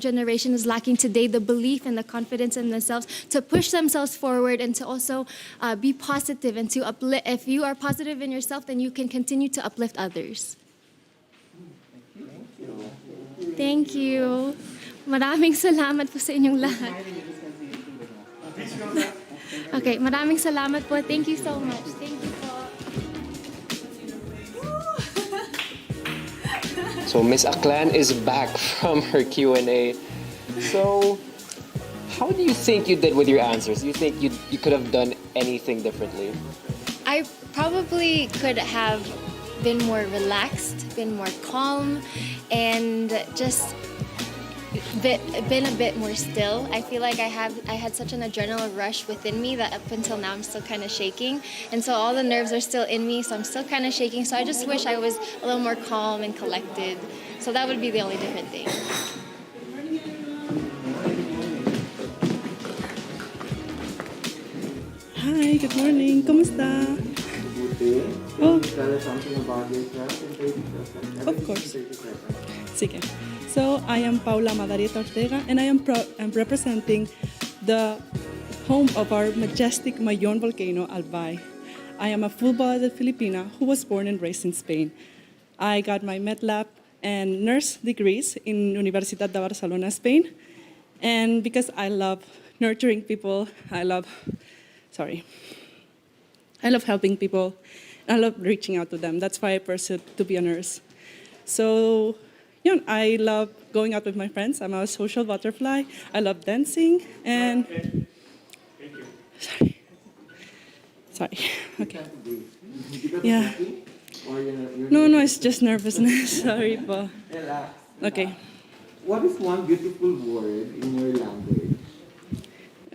generation is lacking today, the belief and the confidence in themselves to push themselves forward and to also be positive and to uplift. If you are positive in yourself, then you can continue to uplift others. Thank you. Maraming salamat po sa inyong lahat. Okay, maraming salamat po. Thank you so much. Thank you po. So Miss Aklan is back from her Q&A. So, how do you think you did with your answers? Do you think you could have done anything differently? I probably could have been more relaxed, been more calm, and just been a bit more still. I feel like I had such an adrenaline rush within me that up until now I'm still kind of shaking, and so all the nerves are still in me, so I'm still kind of shaking. So I just wish I was a little more calm and collected. So that would be the only different thing. Hi, good morning. Kumusta? Oh. Tell us something about yourself in 30 seconds. Of course. Sige. So, I am Paula Madarieta Ortega, and I am representing the home of our majestic Mayon volcano, Albay. I am a full-blooded Filipina who was born and raised in Spain. I got my MedLab and nurse degrees in Universidad de Barcelona, Spain. And because I love nurturing people, I love helping people. I love reaching out to them. That's why I pursued to be a nurse. So, I love going out with my friends. I'm a social butterfly. I love dancing and. Okay. Thank you. Sorry. Okay. Because Yeah. happy? Or you're No, it's just nervousness. Sorry, po. Relax. Okay. What is one beautiful word in your language?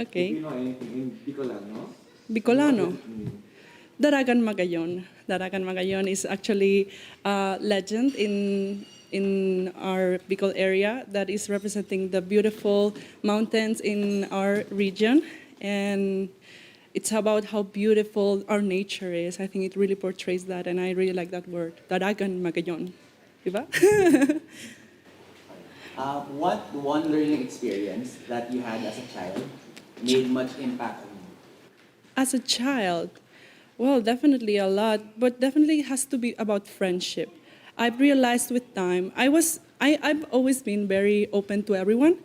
If Okay. you know anything in Bicolano? Bicolano. What does it mean? Daragan Magayon. Daragan Magayon is actually a legend in our Bicol area that is representing the beautiful mountains in our region. And it's about how beautiful our nature is. I think it really portrays that, and I really like that word. Daragan Magayon. Diba? What one learning experience that you had as a child made much impact on you? As a child, well, definitely a lot, but definitely it has to be about friendship. I've realized with time, I've always been very open to everyone,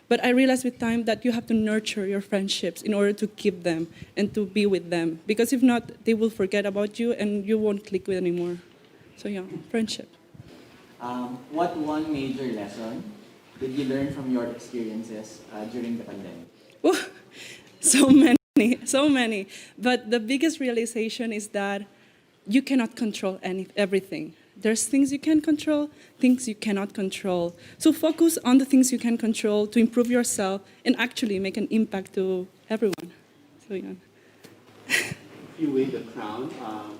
but I realized with time that you have to nurture your friendships in order to keep them and to be with them. Because if not, they will forget about you and you won't click with anymore. So yeah, friendship. What one major lesson did you learn from your experiences during the pandemic? Oh, so many. But the biggest realization is that you cannot control everything. There's things you can control, things you cannot control. So focus on the things you can control to improve yourself and actually make an impact to everyone. So yeah. If you win the crown,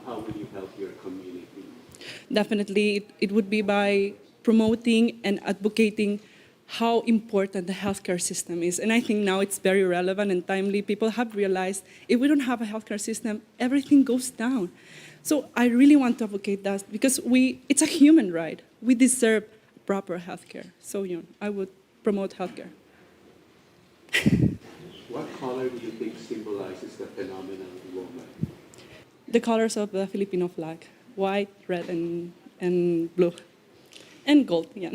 how will you help your community? Definitely, it would be by promoting and advocating how important the healthcare system is. And I think now it's very relevant and timely. People have realized if we don't have a healthcare system, everything goes down. So I really want to advocate that because it's a human right. We deserve proper healthcare. So I would promote healthcare. What color do you think symbolizes the phenomenal woman? The colors of the Filipino flag: white, red, and blue, and gold. Yeah.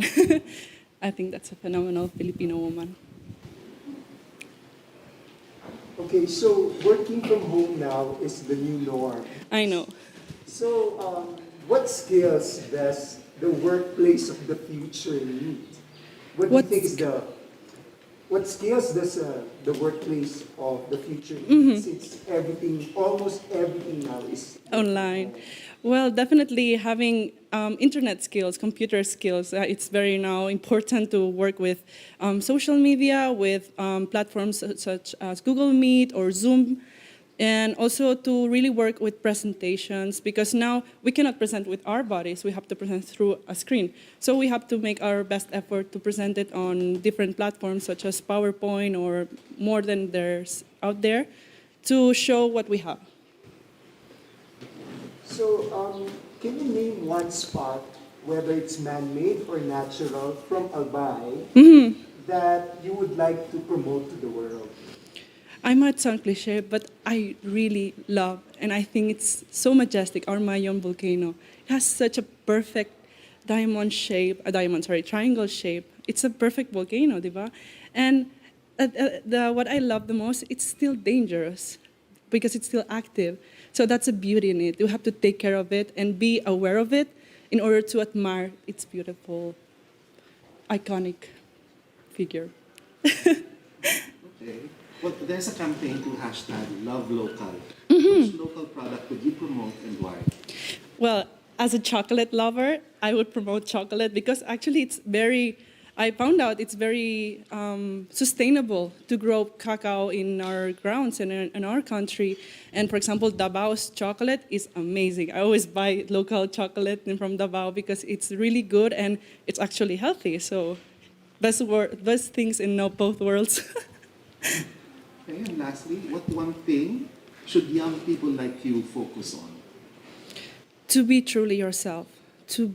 I think that's a phenomenal Filipino woman. Okay, so working from home now is the new norm. I know. So, what skills does the workplace of the future need? What do you think is what skills does the workplace of the future need? Since almost everything now is Online. Well, definitely having internet skills, computer skills. It's very now important to work with social media, with platforms such as Google Meet or Zoom, and also to really work with presentations because now we cannot present with our bodies. We have to present through a screen. So we have to make our best effort to present it on different platforms such as PowerPoint or more than there's out there to show what we have. So, can you name one spot, whether it's man-made or natural, from Albay, that you would like to promote to the world? I might sound cliche, but I really love, and I think it's so majestic, our Mayon volcano. It has such a perfect triangle shape. It's a perfect volcano, diba? And what I love the most, it's still dangerous because it's still active. So that's a beauty in it. You have to take care of it and be aware of it in order to admire its beautiful, iconic figure. Okay. Well, there's a campaign to hashtag Love Local. Which local product would you promote and why? Well, as a chocolate lover, I would promote chocolate because actually I found out it's very sustainable to grow cacao in our grounds and in our country. And for example, Dabao's chocolate is amazing. I always buy local chocolate from Dabao because it's really good and it's actually healthy. So best things in both worlds. Okay, and lastly, what one thing should young people like you focus on? To be truly yourself, to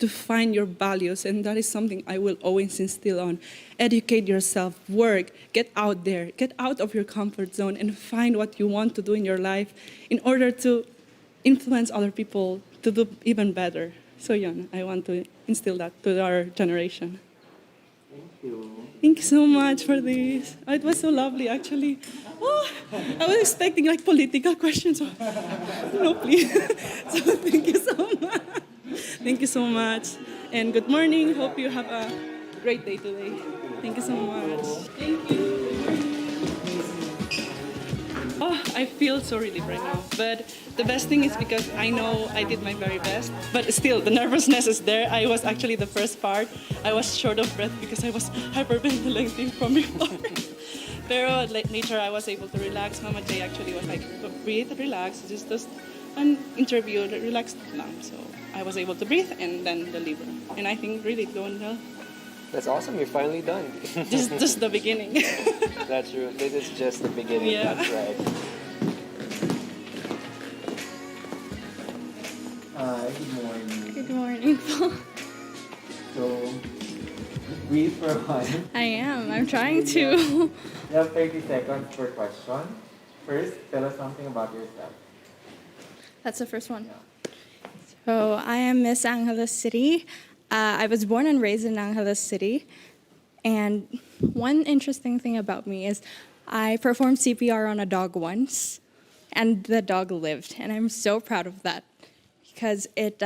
find your values, and that is something I will always instill on. Educate yourself, work, get out there, get out of your comfort zone and find what you want to do in your life in order to influence other people to do even better. So I want to instill that to our generation. Thank you. Thank you so much for this. Oh, it was so lovely, actually. Oh, I was expecting like political questions. No, please. So thank you so much. Thank you so much. And good morning. Hope you have a great day today. Thank you so much. Thank you. Oh, I feel so relieved right now. But the best thing is because I know I did my very best. But still, the nervousness is there. I was actually the first part. I was short of breath because I was hyperventilating from before. Pero later I was able to relax. Mama J actually was like, breathe, relax. Just an interview, relax lang. So I was able to breathe and then deliver. And I think really going well. That's awesome. You're finally done. Just the beginning. That's true. This is just the beginning. Yeah. That's right. Good morning. Good morning, Paul. So, breathe for a while. I am. I'm trying to. You have 30 seconds per question. First, tell us something about yourself. That's the first one. So I am Miss Angeles City. I was born and raised in Angeles City. And one interesting thing about me is I performed CPR on a dog once, and the dog lived. And I'm so proud of that because it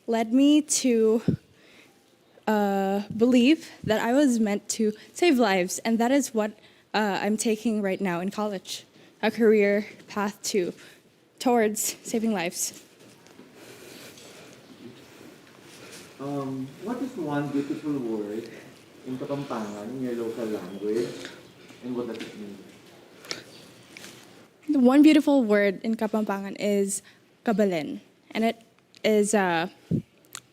led me to believe that I was meant to save lives. And that is what I'm taking right now in college, a career path towards saving lives. What is one beautiful word in Kapampangan in your local language, and what does it mean? The one beautiful word in Kapampangan is kabalen, and it is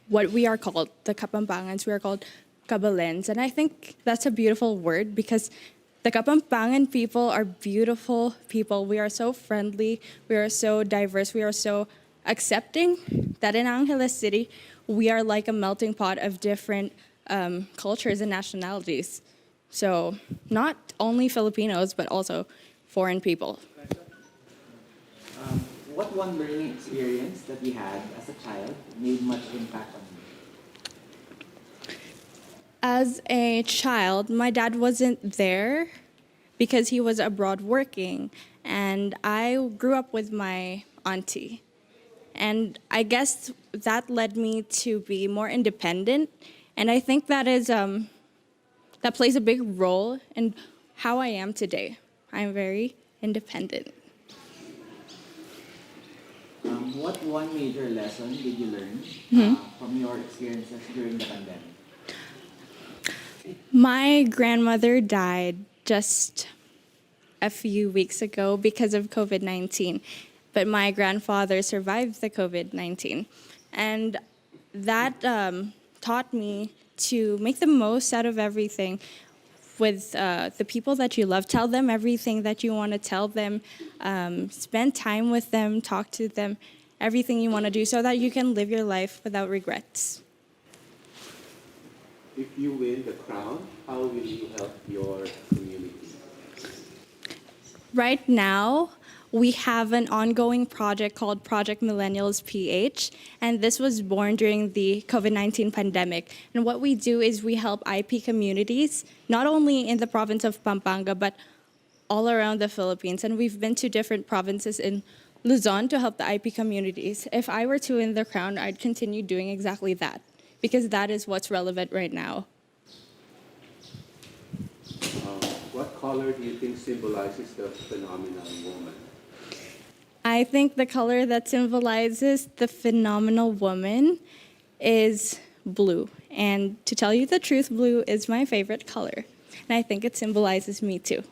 what we are called, the Kapampangans. We are called kabalens, and I think that's a beautiful word because the Kapampangan people are beautiful people. We are so friendly, we are so diverse, we are so accepting that in Angeles City, we are like a melting pot of different cultures and nationalities. So not only Filipinos, but also foreign people. What one learning experience that you had as a child made much impact on you? As a child, my dad wasn't there because he was abroad working, and I grew up with my auntie. And I guess that led me to be more independent, and I think that plays a big role in how I am today. I'm very independent. What one major lesson did you learn from your experiences during the pandemic? My grandmother died just a few weeks ago because of COVID-19, but my grandfather survived the COVID-19. And that taught me to make the most out of everything with the people that you love. Tell them everything that you want to tell them. Spend time with them, talk to them, everything you want to do so that you can live your life without regrets. if you win the crown, how will you help your community? Right now, we have an ongoing project called Project Millennials PH, and this was born during the COVID-19 pandemic. And what we do is we help IP communities, not only in the province of Pampanga, but all around the Philippines. And we've been to different provinces in Luzon to help the IP communities. If I were to win the crown, I'd continue doing exactly that, because that is what's relevant right now. What color do you think symbolizes the phenomenal woman? I think the color that symbolizes the phenomenal woman is blue. And to tell you the truth, blue is my favorite color. And I think it symbolizes me too.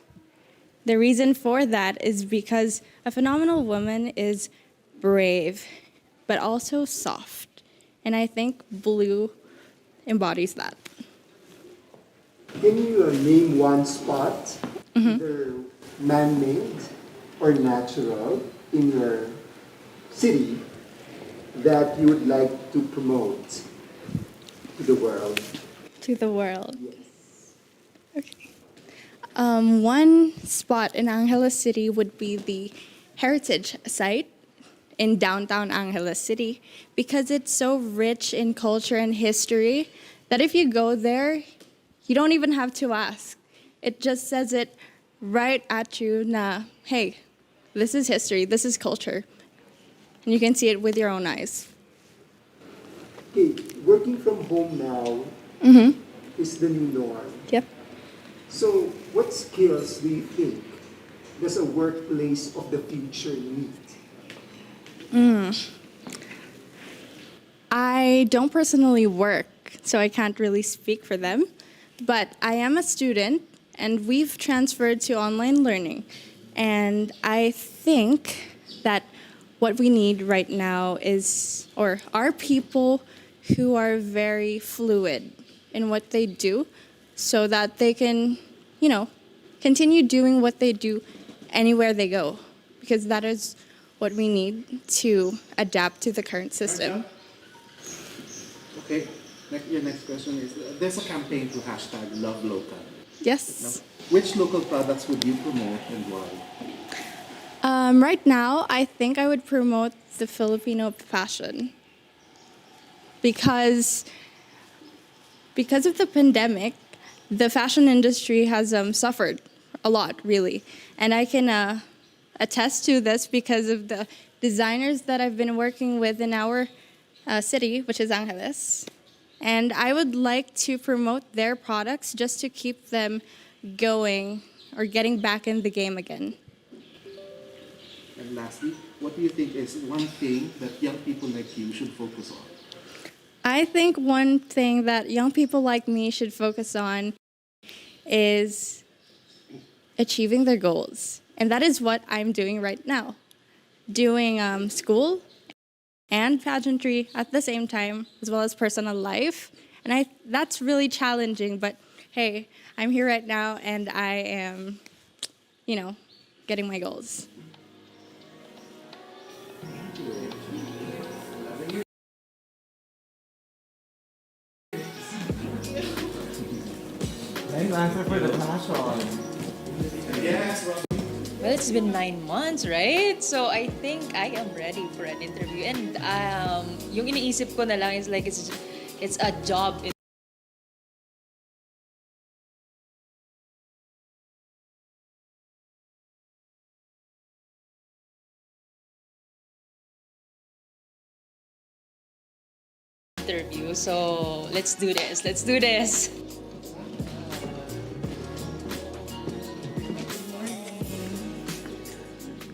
The reason for that is because a phenomenal woman is brave, but also soft. And I think blue embodies that. Can you name one spot, either man-made or natural, in your city that you would like to promote to the world? To the world. Yes. Okay. One spot in Angeles City would be the heritage site in downtown Angeles City, because it's so rich in culture and history that if you go there, you don't even have to ask. It just says it right at you na, hey, this is history, this is culture. And you can see it with your own eyes. Okay, working from home now is the new norm. Yep. So, what skills do you think does a workplace of the future need? I don't personally work, so I can't really speak for them. But I am a student, and we've transferred to online learning. And I think that what we need right now is, or are people who are very fluid in what they do, so that they can, continue doing what they do anywhere they go. Because that is what we need to adapt to the current system. Okay, your next question is, there's a campaign to hashtag Love Local. Yes. Which local products would you promote and why? Right now, I think I would promote the Filipino fashion. Because of the pandemic, the fashion industry has suffered a lot, really. And I can attest to this because of the designers that I've been working with in our city, which is Angeles. And I would like to promote their products just to keep them going or getting back in the game again. And lastly, what do you think is one thing that young people like you should focus on? I think one thing that young people like me should focus on is achieving their goals. And that is what I'm doing right now. Doing school and pageantry at the same time, as well as personal life. And that's really challenging, but hey, I'm here right now and I am, getting my goals. Nice answer for the passion. Well, it's been 9 months, right? So I think I am ready for an interview. And yung iniisip ko na lang is like it's a job interview. So let's do this. Let's do this.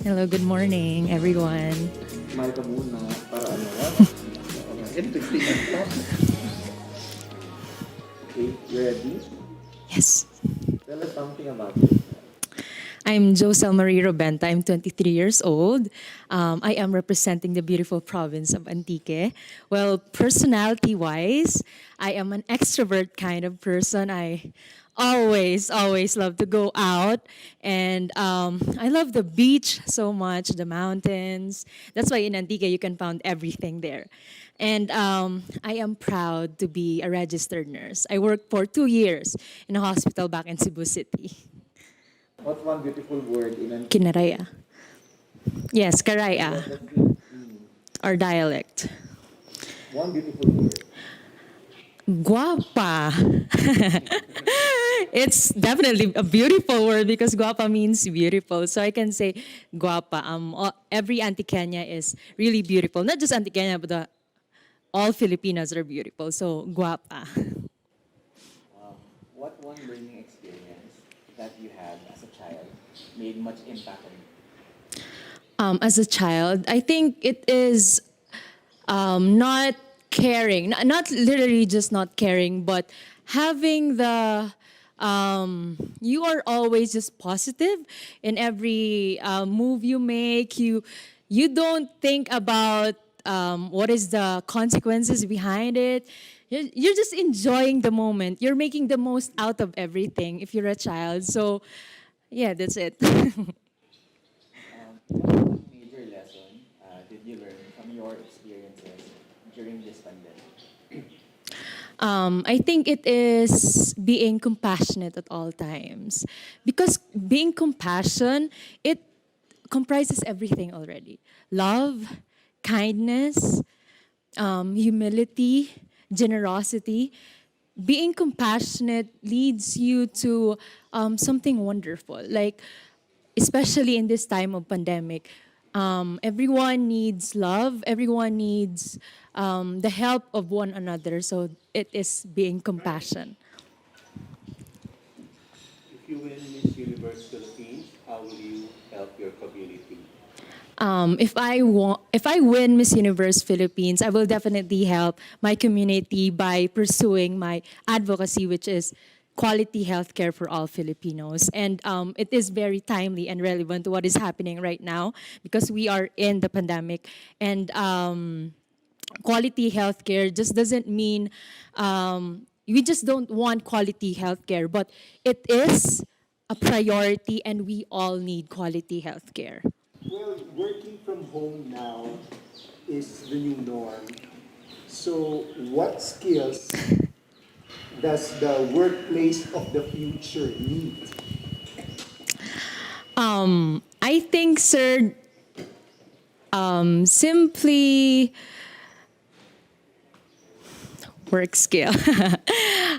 Hello, good morning, everyone. Smile ka muna para ano. Interesting ang talk. Okay, ready? Yes. Tell us something about it. I'm Josel Marie Robenta. I'm 23 years old. I am representing the beautiful province of Antique. Well, personality-wise, I am an extrovert kind of person. I always love to go out. And I love the beach so much, the mountains. That's why in Antique, you can find everything there. And I am proud to be a registered nurse. I worked for 2 years in a hospital back in Cebu City. What's one beautiful word in an Kinaraya. Yes, Karaya, or dialect. one beautiful word? Guapa. It's definitely a beautiful word because guapa means beautiful. So I can say guapa. Every Auntie Kenya is really beautiful. Not just Auntie Kenya, but all Filipinos are beautiful. So guapa. What one learning experience that you had as a child made much impact on you? As a child, I think it is not caring, not literally just not caring, but having the you are always just positive in every move you make. You don't think about what is the consequences behind it. You're just enjoying the moment. You're making the most out of everything if you're a child. So, yeah, that's it. What major lesson did you learn from your experiences during this pandemic? I think it is being compassionate at all times. Because being compassion, it comprises everything already. Love, kindness, humility, generosity. Being compassionate leads you to something wonderful. Like, especially in this time of pandemic, everyone needs love. Everyone needs the help of one another. So it is being compassion. If you win Miss Universe Philippines, how will you help your community? If I win Miss Universe Philippines, I will definitely help my community by pursuing my advocacy, which is quality healthcare for all Filipinos. And it is very timely and relevant to what is happening right now because we are in the pandemic. And quality healthcare just doesn't mean we just don't want quality healthcare, but it is a priority and we all need quality healthcare. Well, working from home now is the new norm. So, what skills does the workplace of the future need? I think, sir, simply work skill.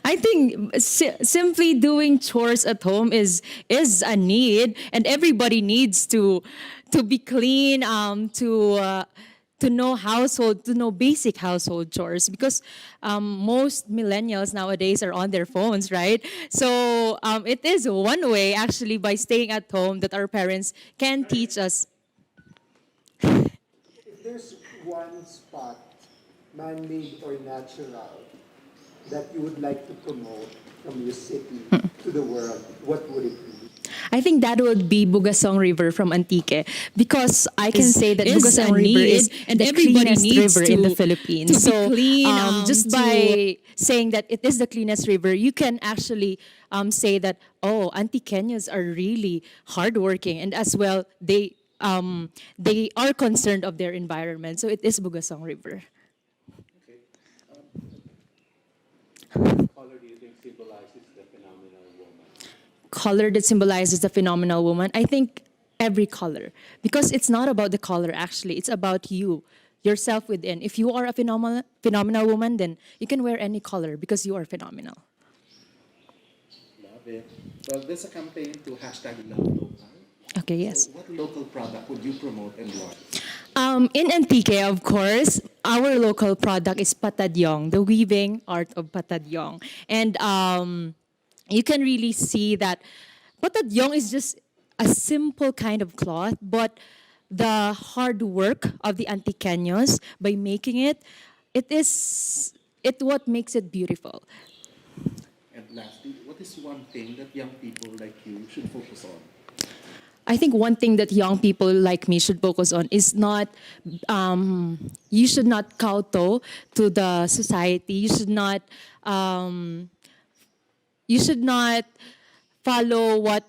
I think simply doing chores at home is a need, and everybody needs to be clean, to know basic household chores because most millennials nowadays are on their phones, right? So it is one way actually by staying at home that our parents can teach us. If there's one spot, man-made or natural, that you would like to promote from your city to the world, what would it be? I think that would be Bugasong River from Antique because I can say that is Bugasong a River need, is and the everybody cleanest needs river in the Philippines. to be So clean, just by saying that it is the cleanest river, you can actually say that Antikeños are really hardworking and as well they are concerned of their environment. So it is Bugasong River. What color do you think symbolizes the phenomenal woman? Color that symbolizes the phenomenal woman, I think every color. Because it's not about the color actually, it's about you, yourself within. If you are a phenomenal woman, then you can wear any color because you are phenomenal. Love it. Well, there's a campaign to hashtag love local. Okay, yes. So what local product would you promote and why? In Antique, of course, our local product is patadyong, the weaving art of patadyong. And you can really see that patadyong is just a simple kind of cloth, but the hard work of the Antikeños by making it, it what makes it beautiful. And lastly, what is one thing that young people like you should focus on? I think one thing that young people like me should focus on is not, you should not kowtow to the society. You should not follow what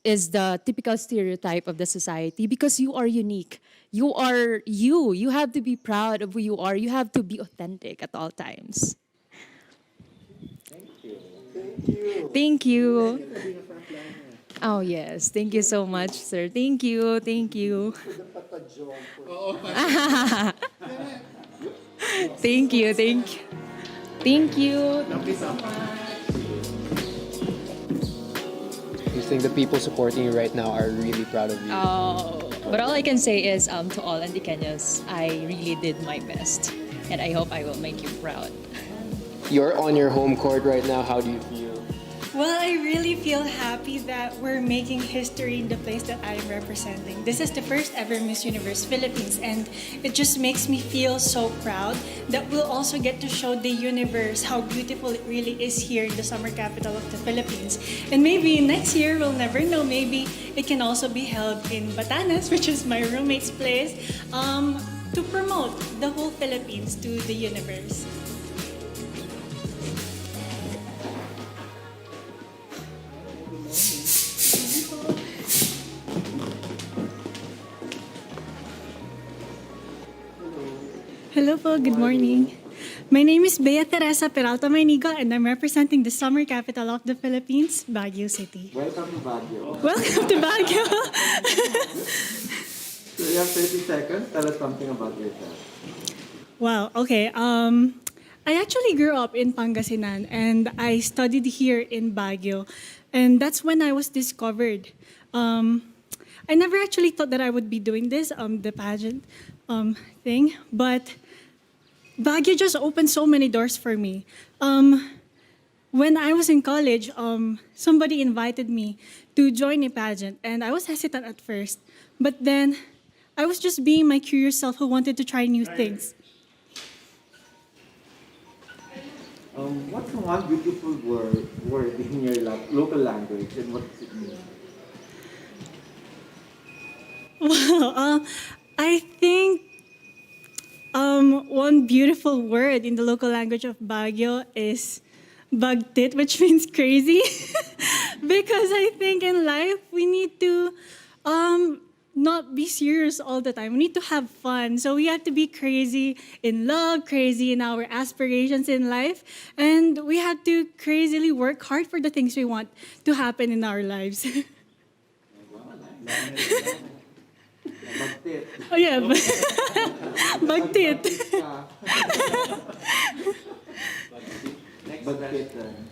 is the typical stereotype of the society because you are unique. You are you. You have to be proud of who you are. You have to be authentic at all times. Thank you. Oh, yes. Thank you so much, sir. Thank you. Thank you. Thank you. Thank you. Thank you. You think the people supporting you right now are really proud of you? Oh, but all I can say is to all Antiqueños, I really did my best. And I hope I will make you proud. You're on your home court right now. How do you feel? Well, I really feel happy that we're making history in the place that I'm representing. This is the first ever Miss Universe Philippines, and it just makes me feel so proud that we'll also get to show the universe how beautiful it really is here in the summer capital of the Philippines. And maybe next year, we'll never know, maybe it can also be held in Batanes, which is my roommate's place, to promote the whole Philippines to the universe. Hello po, good morning. My name is Bea Teresa Peralta Mainigo and I'm representing the summer capital of the Philippines, Baguio City. Welcome to Baguio. Welcome to Baguio! So you have 30 seconds. Tell us something about yourself. Wow, okay. I actually grew up in Pangasinan and I studied here in Baguio. And that's when I was discovered. I never actually thought that I would be doing this, the pageant thing, but Baguio just opened so many doors for me. When I was in college, somebody invited me to join a pageant, and I was hesitant at first, but then I was just being my curious self who wanted to try new things. What's one beautiful word in your local language, and what does it mean? Wow, I think one beautiful word in the local language of Baguio is bagtit, which means crazy. Because I think in life we need to not be serious all the time. We need to have fun. So we have to be crazy in love, crazy in our aspirations in life, and we have to crazily work hard for the things we want to happen in our lives. Bagtit. Oh yeah, bagtit. Next Bagtit. question.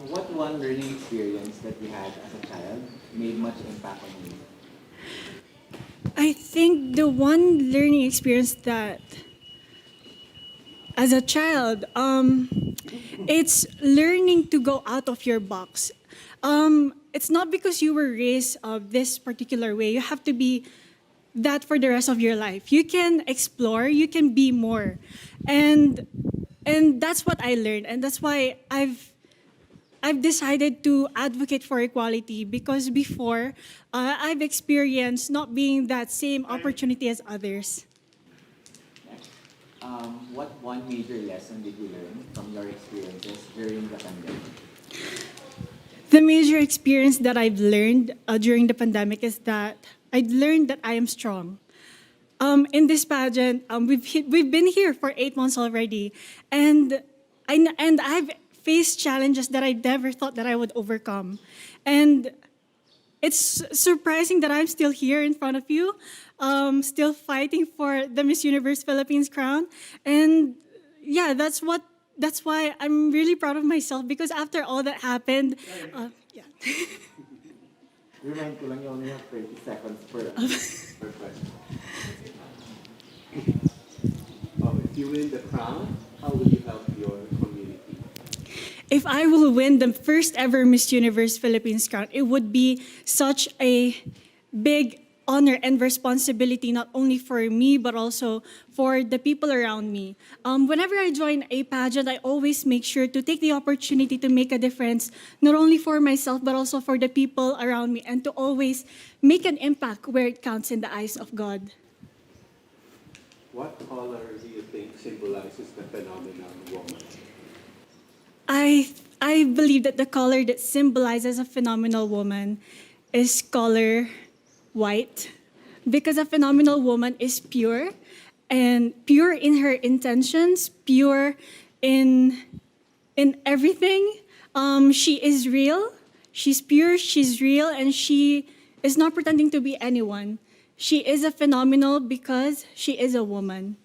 What one learning experience that you had as a child made much impact on you? I think the one learning experience that, as a child, it's learning to go out of your box. It's not because you were raised this particular way. You have to be that for the rest of your life. You can explore, you can be more. And that's what I learned. And that's why I've decided to advocate for equality, because before I've experienced not being that same opportunity as others. Next. What one major lesson did you learn from your experiences during the pandemic? The major experience that I've learned during the pandemic is that I've learned that I am strong. In this pageant, we've been here for 8 months already, and I've faced challenges that I never thought that I would overcome. And it's surprising that I'm still here in front of you, still fighting for the Miss Universe Philippines crown. And yeah, that's why I'm really proud of myself, because after all that happened, yeah. Remind ko lang, you only have 30 seconds per question. If you win the crown, how will you help your community? If I will win the first ever Miss Universe Philippines crown, it would be such a big honor and responsibility, not only for me, but also for the people around me. Whenever I join a pageant, I always make sure to take the opportunity to make a difference, not only for myself, but also for the people around me, and to always make an impact where it counts in the eyes of God. What color do you think symbolizes the phenomenon woman? I believe that the color that symbolizes a phenomenal woman is color white, because a phenomenal woman is pure, and pure in her intentions, pure in everything. She is real. She's pure. She's real, and she is not pretending to be anyone. She is a phenomenal because she is a woman.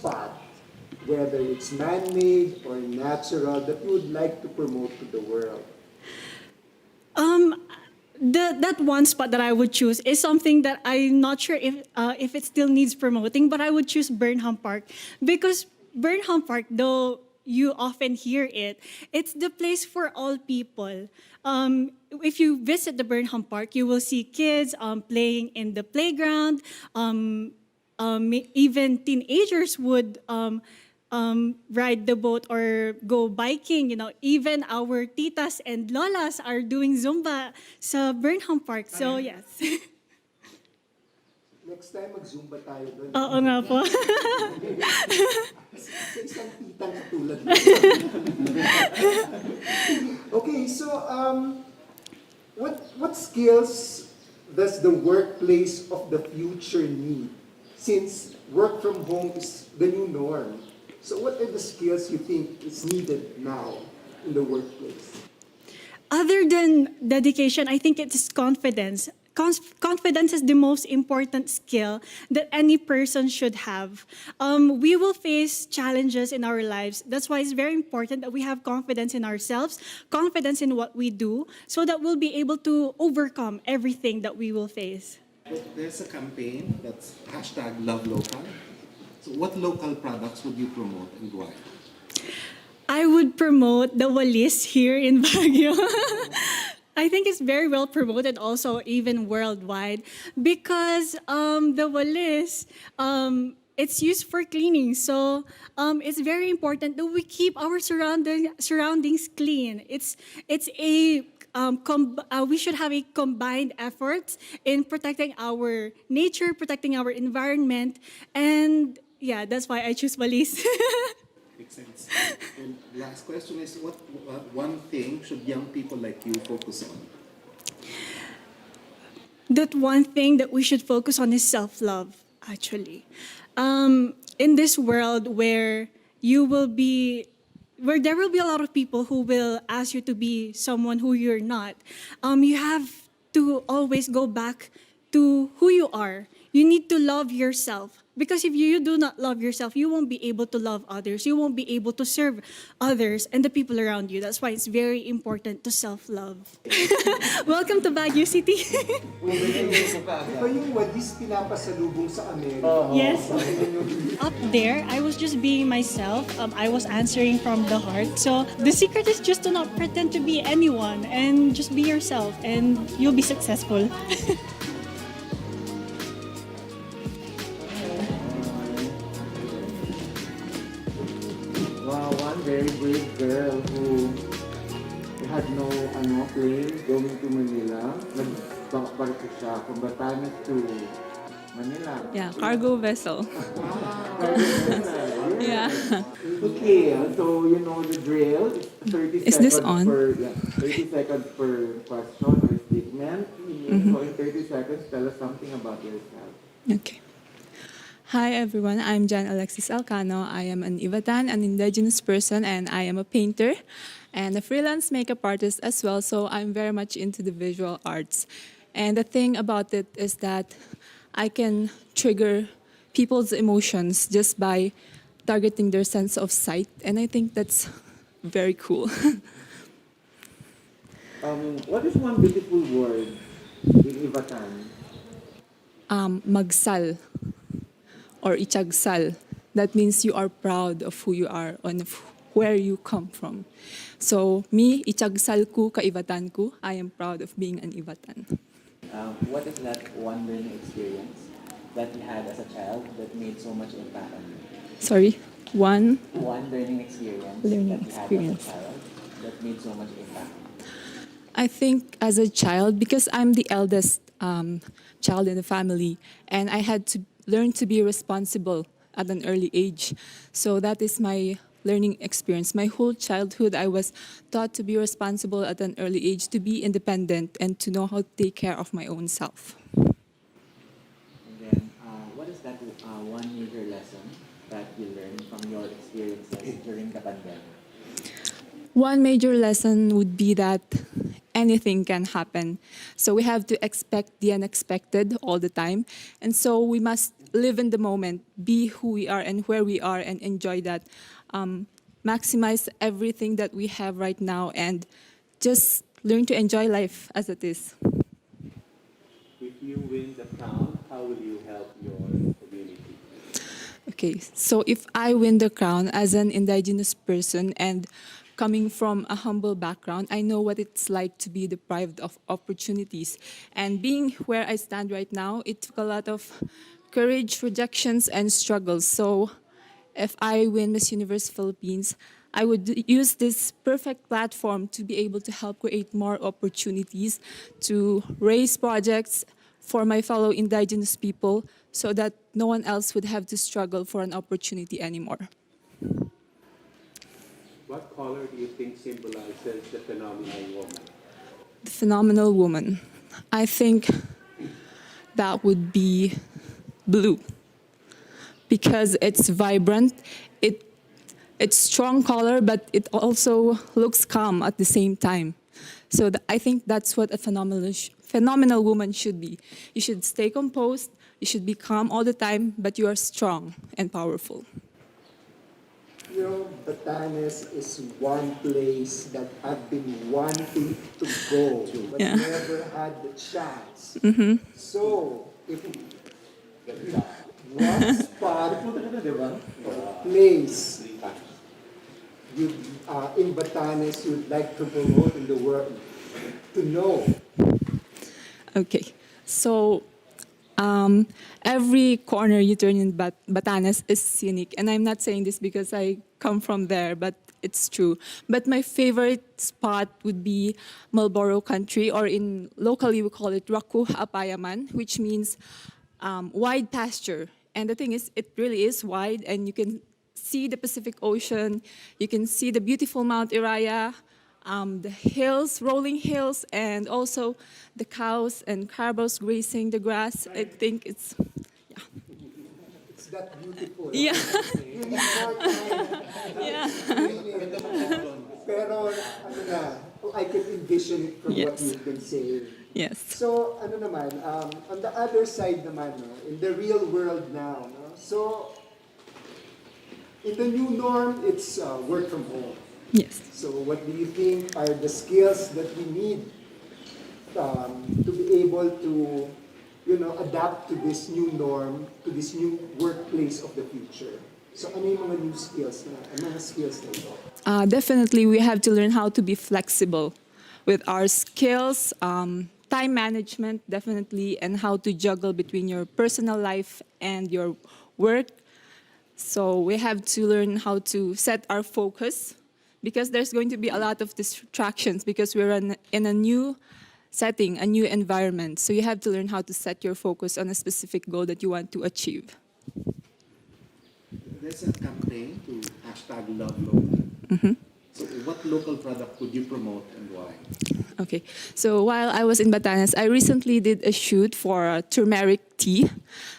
Spot, whether it's man-made or natural, that you would like to promote to the world? That one spot that I would choose is something that I'm not sure if it still needs promoting, but I would choose Burnham Park, because Burnham Park, though you often hear it, it's the place for all people. If you visit the Burnham Park, you will see kids playing in the playground. Even teenagers would ride the boat or go biking. You know, even our titas and lolas are doing Zumba sa Burnham Park. So, yes. Next time, mag-Zumba tayo doon. Oo nga po. Sa isang titang katulad mo. Okay, so what skills does the workplace of the future need? Since work from home is the new norm, so what are the skills you think is needed now in the workplace? Other than dedication, I think it's confidence. Confidence is the most important skill that any person should have. We will face challenges in our lives. That's why it's very important that we have confidence in ourselves, confidence in what we do, so that we'll be able to overcome everything that we will face. There's a campaign that's #LoveLocal. So what local products would you promote and why? I would promote the Walis here in Baguio. I think it's very well promoted also even worldwide because the Walis, it's used for cleaning. So it's very important that we keep our surroundings clean. We should have a combined effort in protecting our nature, protecting our environment, and yeah, that's why I choose Walis. Makes sense. And last question is, what one thing should young people like you focus on? That one thing that we should focus on is self-love, actually. In this world where there will be a lot of people who will ask you to be someone who you're not, you have to always go back to who you are. You need to love yourself. Because if you do not love yourself, you won't be able to love others. You won't be able to serve others and the people around you. That's why it's very important to self-love. Welcome to Baguio City. Di ba yung Walis pinapasalubong sa Amerika? Yes. Up there, I was just being myself. I was answering from the heart. So the secret is just to not pretend to be anyone and just be yourself and you'll be successful. Wow, one very brave girl who had no plane going to Manila. Nagbarko siya from Batanes to Manila. Yeah, cargo vessel. Yeah. Okay, so you know the drill. It's 30 Is seconds this on? 30 seconds per question or statement. So in 30 seconds, tell us something about yourself. Okay. Hi everyone, I'm Jan Alexis Alcano. I am an Ivatan, an indigenous person, and I am a painter and a freelance makeup artist as well. So I'm very much into the visual arts. And the thing about it is that I can trigger people's emotions just by targeting their sense of sight. And I think that's very cool. What is one beautiful word in Ivatan? Magsal or ichagsal. That means you are proud of who you are and of where you come from. So me, ichagsal ko ka Ivatan ko. I am proud of being an Ivatan. what is that one learning experience that you had as a child that made so much impact on you? Sorry, one. One learning experience Learning that you experience. had as a child that made so much impact. I think as a child, because I'm the eldest child in the family, and I had to learn to be responsible at an early age. So that is my learning experience. My whole childhood, I was taught to be responsible at an early age, to be independent, and to know how to take care of my own self. And then, what is that one major lesson that you learned from your experiences during the pandemic? One major lesson would be that anything can happen. So we have to expect the unexpected all the time. And so we must live in the moment, be who we are and where we are, and enjoy that. Maximize everything that we have right now and just learn to enjoy life as it is. If you win the crown, how will you help your community? Okay, so if I win the crown as an indigenous person and coming from a humble background, I know what it's like to be deprived of opportunities. And being where I stand right now, it took a lot of courage, rejections, and struggles. So if I win Miss Universe Philippines, I would use this perfect platform to be able to help create more opportunities, to raise projects for my fellow indigenous people so that no one else would have to struggle for an opportunity anymore. What color do you think symbolizes the phenomenal woman? The phenomenal woman. I think that would be blue because it's vibrant, it's strong color, but it also looks calm at the same time. So I think that's what a phenomenal woman should be. You should stay composed, you should be calm all the time, but you are strong and powerful. You know, Batanes is one place that I've been wanting to go, but Yeah. never had the chance. So, if what spot, place you in Batanes you'd like to promote in the world to know? Okay, so every corner you turn in Batanes is scenic. And I'm not saying this because I come from there, but it's true. But my favorite spot would be Marlborough Country, or in locally we call it Raku Apayaman, which means wide pasture. And the thing is, it really is wide, and you can see the Pacific Ocean, you can see the beautiful Mount Iraya, the hills, rolling hills, and also the cows and carabos grazing the grass. I think it's, It's that beautiful. yeah. You need more time. Yeah. Pero, ano na, I can envision it from what Yes. you've been saying. Yes. So, ano naman, on the other side naman, no, in the real world now, no, so, in the new norm, it's work from home. Yes. So, what do you think are the skills that we need to be able to, you know, adapt to this new norm, to this new workplace of the future? So, ano yung mga new skills na, ano mga skills na ito? Definitely, we have to learn how to be flexible with our skills, time management, definitely, and how to juggle between your personal life and your work. So we have to learn how to set our focus because there's going to be a lot of distractions because we're in a new setting, a new environment. So you have to learn how to set your focus on a specific goal that you want to achieve. There's a campaign to hashtag Love Local. So what local product would you promote and why? Okay, so while I was in Batanes, I recently did a shoot for turmeric tea.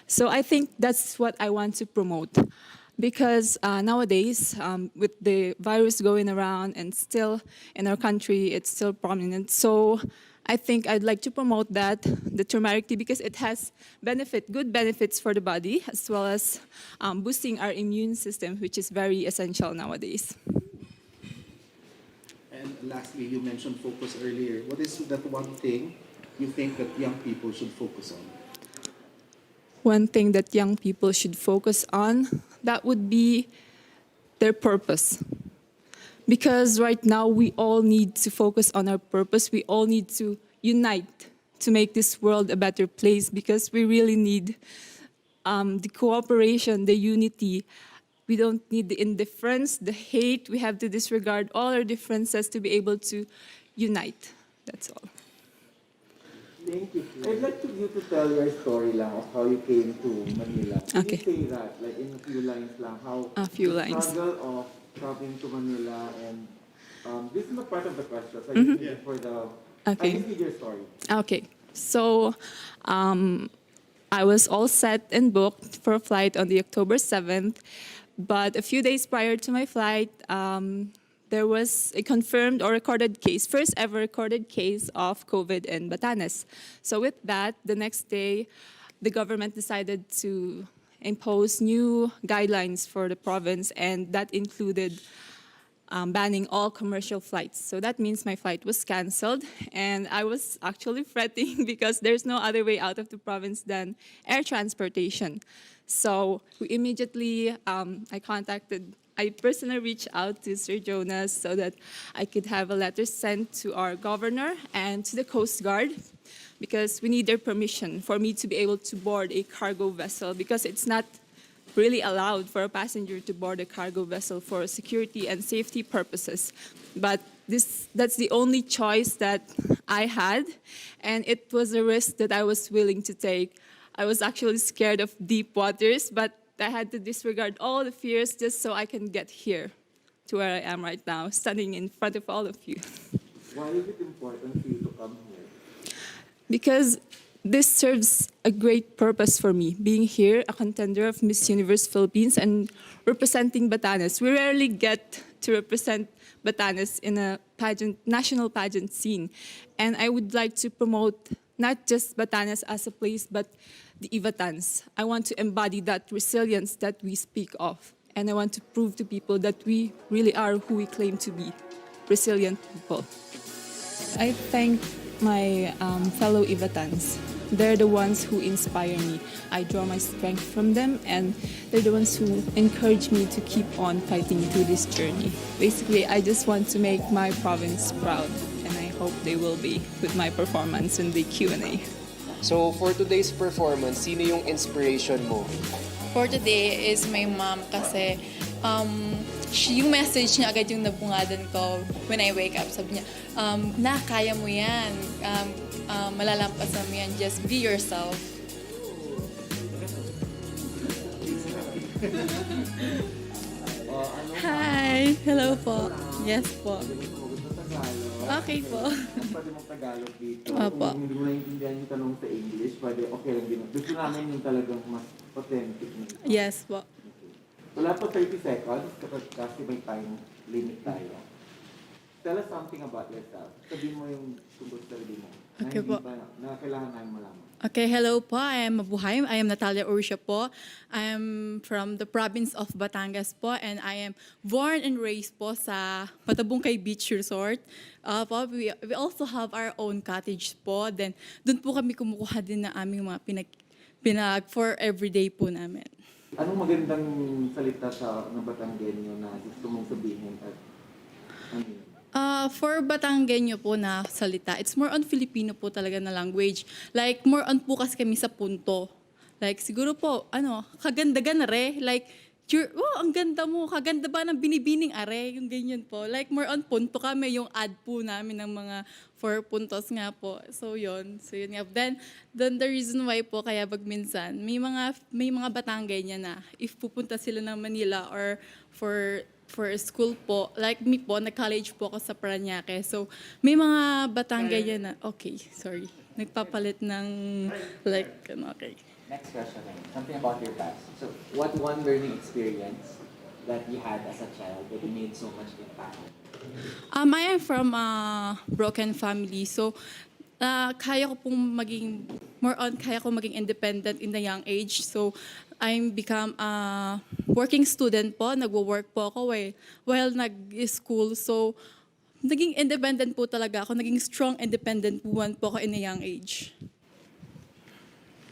So I think that's what I want to promote. Because nowadays, with the virus going around and still in our country, it's still prominent. So I think I'd like to promote that, the turmeric tea, because it has good benefits for the body, as well as boosting our immune system, which is very essential nowadays. And lastly, you mentioned focus earlier. What is that one thing you think that young people should focus on? One thing that young people should focus on, that would be their purpose. Because right now we all need to focus on our purpose. We all need to unite to make this world a better place, because we really need the cooperation, the unity. We don't need the indifference, the hate. We have to disregard all our differences to be able to unite. That's all. Thank you. I'd like you to tell your story lang of how you came to Manila. Can Okay. you say that, like in a few lines lang, how A few the lines. struggle of traveling to Manila and this is not part of the question, so I just need it for the, Okay. I just need your story. Okay, so I was all set and booked for a flight on the October 7th, but a few days prior to my flight, there was a confirmed or recorded case, first ever recorded case of COVID in Batanes. So with that, the next day, the government decided to impose new guidelines for the province, and that included banning all commercial flights. So that means my flight was canceled, and I was actually fretting because there's no other way out of the province than air transportation. So we immediately, I personally reached out to Sir Jonas so that I could have a letter sent to our governor and to the Coast Guard, because we need their permission for me to be able to board a cargo vessel, because it's not really allowed for a passenger to board a cargo vessel for security and safety purposes. But that's the only choice that I had, and it was a risk that I was willing to take. I was actually scared of deep waters, but I had to disregard all the fears just so I can get here to where I am right now, standing in front of all of you. Why is it important for you to come here? Because this serves a great purpose for me, being here, a contender of Miss Universe Philippines and representing Batanes. We rarely get to represent Batanes in a pageant, national pageant scene. And I would like to promote not just Batanes as a place, but the Ivatans. I want to embody that resilience that we speak of. And I want to prove to people that we really are who we claim to be, resilient people. I thank my fellow Ivatans. They're the ones who inspire me. I draw my strength from them, and they're the ones who encourage me to keep on fighting through this journey. Basically, I just want to make my province proud, and I hope they will be with my performance in the Q&A. So for today's performance, sino yung inspiration mo? For today is my mom, kasi yung message niya agad yung nabungadan ko when I wake up. Sabi niya, kaya mo yan. Malalampasan mo yan. Just be yourself. Hi! Hello po. Yes po. Okay po. Pwede mong Tagalog dito. Opo. Kung hindi mo naiintindihan yung tanong sa English, pwede okay lang din. Gusto namin yung talagang mas authentic nito. Yes po. Wala pa 30 seconds kasi may time limit tayo. Tell us something about yourself. Sabihin mo yung tungkol sa sarili mo. Okay po. Na kailangan namin malaman. Okay, hello po. I am Mabuhay. I am Natalia Ursia po. I am from the province of Batangas po, and I am born and raised po sa Patabungkay Beach Resort. We also have our own cottage po. Then, doon po kami kumukuha din na aming mga pinag for everyday po namin. Anong magandang salita sa Batanggenyo na gusto mong sabihin at ano yun? For Batanggenyo po na salita, it's more on Filipino po talaga na language. Like, more on po kasi kami sa punto. Like, siguro po, kagandagan na re. Like, ang ganda mo, kaganda ba ng binibining are? Yung ganyan po. Like, more on punto kami, yung ad po namin ng mga 4 puntos nga po. So, yun. Nga. Then the reason why po, kaya pag minsan, may mga Batanggenyo na, if pupunta sila ng Manila or for school po, like me po, nag-college po ako sa Parañaque. So, may mga Batanggenyo na, nagpapalit ng, okay. Next question, something about your past. So, what one learning experience that you had as a child that made so much impact? I am from a broken family. So, kaya ko maging independent in the young age. So, I become a working student po. Nagwo-work po ako while nag-school. So, naging independent po talaga ako. Naging strong, independent woman po ako in a young age.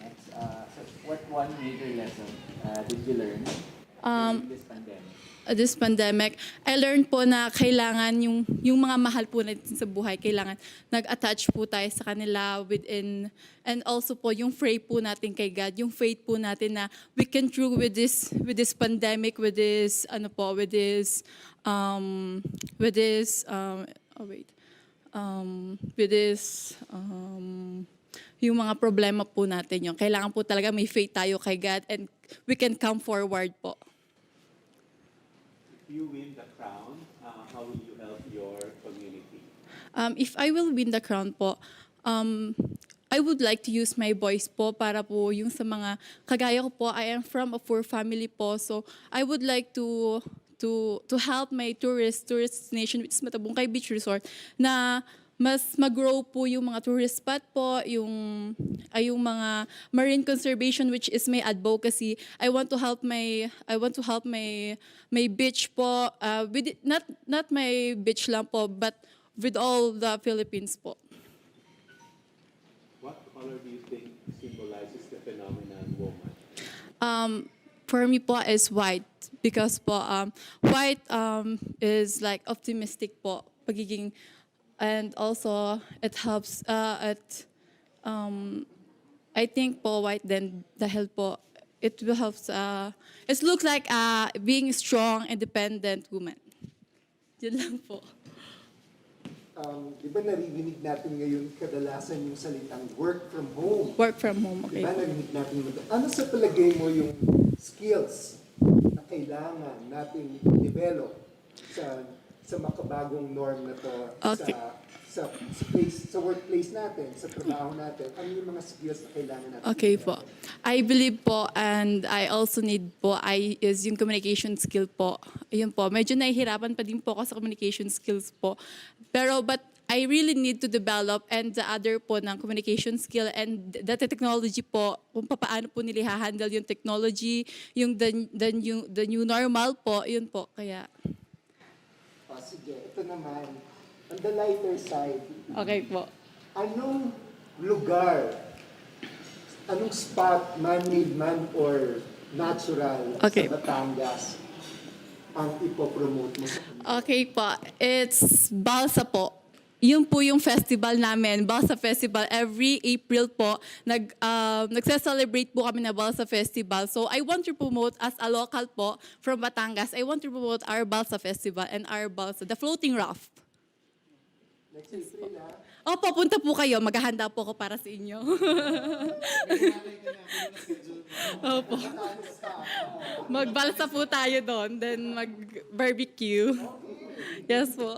Next, so what one major lesson did you learn during this pandemic? this pandemic, I learned po na kailangan yung mga mahal po natin sa buhay, kailangan nag-attach po tayo sa kanila within, and also po yung pray po natin kay God, yung faith po natin na we can through with this pandemic, with this yung mga problema po natin yung kailangan po talaga may faith tayo kay God and we can come forward po. If you win the crown, how will you help your community? If I will win the crown po, I would like to use my voice po para po yung sa mga kagaya ko po, I am from a poor family po, so I would like to help my tourist destination, which is Matabungkay Beach Resort, na mas mag-grow po yung mga tourist spot po, yung mga marine conservation, which is my advocacy. I want to help my beach po, with not my beach lang po, but with all the Philippines po. What color do you think symbolizes the phenomenon woman? For me po is white because po white is like optimistic po pagiging, and also it helps I think po white then dahil po it will help it looks like being a strong independent woman. Yun lang po. Di ba narinig natin ngayon kadalasan yung salitang work from home? Work from home, okay. Di ba narinig natin yung ano sa palagay mo yung skills na kailangan nating develop sa makabagong norm na to Okay. sa workplace natin, sa trabaho natin? Ano yung mga skills na kailangan natin? Okay po. I believe po and I also need po is yung communication skill po. Ayun po. Medyo nahihirapan pa din po ako sa communication skills po. But I really need to develop and the other po ng communication skill and the technology po, kung paano po nila handle yung technology, yung the new normal po, yun po. Kaya Sige, ito naman, on the lighter side, okay po. anong lugar, anong spot, man-made man or natural Okay. sa Batangas ang ipopromote mo sa kanila? Okay po. It's Balsa po. Yun po yung festival namin, Balsa Festival. Every April po, nagse-celebrate po kami na Balsa Festival. So I want to promote as a local po from Batangas, I want to promote our Balsa Festival and our Balsa, the floating raft. Next April, ha? Opo, punta po kayo. Maghahanda po ako para sa inyo. Opo. Magbalsa po tayo doon, then mag-barbecue. Yes po.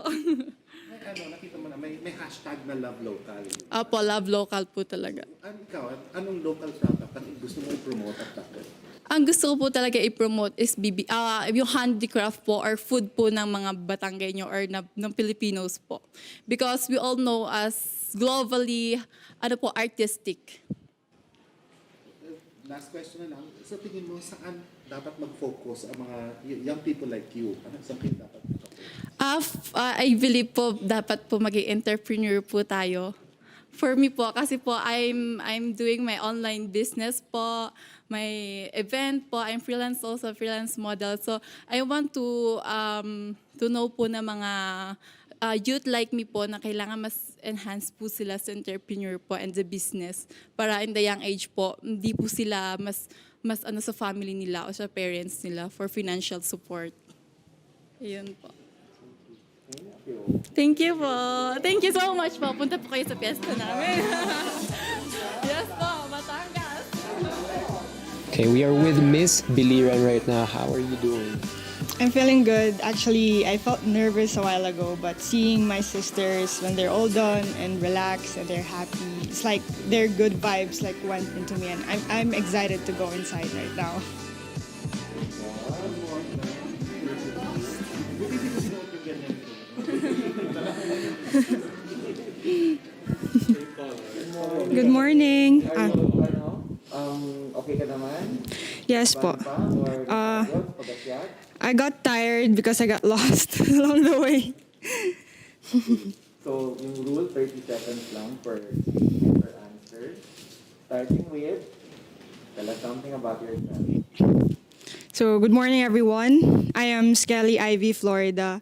Nakita mo na, may hashtag na Love Local. Opo, love local po talaga. Ikaw, anong local product ang gusto mo i-promote at bakit? Ang gusto ko po talaga i-promote is yung handicraft po or food po ng mga Batanggenyo or ng Filipinos po. Because we all know as globally, artistic. Last question na lang. Sa tingin mo, saan dapat mag-focus ang mga young people like you? Saan kayo dapat mag-focus? I believe po dapat po maging entrepreneur po tayo. For me po, kasi po I'm doing my online business po, my event po, I'm freelance also, freelance model. So I want to know po na mga youth like me po na kailangan mas enhance po sila sa entrepreneur po and the business para in the young age po, hindi po sila mas sa family nila o sa parents nila for financial support. Ayun po. Thank you po. Thank you so much po. Punta po kayo sa piyesta namin. Yes po, Batangas. Okay, we are with Miss Biliran right now. How are you doing? I'm feeling good. Actually, I felt nervous a while ago, but seeing my sisters when they're all done and relaxed and they're happy, it's like their good vibes like went into me, and I'm excited to go inside right now. Good morning. Okay ka naman? Yes po. Pa? Or pagasyat? I got tired because I got lost along the way. So, yung rule, 30 seconds lang per answer. Starting with, tell us something about yourself. So, good morning, everyone. I am Skelly Ivy, Florida,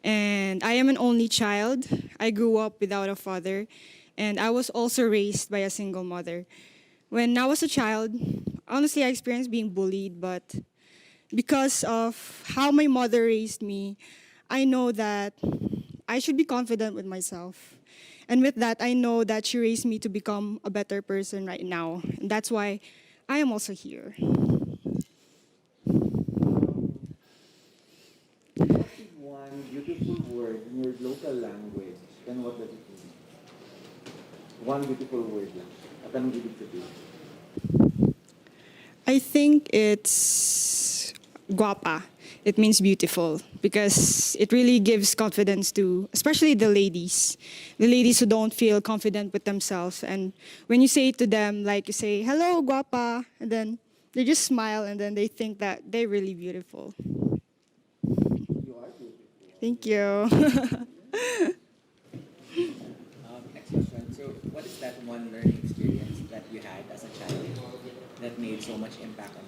and I am an only child. I grew up without a father, and I was also raised by a single mother. When I was a child, honestly, I experienced being bullied, but because of how my mother raised me, I know that I should be confident with myself. And with that, I know that she raised me to become a better person right now. And that's why I am also here. What is one beautiful word in your local language? And what does it mean? One beautiful word lang. At anong ibig sabihin? I think it's guapa. It means beautiful because it really gives confidence to, especially the ladies who don't feel confident with themselves. And when you say it to them, like you say, hello, guapa, and then they just smile and then they think that they're really beautiful. You are beautiful. Thank you. Next question. So, what is that one learning experience that you had as a child that made so much impact on you?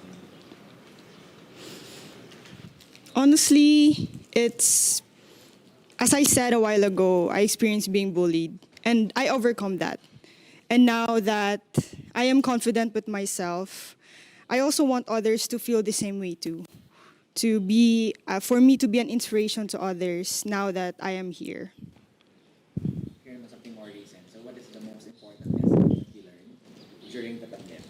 Honestly, it's, as I said a while ago, I experienced being bullied and I overcome that. And now that I am confident with myself, I also want others to feel the same way too. To be, for me to be an inspiration to others now that I am here. Here na something more recent. So, what is the most important lesson that you learned during the pandemic?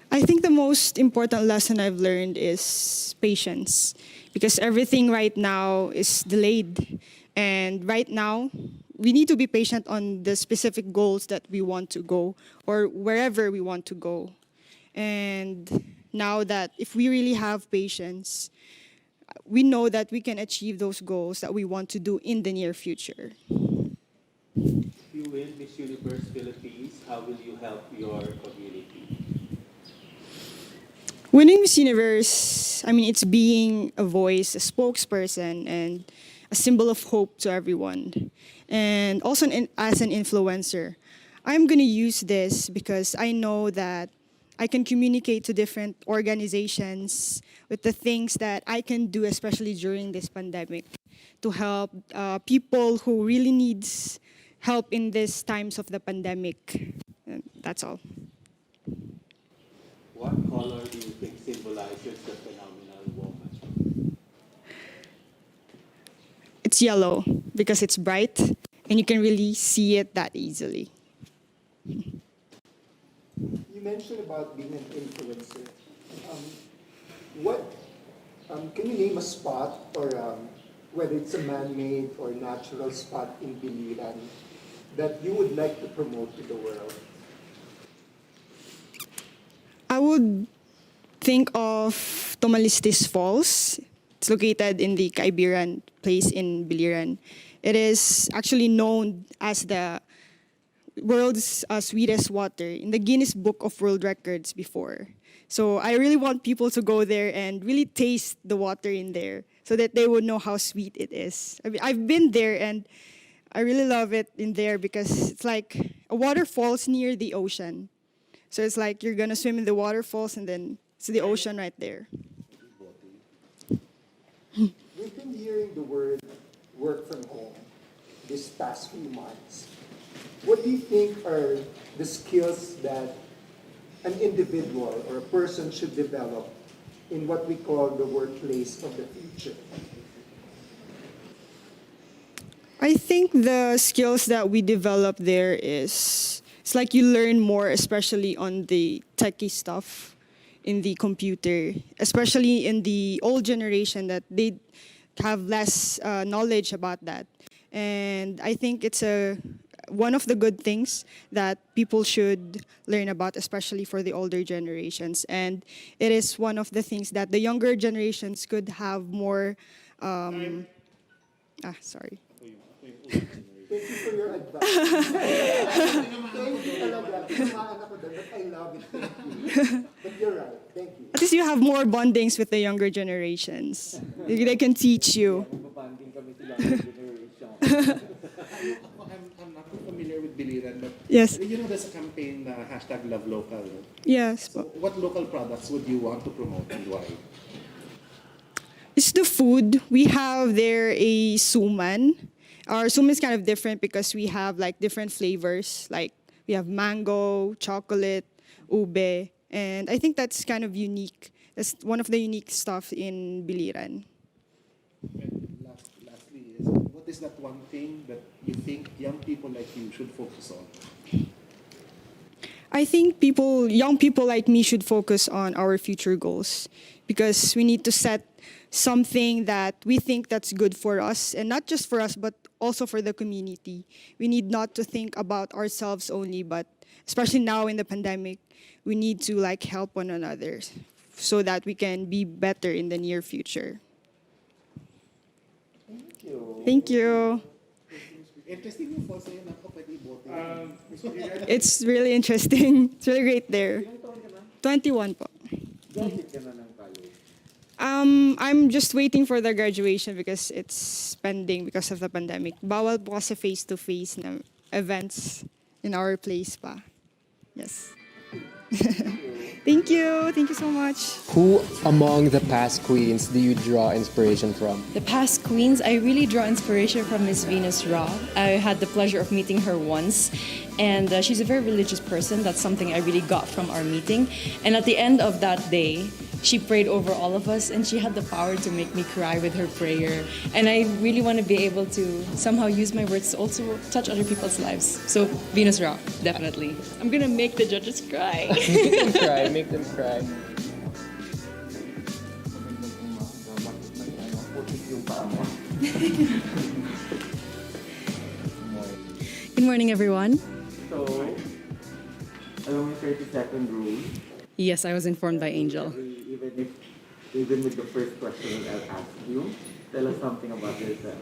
I think the most important lesson I've learned is patience because everything right now is delayed. And right now, we need to be patient on the specific goals that we want to go or wherever we want to go. And now that if we really have patience, we know that we can achieve those goals that we want to do in the near future. If you win Miss Universe Philippines, how will you help your community? Winning Miss Universe, I mean, it's being a voice, a spokesperson, and a symbol of hope to everyone. And also as an influencer, I'm going to use this because I know that I can communicate to different organizations with the things that I can do, especially during this pandemic, to help people who really needs help in these times of the pandemic. And that's all. What color do you think symbolizes the phenomenal woman? It's yellow because it's bright and you can really see it that easily. You mentioned about being an influencer. Can you name a spot or whether it's a man-made or natural spot in Biliran that you would like to promote to the world? I would think of Tomalistis Falls. It's located in the Kaibiran place in Biliran. It is actually known as the world's sweetest water in the Guinness Book of World Records before. So I really want people to go there and really taste the water in there so that they would know how sweet it is. I mean, I've been there and I really love it in there because it's like a waterfalls near the ocean. So it's like you're gonna swim in the waterfalls and then it's the ocean right there. We've been hearing the word work from home this past few months. What do you think are the skills that an individual or a person should develop in what we call the workplace of the future? I think the skills that we develop there is, it's like you learn more, especially on the techie stuff in the computer, especially in the old generation that they have less knowledge about that. And I think it's one of the good things that people should learn about, especially for the older generations. And it is one of the things that the younger generations could have more, sorry. Thank you for your advice. Thank you talaga. Tinamaan ako doon, but I love it. Thank you. But you're right. Thank you. At least you have more bondings with the younger generations. They can teach you. Babanding kami sa younger generation. I'm not familiar here with Biliran, but Yes. you know there's a campaign, hashtag Love Local. Yes. So what local products would you want to promote and why? It's the food. We have there a suman. Our suman is kind of different because we have like different flavors. Like we have mango, chocolate, ube, and I think that's kind of unique. That's one of the unique stuff in Biliran. And lastly, what is that one thing that you think young people like you should focus on? I think young people like me should focus on our future goals because we need to set something that we think that's good for us and not just for us but also for the community. We need not to think about ourselves only, but especially now in the pandemic, we need to like help one another so that we can be better in the near future. Thank you. Thank you. Interesting yung po sa'yo na ako pwede ibote. It's really interesting. It's really great there. 21 po. Graduate ka na ng college. I'm just waiting for the graduation because it's pending because of the pandemic. Bawal po kasi face-to-face na events in our place pa. Yes. Thank you. Thank you so much. Who among the past queens do you draw inspiration from? The past queens, I really draw inspiration from Miss Venus Ra. I had the pleasure of meeting her once, and she's a very religious person. That's something I really got from our meeting. And at the end of that day, she prayed over all of us, and she had the power to make me cry with her prayer. And I really want to be able to somehow use my words to also touch other people's lives. So Venus Ra, definitely. I'm gonna make the judges cry. Make them cry, make them cry. Good morning, everyone. So, alam mo yung 30-second rule? Yes, I was informed by Angel. Even with the first question that I'll ask you, tell us something about yourself.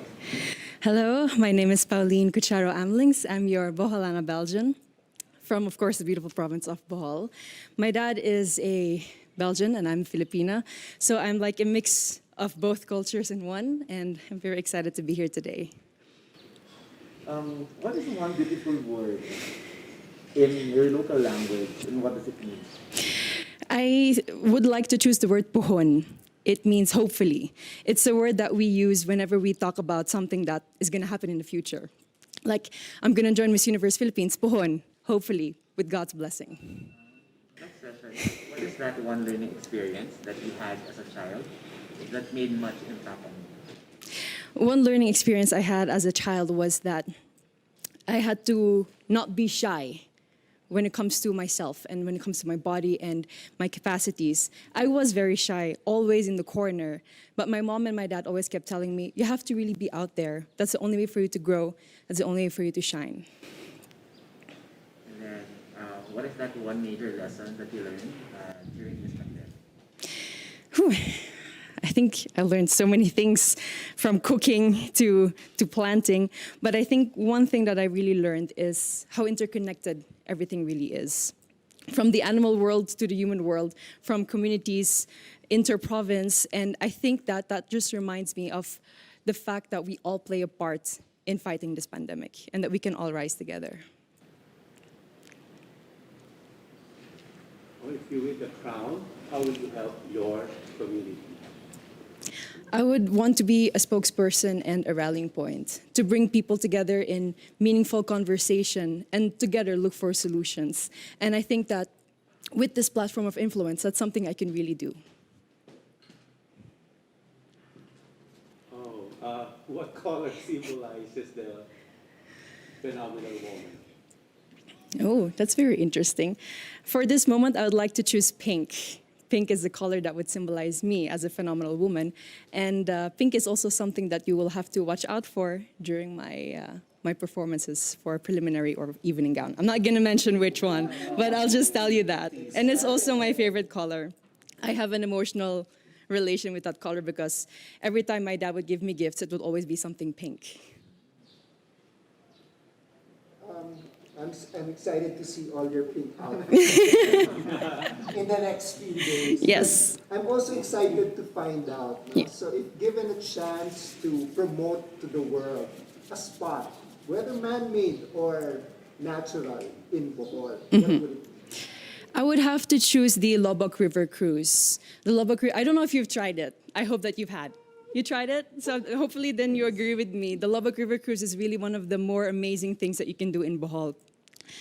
Hello, my name is Pauline Cucharo Amlings. I'm your Boholana Belgian from, of course, the beautiful province of Bohol. My dad is a Belgian and I'm Filipina, so I'm like a mix of both cultures in one, and I'm very excited to be here today. What is one beautiful word in your local language and what does it mean? I would like to choose the word puhon. It means hopefully. It's a word that we use whenever we talk about something that is going to happen in the future. Like, I'm going to join Miss Universe Philippines, puhon, hopefully, with God's blessing. Next question. What is that one learning experience that you had as a child that made much impact on you? One learning experience I had as a child was that I had to not be shy when it comes to myself and when it comes to my body and my capacities. I was very shy, always in the corner, but my mom and my dad always kept telling me, you have to really be out there. That's the only way for you to grow. That's the only way for you to shine. And then, what is that one major lesson that you learned during this pandemic? Whew. I think I learned so many things from cooking to planting, but I think one thing that I really learned is how interconnected everything really is. From the animal world to the human world, from communities, inter-province, and I think that just reminds me of the fact that we all play a part in fighting this pandemic and that we can all rise together. Well, if you win the crown, how will you help your community? I would want to be a spokesperson and a rallying point to bring people together in meaningful conversation and together look for solutions. And I think that with this platform of influence, that's something I can really do. What color symbolizes the phenomenal woman? Oh, that's very interesting. For this moment, I would like to choose pink. Pink is the color that would symbolize me as a phenomenal woman. And pink is also something that you will have to watch out for during my performances for preliminary or evening gown. I'm not going to mention which one, but I'll just tell you that. And it's also my favorite color. I have an emotional relation with that color because every time my dad would give me gifts, it would always be something pink. I'm excited to see all your pink outfits in the next few days. Yes. But I'm also excited to find out. Yeah. So if given a chance to promote to the world a spot, whether man-made or natural in Bohol, what Mm-hmm. would it be? I would have to choose the Lobok River Cruise. The Lobok River, I don't know if you've tried it. I hope that you've had. You tried it? So hopefully then you agree with me. The Lobok River Cruise is really one of the more amazing things that you can do in Bohol.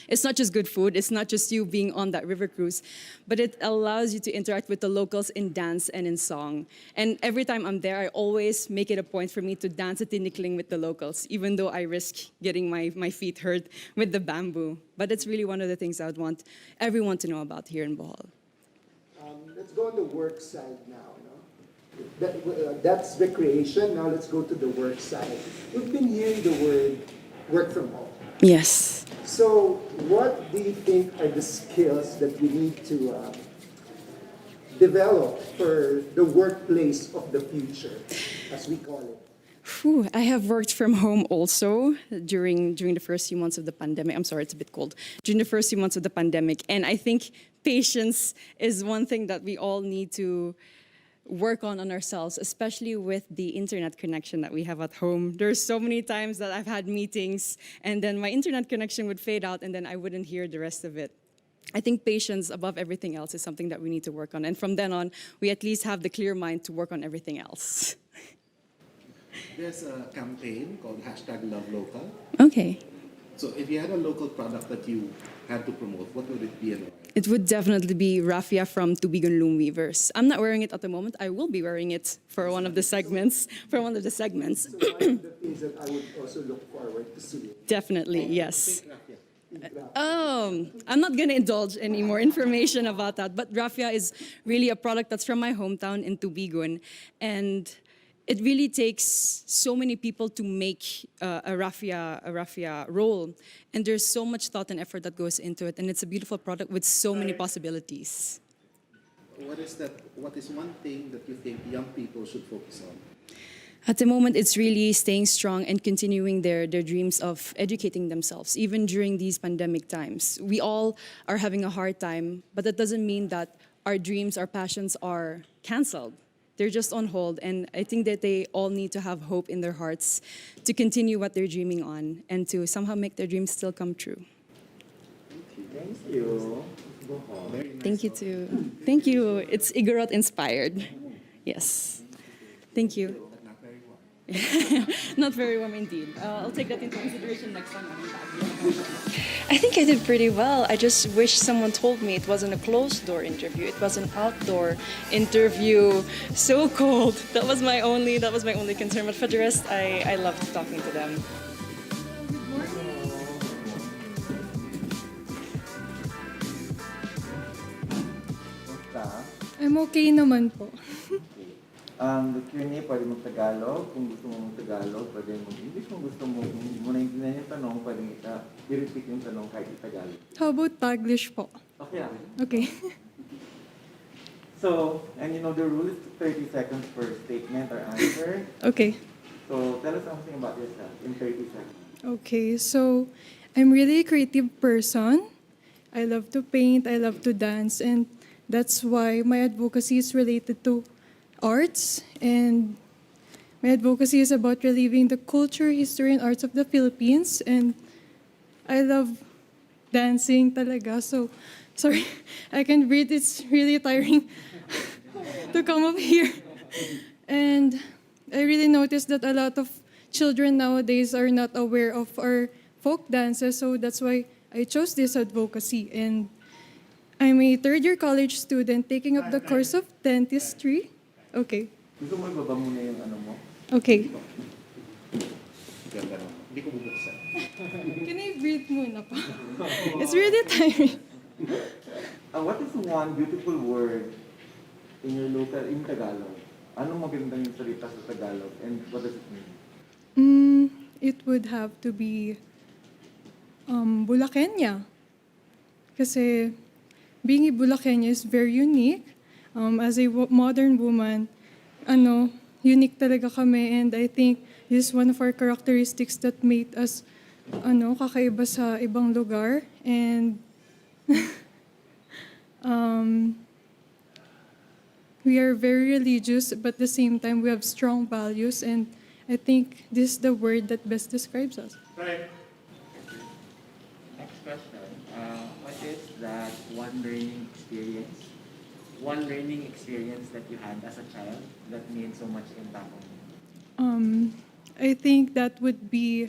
It's not just good food, it's not just you being on that river cruise, but it allows you to interact with the locals in dance and in song. And every time I'm there, I always make it a point for me to dance a tinikling with the locals, even though I risk getting my feet hurt with the bamboo. But it's really one of the things I would want everyone to know about here in Bohol. Let's go on the work side now. No? That's recreation. Now let's go to the work side. We've been hearing the word work from home. Yes. So, what do you think are the skills that we need to develop for the workplace of the future, as we call it? Whew, I have worked from home also during the first few months of the pandemic. I'm sorry, it's a bit cold. During the first few months of the pandemic. And I think patience is one thing that we all need to work on ourselves, especially with the internet connection that we have at home. There's so many times that I've had meetings and then my internet connection would fade out and then I wouldn't hear the rest of it. I think patience above everything else is something that we need to work on. And from then on, we at least have the clear mind to work on everything else. There's a campaign called #LoveLocal. Okay. So if you had a local product that you had to promote, what would it be and why? It would definitely be raffia from Tubigon Loom Weavers. I'm not wearing it at the moment. I will be wearing it for one of the segments. So one of the things that I would also look forward to seeing. Definitely, yes. I'm not going to indulge any more information about that, but raffia is really a product that's from my hometown in Tubigon, and it really takes so many people to make a raffia roll, and there's so much thought and effort that goes into it, and it's a beautiful product with so many possibilities. What is one thing that you think young people should focus on? At the moment, it's really staying strong and continuing their dreams of educating themselves, even during these pandemic times. We all are having a hard time, but that doesn't mean that our dreams, our passions are canceled. They're just on hold, and I think that they all need to have hope in their hearts to continue what they're dreaming on and to somehow make their dreams still come true. Thank you. Thank you too. Thank you. It's Igorot inspired. Yes. Thank you. Not very warm indeed. I'll take that into consideration next time I'm back. I think I did pretty well. I just wish someone told me it wasn't a closed door interview. It was an outdoor interview. So cold. That was my only concern. But for the rest, I loved talking to them. I'm okay naman po. The Q&A, pwede mag-Tagalog. Kung gusto mo mag-Tagalog, pwede mag-English. Kung gusto mo, kung hindi mo naintindihan yung tanong, pwede i-repeat yung tanong kahit i-Tagalog. How about Taglish po? Okay. Okay. So, and you know the rule is 30 seconds per statement or answer. Okay. So, tell us something about yourself in 30 seconds. Okay, so I'm really a creative person. I love to paint, I love to dance, and that's why my advocacy is related to arts, and my advocacy is about reliving the culture, history, and arts of the Philippines, and I love dancing talaga. So, sorry, I can't breathe. It's really tiring to come up here. And I really noticed that a lot of children nowadays are not aware of our folk dances, so that's why I chose this advocacy. And I'm a third-year college student taking up the course of dentistry. Okay. Gusto mo ibaba muna yung ano mo? Okay. Ganda naman. Hindi ko bubuksan. Can I breathe muna pa? It's really tiring. What is one beautiful word in your local, in Tagalog? Anong magandang yung salita sa Tagalog and what does it mean? It would have to be Bulaqueña. Kasi being a Bulaqueña is very unique. As a modern woman, unique talaga kami, and I think this is one of our characteristics that made us kakaiba sa ibang lugar. And we are very religious, but at the same time we have strong values, and I think this is the word that best describes us. Right. question. What is that one learning experience that you had as a child that made so much impact on you? I think that would be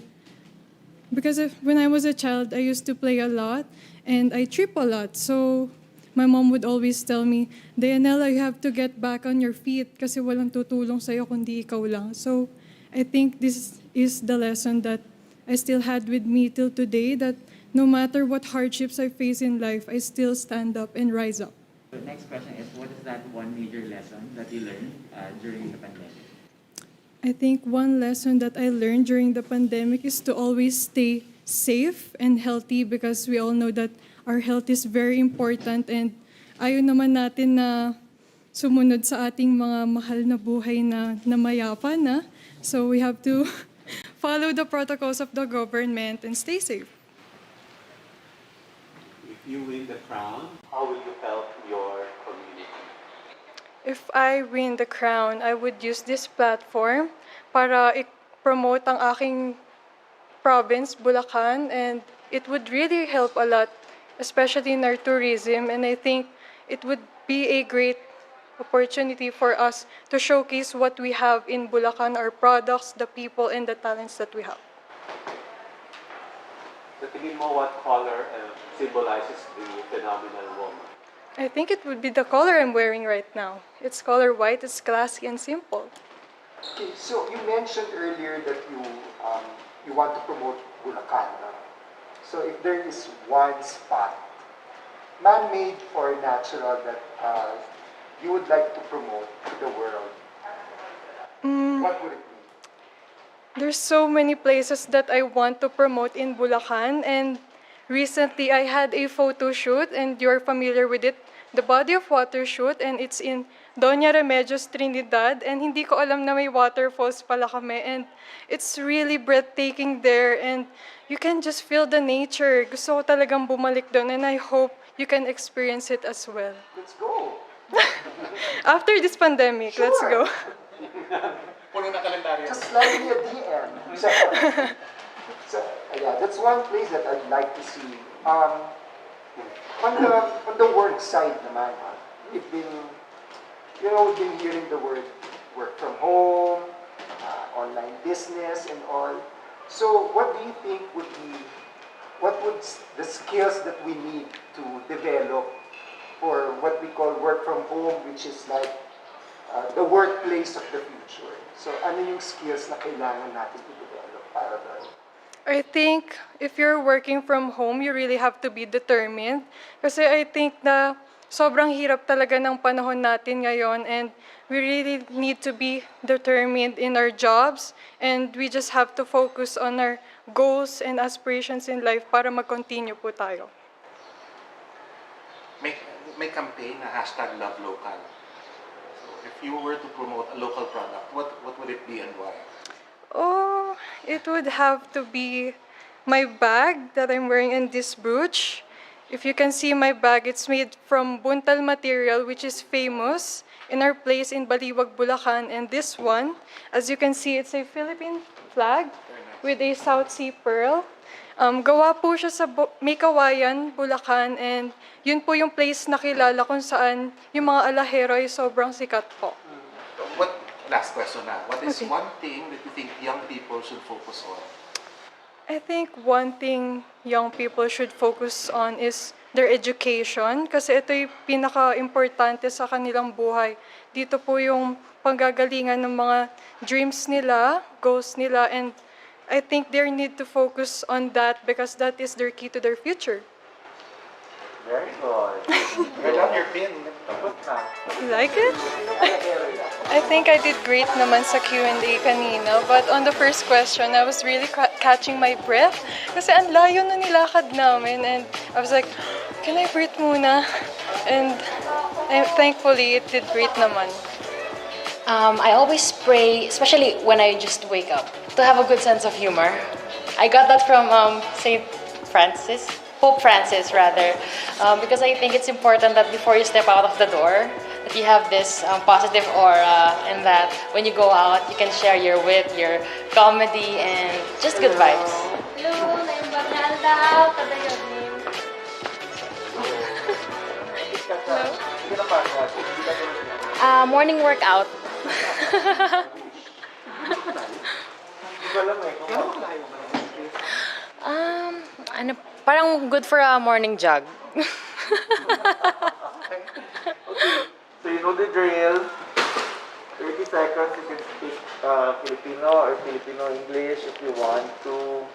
because when I was a child, I used to play a lot and I trip a lot. So my mom would always tell me, Dayanela, you have to get back on your feet kasi walang tutulong sa'yo kundi ikaw lang. So I think this is the lesson that I still had with me till today, that no matter what hardships I face in life, I still stand up and rise up. The next question is, what is that one major lesson that you learned during the pandemic? I think one lesson that I learned during the pandemic is to always stay safe and healthy, because we all know that our health is very important and ayaw naman natin na sumunod sa ating mga mahal na buhay na namayapa na. So we have to follow the protocols of the government and stay safe. If you win the crown, how will you help your community? If I win the crown, I would use this platform para i-promote ang aking province, Bulacan, and it would really help a lot, especially in our tourism, and I think it would be a great opportunity for us to showcase what we have in Bulacan, our products, the people, and the talents that we have. Sa tingin mo, what color symbolizes the phenomenal woman? I think it would be the color I'm wearing right now. It's color white, it's classy and simple. Okay, so you mentioned earlier that you want to promote Bulacan. No? So if there is one spot, man-made or natural, that you would like to promote to the world, what would it be? There's so many places that I want to promote in Bulacan, and recently I had a photo shoot, and you're familiar with it, the Body of Water shoot, and it's in Doña Remedios, Trinidad, and hindi ko alam na may waterfalls pala kami, and it's really breathtaking there, and you can just feel the nature. Gusto ko talagang bumalik doon, and I hope you can experience it as well. Let's go! After this pandemic, let's go. Puno na kalendaryo. Just slide me a DM. So, yeah, that's one place that I'd like to see. On the work side naman, we've been hearing the word work from home, online business and all. So what do you think would the skills that we need to develop for what we call work from home, which is like the workplace of the future? So ano yung skills na kailangan natin i-develop para doon? I think if you're working from home, you really have to be determined. Kasi I think na sobrang hirap talaga ng panahon natin ngayon, and we really need to be determined in our jobs, and we just have to focus on our goals and aspirations in life para mag-continue po tayo. May campaign na #LoveLocal. So if you were to promote a local product, what would it be and why? Oh, it would have to be my bag that I'm wearing and this brooch. If you can see my bag, it's made from buntal material, which is famous in our place in Baliwag, Bulacan. And this one, as you can see, it's a Philippine flag with a South Sea pearl. Gawa po siya sa May Kawayan, Bulacan, and yun po yung place na kilala kung saan yung mga alahero ay sobrang sikat po. Last question na. What is one thing that you think young people should focus on? I think one thing young people should focus on is their education, kasi ito yung pinaka-importante sa kanilang buhay. Dito po yung panggagalingan ng mga dreams nila, goals nila, and I think they need to focus on that because that is their key to their future. Very good. I love your pin. You like it? I think I did great naman sa Q&A kanina, but on the first question, I was really catching my breath kasi ang layo na nilakad namin, and I was like, can I breathe muna? And thankfully, it did great naman. I always pray, especially when I just wake up, to have a good sense of humor. I got that from Pope Francis rather, because I think it's important that before you step out of the door, that you have this positive aura, and that when you go out, you can share your wit, your comedy, and just good vibes. Hello, I'm Bagnalda, Morning workout. Ano, parang good for a morning jog. So you know the drill. 30 seconds, you can speak Filipino or Filipino English if you want to.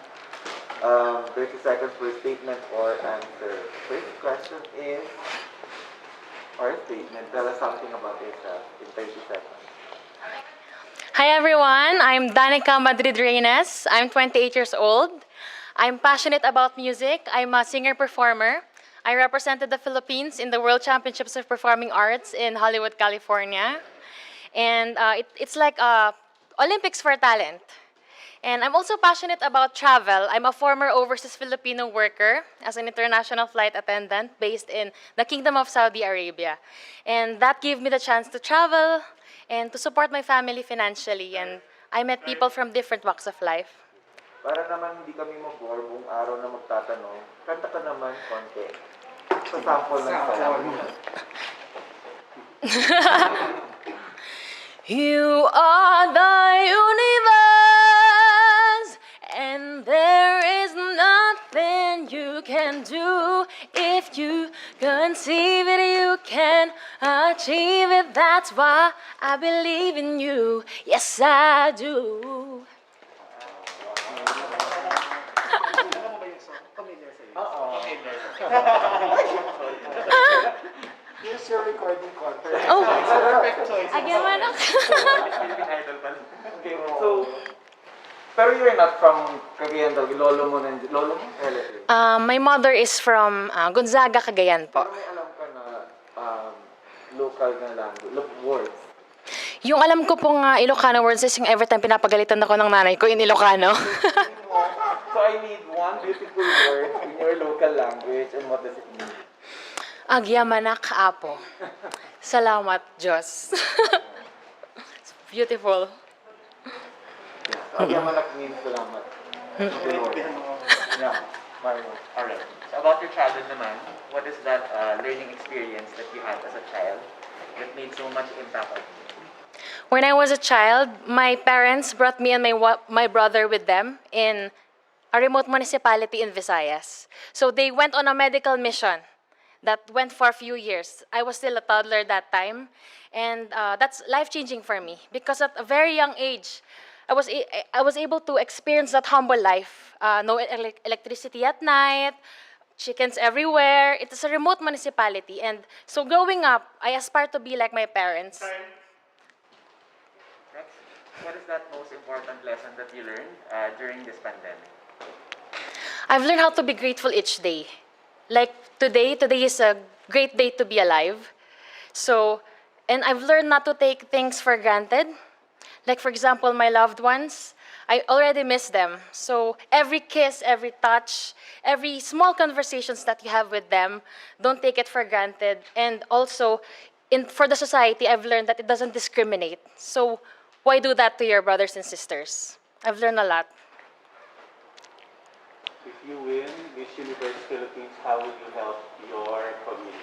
30 seconds for a statement or answer. First question is, or a statement, tell us something about yourself in 30 seconds. Hi everyone, I'm Danica Madrid Reynes. I'm 28 years old. I'm passionate about music. I'm a singer-performer. I represented the Philippines in the World Championships of Performing Arts in Hollywood, California. And it's like Olympics for talent. And I'm also passionate about travel. I'm a former overseas Filipino worker as an international flight attendant based in the Kingdom of Saudi Arabia. And that gave me the chance to travel and to support my family financially. And I met people from different walks of life. Para naman hindi kami mag-bore buong araw na magtatanong, kanta ka naman konti. Sa sample ng sayaw. You are the universe, and there is nothing you can do. If you conceive it, you can achieve it. That's why I believe in you. Yes, I do. Here's your recording contract. Oh, Perfect choice. again, manok. Philippine Idol pala. Okay, so, pero you're not from Cagayan daw, lolo mo relative. My mother is from Gonzaga, Cagayan po. Pero may alam ka na local na language, words. Yung alam ko pong Ilocano words is yung every time pinapagalitan ako ng nanay ko in Ilocano. So I need one beautiful word in your local language, and what does it mean? Agyamanak apo. Salamat, Diyos. It's beautiful. Agyamanak means salamat. Yeah, Mario. Alright. So about your childhood naman, what is that learning experience that you had as a child that made so much impact on you? When I was a child, my parents brought me and my brother with them in a remote municipality in Visayas. So they went on a medical mission that went for a few years. I was still a toddler that time, and that's life-changing for me because at a very young age, I was able to experience that humble life. No electricity at night, chickens everywhere. It is a remote municipality, and so growing up, I aspire to be like my parents. Next, what is that most important lesson that you learned during this pandemic? I've learned how to be grateful each day. Like today is a great day to be alive. So, and I've learned not to take things for granted. Like for example, my loved ones, I already miss them. So every kiss, every touch, every small conversations that you have with them, don't take it for granted. And also, for the society, I've learned that it doesn't discriminate. So why do that to your brothers and sisters? I've learned a lot. If you win Miss Universe Philippines, how will you help your community?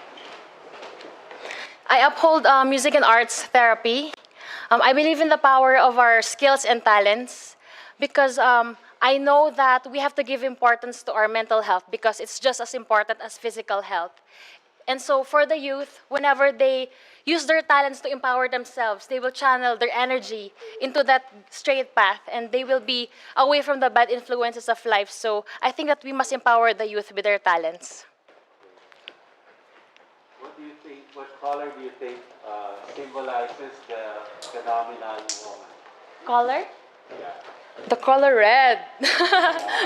I uphold music and arts therapy. I believe in the power of our skills and talents because I know that we have to give importance to our mental health because it's just as important as physical health. And so for the youth, whenever they use their talents to empower themselves, they will channel their energy into that straight path and they will be away from the bad influences of life. So I think that we must empower the youth with their talents. What do you think, what color do you think symbolizes the phenomenal woman? Color? Yeah. The color red.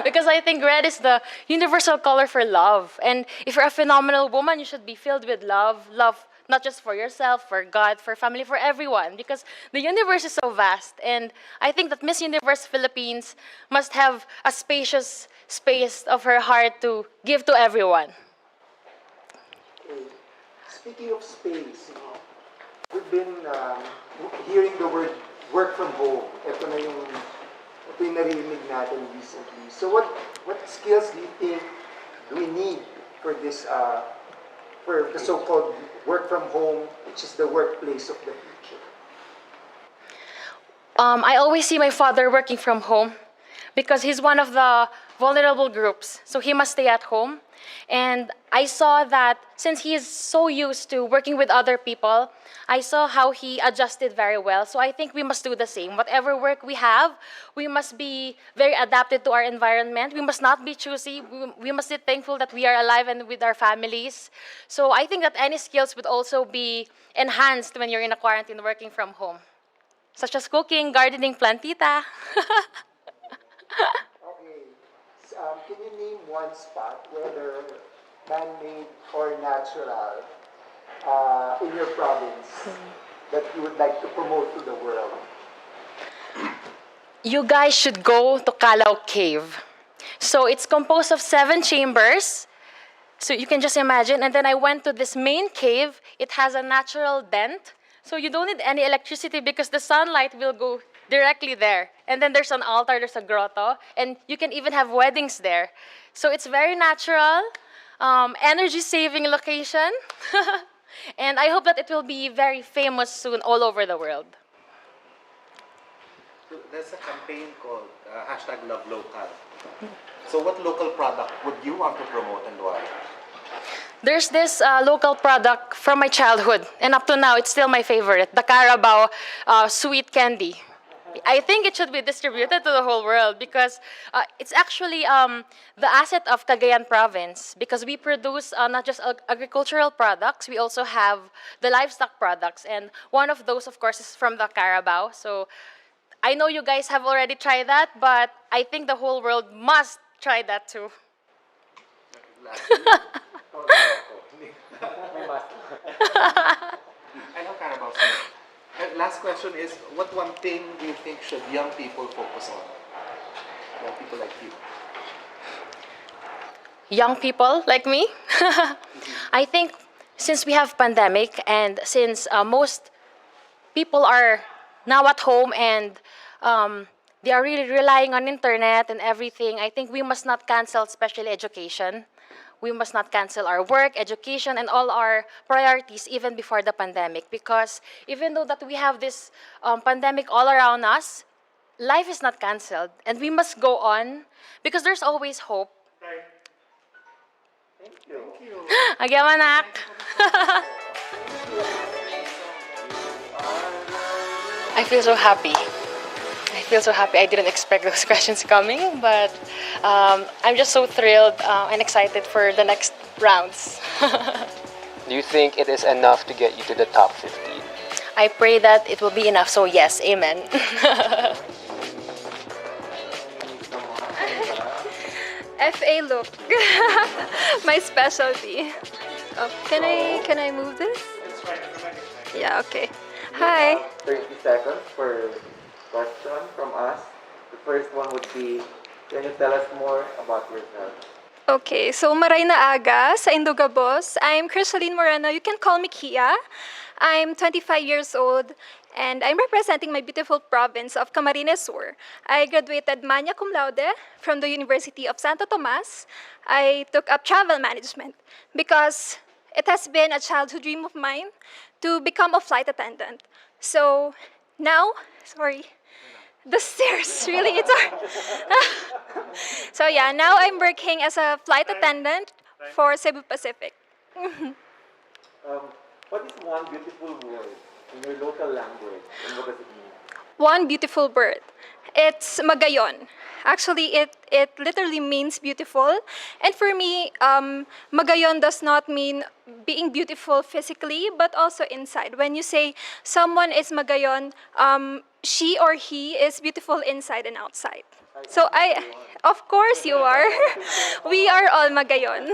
Because I think red is the universal color for love. And if you're a phenomenal woman, you should be filled with love. Love not just for yourself, for God, for family, for everyone. Because the universe is so vast. And I think that Miss Universe Philippines must have a spacious space of her heart to give to everyone. Speaking of space, we've been hearing the word work from home. Ito yung narinig natin recently. So what skills do you think we need for this for the so-called work from home, which is the workplace of the future? I always see my father working from home because he's one of the vulnerable groups, so he must stay at home. And I saw that since he is so used to working with other people, I saw how he adjusted very well. So I think we must do the same. Whatever work we have, we must be very adapted to our environment. We must not be choosy. We must be thankful that we are alive and with our families. So I think that any skills would also be enhanced when you're in a quarantine working from home, such as cooking, gardening, plantita. Okay. Can you name one spot, whether man-made or natural, in your province that you would like to promote to the world? You guys should go to Calao Cave. So it's composed of 7 chambers. So you can just imagine. And then I went to this main cave. It has a natural dent. So you don't need any electricity because the sunlight will go directly there. And then there's an altar, there's a grotto, and you can even have weddings there. So it's very natural, energy-saving location. And I hope that it will be very famous soon all over the world. So there's a campaign called #LoveLocal. So what local product would you want to promote and why? There's this local product from my childhood, and up to now, it's still my favorite, the Carabao sweet candy. I think it should be distributed to the whole world because it's actually the asset of Cagayan province because we produce not just agricultural products, we also have the livestock products, and one of those, of course, is from the Carabao. So I know you guys have already tried that, but I think the whole world must try that too. I know Carabao Sweet. Last question is, what one thing do you think should young people focus on? Young people like you. Young people like me? I think since we have pandemic and since most people are now at home and they are really relying on internet and everything, I think we must not cancel special education. We must not cancel our work, education, and all our priorities even before the pandemic. Because even though that we have this pandemic all around us, life is not canceled. And we must go on because there's always hope. Thank you. Agyamanak! I feel so happy. I didn't expect those questions coming, but I'm just so thrilled and excited for the next rounds. Do you think it is enough to get you to the top 15? I pray that it will be enough, so yes, amen. FA look. My specialty. Oh, can I move this? Yeah, okay. Hi. 30 seconds for question from us. The first one would be, can you tell us more about yourself? Okay, so maray na aga sa Indugabos. I'm Crisaline Moreno. You can call me Kia. I'm 25 years old and I'm representing my beautiful province of Camarines Sur. I graduated magna cum laude from the University of Santo Tomas. I took up travel management because it has been a childhood dream of mine to become a flight attendant. So now, the stairs, really, it's hard. So yeah, now I'm working as a flight attendant for Cebu Pacific. What is one beautiful word in your local language and what does it mean? One beautiful word. It's magayon. Actually, it literally means beautiful. And for me, magayon does not mean being beautiful physically, but also inside. When you say someone is magayon, she or he is beautiful inside and outside. So of course you are. We are all magayon.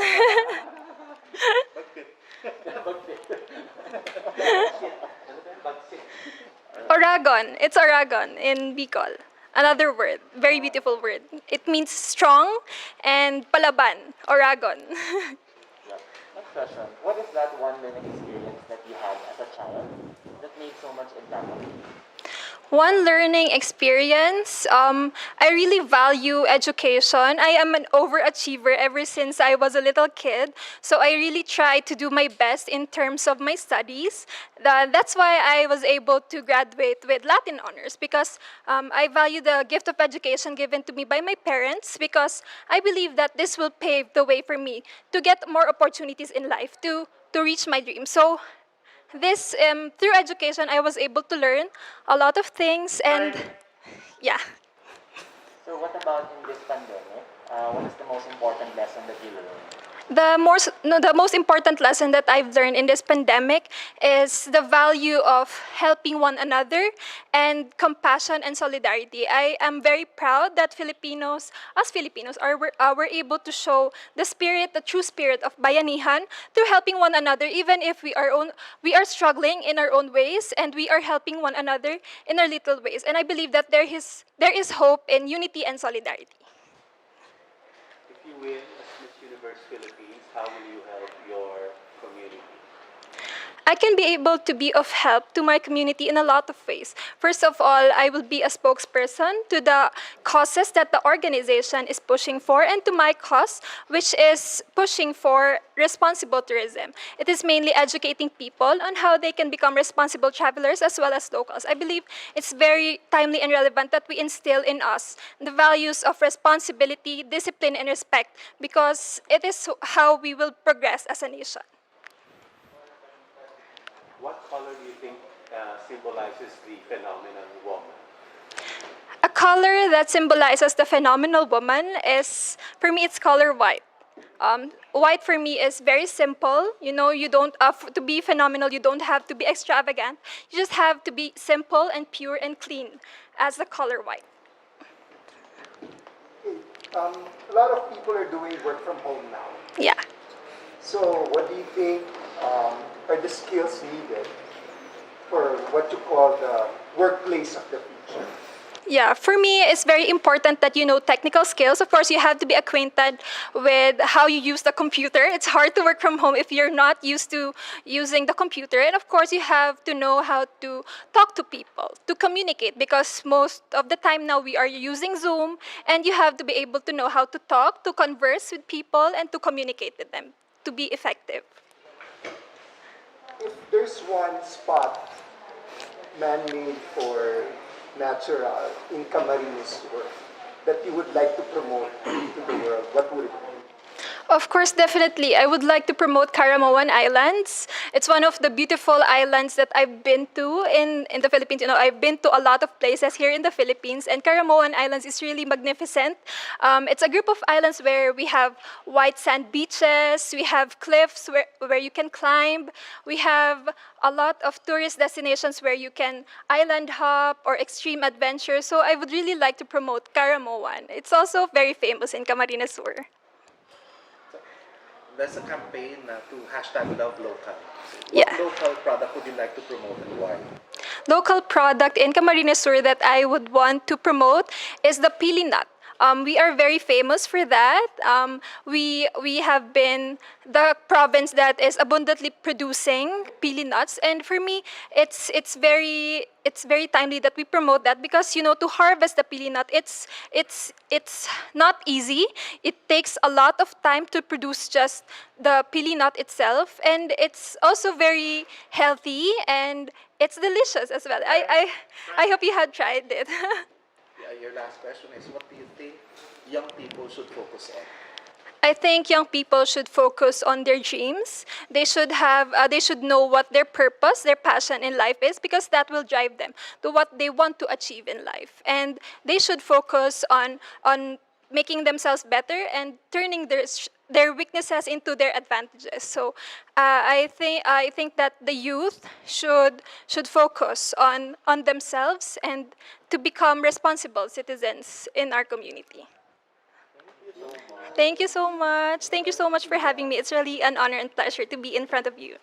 Oragon. It's Oragon in Bicol. Another word, very beautiful word. It means strong and palaban, Oragon. Next question. What is that one learning experience that you had as a child that made so much impact on you? One learning experience, I really value education. I am an overachiever ever since I was a little kid. So I really try to do my best in terms of my studies. That's why I was able to graduate with Latin honors because I value the gift of education given to me by my parents because I believe that this will pave the way for me to get more opportunities in life, to reach my dreams. So this through education I was able to learn a lot of things and yeah. So what about in this pandemic? What is the most important lesson that you learned? The most important lesson that I've learned in this pandemic is the value of helping one another and compassion and solidarity. I am very proud that Filipinos, were able to show the true spirit of bayanihan through helping one another, even if we are struggling in our own ways, and we are helping one another in our little ways. And I believe that there is hope in unity and solidarity. If you win as Miss Universe Philippines, how will you help your community? I can be able to be of help to my community in a lot of ways. First of all, I will be a spokesperson to the causes that the organization is pushing for and to my cause, which is pushing for responsible tourism. It is mainly educating people on how they can become responsible travelers as well as locals. I believe it's very timely and relevant that we instill in us the values of responsibility, discipline, and respect because it is how we will progress as a nation. What color do you think symbolizes the phenomenon woman? A color that symbolizes the phenomenal woman is, for me, it's color white. White for me is very simple. You know, you don't to be phenomenal. You don't have to be extravagant. You just have to be simple and pure and clean, as the color white. A lot of people are doing work from home now. Yeah. So what do you think are the skills needed for what you call the workplace of the future? Yeah, for me, it's very important that you know technical skills. Of course, you have to be acquainted with how you use the computer. It's hard to work from home if you're not used to using the computer. And of course, you have to know how to talk to people, to communicate, because most of the time now we are using Zoom, and you have to be able to know how to talk, to converse with people, and to communicate with them to be effective. If there's one spot man-made or natural in Camarines Sur that you would like to promote to the world, what would it be? Of course, definitely. I would like to promote Caramoan Islands. It's one of the beautiful islands that I've been to in the Philippines. You know, I've been to a lot of places here in the Philippines, and Caramoan Islands is really magnificent. It's a group of islands where we have white sand beaches, we have cliffs where you can climb, we have a lot of tourist destinations where you can island hop or extreme adventure. So I would really like to promote Caramoan. It's also very famous in Camarines Sur. There's a campaign to #LoveLocal. Yeah. What local product would you like to promote and why? Local product in Camarines Sur that I would want to promote is the pili nut. We are very famous for that. We have been the province that is abundantly producing pili nuts, and for me, it's very timely that we promote that because you know to harvest the pili nut, it's not easy. It takes a lot of time to produce just the pili nut itself, and it's also very healthy and it's delicious as well. I hope you had tried it. Your last question is, what do you think young people should focus on? I think young people should focus on their dreams. They should know what their purpose, their passion in life is, because that will drive them to what they want to achieve in life. And they should focus on making themselves better and turning their weaknesses into their advantages. So I think that the youth should focus on themselves and to become responsible citizens in our community. Thank you so much. Thank you so much for having me. It's really an honor and pleasure to be in front of you.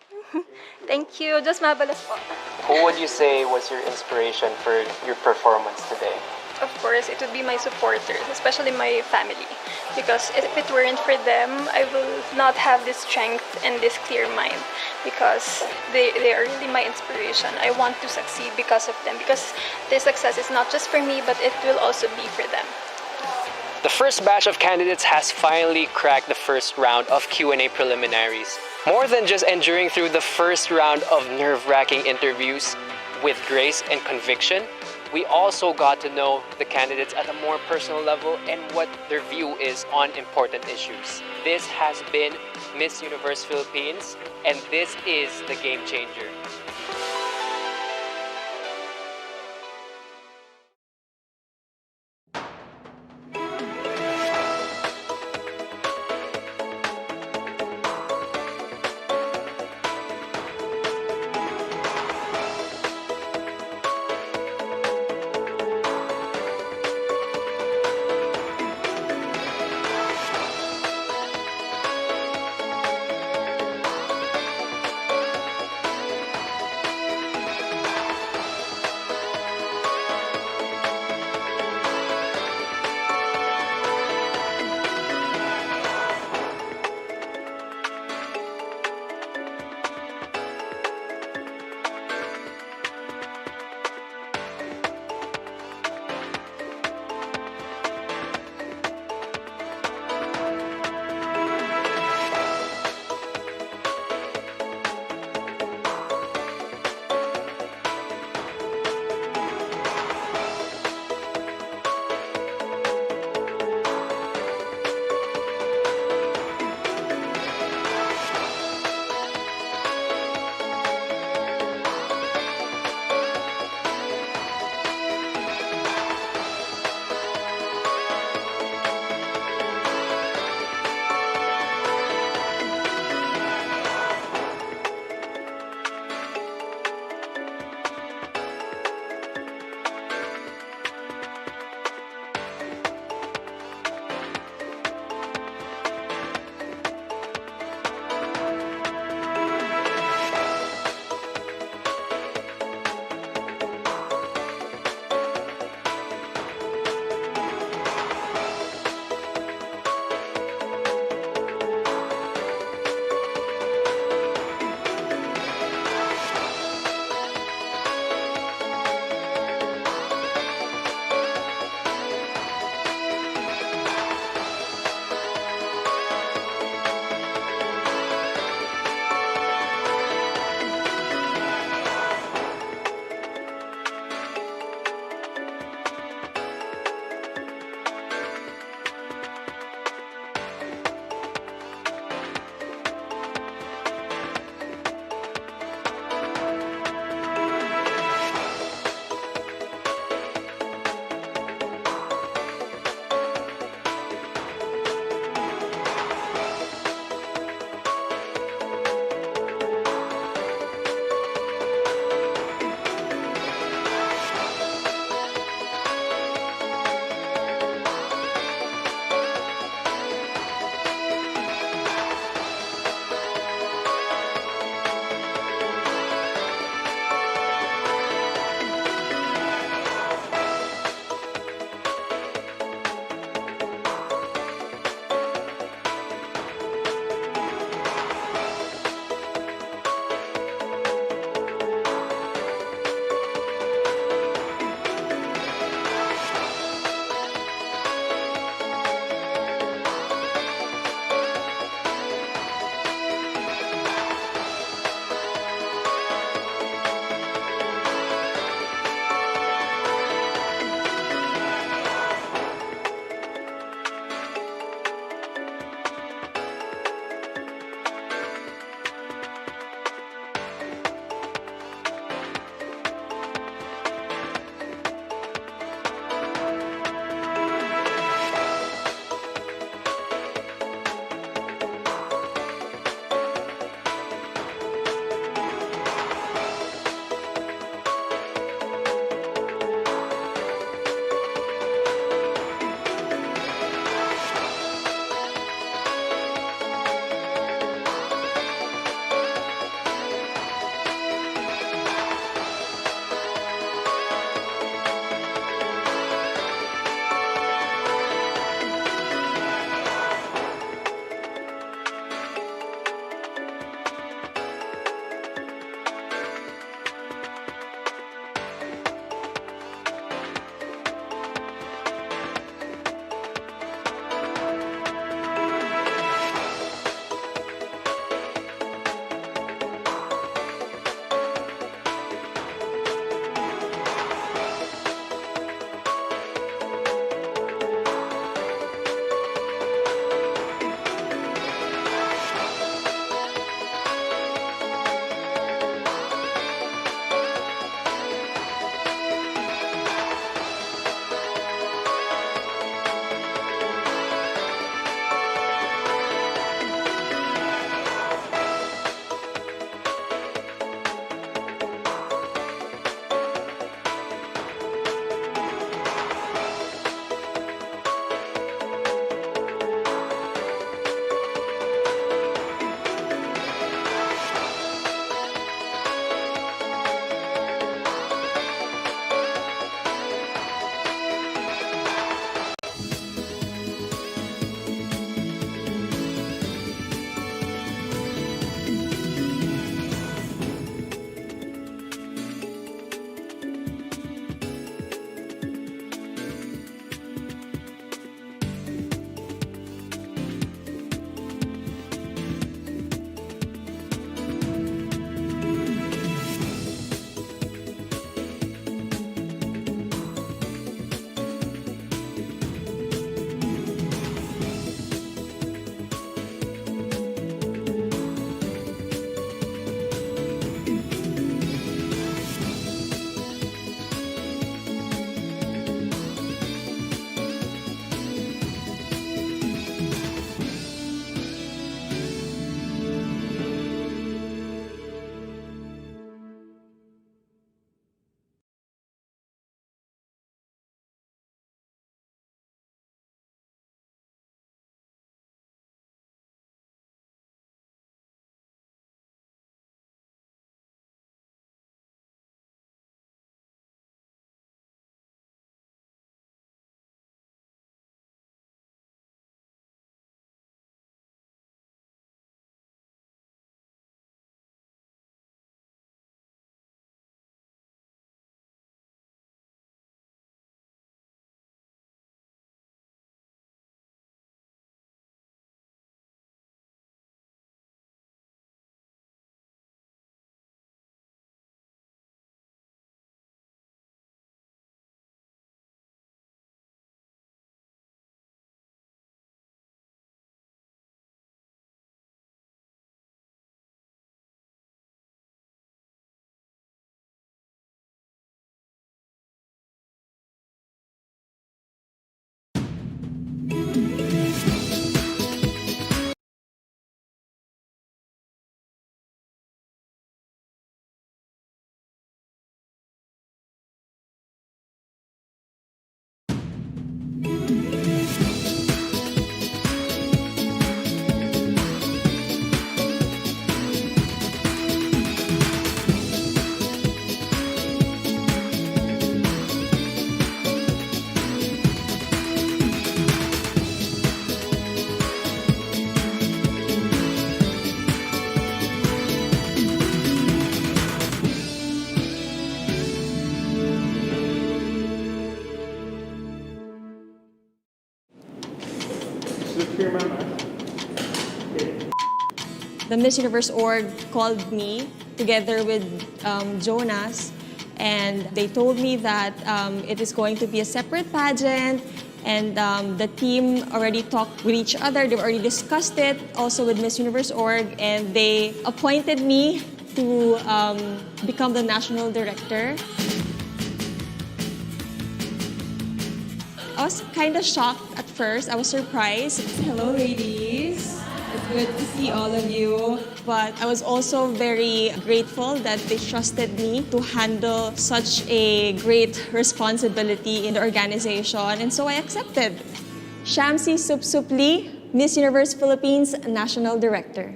Thank you. Just mabalas po. Who would you say was your inspiration for your performance today? of course, it would be my supporters, especially my family. Because if it weren't for them, I will not have this strength and this clear mind. Because they are really my inspiration. I want to succeed because of them. Because this success is not just for me, but it will also be for them. The first batch of candidates has finally cracked the first round of Q&A preliminaries. More than just enduring through the first round of nerve-wracking interviews with grace and conviction, we also got to know the candidates at a more personal level and what their view is on important issues. This has been Miss Universe Philippines, and this is the Game Changer. The Miss Universe org called me together with Jonas, and they told me that it is going to be a separate pageant, and the team already talked with each other. They've already discussed it also with Miss Universe org, and they appointed me to become the national director. I was kind of shocked at first. I was surprised. Hello, ladies. It's good to see all of you. But I was also very grateful that they trusted me to handle such a great responsibility in the organization, and so I accepted. Shamsi Supsupli, Miss Universe Philippines National Director.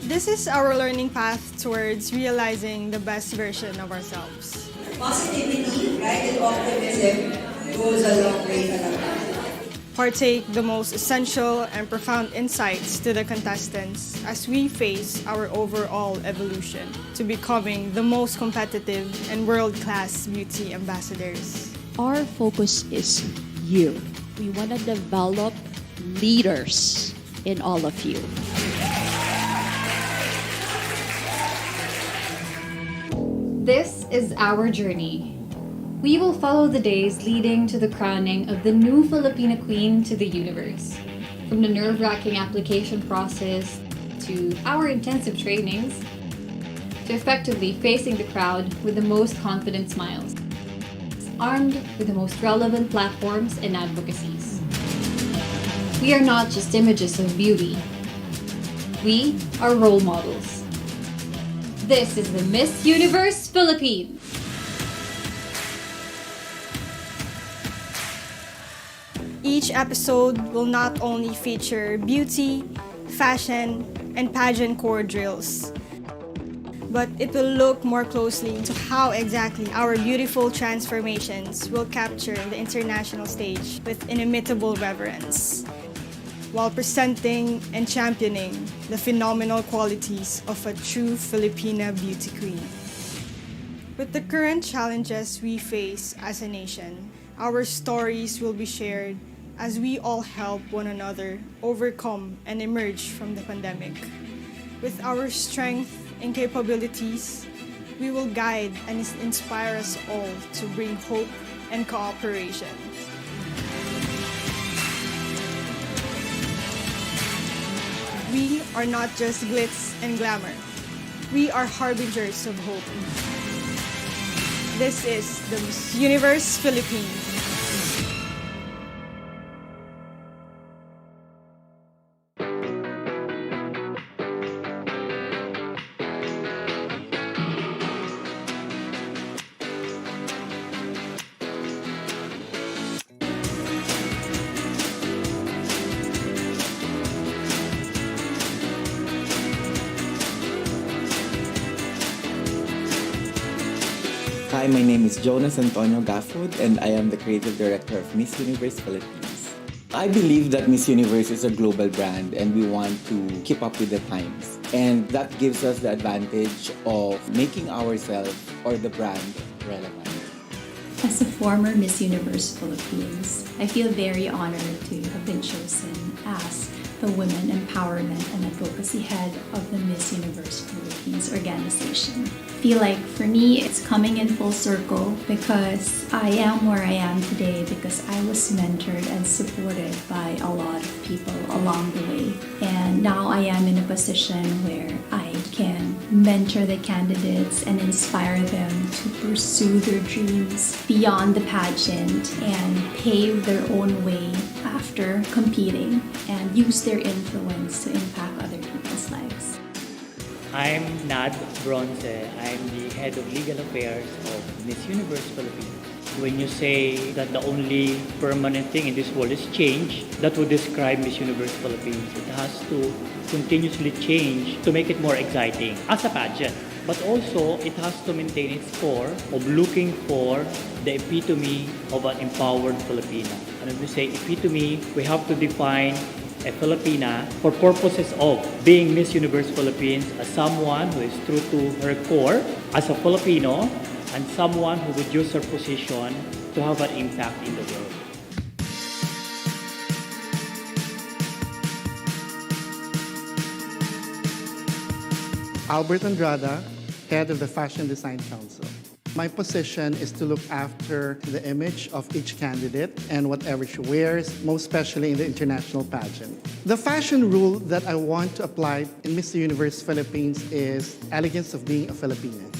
This is our learning path towards realizing the best version of ourselves. Positivity, right, and optimism goes a long way talaga. Partake the most essential and profound insights to the contestants as we face our overall evolution to becoming the most competitive and world-class beauty ambassadors. Our focus is you. We want to develop leaders in all of you. This is our journey. We will follow the days leading to the crowning of the new Filipina Queen to the universe. From the nerve-wracking application process to our intensive trainings, to effectively facing the crowd with the most confident smiles, armed with the most relevant platforms and advocacies. We are not just images of beauty. We are role models. This is the Miss Universe Philippines. Each episode will not only feature beauty, fashion, and pageant core drills, but it will look more closely into how exactly our beautiful transformations will capture the international stage with inimitable reverence, while presenting and championing the phenomenal qualities of a true Filipina beauty queen. With the current challenges we face as a nation, our stories will be shared as we all help one another overcome and emerge from the pandemic. With our strength and capabilities, we will guide and inspire us all to bring hope and cooperation. We are not just glitz and glamour. We are harbingers of hope. This is the Miss Universe Philippines. Hi, my name is Jonas Antonio Gafford, and I am the Creative Director of Miss Universe Philippines. I believe that Miss Universe is a global brand and we want to keep up with the times. And that gives us the advantage of making ourselves or the brand relevant. As a former Miss Universe Philippines, I feel very honored to have been chosen as the Women Empowerment and Advocacy Head of the Miss Universe Philippines organization. I feel like for me it's coming in full circle because I am where I am today because I was mentored and supported by a lot of people along the way. And now I am in a position where I can mentor the candidates and inspire them to pursue their dreams beyond the pageant and pave their own way after competing and use their influence to impact other people's lives. I'm Nad Bronze. I'm the Head of Legal Affairs of Miss Universe Philippines. When you say that the only permanent thing in this world is change, that would describe Miss Universe Philippines. It has to continuously change to make it more exciting as a pageant. But also, it has to maintain its core of looking for the epitome of an empowered Filipina. And when we say epitome, we have to define a Filipina for purposes of being Miss Universe Philippines as someone who is true to her core as a Filipino and someone who would use her position to have an impact in the world. Albert Andrada, head of the Fashion Design Council. My position is to look after the image of each candidate and whatever she wears, most especially in the international pageant. The fashion rule that I want to apply in Miss Universe Philippines is elegance of being a Filipino.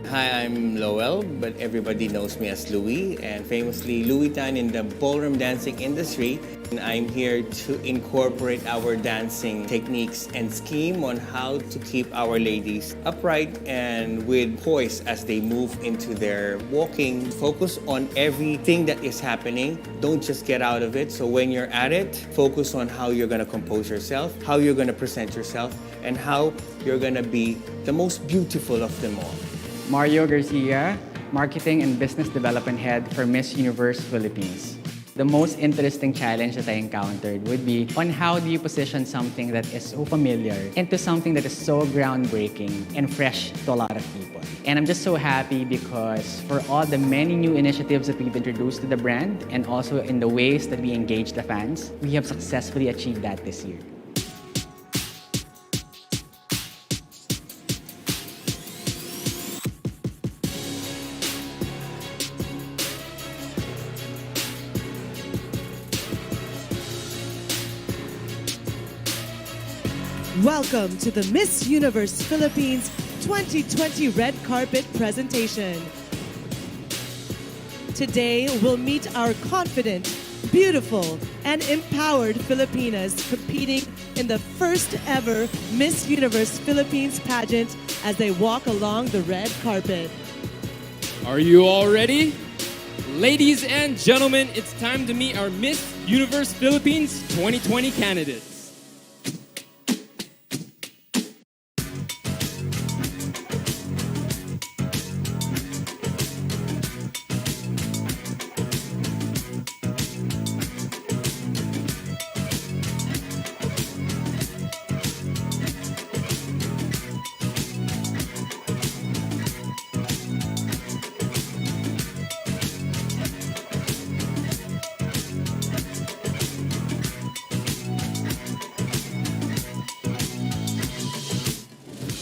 Hi, I'm Lowell, but everybody knows me as Louie, and famously Louie Tan in the ballroom dancing industry. And I'm here to incorporate our dancing techniques and scheme on how to keep our ladies upright and with poise as they move into their walking. Focus on everything that is happening. Don't just get out of it. So when you're at it, focus on how you're going to compose yourself, how you're going to present yourself, and how you're going to be the most beautiful of them all. Mario Garcia, Marketing and Business Development Head for Miss Universe Philippines. The most interesting challenge that I encountered would be on how do you position something that is so familiar into something that is so groundbreaking and fresh to a lot of people. And I'm just so happy because for all the many new initiatives that we've introduced to the brand and also in the ways that we engage the fans, we have successfully achieved that this year. Welcome to the Miss Universe Philippines 2020 Red Carpet presentation. Today, we'll meet our confident, beautiful, and empowered Filipinas competing in the first ever Miss Universe Philippines pageant as they walk along the red carpet. Are you all ready? Ladies and gentlemen, it's time to meet our Miss Universe Philippines 2020 candidates.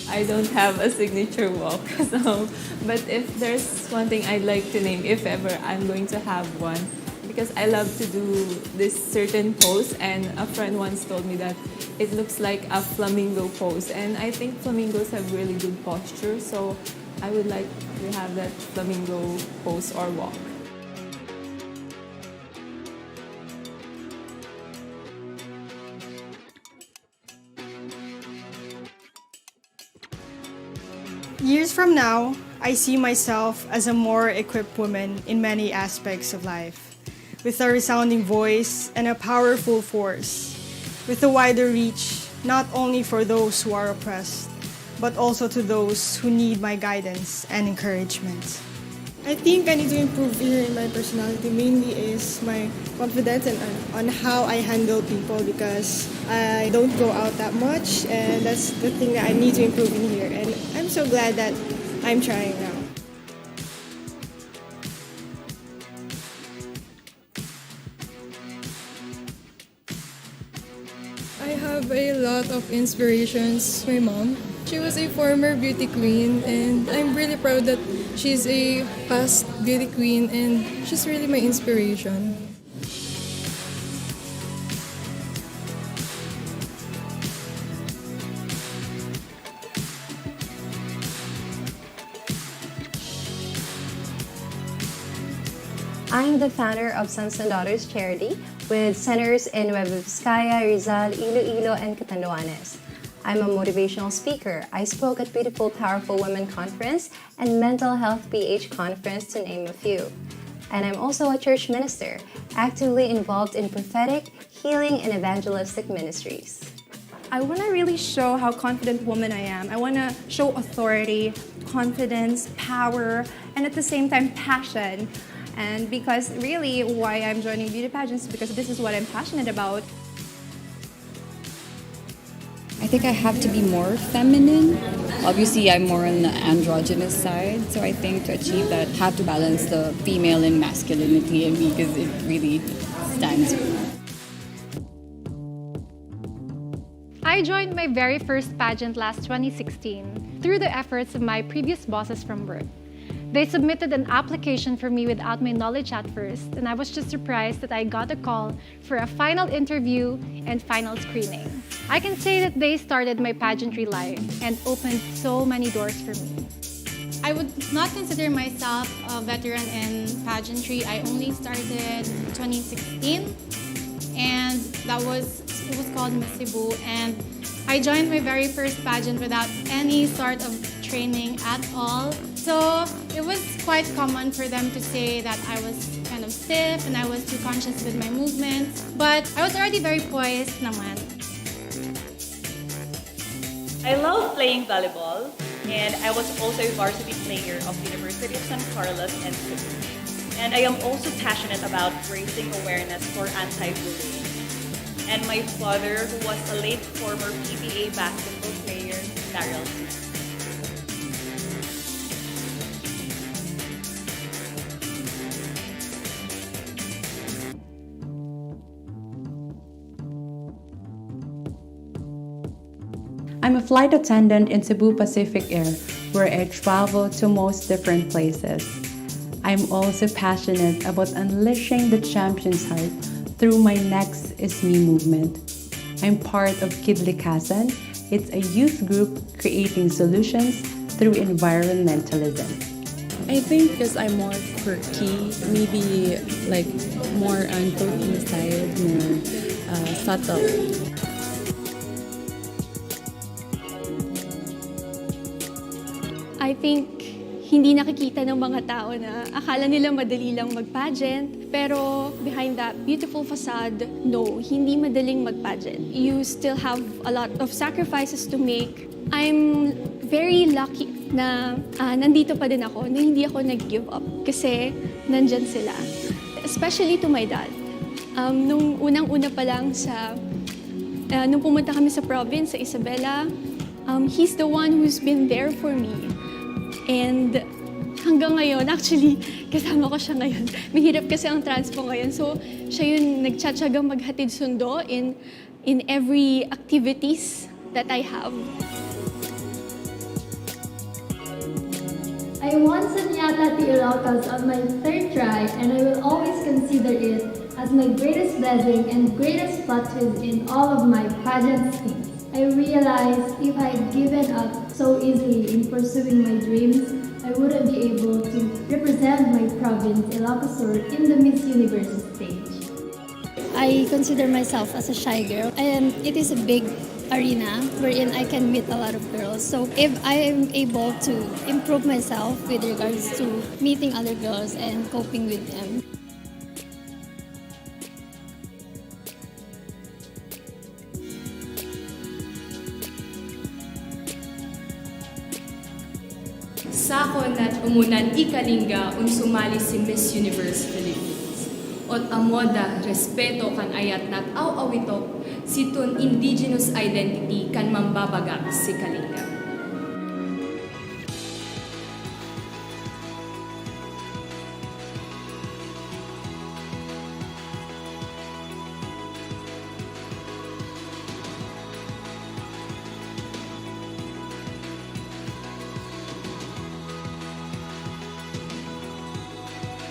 I don't have a signature walk, but if there's one thing I'd like to name, if ever I'm going to have one, because I love to do this certain pose, and a friend once told me that it looks like a flamingo pose, and I think flamingos have really good posture, so I would like to have that flamingo pose or walk. Years from now, I see myself as a more equipped woman in many aspects of life, with a resounding voice and a powerful force, with a wider reach, not only for those who are oppressed, but also to those who need my guidance and encouragement. I think I need to improve here in my personality. Mainly is my confidence and on how I handle people, because I don't go out that much, and that's the thing that I need to improve in here. And I'm so glad that I'm trying now. I have a lot of inspirations. My mom, she was a former beauty queen, and I'm really proud that she's a past beauty queen, and she's really my inspiration. I'm the founder of Sons and Daughters Charity with centers in Nueva Vizcaya, Rizal, Iloilo, and Catanduanes. I'm a motivational speaker. I spoke at Beautiful Powerful Women Conference and Mental Health PH Conference, to name a few. And I'm also a church minister, actively involved in prophetic, healing, and evangelistic ministries. I want to really show how confident woman I am. I want to show authority, confidence, power, and at the same time, passion. And because really why I'm joining beauty pageants is because this is what I'm passionate about. I think I have to be more feminine. Obviously, I'm more on the androgynous side. So I think to achieve that, I have to balance the female and masculinity in me, because it really stands. I joined my very first pageant last 2016 through the efforts of my previous bosses from work. They submitted an application for me without my knowledge at first, and I was just surprised that I got a call for a final interview and final screening. I can say that they started my pageantry life and opened so many doors for me. I would not consider myself a veteran in pageantry. I only started 2016, and it was called Miss Cebu, and I joined my very first pageant without any sort of training at all. So it was quite common for them to say that I was kind of stiff and I was too conscious with my movements, but I was already very poised naman. I love playing volleyball, and I was also a varsity player of University of San Carlos and Cebu. And I am also passionate about raising awareness for anti-bullying. And my father, who was a late former PBA basketball player, Daryl. I'm a flight attendant in Cebu Pacific Air, where I travel to most different places. I'm also passionate about unleashing the champion's heart through my Next Is Me movement. I'm part of Kidlikasan. It's a youth group creating solutions through environmentalism. I think because I'm more quirky, maybe like more on quirky side, more subtle. I think hindi nakikita ng mga tao na akala nila madali lang mag-pageant, pero behind that beautiful facade, no, hindi madaling mag-pageant. You still have a lot of sacrifices to make. I'm very lucky na nandito pa din ako, na hindi ako nag-give up kasi nandyan sila. Especially to my dad. Nung unang-una pa lang nung pumunta kami sa province, sa Isabela, he's the one who's been there for me. And hanggang ngayon, actually, kasama ko siya ngayon. Mahirap kasi ang transpo ngayon. So, siya yung nagtsatsagang maghatid sundo in every activities that I have. I won Sunyata to Ilocos on my third try, and I will always consider it as my greatest blessing and greatest plot twist in all of my pageant schemes. I realized if I had given up so easily in pursuing my dreams, I wouldn't be able to represent my province, Ilocos Sur, in the Miss Universe stage. I consider myself as a shy girl, and it is a big arena wherein I can meet a lot of girls. So if I am able to improve myself with regards to meeting other girls and coping with them, Sakon at umunan ikalingga sumali si Miss Universe Philippines. Ot amoda respeto kan ayat nat aw-awitok situn indigenous identity kan mambabagak si kalingga.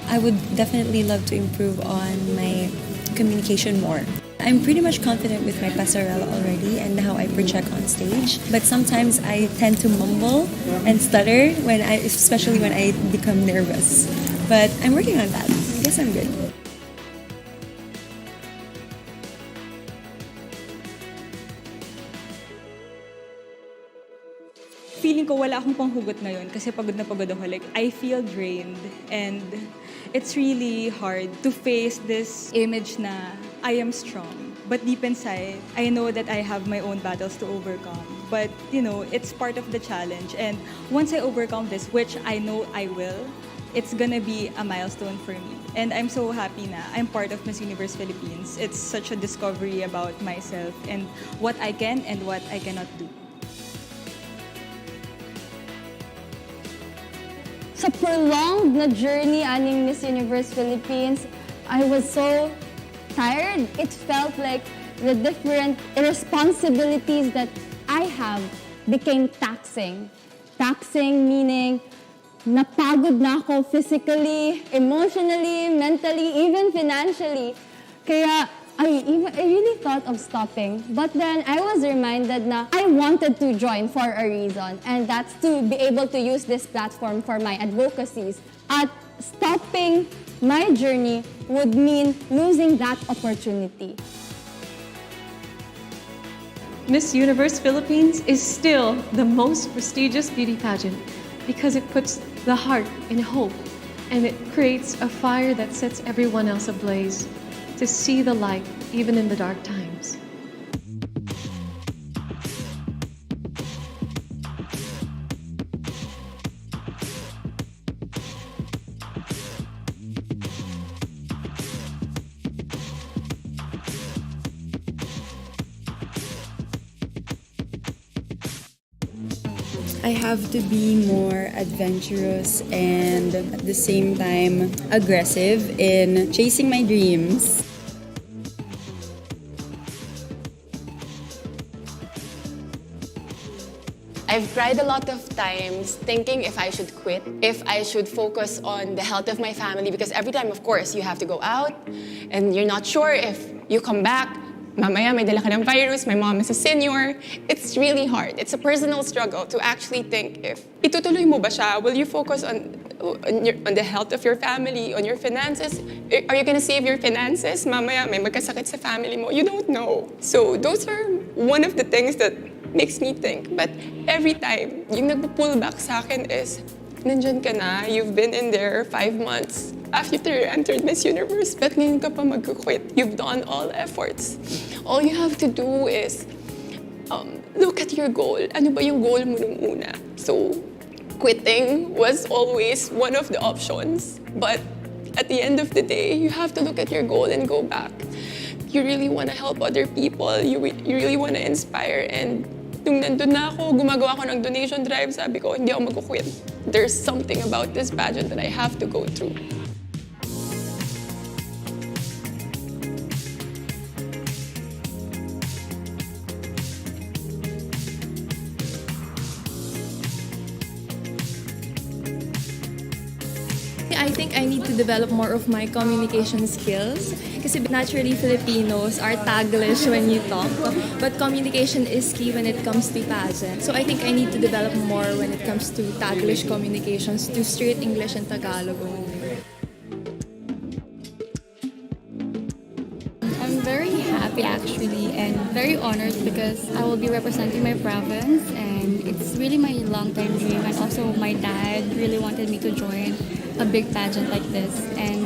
I would definitely love to improve on my communication more. I'm pretty much confident with my pasarela already and how I project on stage, but sometimes I tend to mumble and stutter especially when I become nervous. But I'm working on that. I guess I'm good. Feeling ko wala akong panghugot ngayon kasi pagod na pagod ako. Like, I feel drained and it's really hard to face this image na I am strong. But deep inside, I know that I have my own battles to overcome. But, it's part of the challenge. And once I overcome this, which I know I will, it's gonna be a milestone for me. And I'm so happy na I'm part of Miss Universe Philippines. It's such a discovery about myself and what I can and what I cannot do. Sa prolonged na journey aning Miss Universe Philippines, I was so tired. It felt like the different responsibilities that I have became taxing. Taxing meaning napagod na ako physically, emotionally, mentally, even financially. Kaya I really thought of stopping. But then I was reminded na I wanted to join for a reason, and that's to be able to use this platform for my advocacies. At stopping my journey would mean losing that opportunity. Miss Universe Philippines is still the most prestigious beauty pageant because it puts the heart in hope and it creates a fire that sets everyone else ablaze to see the light even in the dark times. I have to be more adventurous and at the same time aggressive in chasing my dreams. I've cried a lot of times thinking if I should quit, if I should focus on the health of my family, because every time, of course, you have to go out and you're not sure if you come back, mamaya may dala ka ng virus, my mom is a senior. It's really hard. It's a personal struggle to actually think if itutuloy mo ba siya, will you focus on the health of your family, on your finances? Are you gonna save your finances? Mamaya may magkasakit sa family mo. You don't know. So those are one of the things that makes me think. But every time, yung nagpo-pull back sa akin is, nandyan ka na, you've been in there 5 months. After you entered Miss Universe, ba't ngayon ka pa mag-quit? You've done all efforts. All you have to do is look at your goal. Ano ba yung goal mo nung una? So, quitting was always one of the options. But at the end of the day, you have to look at your goal and go back. You really want to help other people. You really want to inspire. And nung nandun na ako, gumagawa ako ng donation drive, sabi ko, hindi ako mag-quit. There's something about this pageant that I have to go through. I think I need to develop more of my communication skills kasi naturally Filipinos are taglish when you talk, but communication is key when it comes to pageant. So I think I need to develop more when it comes to taglish communications, to straight English and Tagalog only. I'm very happy actually and very honored because I will be representing my province and it's really my long-time dream, and also my dad really wanted me to join a big pageant like this, and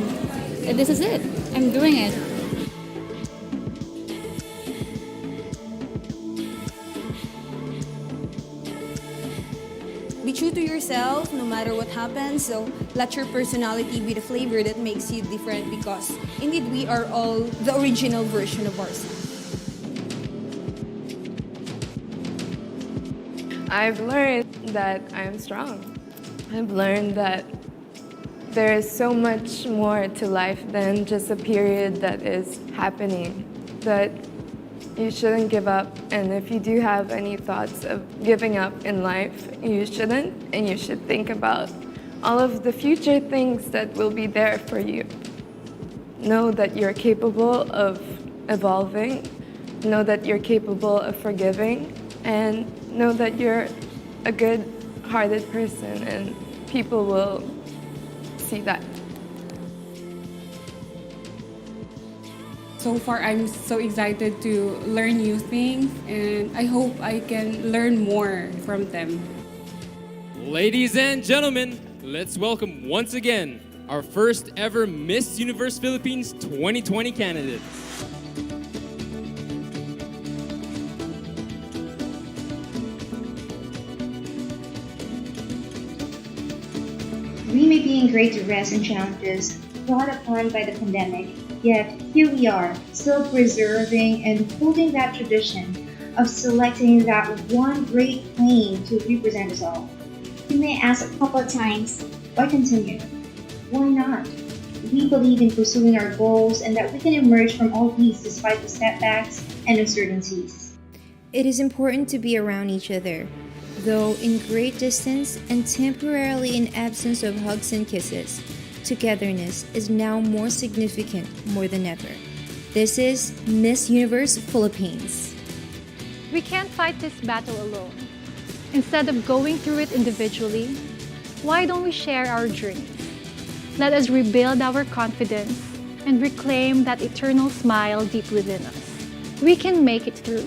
this is it. I'm doing it. Be true to yourself no matter what happens, so let your personality be the flavor that makes you different, because indeed we are all the original version of ourselves. I've learned that I'm strong. I've learned that there is so much more to life than just a period that is happening, that you shouldn't give up, and if you do have any thoughts of giving up in life, you shouldn't, and you should think about all of the future things that will be there for you. Know that you're capable of evolving, know that you're capable of forgiving, and know that you're a good-hearted person, and people will see that. So far, I'm so excited to learn new things, and I hope I can learn more from them. Ladies and gentlemen, let's welcome once again our first ever Miss Universe Philippines 2020 candidate. We may be in great duress and challenges brought upon by the pandemic, yet here we are, still preserving and holding that tradition of selecting that one great queen to represent us all. You may ask a couple of times, why continue? Why not? we believe in pursuing our goals and that we can emerge from all these despite the setbacks and uncertainties. It is important to be around each other, though in great distance and temporarily in absence of hugs and kisses. Togetherness is now more significant more than ever. This is Miss Universe Philippines. We can't fight this battle alone. Instead of going through it individually, why don't we share our dreams? Let us rebuild our confidence and reclaim that eternal smile deep within us. We can make it through.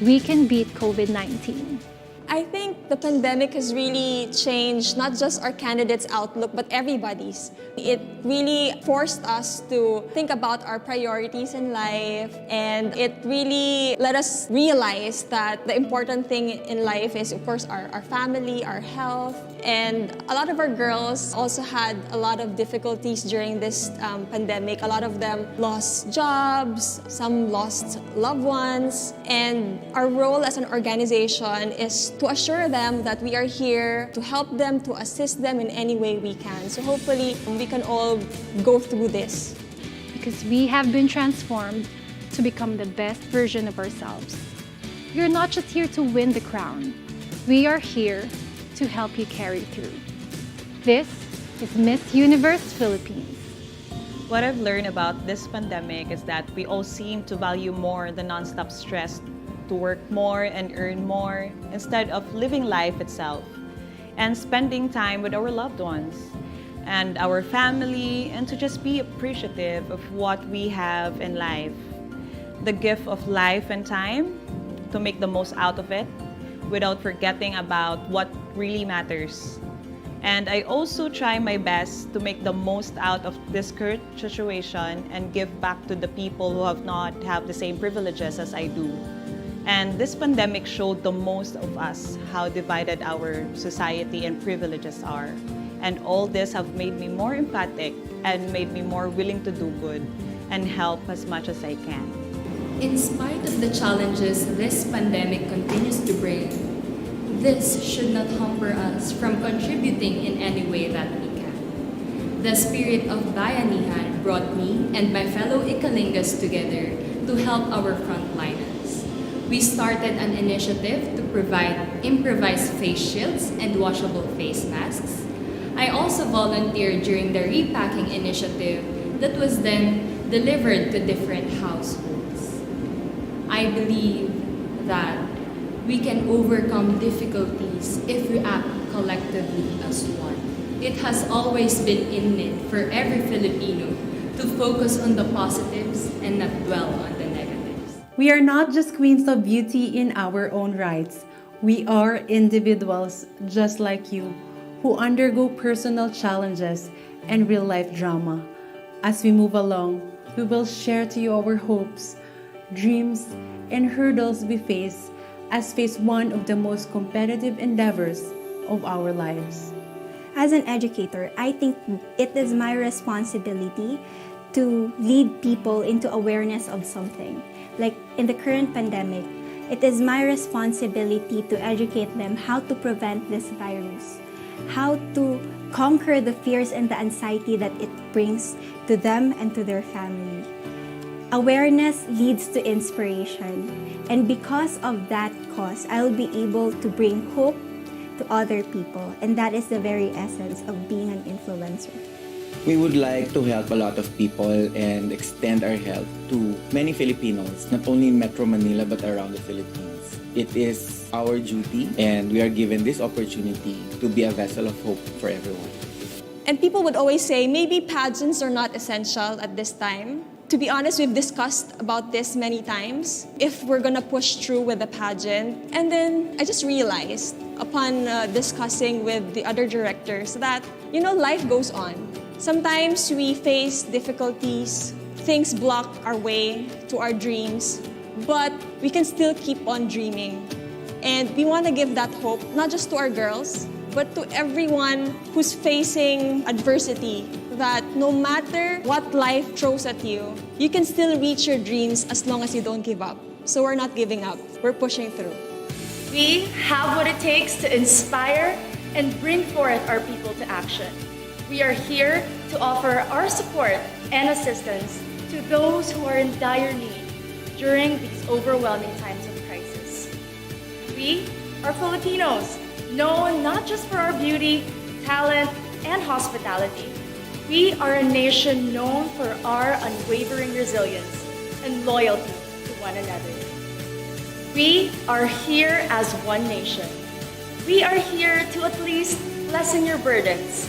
We can beat COVID-19. I think the pandemic has really changed not just our candidates' outlook, but everybody's. It really forced us to think about our priorities in life, and it really let us realize that the important thing in life is, of course, our family, our health. And a lot of our girls also had a lot of difficulties during this pandemic. A lot of them lost jobs, some lost loved ones, and our role as an organization is to assure them that we are here to help them, to assist them in any way we can. So hopefully we can all go through this. Because we have been transformed to become the best version of ourselves. You're not just here to win the crown. We are here to help you carry through. This is Miss Universe Philippines. What I've learned about this pandemic is that we all seem to value more the nonstop stress to work more and earn more instead of living life itself and spending time with our loved ones and our family, and to just be appreciative of what we have in life. The gift of life and time, to make the most out of it without forgetting about what really matters. And I also try my best to make the most out of this current situation and give back to the people who have not have the same privileges as I do. And this pandemic showed the most of us how divided our society and privileges are. And all this have made me more empathic and made me more willing to do good and help as much as I can. In spite of the challenges this pandemic continues to bring, this should not hamper us from contributing in any way that we can. The spirit of Bayanihan brought me and my fellow Ikalingas together to help our frontliners. We started an initiative to provide improvised face shields and washable face masks. I also volunteered during the repacking initiative that was then delivered to different households. I believe that we can overcome difficulties if we act collectively as one. It has always been innate for every Filipino to focus on the positives and not dwell on the negatives. We are not just queens of beauty in our own rights. We are individuals just like you who undergo personal challenges and real-life drama. As we move along, we will share to you our hopes, dreams, and hurdles we face one of the most competitive endeavors of our lives. As an educator, I think it is my responsibility to lead people into awareness of something. Like in the current pandemic, it is my responsibility to educate them how to prevent this virus, how to conquer the fears and the anxiety that it brings to them and to their family. Awareness leads to inspiration, and because of that cause, I will be able to bring hope to other people, and that is the very essence of being an influencer. We would like to help a lot of people and extend our help to many Filipinos, not only in Metro Manila but around the Philippines. It is our duty, and we are given this opportunity to be a vessel of hope for everyone. And people would always say, maybe pageants are not essential at this time. To be honest, we've discussed about this many times, if we're gonna push through with the pageant. And then I just realized, upon discussing with the other directors, that, life goes on. Sometimes we face difficulties, things block our way to our dreams, but we can still keep on dreaming. And we wanna give that hope, not just to our girls, but to everyone who's facing adversity, that no matter what life throws at you, you can still reach your dreams as long as you don't give up. So we're not giving up, we're pushing through. We have what it takes to inspire and bring forth our people to action. We are here to offer our support and assistance to those who are in dire need during these overwhelming times of crisis. We are Filipinos, known not just for our beauty, talent, and hospitality. We are a nation known for our unwavering resilience and loyalty to one another. We are here as one nation. We are here to at least lessen your burdens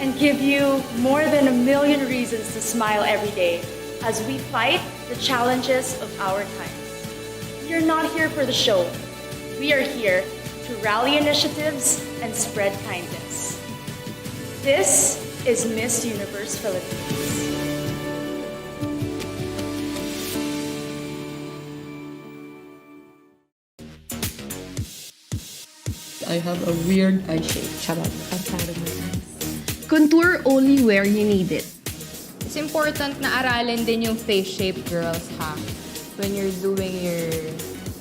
and give you more than 1 million reasons to smile every day as we fight the challenges of our times. We are not here for the show. We are here to rally initiatives and spread kindness. This is Miss Universe Philippines. I have a weird eye shape. Charot. Outside of my eyes. Contour only where you need it. It's important na aralin din yung face shape, girls, ha? When you're doing your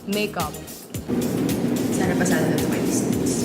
makeup. Sana pasado na ito my distance.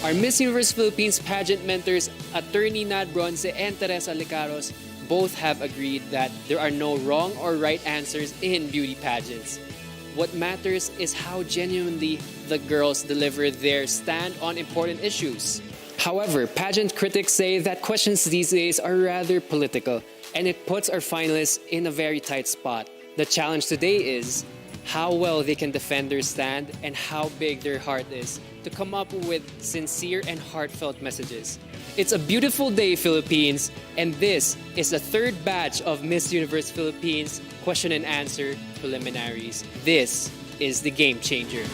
Our Miss Universe Philippines pageant mentors, Attorney Nad Bronze and Teresa Licaros, both have agreed that there are no wrong or right answers in beauty pageants. What matters is how genuinely the girls deliver their stand on important issues. However, pageant critics say that questions these days are rather political, and it puts our finalists in a very tight spot. The challenge today is how well they can defend their stand and how big their heart is to come up with sincere and heartfelt messages. It's a beautiful day, Philippines, and this is the third batch of Miss Universe Philippines question and answer preliminaries. This is the game changer.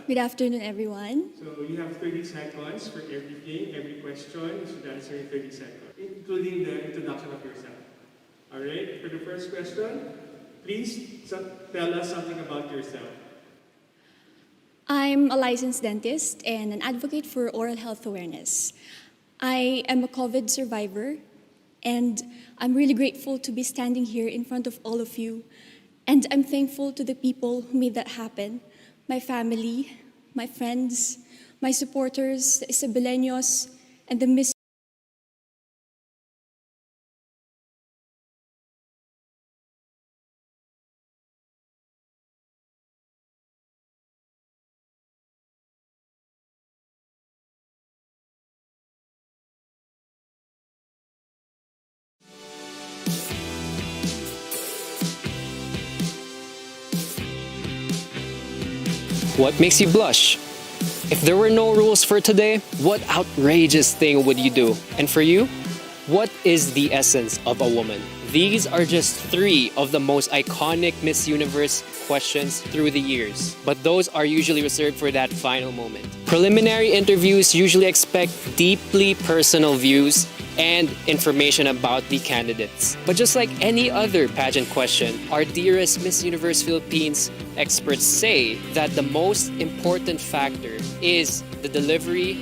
Good afternoon, everyone. So you have 30 seconds for everything, every question. You should answer in 30 seconds, including the introduction of yourself. All right, for the first question, please tell us something about yourself. I'm a licensed dentist and an advocate for oral health awareness. I am a COVID survivor, and I'm really grateful to be standing here in front of all of you. And I'm thankful to the people who made that happen. My family, my friends, my supporters, the Isabeleños, and the Miss. What makes you blush? If there were no rules for today, what outrageous thing would you do? And for you, what is the essence of a woman? These are just 3 of the most iconic Miss Universe questions through the years, but those are usually reserved for that final moment. Preliminary interviews usually expect deeply personal views and information about the candidates. But just like any other pageant question, our dearest Miss Universe Philippines experts say that the most important factor is the delivery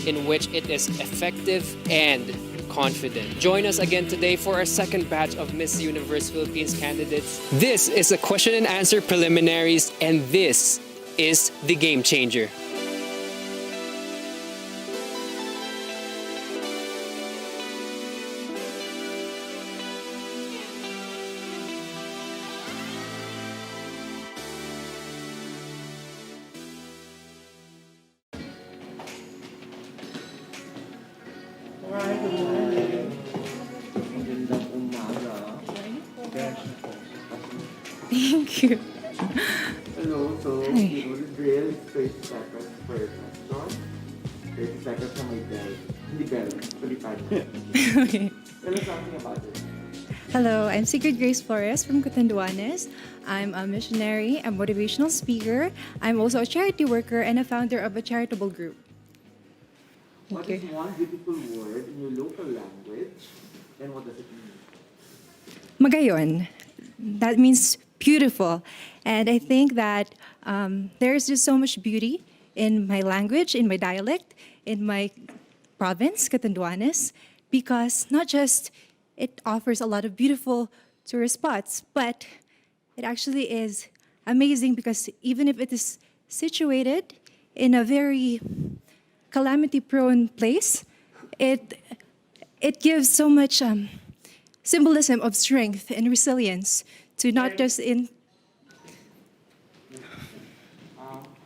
in which it is effective and confident. Join us again today for our second batch of Miss Universe Philippines candidates. This is a question and answer preliminaries, and this is the game changer. Thank you. Hello, so we will drill 30 seconds per question. 30 seconds from my bell. Hindi bell, tulipad. Okay. Tell us something about it. Hello, I'm Sigrid Grace Flores from Catanduanes. I'm a missionary, a motivational speaker. I'm also a charity worker and a founder of a charitable group. What is one beautiful word in your local language, and what does it mean? Magayon. That means beautiful. And I think that there's just so much beauty in my language, in my dialect, in my province, Catanduanes, because not just it offers a lot of beautiful tourist spots, but it actually is amazing because even if it is situated in a very calamity-prone place, it gives so much symbolism of strength and resilience to not just in.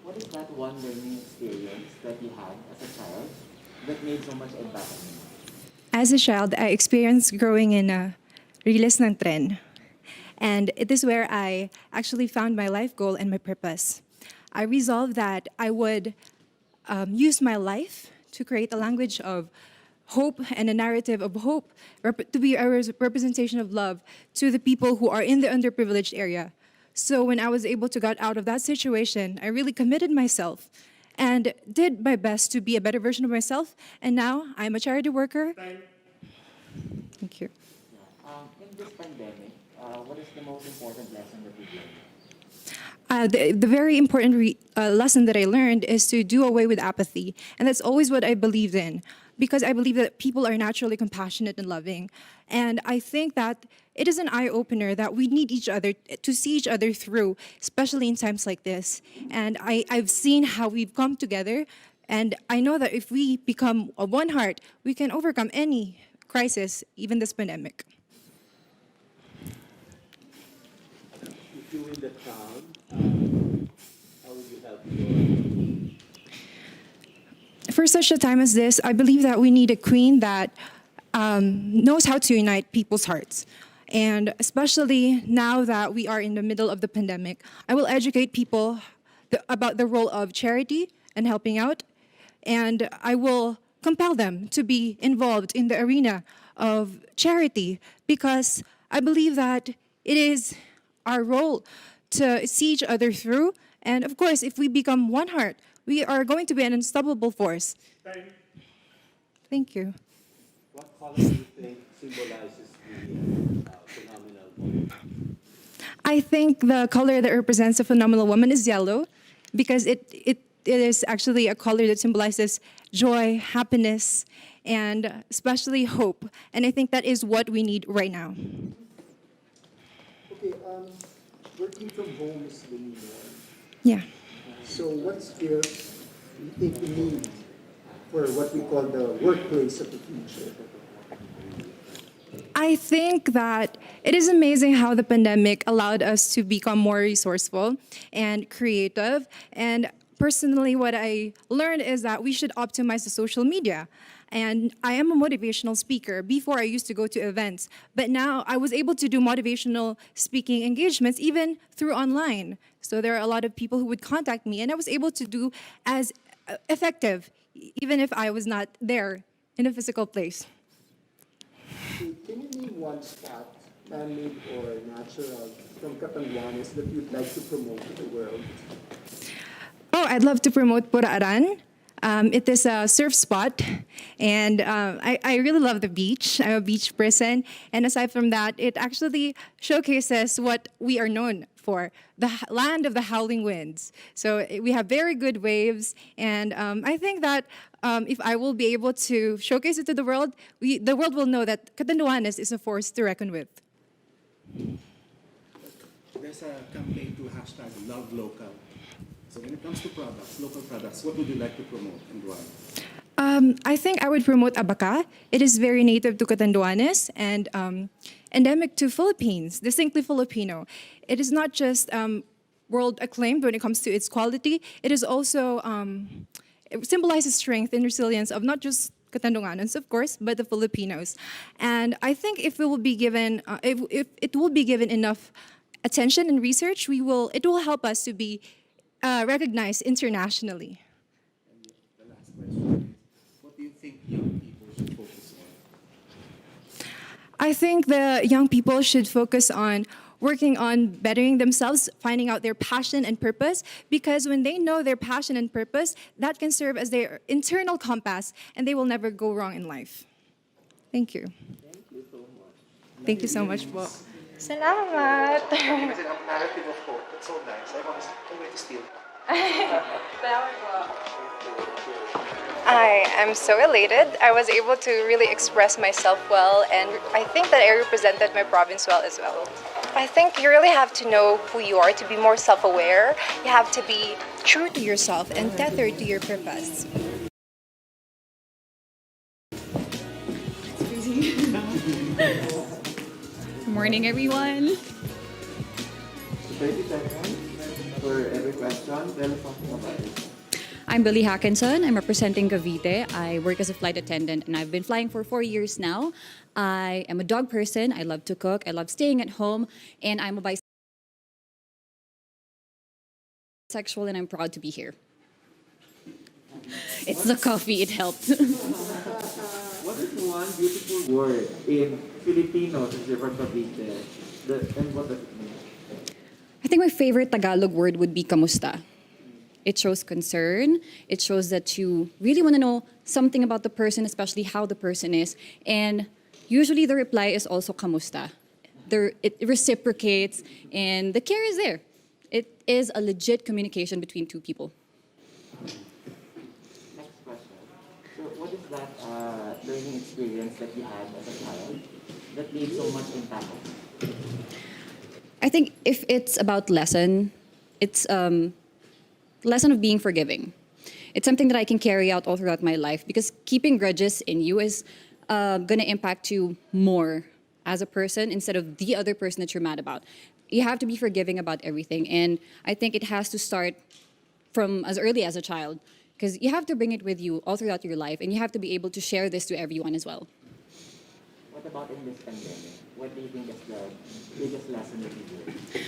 What is that one learning experience that you had as a child that made so much impact on you? As a child, I experienced growing in a Riles ng Tren. And it is where I actually found my life goal and my purpose. I resolved that I would use my life to create a language of hope and a narrative of hope to be a representation of love to the people who are in the underprivileged area. So when I was able to get out of that situation, I really committed myself and did my best to be a better version of myself. And now I'm a charity worker. Thank you. In this pandemic, what is the most important lesson that you learned? The very important lesson that I learned is to do away with apathy. And that's always what I believed in, because I believe that people are naturally compassionate and loving. And I think that it is an eye-opener that we need each other to see each other through, especially in times like this. And I've seen how we've come together, and I know that if we become a one heart, we can overcome any crisis, even this pandemic. If you win the crown, how will you help your... For such a time as this, I believe that we need a queen that knows how to unite people's hearts. And especially now that we are in the middle of the pandemic, I will educate people about the role of charity and helping out. And I will compel them to be involved in the arena of charity, because I believe that it is our role to see each other through And of course, if we become one heart, we are going to be an unstoppable force. Thank you. What color do you think symbolizes the phenomenal woman? I think the color that represents a phenomenal woman is yellow because it is actually a color that symbolizes joy, happiness, and especially hope. And I think that is what we need right now. Okay, working from home is the new norm. Yeah. So what skills do you think we need for what we call the workplace of the future? I think that it is amazing how the pandemic allowed us to become more resourceful and creative. And personally, what I learned is that we should optimize the social media. And I am a motivational speaker. Before, I used to go to events, but now I was able to do motivational speaking engagements even through online. So there are a lot of people who would contact me, and I was able to do as effective, even if I was not there in a physical place. Can you name one spot, man-made or natural, from Catanduanes that you'd like to promote to the world? Oh, I'd love to promote Puraaran. It is a surf spot, and I really love the beach. I'm a beach person, and aside from that, it actually showcases what we are known for, the land of the howling winds. So we have very good waves, and I think that if I will be able to showcase it to the world will know that Catanduanes is a force to reckon with. There's a campaign to hashtag Love Local. So when it comes to products, local products, what would you like to promote and why? I think I would promote abaca. It is very native to Catanduanes and endemic to Philippines, distinctly Filipino. It is not just world acclaimed when it comes to its quality. It is also it symbolizes strength and resilience of not just Catanduanes, of course, but the Filipinos. And I think if it will be given, if it will be given enough attention and research, it will help us to be recognized internationally. The last question is, what do you think young people should focus on? I think the young people should focus on working on bettering themselves, finding out their passion and purpose, because when they know their passion and purpose, that can serve as their internal compass, and they will never go wrong in life. Thank you. Thank you so much po. Salamat! Kasi ang narrative of hope, that's so nice. I'm going to steal. Salamat po. I am so elated. I was able to really express myself well, and I think that I represented my province well as well. I think you really have to know who you are to be more self-aware. You have to be true to yourself and tethered to your purpose. Good morning, everyone. 30 seconds for every question. Tell us something about it. I'm Billy Hackinson. I'm representing Cavite. I work as a flight attendant, and I've been flying for 4 years now. I am a dog person. I love to cook. I love staying at home, and I'm a bisexual, and I'm proud to be here. It's the coffee. It helped. What is one beautiful word in Filipino since you're from Cavite? And what does it mean? I think my favorite Tagalog word would be kamusta. It shows concern. It shows that you really want to know something about the person, especially how the person is. And usually the reply is also kamusta. It reciprocates, and the care is there. It is a legit communication between two people. Next question. So what is that learning experience that you had as a child that made so much impact? I think if it's about lesson, it's lesson of being forgiving. It's something that I can carry out all throughout my life, because keeping grudges in you is going to impact you more as a person instead of the other person that you're mad about. You have to be forgiving about everything, and I think it has to start from as early as a child, because you have to bring it with you all throughout your life, and you have to be able to share this to everyone as well. What about in this pandemic? What do you think is the biggest lesson that you learned?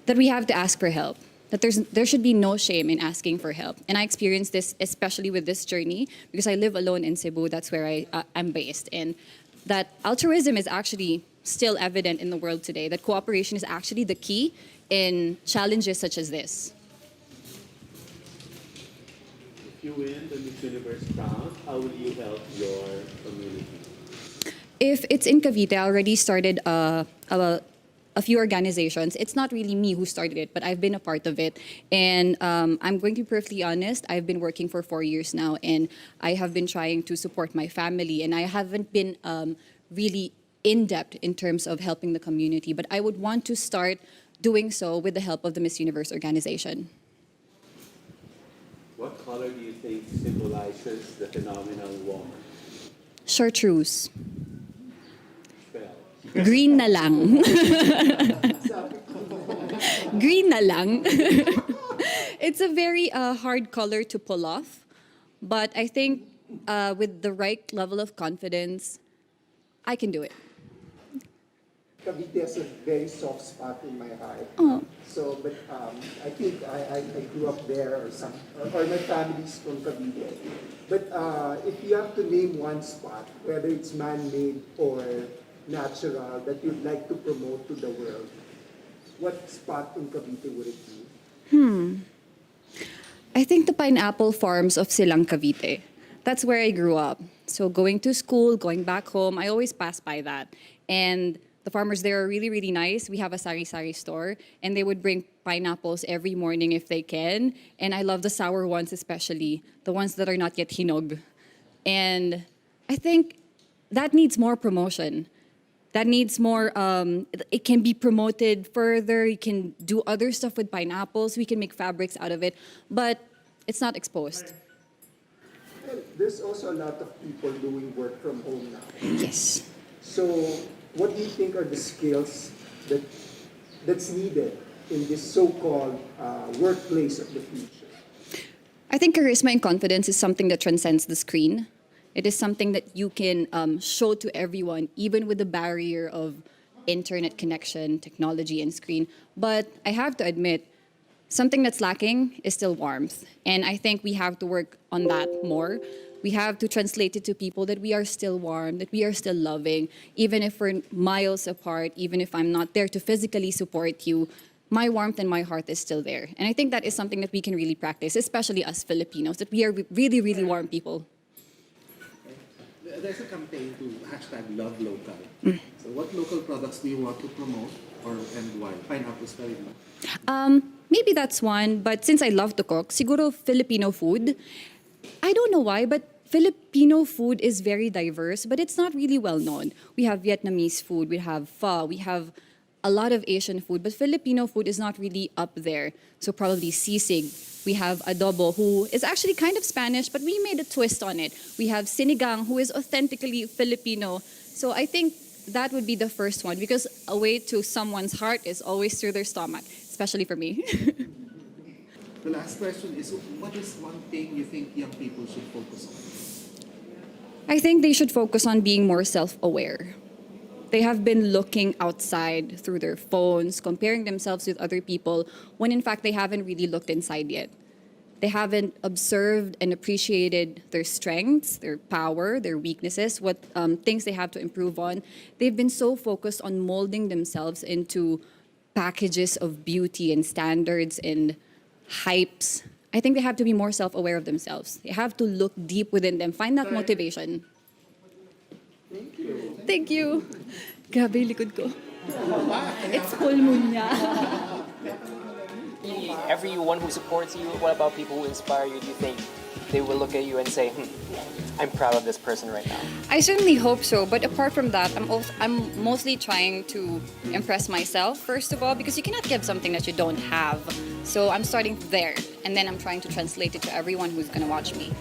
That we have to ask for help. That there should be no shame in asking for help. And I experienced this especially with this journey because I live alone in Cebu. That's where I'm based. And that altruism is actually still evident in the world today. That cooperation is actually the key in challenges such as this. you win the Miss Universe crown, how will you help your community? If it's in Cavite, I already started a few organizations. It's not really me who started it, but I've been a part of it. And I'm going to be perfectly honest, I've been working for 4 years now, and I have been trying to support my family, and I haven't been really in-depth in terms of helping the community, but I would want to start doing so with the help of the Miss Universe organization. What color do you think symbolizes the phenomenal woman? Chartreuse. Spell. Green na lang. Green na lang. It's a very hard color to pull off, but I think with the right level of confidence, I can do it. Cavite has a very soft spot in my heart. Oh. So, but I think I grew up there or my family's from Cavite. But if you have to name one spot, whether it's man-made or natural, that you'd like to promote to the world, what spot in Cavite would it be? I think the pineapple farms of Silang Cavite. That's where I grew up. So going to school, going back home, I always pass by that. And the farmers there are really, really nice. We have a sari-sari store, and they would bring pineapples every morning if they can. And I love the sour ones especially, the ones that are not yet hinog. And I think that needs more promotion. That needs more, it can be promoted further. You can do other stuff with pineapples. We can make fabrics out of it, but it's not exposed. Well, there's also a lot of people doing work from home now. Yes. So, what do you think are the skills that's needed in this so-called workplace of the future? I think charisma and confidence is something that transcends the screen. It is something that you can show to everyone, even with the barrier of internet connection, technology, and screen. But I have to admit, something that's lacking is still warmth. And I think we have to work on that more. We have to translate it to people that we are still warm, that we are still loving, even if we're miles apart, even if I'm not there to physically support you, my warmth and my heart is still there. And I think that is something that we can really practice, especially us Filipinos, that we are really, really warm people. There's a campaign to #LoveLocal. So what local products do you want to promote and why? Pineapples pa rin ba? Maybe that's one, but since I love to cook, siguro Filipino food. I don't know why, but Filipino food is very diverse, but it's not really well known. We have Vietnamese food, we have pho, we have a lot of Asian food, but Filipino food is not really up there. So probably sisig. We have adobo, who is actually kind of Spanish, but we made a twist on it. We have sinigang, who is authentically Filipino. So I think that would be the first one, because a way to someone's heart is always through their stomach, especially for me. The last question is, what is one thing you think young people should focus on? I think they should focus on being more self-aware. They have been looking outside through their phones, comparing themselves with other people, when in fact they haven't really looked inside yet. They haven't observed and appreciated their strengths, their power, their weaknesses, what things they have to improve on. They've been so focused on molding themselves into packages of beauty and standards and hypes. I think they have to be more self-aware of themselves. They have to look deep within them, find that motivation. Thank you. Thank you. Grabe yung likod ko. It's full moon niya. Everyone who supports you, what about people who inspire you? Do you think they will look at you and say, I'm proud of this person right now? I certainly hope so, but apart from that, I'm mostly trying to impress myself, first of all, because you cannot give something that you don't have. So I'm starting there, and then I'm trying to translate it to everyone who's going to watch me.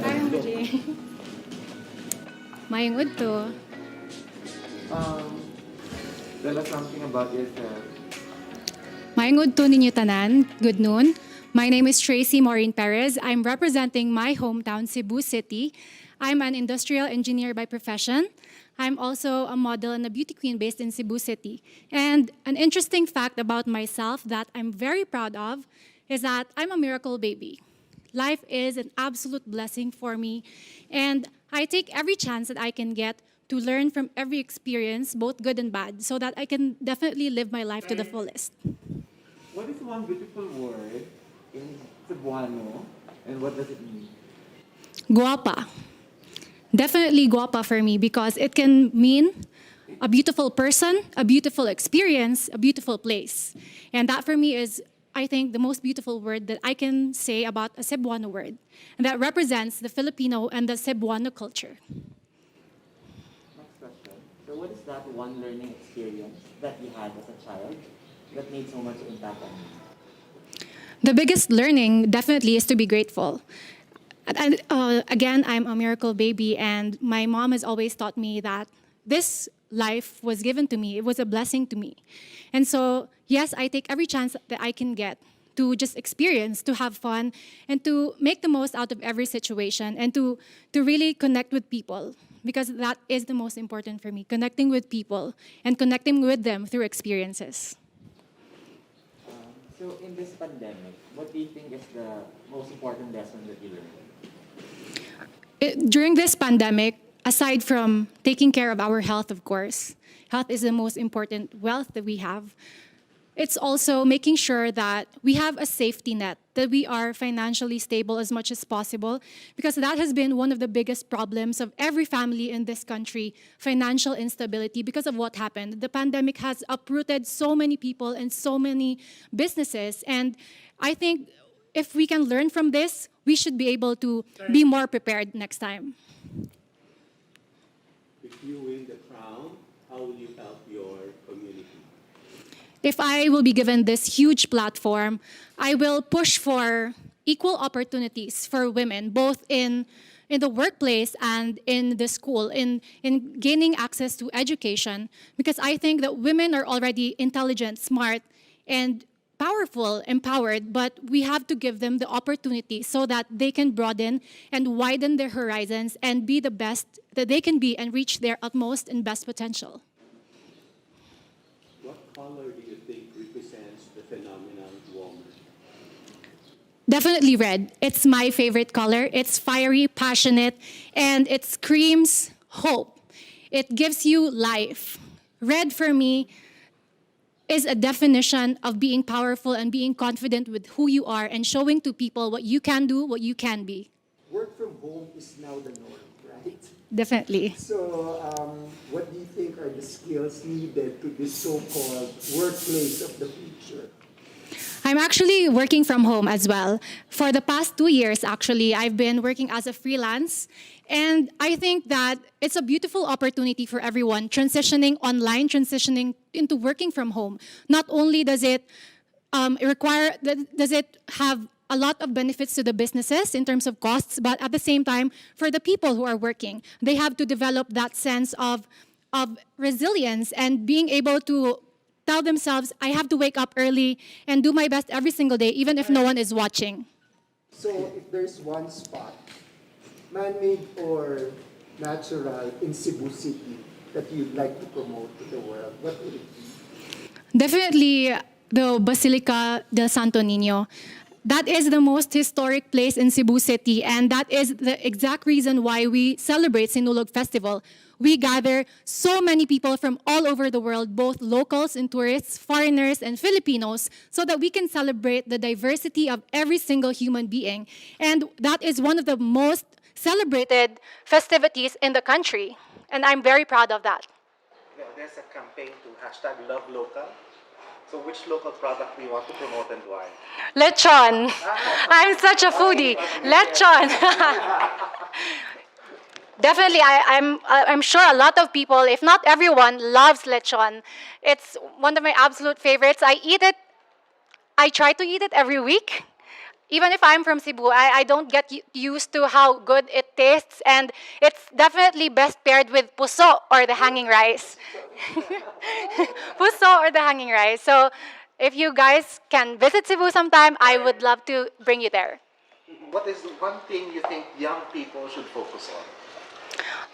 Hi, MJ. Mayong udto. Tell us something about yourself. Mayong udto ninyo tanan. Good noon. My name is Tracy Maureen Perez. I'm representing my hometown, Cebu City. I'm an industrial engineer by profession. I'm also a model and a beauty queen based in Cebu City. And an interesting fact about myself that I'm very proud of is that I'm a miracle baby. Life is an absolute blessing for me, and I take every chance that I can get to learn from every experience, both good and bad, so that I can definitely live my life to the fullest. What is one beautiful word in Cebuano and what does it mean? Guapa. Definitely guapa for me because it can mean a beautiful person, a beautiful experience, a beautiful place. And that for me is, I think, the most beautiful word that I can say about a Cebuano word. And that represents the Filipino and the Cebuano culture. Next question. So what is that one learning experience that you had as a child that made so much impact on you? The biggest learning definitely is to be grateful. And again, I'm a miracle baby, and my mom has always taught me that this life was given to me. It was a blessing to me. And so, yes, I take every chance that I can get to just experience, to have fun, and to make the most out of every situation, and to really connect with people, because that is the most important for me, connecting with people and connecting with them through experiences. So in this pandemic, what do you think is the most important lesson that you learned? During this pandemic, aside from taking care of our health, of course, health is the most important wealth that we have. It's also making sure that we have a safety net, that we are financially stable as much as possible, because that has been one of the biggest problems of every family in this country, financial instability, because of what happened. The pandemic has uprooted so many people and so many businesses, and I think if we can learn from this, we should be able to be more prepared next time. If you win the crown, how will you help your community? If I will be given this huge platform, I will push for equal opportunities for women, both in the workplace and in the school, in gaining access to education, because I think that women are already intelligent, smart, and powerful, empowered, but we have to give them the opportunity so that they can broaden and widen their horizons and be the best that they can be and reach their utmost and best potential. What color do you think represents the phenomenon woman? Definitely red. It's my favorite color. It's fiery, passionate, and it screams hope. It gives you life. Red for me is a definition of being powerful and being confident with who you are and showing to people what you can do, what you can be. Work from home is now the norm, right? Definitely. So, what do you think are the skills needed to this so-called workplace of the future? I'm actually working from home as well. For the past 2 years, actually, I've been working as a freelance. And I think that it's a beautiful opportunity for everyone transitioning online, transitioning into working from home. Not only does it does it have a lot of benefits to the businesses in terms of costs, but at the same time, for the people who are working, they have to develop that sense of resilience and being able to tell themselves, I have to wake up early and do my best every single day, even if no one is watching. So, if there's one spot, man-made or natural, in Cebu City that you'd like to promote to the world, what would it be? Definitely the Basilica del Santo Niño. That is the most historic place in Cebu City, and that is the exact reason why we celebrate Sinulog Festival. We gather so many people from all over the world, both locals and tourists, foreigners and Filipinos, so that we can celebrate the diversity of every single human being. And that is one of the most celebrated festivities in the country, and I'm very proud of that. There's a campaign to #LoveLocal. So which local product do you want to promote and why? Lechon. I'm such a foodie. Lechon. Definitely, I'm sure a lot of people, if not everyone, loves lechon. It's one of my absolute favorites. I eat it. I try to eat it every week. Even if I'm from Cebu, I don't get used to how good it tastes, and it's definitely best paired with puso or the hanging rice. Puso or the hanging rice. So if you guys can visit Cebu sometime, I would love to bring you there. What is the one thing you think young people should focus on?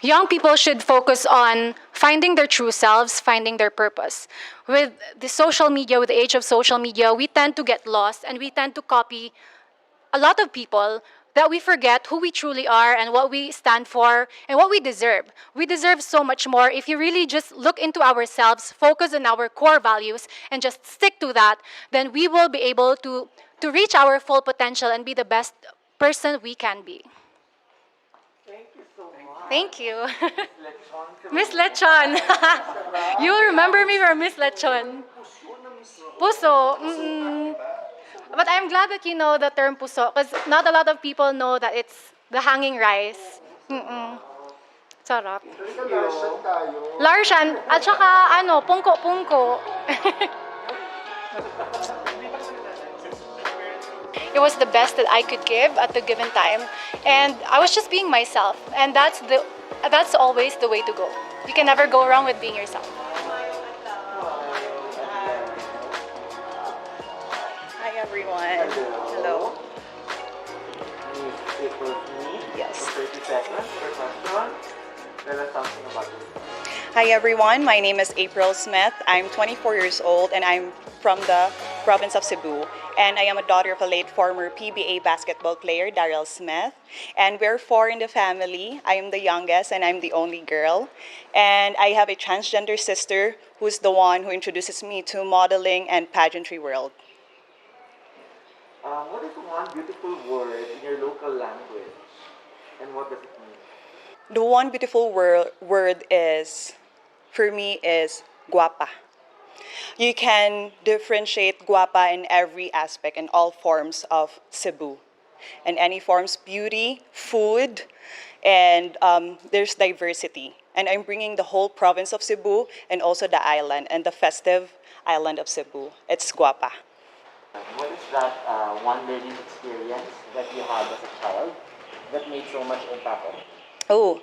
Young people should focus on finding their true selves, finding their purpose. With the social media, with the age of social media, we tend to get lost and we tend to copy a lot of people that we forget who we truly are and what we stand for and what we deserve. We deserve so much more if you really just look into ourselves, focus on our core values, and just stick to that, then we will be able to reach our full potential and be the best person we can be. Thank you so much. Thank you. Lechon. Miss Lechon. You remember me from Miss Lechon. Puso. But I'm glad that you know the term puso because not a lot of people know that it's the hanging rice. Sarap. Larshan. At saka pungko-pungko. It was the best that I could give at the given time. And I was just being myself. And that's always the way to go. You can never go wrong with being yourself. Hi everyone. Hello. Yes. 30 seconds per question. Tell us something about yourself. Hi everyone. My name is April Smith. I'm 24 years old and I'm from the province of Cebu. And I am a daughter of a late former PBA basketball player, Daryl Smith. And we're 4 in the family. I am the youngest and I'm the only girl. And I have a transgender sister who's the one who introduces me to modeling and pageantry world. What is one beautiful word in your local language? And what does it mean? The one beautiful word is, for me, is guapa. You can differentiate guapa in every aspect, in all forms of Cebu. In any forms, beauty, food, and there's diversity. And I'm bringing the whole province of Cebu and also the island and the festive island of Cebu. It's guapa. What is that one learning experience that you had as a child that made so much impact on you?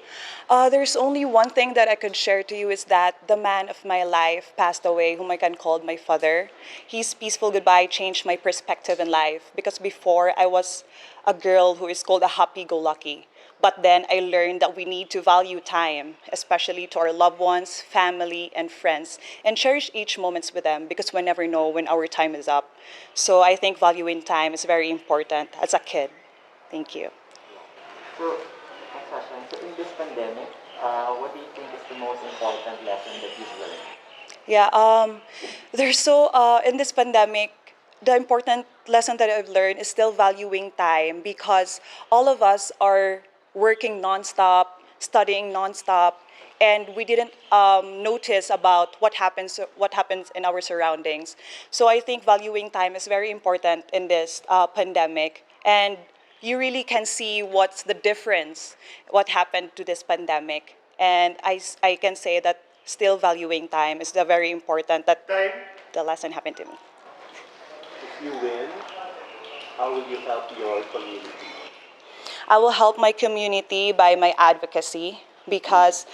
There's only one thing that I could share to you is that the man of my life passed away, whom I can call my father. His peaceful goodbye changed my perspective in life because before I was a girl who is called a happy-go-lucky. But then I learned that we need to value time, especially to our loved ones, family, and friends, and cherish each moment with them because we never know when our time is up. So I think valuing time is very important as a kid. Thank you. So in this pandemic, what do you think is the most important lesson that you've learned? In this pandemic, the important lesson that I've learned is still valuing time because all of us are working nonstop, studying nonstop, and we didn't notice about what happens in our surroundings. So I think valuing time is very important in this pandemic, and you really can see what's the difference, what happened to this pandemic. And I can say that still valuing time is very important, that the lesson happened to me. If you win, how will you help your community? I will help my community by my advocacy because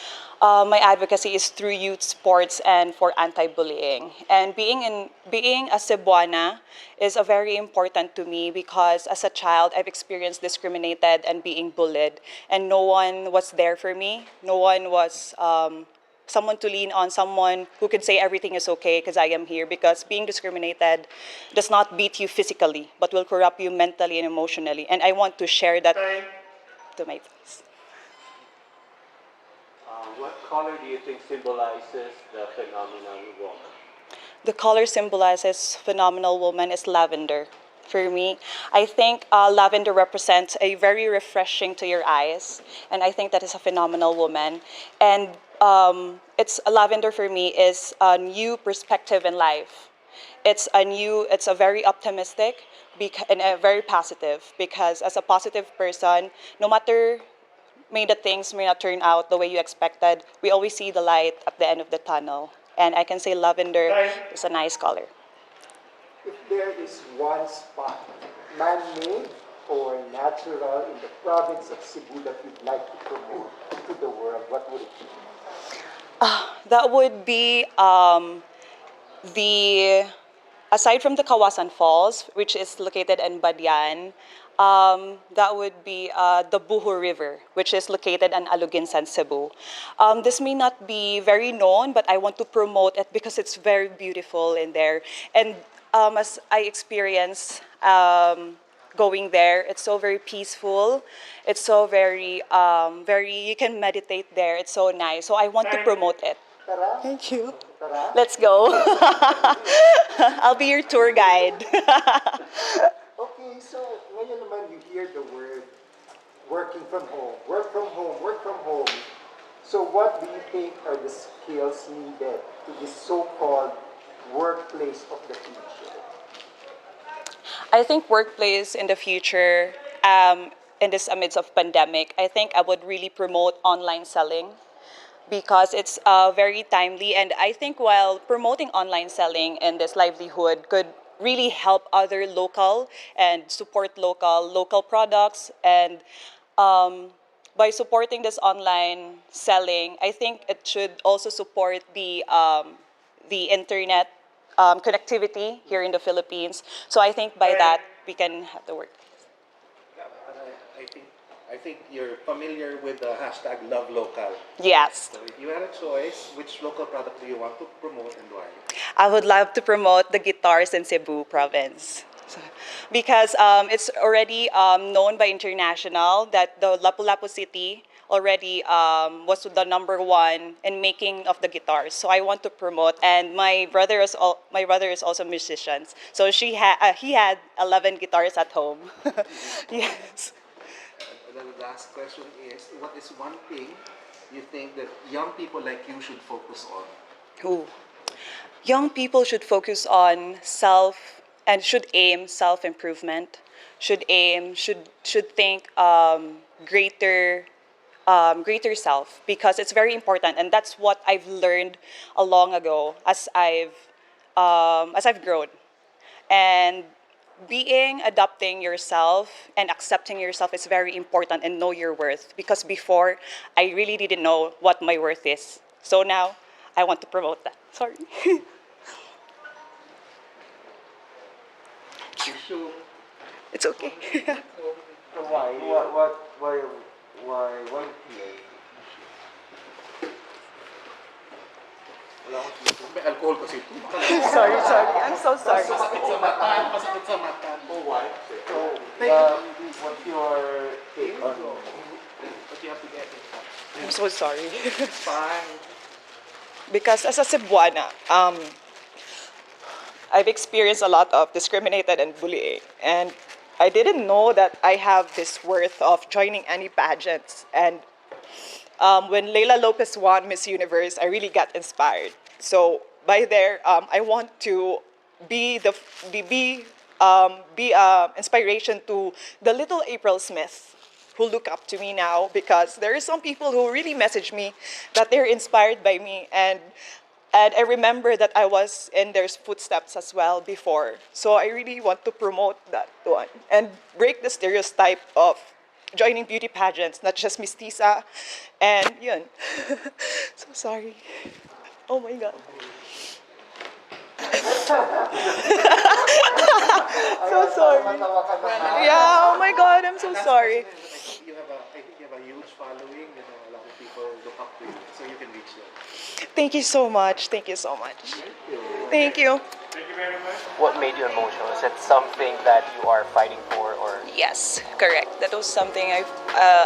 my advocacy is through youth sports and for anti-bullying. And being a Cebuana is very important to me because as a child, I've experienced discriminated and being bullied. And no one was there for me. No one was someone to lean on, someone who could say everything is okay because I am here. Because being discriminated does not beat you physically, but will corrupt you mentally and emotionally. And I want to share that to my friends. What color do you think symbolizes the phenomenal woman? The color symbolizes phenomenal woman is lavender. For me, I think lavender represents a very refreshing to your eyes, and I think that is a phenomenal woman. And lavender for me is a new perspective in life. It's a very optimistic and very positive because as a positive person, no matter may the things may not turn out the way you expected, we always see the light at the end of the tunnel. And I can say lavender is a nice color. If there is one spot, man-made or natural, in the province of Cebu that you'd like to promote to the world, what would it be? That would be aside from the Kawasan Falls, which is located in Badian, that would be the Buho River, which is located in Aluginsan, Cebu. This may not be very known, but I want to promote it because it's very beautiful in there. And as I experience going there. It's so very peaceful. It's so very, you can meditate there. It's so nice. So I want to promote it. Thank you. Let's go. I'll be your tour guide. Okay, so ngayon naman you hear the word working from home, work from home, work from home. So what do you think are the skills needed to this so-called workplace of the future? I think workplace in the future, in this amidst of pandemic, I think I would really promote online selling because it's very timely. And I think while promoting online selling in this livelihood could really help other local and support local products. And by supporting this online selling, I think it should also support the internet connectivity here in the Philippines. So I think by that we can have the work. I think you're familiar with the hashtag Love Local. Yes. So if you had a choice, which local product do you want to promote and why? I would love to promote the guitars in Cebu province. Because it's already known by international that the Lapu-Lapu city already was the #1 in making of the guitars. So I want to promote, and my brother is also a musician. So he had 11 guitars at home. Yes. And the last question is, what is one thing you think that young people like you should focus on? Ooh. Young people should focus on should aim self-improvement, should think greater self, because it's very important, and that's what I've learned a long ago as I've grown. And adopting yourself and accepting yourself is very important, and know your worth, because before I really didn't know what my worth is. So now I want to promote that. Sorry. It's okay. So why here? May alcohol kasi ito. Sorry. I'm so sorry. Masakit sa mata. Masakit sa mata. Oh, why? So, what's your take on But you have to get it. I'm so sorry. Fine. Because as a Cebuana, I've experienced a lot of discriminated and bullying, and I didn't know that I have this worth of joining any pageants. And when Leila Lopez won Miss Universe, I really got inspired. So by there, I want to be inspiration to the little April Smith who look up to me now, because there are some people who really message me that they're inspired by me, and I remember that I was in their footsteps as well before. So I really want to promote that one and break the stereotype of joining beauty pageants, not just mestiza, and yun. So sorry. Oh my God. So sorry. Yeah, oh my God, I'm so sorry. I think you have a huge following. You know, a lot of people look up to you, so you can reach them. Thank you so much. Thank you so much. Thank you. Thank you very much. What made you emotional? Is it something that you are fighting for, or? Yes, correct. That was something I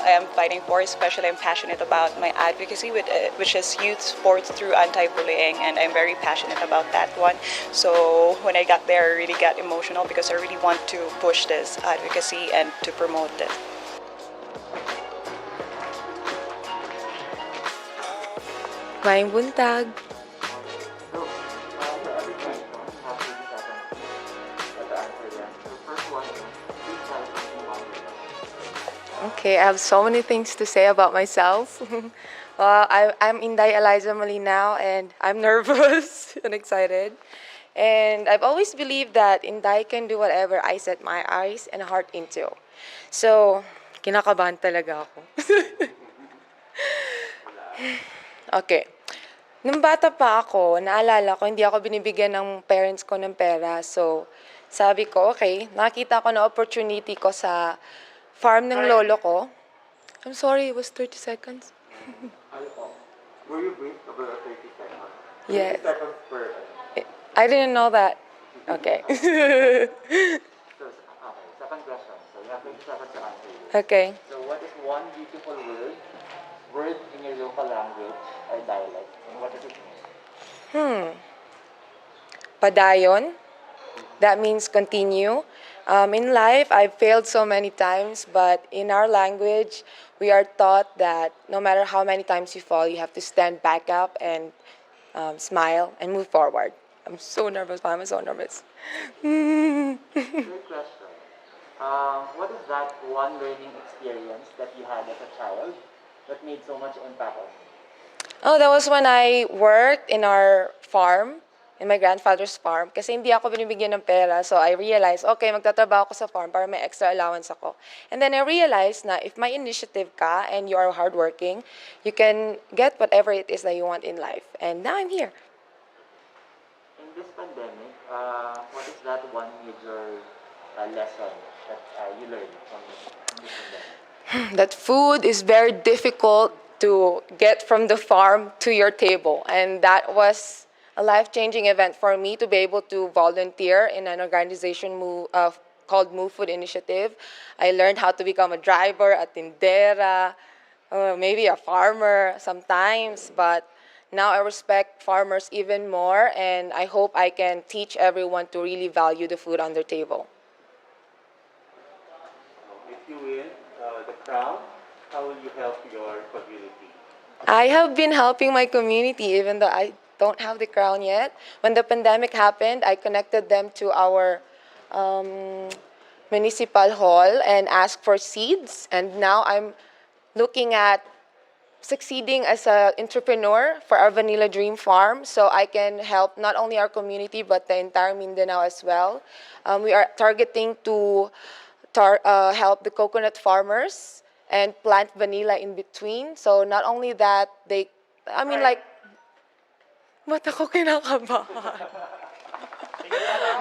am fighting for. Especially, I'm passionate about my advocacy, which is youth sports through anti-bullying, and I'm very passionate about that one. So when I got there, I really got emotional because I really want to push this advocacy and to promote it. Maayong buntag. Okay, I have so many things to say about myself. I'm Inday Eliza Malinaw, and I'm nervous and excited. And I've always believed that Inday can do whatever I set my eyes and heart into. So, kinakabahan talaga ako. Okay. Nung bata pa ako, naalala ko, hindi ako binibigyan ng parents ko ng pera. So, sabi ko, okay, nakita ko na opportunity ko sa farm ng lolo ko. I'm sorry, it was 30 seconds. Were you briefed about 30 seconds? Yes. 30 seconds per... I didn't know that. Okay. So, okay, second question. You have 20 seconds to answer it. Okay. So what is one beautiful word in your local language or dialect, and what does it mean? Padayon. That means continue. In life, I've failed so many times, but in our language, we are taught that no matter how many times you fall, you have to stand back up and smile and move forward. I'm so nervous. Why am I so nervous? Third question. What is that one learning experience that you had as a child that made so much impact on you? Oh, that was when I worked in our farm, in my grandfather's farm. Kasi hindi ako binibigyan ng pera, so I realized, okay, magtatrabaho ako sa farm para may extra allowance ako. And then I realized na if may initiative ka and you are hardworking, you can get whatever it is that you want in life. And now I'm here. In this pandemic, what is that one major lesson that you learned from this pandemic? That food is very difficult to get from the farm to your table. And that was a life-changing event for me to be able to volunteer in an organization called Move Food Initiative. I learned how to become a driver, a tindera, maybe a farmer sometimes, but now I respect farmers even more, and I hope I can teach everyone to really value the food on their table. If you win the crown, how will you help your community? I have been helping my community even though I don't have the crown yet. When the pandemic happened, I connected them to our municipal hall and asked for seeds, and now I'm looking at succeeding as an entrepreneur for our Vanilla Dream Farm so I can help not only our community but the entire Mindanao as well. We are targeting to help the coconut farmers and plant vanilla in between. So not only that, ba't ako kinakabahan?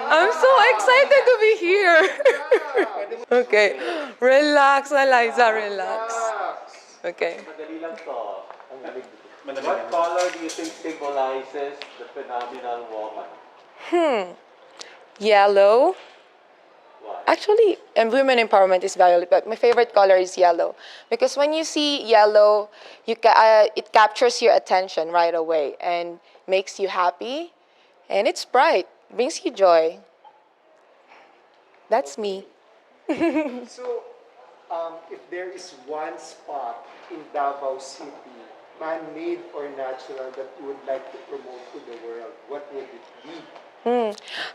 I'm so excited to be here. Okay, relax, Eliza, relax. Okay. Madali lang to. What color do you think symbolizes the phenomenal woman? Yellow. Actually, and women empowerment is violet, but my favorite color is yellow. Because when you see yellow, it captures your attention right away and makes you happy. And it's bright, brings you joy. That's me. So, if there is one spot in Davao City, man-made or natural, that you would like to promote to the world, what would it be?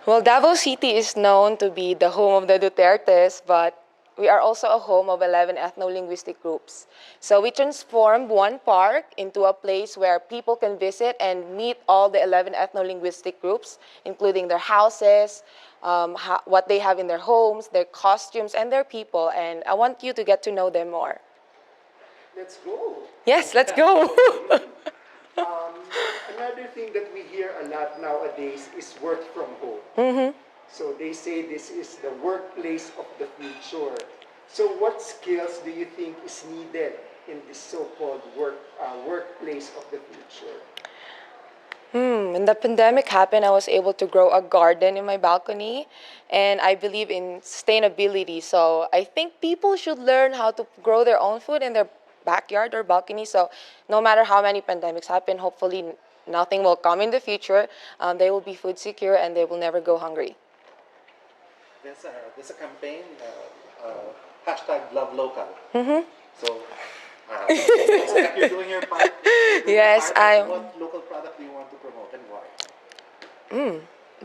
Well, Davao City is known to be the home of the Dutertes, but we are also a home of 11 ethno-linguistic groups. So we transformed one park into a place where people can visit and meet all the 11 ethno-linguistic groups, including their houses, what they have in their homes, their costumes, and their people. And I want you to get to know them more. Let's go. Yes, let's go. Another thing that we hear a lot nowadays is work from home. Mm-hmm. So they say this is the workplace of the future. So what skills do you think is needed in this so-called workplace of the future? When the pandemic happened, I was able to grow a garden in my balcony, and I believe in sustainability. So I think people should learn how to grow their own food in their backyard or balcony. So no matter how many pandemics happen, hopefully nothing will come in the future. They will be food secure and they will never go hungry. There's a campaign, hashtag Love Local. Mm-hmm. So, looks like you're doing your part. Yes, What local product do you want to promote and why?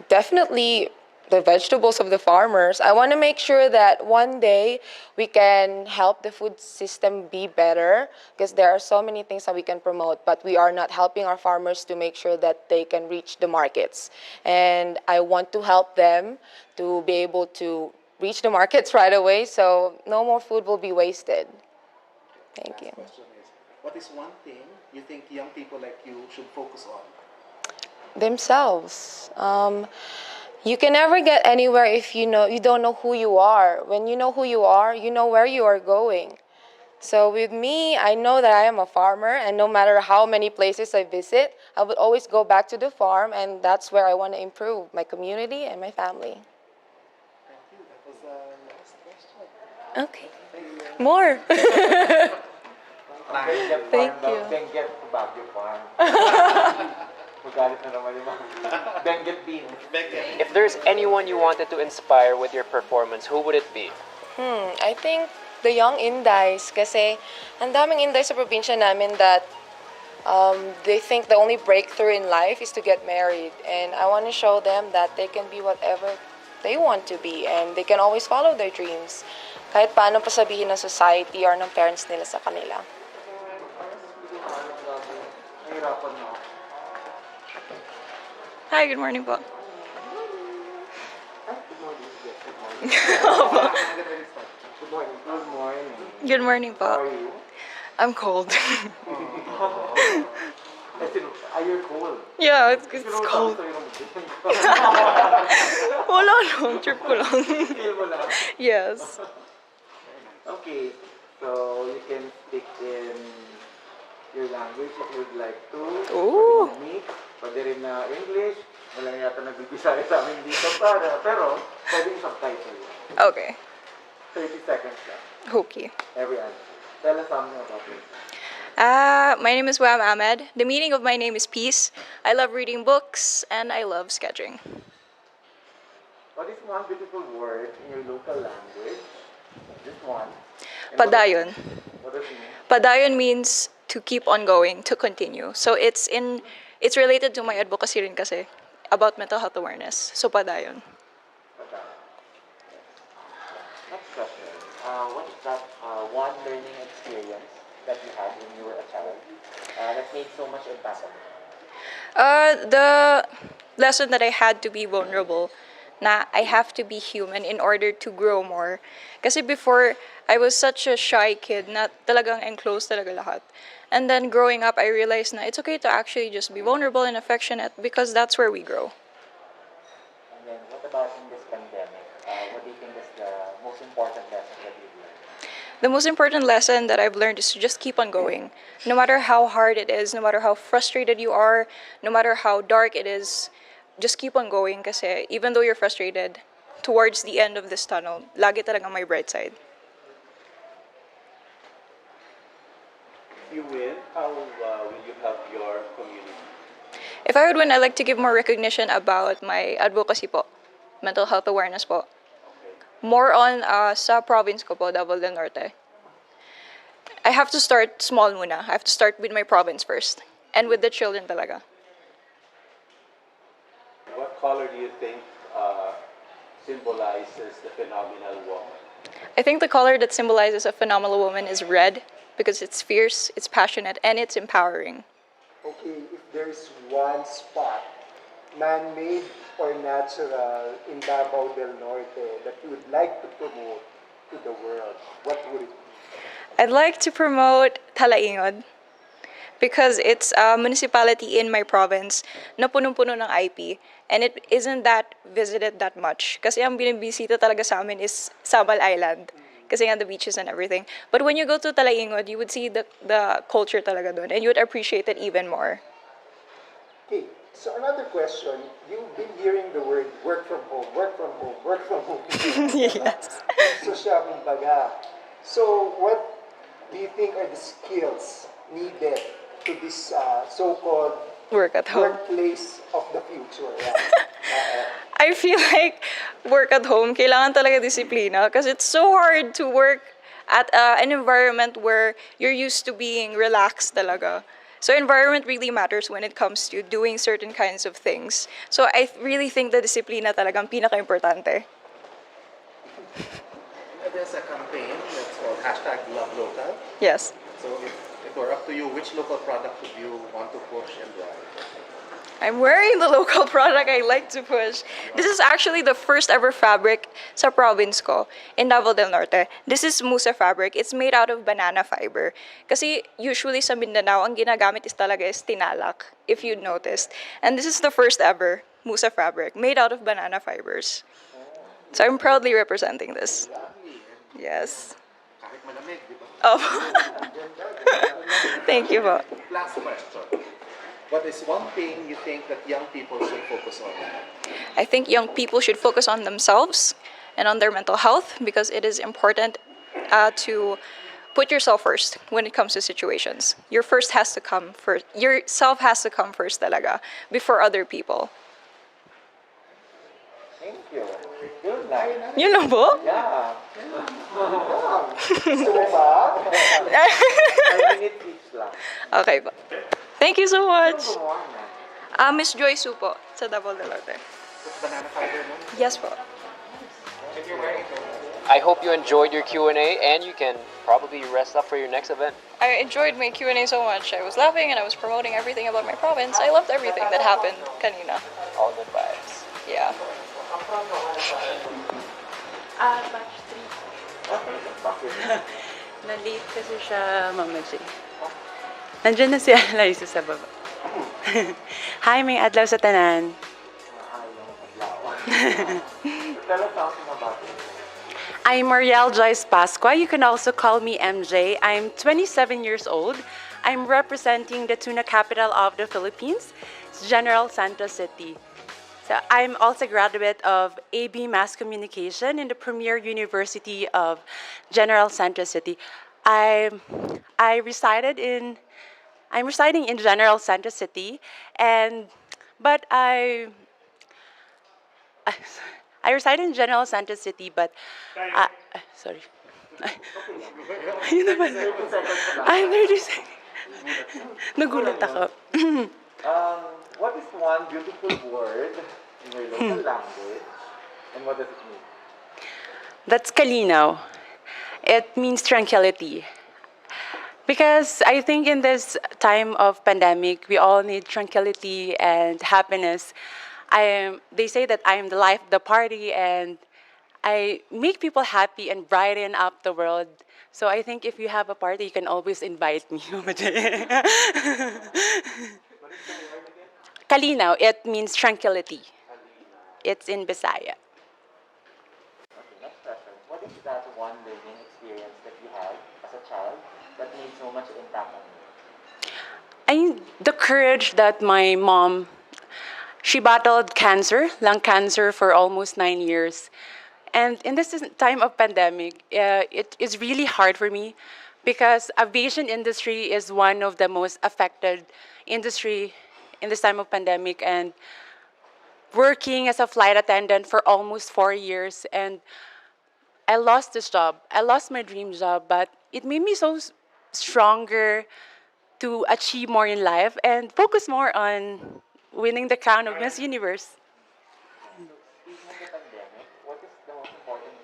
Definitely the vegetables of the farmers. I want to make sure that one day we can help the food system be better, because there are so many things that we can promote, but we are not helping our farmers to make sure that they can reach the markets. And I want to help them to be able to reach the markets right away, so no more food will be wasted. Thank you. Question is, what is one thing you think young people like you should focus on? Themselves. You can never get anywhere if you don't know who you are. When you know who you are, you know where you are going. So with me, I know that I am a farmer, and no matter how many places I visit, I would always go back to the farm, and that's where I want to improve my community and my family. Thank you. That was the last question. Okay. More. Thank you. Benguet to Baguio Farm. Magalit na naman yung mga Benguet beans. If there's anyone you wanted to inspire with your performance, who would it be? I think the young Indies kasi ang daming Indies sa probinsya namin that they think the only breakthrough in life is to get married. And I want to show them that they can be whatever they want to be and they can always follow their dreams. Kahit paano pa sabihin ng society or ng parents nila sa kanila. Hi, good morning po. Good morning. Good morning. Good morning po. How are you? I'm cold. Are you cold? Yeah, it's cold. Wala lang, trip ko lang. Feel mo lang. Yes. Okay, so you can speak in your language if you'd like to. Ooh. Pwede mix, pwede rin na English. Wala yata nagbibisaya sa amin dito pero pwede yung subtitle. Okay. 30 seconds lang. Okay. Every answer. Tell us something about it. My name is Wam Ahmed. The meaning of my name is peace. I love reading books and I love sketching. What is one beautiful word in your local language? Just one. And Padayon. What does it mean? Padayon means to keep on going, to continue. So it's related to my advocacy rin kasi about mental health awareness. So padayon. Next question. What is that one learning experience that you had when you were a child that made so much impact on you? The lesson that I had to be vulnerable, na I have to be human in order to grow more. Kasi before, I was such a shy kid na talagang enclosed talaga lahat. And then growing up, I realized na it's okay to actually just be vulnerable and affectionate because that's where we grow. And then what about in this pandemic? What do you think is the most important lesson that you've learned? The most important lesson that I've learned is to just keep on going. No matter how hard it is, no matter how frustrated you are, no matter how dark it is, just keep on going kasi even though you're frustrated, towards the end of this tunnel, lagi talaga may bright side. If you win, how will you help your community? If I would win, I'd like to give more recognition about my advocacy po, mental health awareness po. More on sa province ko po, Davao del Norte. I have to start small muna. I have to start with my province first. And with the children talaga. What color do you think symbolizes the phenomenal woman? I think the color that symbolizes a phenomenal woman is red because it's fierce, it's passionate, and it's empowering. Okay, if there's one spot, man-made or natural, in Davao del Norte that you would like to promote to the world, what would it be? I'd like to promote Talaingod because it's a municipality in my province na punong-puno ng IP and it isn't that visited that much. Kasi ang binibisita talaga sa amin is Sabal Island kasi nga the beaches and everything. But when you go to Talaingod, you would see the culture talaga doon and you would appreciate it even more. Okay, so another question. You've been hearing the word work from home, work from home, work from home. Yes. So siya, kumbaga. So what do you think are the skills needed to this so-called work at home workplace of the future? Yeah. I feel like work at home, kailangan talaga disiplina because it's so hard to work at an environment where you're used to being relaxed talaga. So environment really matters when it comes to doing certain kinds of things. So I really think the disiplina talagang pinaka-importante. There's a campaign that's called #LoveLocal. Yes. So if it were up to you, which local product would you want to push and why? I'm wearing the local product I like to push. This is actually the first ever fabric sa province ko, in Davao del Norte. This is Musa fabric. It's made out of banana fiber. Kasi usually sa Mindanao, ang ginagamit is talaga is tinalak, if you noticed. And this is the first ever Musa fabric, made out of banana fibers. So I'm proudly representing this. Yes. Kahit malamig, di ba? Oh. Thank you po. Last question. What is one thing you think that young people should focus on? I think young people should focus on themselves and on their mental health because it is important to put yourself first when it comes to situations. Yourself has to come first talaga before other people. Thank you. Yun lang. Yun lang po? Yeah. Gusto mo ba? 5 minute each lang. Okay po. Thank you so much. Ano mo? Miss Joy Su po, sa Double Delote. Banana fiber mo? Yes po. I hope you enjoyed your Q&A and you can probably rest up for your next event. I enjoyed my Q&A so much. I was laughing and I was promoting everything about my province. I loved everything that happened kanina. All good vibes. Yeah. Batch 3. Na-late kasi siya, Mama J. Nandiyan na si Eliza sa baba. Hi, may adlaw sa tanan. Tell us something about it. I'm Marielle Joyce Pasqua. You can also call me MJ. I'm 27 years old. I'm representing the tuna capital of the Philippines, General Santos City. So I'm also a graduate of AB Mass Communication in the premier university of General Santos City. I'm residing in General Santos City, but I reside in General Santos City, but sorry. Yun naman. I'm 30 seconds. Nagulat ako. What is one beautiful word in your local language, and what does it mean? That's kalinaw. It means tranquility. Because I think in this time of pandemic, we all need tranquility and happiness. They say that I am the life of the party, and I make people happy and brighten up the world. So I think if you have a party, you can always invite me. Kalinaw, it means tranquility. It's in Bisaya. Okay, next question. What is that one learning experience that you had as a child that made so much impact on you? The courage that my mom, she battled cancer, lung cancer, for almost 9 years. And in this time of pandemic, it is really hard for me because aviation industry is one of the most affected industry in this time of pandemic, and working as a flight attendant for almost 4 years, and I lost this job. I lost my dream job, but it made me so stronger to achieve more in life and focus more on winning the crown of Miss Universe. Speaking of the pandemic, what is the most important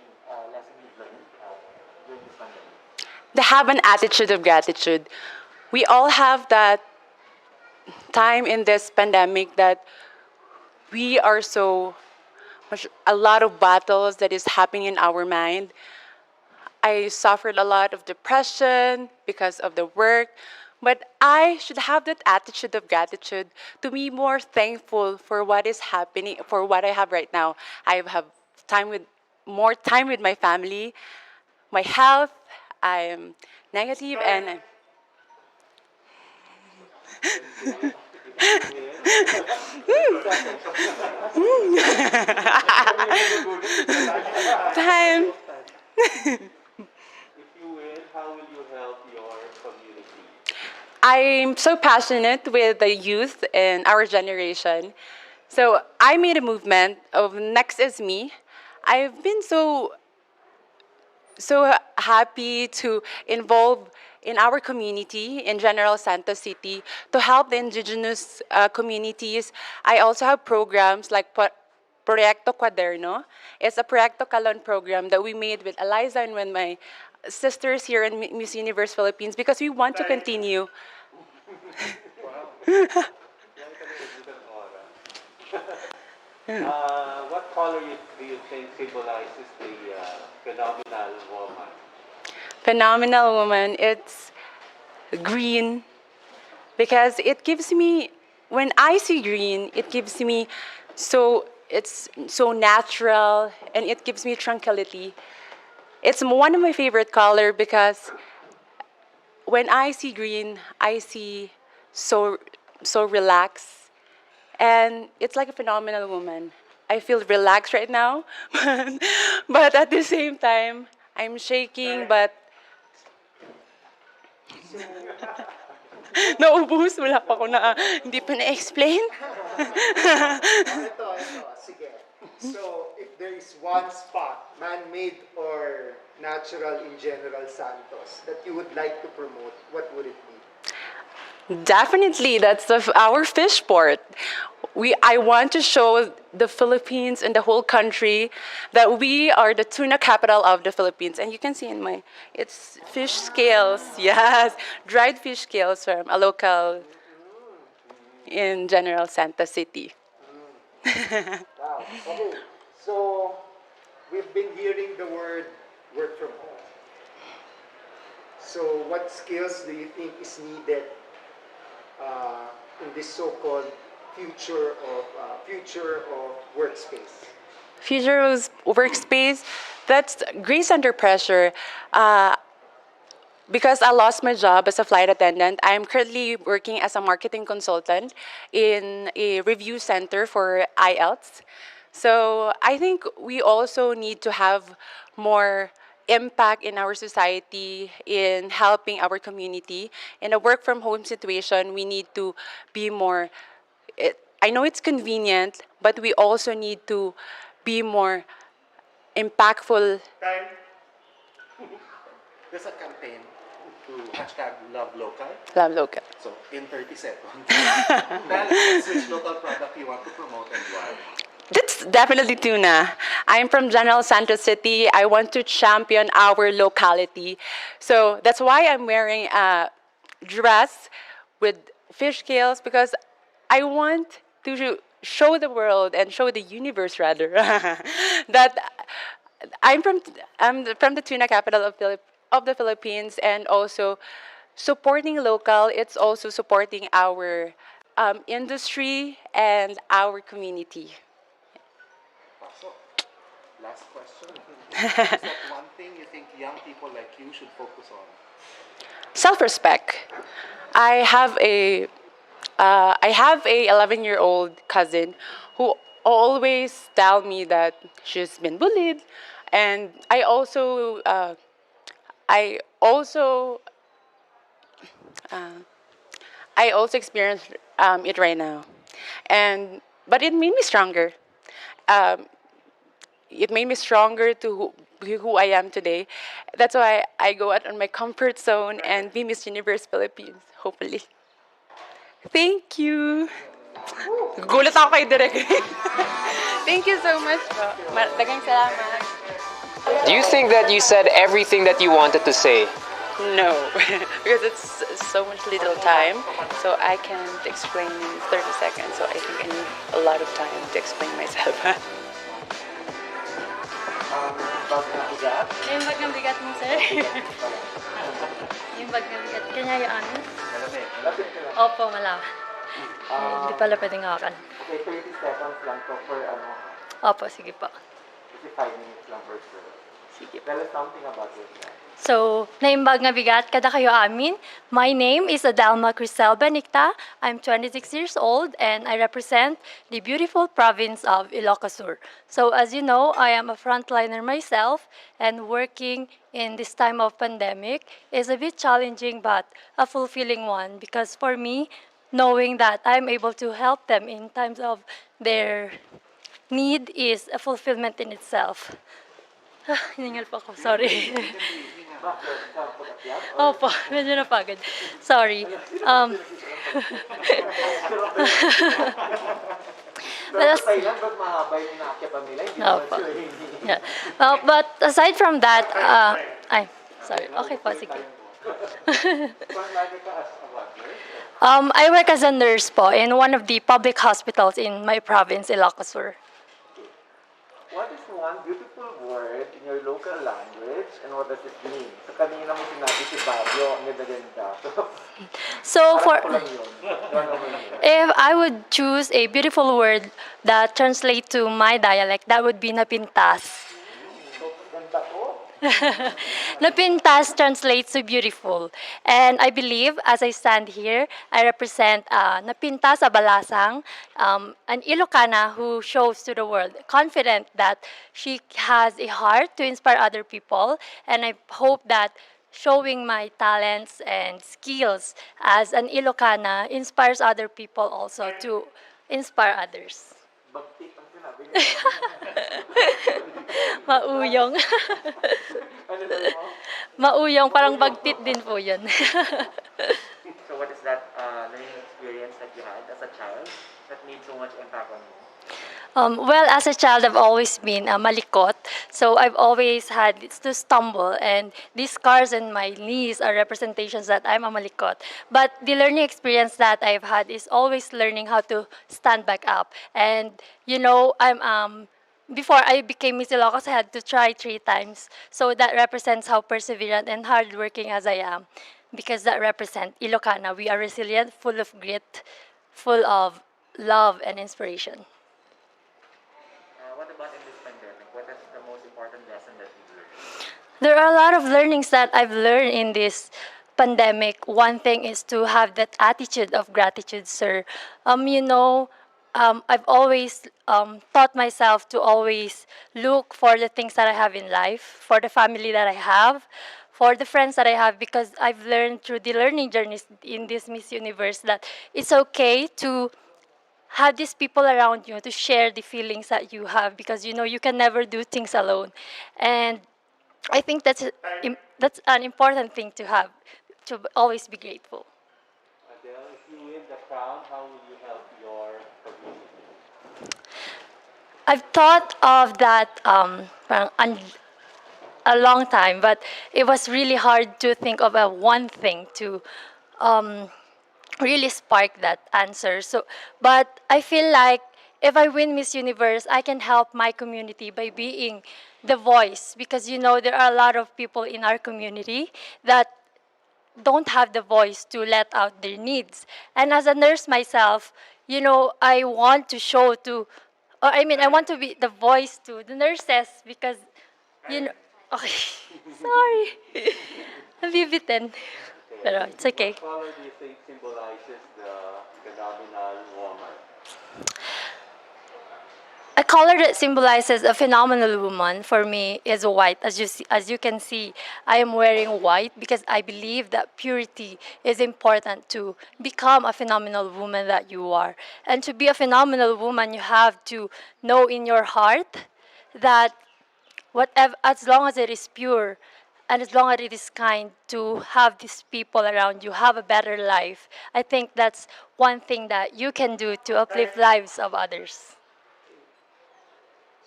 lesson you've learned during this pandemic? To have an attitude of gratitude. We all have that time in this pandemic that we are so much, a lot of battles that is happening in our mind. I suffered a lot of depression because of the work, but I should have that attitude of gratitude to be more thankful for what is happening, for what I have right now. I have more time with my family, my health. I am negative and time. If you win, how will you help your community? I'm so passionate with the youth in our generation. So I made a movement of Next is Me. I've been so happy to involve in our community in General Santos City to help the indigenous communities. I also have programs like Proyecto Cuaderno. It's a Proyecto Calon program that we made with Eliza and with my sisters here in Miss Universe Philippines because we want to continue. What color do you think symbolizes the phenomenal woman? Phenomenal woman, it's green because it gives me, when I see green, it gives me it's so natural and it gives me tranquility. It's one of my favorite color because when I see green, I see so relaxed, and it's like a phenomenal woman. I feel relaxed right now, but at the same time, I'm shaking, but naubos, wala pa ako na, hindi pa na-explain. Ito, sige. So, if there is one spot, man-made or natural in General Santos, that you would like to promote, what would it be? Definitely, that's our fish port. I want to show the Philippines and the whole country that we are the tuna capital of the Philippines. And you can see in it's fish scales, yes, dried fish scales from a local in General Santos City. Wow. Okay. So, we've been hearing the word work from home. So, what skills do you think is needed in this so-called future of workspace? Future of workspace, that's Grace under pressure. Because I lost my job as a flight attendant, I am currently working as a marketing consultant in a review center for IELTS. So I think we also need to have more impact in our society in helping our community. In a work from home situation, we need to be more, I know it's convenient, but we also need to be more impactful. Time. There's a campaign to hashtag Love Local. Love Local. So, in 30 seconds, tell us which local product you want to promote and why. That's definitely tuna. I'm from General Santos City. I want to champion our locality. So that's why I'm wearing a dress with fish scales, because I want to show the world and show the universe rather that I'm from the tuna capital of the Philippines, and also supporting local. It's also supporting our industry and our community. Last question. Is that one thing you think young people like you should focus on? Self-respect. I have a 11-year-old cousin who always tell me that she's been bullied, and I also experience it right now, but it made me stronger. It made me stronger to who I am today. That's why I go out on my comfort zone and be Miss Universe Philippines, hopefully. Thank you. Gulat ako kay Direk. Thank you so much po. Dagang salamat. Do you think that you said everything that you wanted to say? No, because it's so much little time, so I can't explain in 30 seconds. So I think I need a lot of time to explain myself. Bag na bigat? Yung bag ng bigat mo, sir. Yung bag ng bigat. Kanya yung ano? Lapit ka lang. Opo, malawa. Hindi pala pwedeng hawakan. Okay, 30 seconds lang to for Opo, sige po. 55 minutes lang for sure. Sige. Tell us something about yourself. So, naimbag nga bigat, kada kayo amin. My name is Adelma Crisel Benicta. I'm 26 years old and I represent the beautiful province of Ilocos Sur. So, as you know, I am a frontliner myself, and working in this time of pandemic is a bit challenging but a fulfilling one, because for me, knowing that I'm able to help them in times of their need is a fulfillment in itself. Hiningal po ako, sorry. Opo, medyo napagod. Sorry. Opo. Yeah. But aside from that, sorry. Okay po, sige. I work as a nurse po in one of the public hospitals in my province, Ilocos Sur. What is one beautiful word in your local language and what does it mean? So kanina mo sinabi si Baguio, ang ganda-ganda. So if I would choose a beautiful word that translates to my dialect, that would be napintas. So ganda ko. Napintas translates to beautiful. And I believe, as I stand here, I represent Napintas Abalasang, an Ilocana who shows to the world, confident that she has a heart to inspire other people. And I hope that showing my talents and skills as an Ilocana inspires other people also to inspire others. Bagtit ang sinabi niya. Mauyong. Ano sabi mo? Mauyong, parang bagtit din po yun. So what is that learning experience that you had as a child that made so much impact on you? Well, as a child, I've always been malikot. So I've always had to stumble. And these scars on my knees are representations that I'm a malikot. But the learning experience that I've had is always learning how to stand back up. And, you know, before I became Miss Ilocos, I had to try 3 times. So that represents how perseverant and hardworking as I am. Because that represents Ilocana. We are resilient, full of grit, full of love and inspiration. What about in this pandemic? What is the most important lesson that you learned? There are a lot of learnings that I've learned in this pandemic. One thing is to have that attitude of gratitude, sir. I've always taught myself to always look for the things that I have in life, for the family that I have, for the friends that I have, because I've learned through the learning journeys in this Miss Universe that it's okay to have these people around you to share the feelings that you have, because you know you can never do things alone. And I think that's an important thing to have, to always be grateful. Adele, if you win the crown, how will you help your community? I've thought of that a long time, but it was really hard to think of a one thing to really spark that answer. So, but I feel like if I win Miss Universe, I can help my community by being the voice, because you know there are a lot of people in our community that don't have the voice to let out their needs. And as a nurse myself, you know, I want to show to, I want to be the voice to the nurses, because, you know, okay, sorry, nabibitin. Pero it's okay. What color do you think symbolizes the phenomenal woman? A color that symbolizes a phenomenal woman for me is white. As you can see, I am wearing white because I believe that purity is important to become a phenomenal woman that you are. And to be a phenomenal woman, you have to know in your heart that whatever, as long as it is pure, and as long as it is kind, to have these people around you, have a better life. I think that's one thing that you can do to uplift lives of others.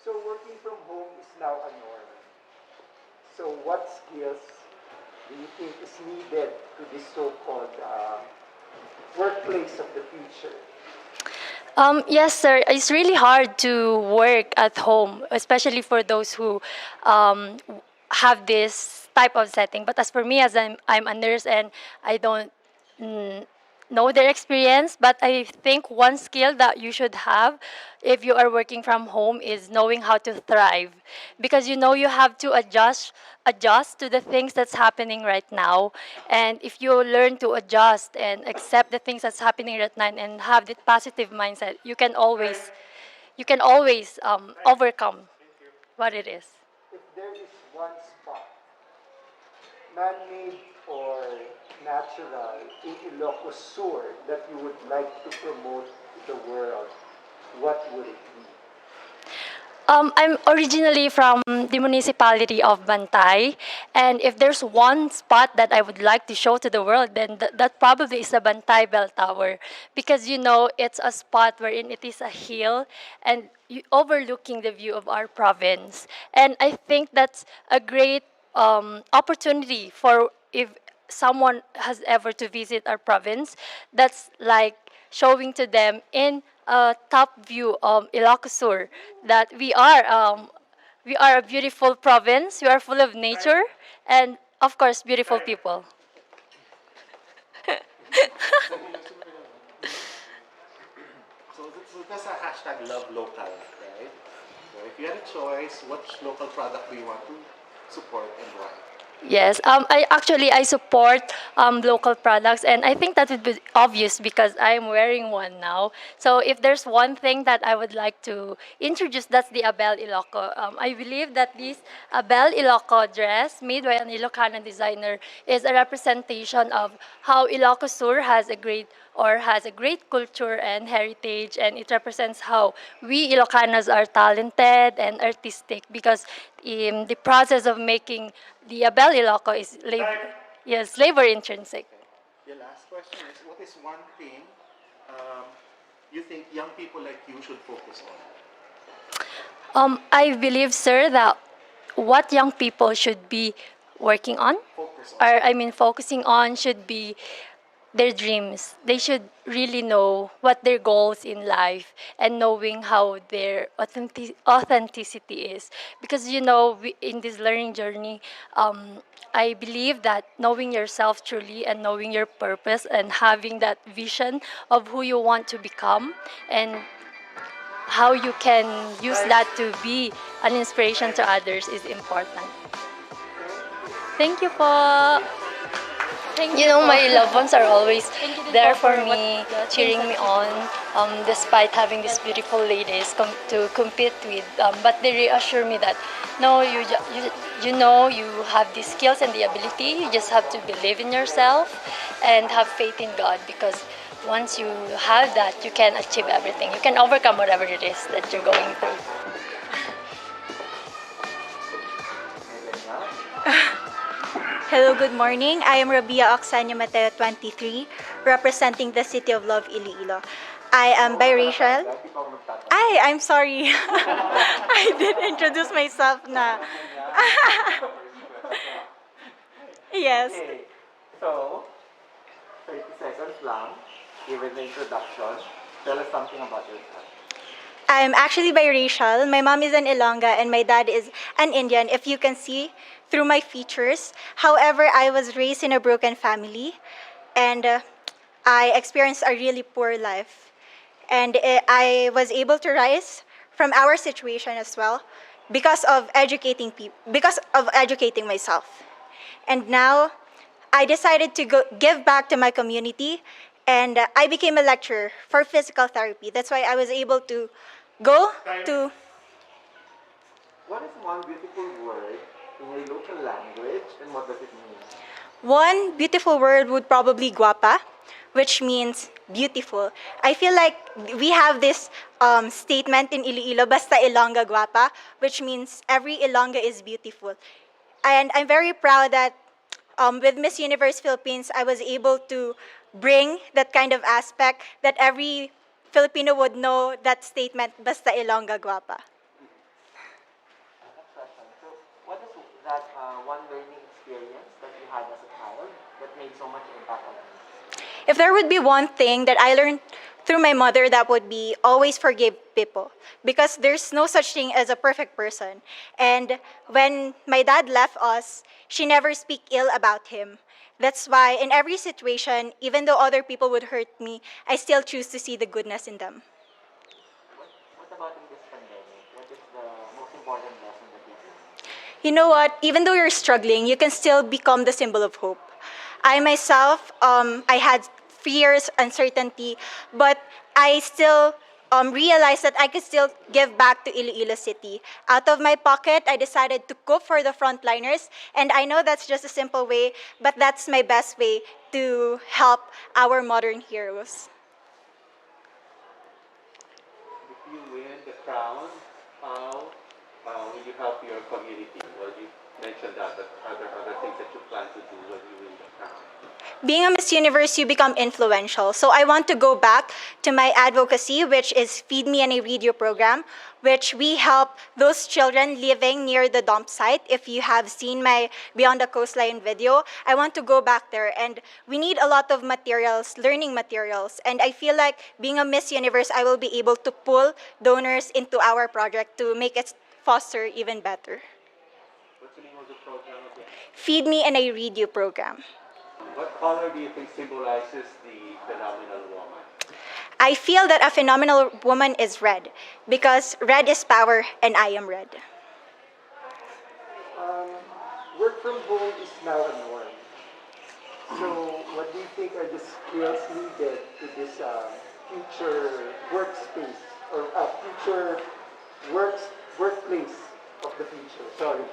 So working from home is now a norm. So what skills do you think is needed to this so-called workplace of the future? Yes, sir. It's really hard to work at home, especially for those who have this type of setting. But as for me, as I'm a nurse and I don't know their experience, but I think one skill that you should have if you are working from home is knowing how to thrive, because you know you have to adjust to the things that's happening right now. And if you learn to adjust and accept the things that's happening right now and have that positive mindset, you can always overcome what it is. If there is one spot, man-made or natural, in Ilocos Sur that you would like to promote to the world, what would it be? I'm originally from the municipality of Bantay, and if there's one spot that I would like to show to the world, then that probably is the Bantay Bell Tower, because you know it's a spot wherein it is a hill and overlooking the view of our province, and I think that's a great opportunity for if someone has ever to visit our province. That's like showing to them in a top view of Ilocos Sur that we are a beautiful province. We are full of nature and of course beautiful people. So that's a hashtag love local, right? So if you had a choice, which local product do you want to support and why? Yes, I support local products, and I think that would be obvious because I'm wearing one now. So if there's one thing that I would like to introduce, that's the Abel Ilocos. I believe that this Abel Ilocos dress made by an Ilocano designer is a representation of how Ilocos Sur has a great culture and heritage, and it represents how we Ilocanos are talented and artistic because in the process of making the Abel Ilocos is labor intrinsic. The last question is, what is one thing you think young people like you should focus on? I believe, sir, that what young people should be working on, focusing on, should be their dreams. They should really know what their goals in life and knowing how their authenticity is. Because, in this learning journey, I believe that knowing yourself truly and knowing your purpose and having that vision of who you want to become and how you can use that to be an inspiration to others is important. Thank you po. My loved ones are always there for me, cheering me on, despite having these beautiful ladies to compete with. But they reassure me that, no, you have the skills and the ability. You just have to believe in yourself and have faith in God, because once you have that, you can achieve everything. You can overcome whatever it is that you're going through. Hello, good morning. I am Rabia Oxania Mateo, 23, representing the City of Love, Iloilo. I am biracial. I'm sorry. I didn't introduce myself na. Yes. Okay. So, 30 seconds lang. Given the introduction, tell us something about yourself. I'm actually biracial. My mom is an Ilongga and my dad is an Indian, if you can see through my features. However, I was raised in a broken family and I experienced a really poor life. And I was able to rise from our situation as well because of educating myself. And now I decided to give back to my community, and I became a lecturer for physical therapy. That's why I was able to go to... What is one beautiful word in your local language, and what does it mean? One beautiful word would probably guapa, which means beautiful. I feel like we have this statement in Iloilo, basta Ilongga guapa, which means every Ilongga is beautiful. And I'm very proud that with Miss Universe Philippines, I was able to bring that kind of aspect that every Filipino would know that statement, basta Ilongga guapa. So, what is that one learning experience that you had as a child that made so much impact on you? If there would be one thing that I learned through my mother, that would be always forgive people, because there's no such thing as a perfect person. And when my dad left us, she never speak ill about him. That's why in every situation, even though other people would hurt me, I still choose to see the goodness in them. What about in this pandemic? What is the most important lesson that you learned? You know what? Even though you're struggling, you can still become the symbol of hope. I myself, I had fears, uncertainty, but I still realized that I could still give back to Iloilo City. Out of my pocket, I decided to cook for the frontliners, and I know that's just a simple way, but that's my best way to help our modern heroes. If you win the crown, how will you help your community? Well, you mentioned that, but are there other things that you plan to do when you win the crown? Being a Miss Universe, you become influential. So I want to go back to my advocacy, which is Feed Me and I Read You program, which we help those children living near the dump site. If you have seen my Beyond the Coastline video, I want to go back there. And we need a lot of materials, learning materials. And I feel like being a Miss Universe, I will be able to pull donors into our project to make it foster even better. What's the name of the program again? Feed Me and I Read You program. What color do you think symbolizes the phenomenal woman? I feel that a phenomenal woman is red, because red is power and I am red. work from home is now a norm. So what do you think are the skills needed to this future workspace or future workplace of the future? Sorry.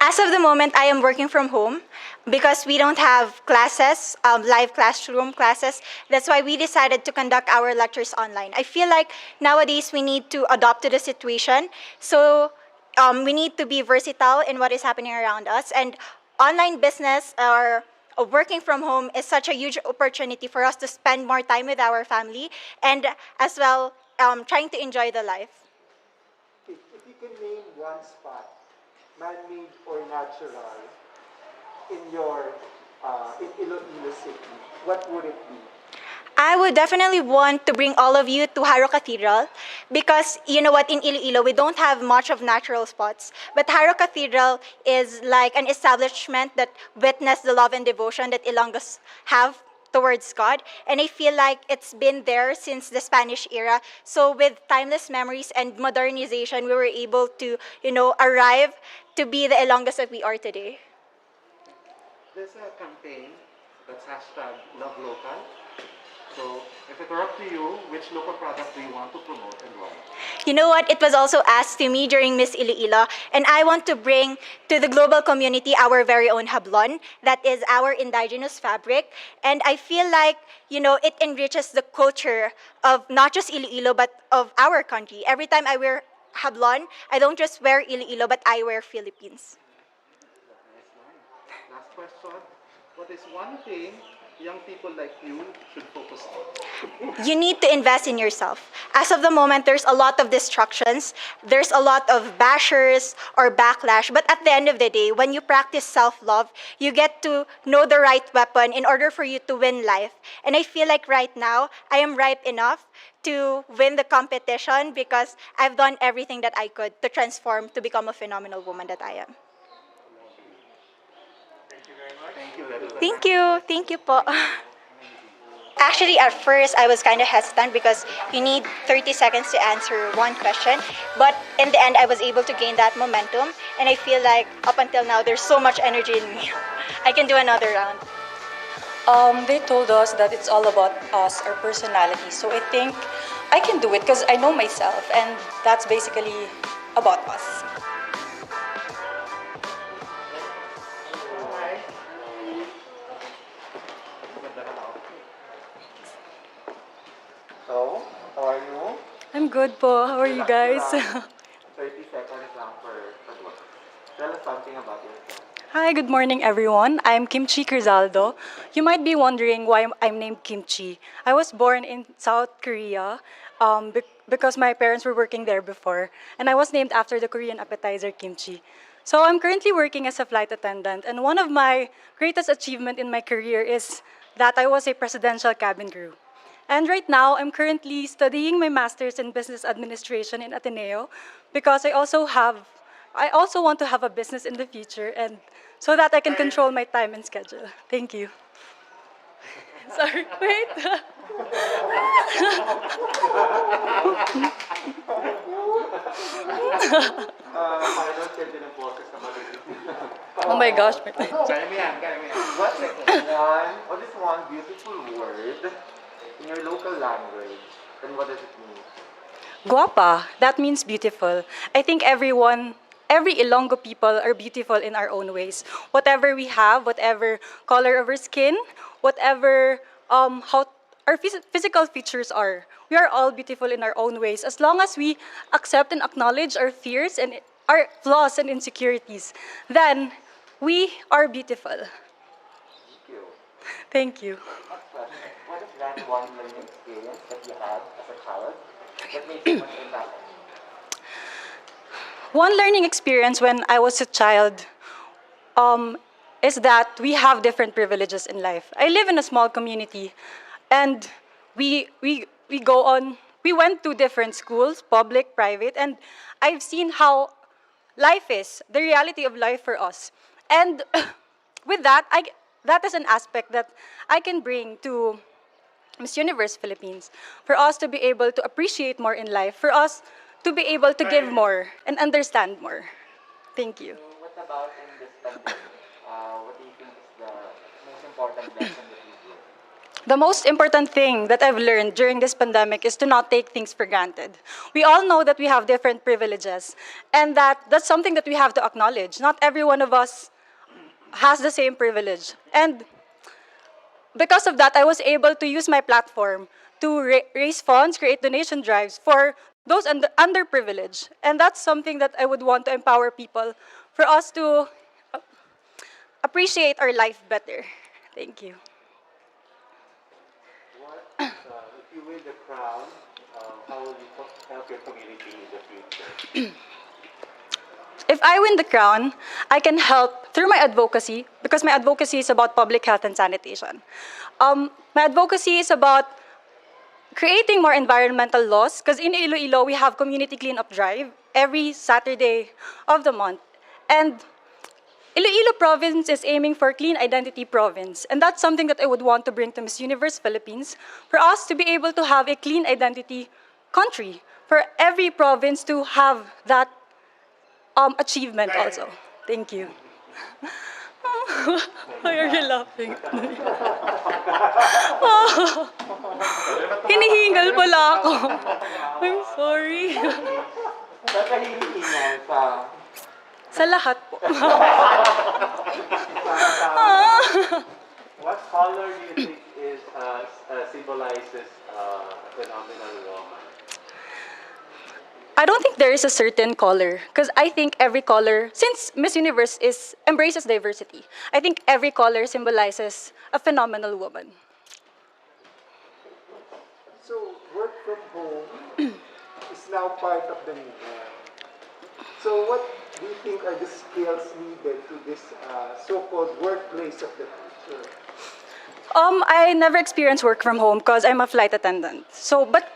As of the moment, I am working from home because we don't have classes, live classroom classes. That's why we decided to conduct our lectures online. I feel like nowadays we need to adopt to the situation. So we need to be versatile in what is happening around us. And online business or working from home is such a huge opportunity for us to spend more time with our family and as well trying to enjoy the life. If you can name one spot, man-made or natural, in your in Iloilo City, what would it be? I would definitely want to bring all of you to Haro Cathedral because you know what, in Iloilo we don't have much of natural spots. But Haro Cathedral is like an establishment that witnessed the love and devotion that Ilonggos have towards God. And I feel like it's been there since the Spanish era. So with timeless memories and modernization, we were able to, arrive to be the Ilonggos that we are today. There's a campaign that's hashtag Love Local. So if it were up to you, which local product do you want to promote and why? You know what? It was also asked to me during Miss Iloilo, and I want to bring to the global community our very own hablon. That is our indigenous fabric, and I feel like it enriches the culture of not just Iloilo but of our country. Every time I wear hablon, I don't just wear Iloilo, but I wear Philippines. Nice line. Last question. What is one thing young people like you should focus on? You need to invest in yourself. As of the moment, there's a lot of distractions, there's a lot of bashers or backlash, but at the end of the day, when you practice self-love, you get to know the right weapon in order for you to win life. And I feel like right now, I am ripe enough to win the competition because I've done everything that I could to transform to become a phenomenal woman that I am. Thank you. Thank you po. Actually, at first, I was kind of hesitant because you need 30 seconds to answer one question. But in the end, I was able to gain that momentum. And I feel like up until now, there's so much energy in me. I can do another round. They told us that it's all about us, our personality. So I think I can do it because I know myself. And that's basically about us. So, how are you? I'm good po. How are you guys? 30 seconds lang for work. Tell us something about yourself. Hi, good morning everyone. I'm Kimchi Crizaldo. You might be wondering why I'm named Kimchi. I was born in South Korea because my parents were working there before. And I was named after the Korean appetizer kimchi. So I'm currently working as a flight attendant. And one of my greatest achievements in my career is that I was a presidential cabin crew. And right now, I'm currently studying my master's in business administration in Ateneo because I also want to have a business in the future and so that I can control my time and schedule. Thank you. Sorry, wait. Oh my gosh. Kaya mo yan. What is one beautiful word in your local language, and what does it mean? Guapa, that means beautiful. I think every Ilonggo people are beautiful in our own ways. Whatever we have, whatever color of our skin, whatever how our physical features are, we are all beautiful in our own ways. As long as we accept and acknowledge our fears and our flaws and insecurities, then we are beautiful. Thank you. Thank you. Next question. What is that one learning experience that you had as a child that made so much impact on you? One learning experience when I was a child is that we have different privileges in life. I live in a small community, and we went to different schools, public, private, and I've seen how life is, the reality of life for us. And with that, that is an aspect that I can bring to Miss Universe Philippines, for us to be able to appreciate more in life, for us to be able to give more and understand more. Thank you. So what about in this pandemic? important lesson that you learned? The most important thing that I've learned during this pandemic is to not take things for granted. We all know that we have different privileges, and that's something that we have to acknowledge. Not every one of us has the same privilege. And because of that, I was able to use my platform to raise funds, create donation drives for those underprivileged. And that's something that I would want to empower people for us to appreciate our life better. Thank you. If you win the crown, how will you help your community in the future? If I win the crown, I can help through my advocacy, because my advocacy is about public health and sanitation. My advocacy is about creating more environmental laws, because in Iloilo, we have community cleanup drive every Saturday of the month. And Iloilo province is aiming for clean identity province. And that's something that I would want to bring to Miss Universe Philippines, for us to be able to have a clean identity country, for every province to have that achievement also. Thank you. Why are you laughing? Hinihingal pala ako. I'm sorry. Saan ka hinihingal pa? Sa lahat po. What color do you think symbolizes phenomenal woman? I don't think there is a certain color, because I think every color, since Miss Universe embraces diversity, I think every color symbolizes a phenomenal woman. So work from home is now part of the new norm. So what do you think are the skills needed to this so-called workplace of the future? I never experienced work from home because I'm a flight attendant. But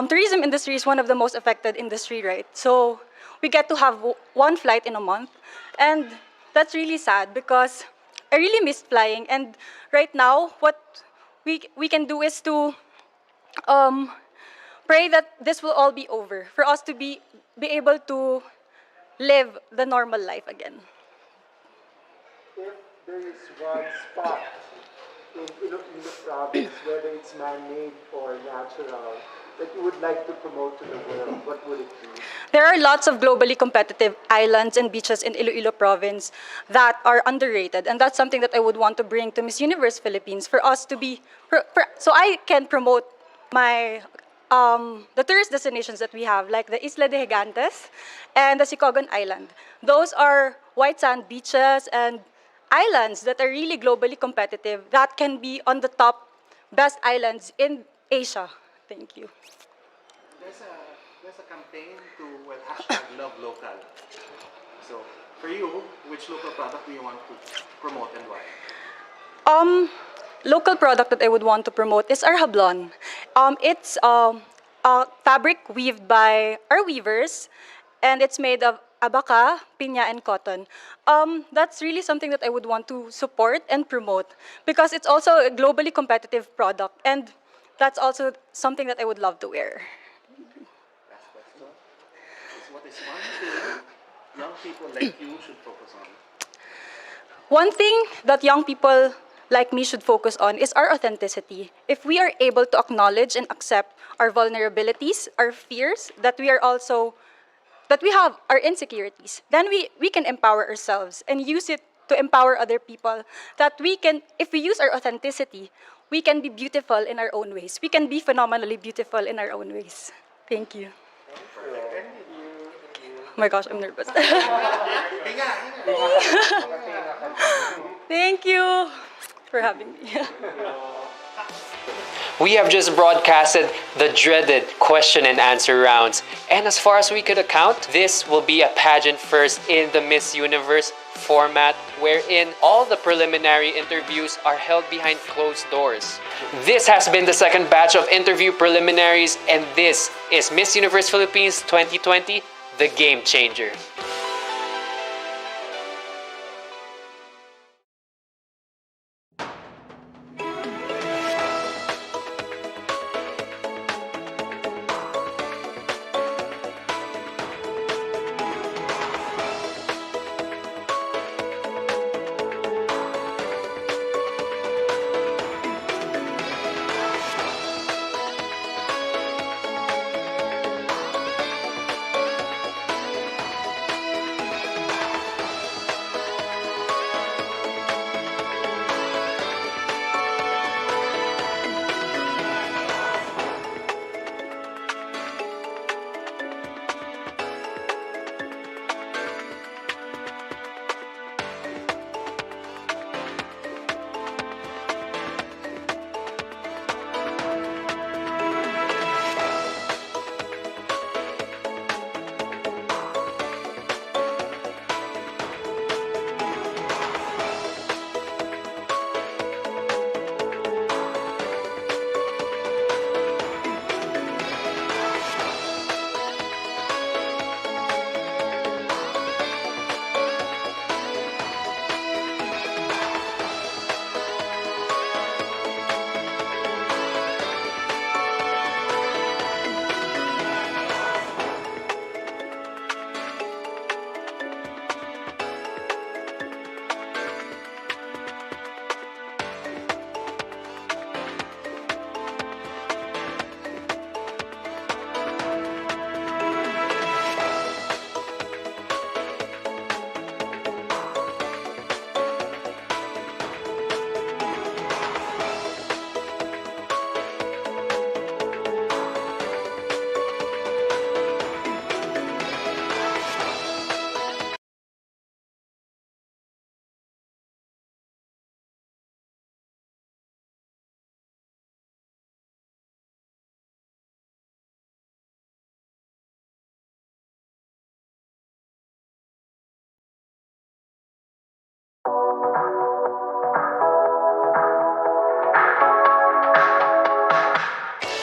tourism industry is one of the most affected industry, right? So we get to have one flight in a month, and that's really sad because I really miss flying. And right now, what we can do is to pray that this will all be over, for us to be able to live the normal life again. If there is one spot in Iloilo province, whether it's man-made or natural, that you would like to promote to the world, what would it be? There are lots of globally competitive islands and beaches in Iloilo province that are underrated, and that's something that I would want to bring to Miss Universe Philippines, for us to be, so I can promote my the tourist destinations that we have, like the Isla de Gigantes and the Sicogon Island. Those are white sand beaches and islands that are really globally competitive, that can be on the top best islands in Asia. Thank you. There's a campaign to hashtag love local. So for you, which local product do you want to promote and why? Local product that I would want to promote is our hablon. It's a fabric weaved by our weavers, and it's made of abaca, piña, and cotton. That's really something that I would want to support and promote, because it's also a globally competitive product, and that's also something that I would love to wear. Last question. What is one thing young people like you should focus on? One thing that young people like me should focus on is our authenticity. If we are able to acknowledge and accept our vulnerabilities, our fears, that we have our insecurities, then we can empower ourselves and use it to empower other people. That we can, if we use our authenticity, we can be beautiful in our own ways. We can be phenomenally beautiful in our own ways. Thank you. Oh my gosh, I'm nervous. Thank you for having me. We have just broadcasted the dreaded question and answer rounds. And as far as we could account, this will be a pageant first in the Miss Universe format, wherein all the preliminary interviews are held behind closed doors. This has been the second batch of interview preliminaries, and this is Miss Universe Philippines 2020, the Game Changer.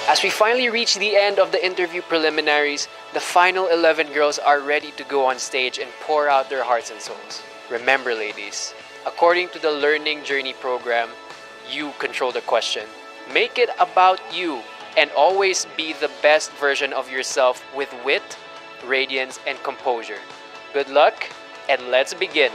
As we finally reach the end of the interview preliminaries, the final 11 girls are ready to go on stage and pour out their hearts and souls. Remember, ladies, according to the Learning Journey program, you control the question. Make it about you and always be the best version of yourself with wit, radiance, and composure. Good luck, and let's begin.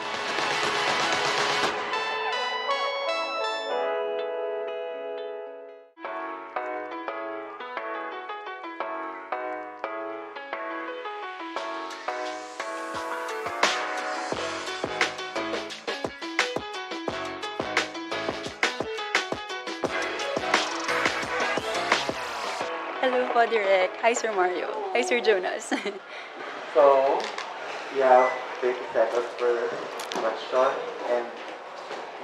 Hello po, Direk. Hi, Sir Mario. Hi, Sir Jonas. So, you have 30 seconds per question and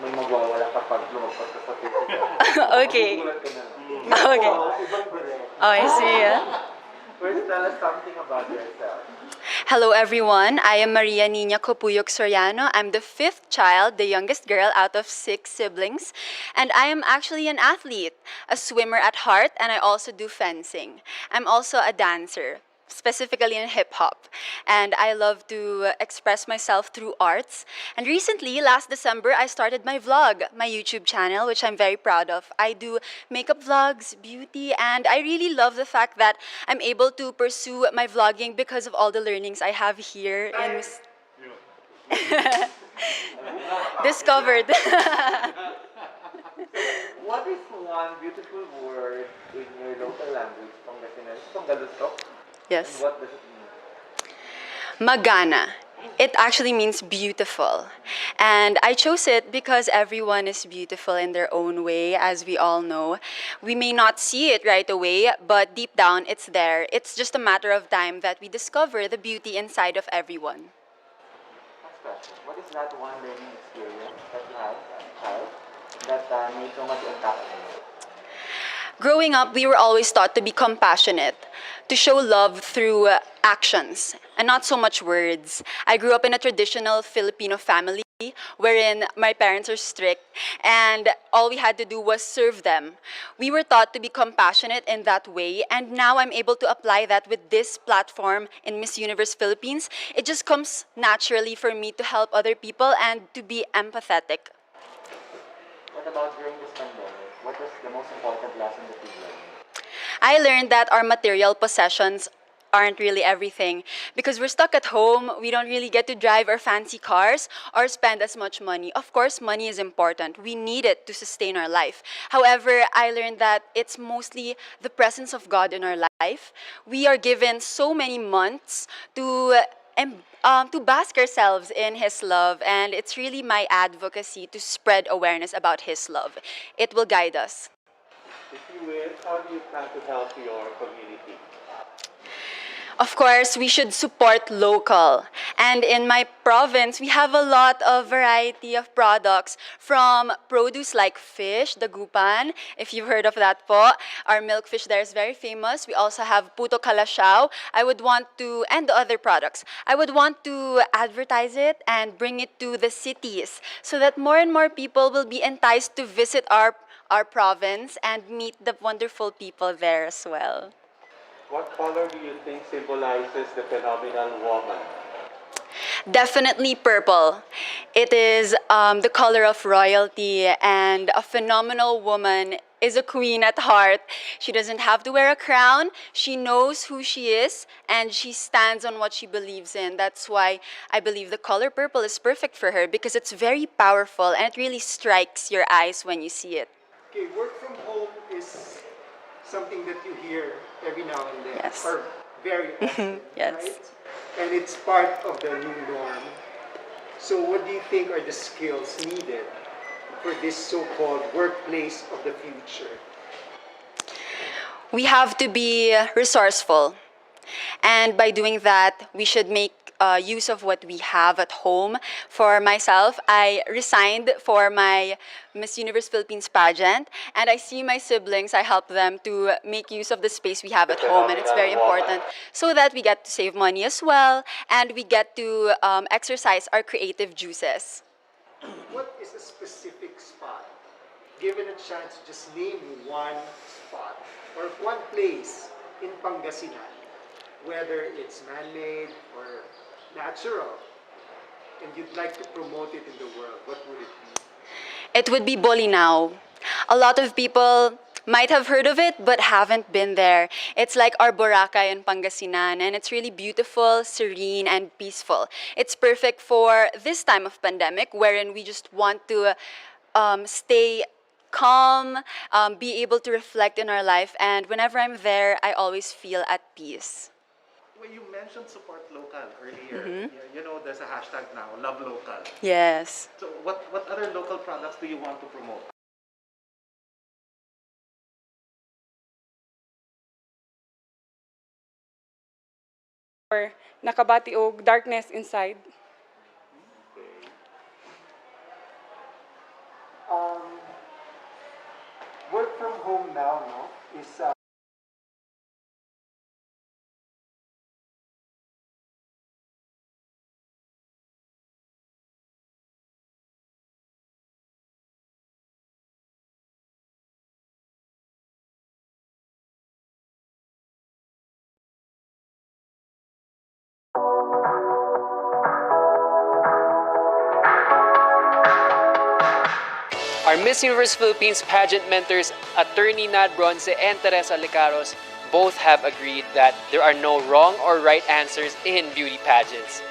may magwawala kapag lumagpas ka sa 30 seconds. Okay. Magugulat ka na lang. Okay. Ibang break. Oh, I see. First, tell us something about yourself. Hello, everyone. I am Maria Nina Copuyok Soriano. I'm the 5th child, the youngest girl out of 6 siblings. And I am actually an athlete, a swimmer at heart, and I also do fencing. I'm also a dancer, specifically in hip hop. And I love to express myself through arts. And recently, last December, I started my vlog, my YouTube channel, which I'm very proud of. I do makeup vlogs, beauty, and I really love the fact that I'm able to pursue my vlogging because of all the learnings I have here in Discovered. What is one beautiful word in your local language, Pangasinan? Yes. And what does it mean? Magana. It actually means beautiful. And I chose it because everyone is beautiful in their own way, as we all know. We may not see it right away, but deep down it's there. It's just a matter of time that we discover the beauty inside of everyone. Next question. What is that one learning experience that you had as a child that made so much impact on you? Growing up, we were always taught to be compassionate, to show love through actions, and not so much words. I grew up in a traditional Filipino family wherein my parents are strict and all we had to do was serve them. We were taught to be compassionate in that way, and now I'm able to apply that with this platform in Miss Universe Philippines. It just comes naturally for me to help other people and to be empathetic. What about during this pandemic? What was the most important lesson that you learned? I learned that our material possessions aren't really everything because we're stuck at home. We don't really get to drive our fancy cars or spend as much money. Of course, money is important. We need it to sustain our life. However, I learned that it's mostly the presence of God in our life. We are given so many months to bask ourselves in His love, and it's really my advocacy to spread awareness about His love. It will guide us. If you will, how do you plan to help your community? Of course, we should support local. And in my province, we have a lot of variety of products from produce like fish, the gupan, if you've heard of that po. Our milkfish there is very famous. We also have puto kalashao. And the other products. I would want to advertise it and bring it to the cities so that more and more people will be enticed to visit our province and meet the wonderful people there as well. What color do you think symbolizes the phenomenal woman? Definitely purple. It is the color of royalty, and a phenomenal woman is a queen at heart. She doesn't have to wear a crown. She knows who she is, and she stands on what she believes in. That's why I believe the color purple is perfect for her because it's very powerful and it really strikes your eyes when you see it. Okay, work from home is something that you hear every now and then, Yes. or very often, Yes. right? And it's part of the new norm. So what do you think are the skills needed for this so-called workplace of the future? We have to be resourceful. And by doing that, we should make use of what we have at home. For myself, I resigned for my Miss Universe Philippines pageant, and I see my siblings, I help them to make use of the space we have at home, and it's very important so that we get to save money as well, and we get to exercise our creative juices. what is a specific spot? Given a chance, just name one spot or one place in Pangasinan, whether it's man-made or natural, and you'd like to promote it in the world, what would it be? It would be Bolinao. A lot of people might have heard of it but haven't been there. It's like our Boracay in Pangasinan, and it's really beautiful, serene, and peaceful. It's perfect for this time of pandemic wherein we just want to stay calm, be able to reflect in our life, and whenever I'm there, I always feel at peace. Well, you mentioned support local earlier. Mhm. You know, there's a hashtag now, Love Local. Yes. So what other local products do you want to promote? Or nakabati og darkness inside. Work from home now, no, is Our Miss Universe Philippines pageant mentors, Attorney Nad Bronze and Teresa Licaros, both have agreed that there are no wrong or right answers in beauty pageants.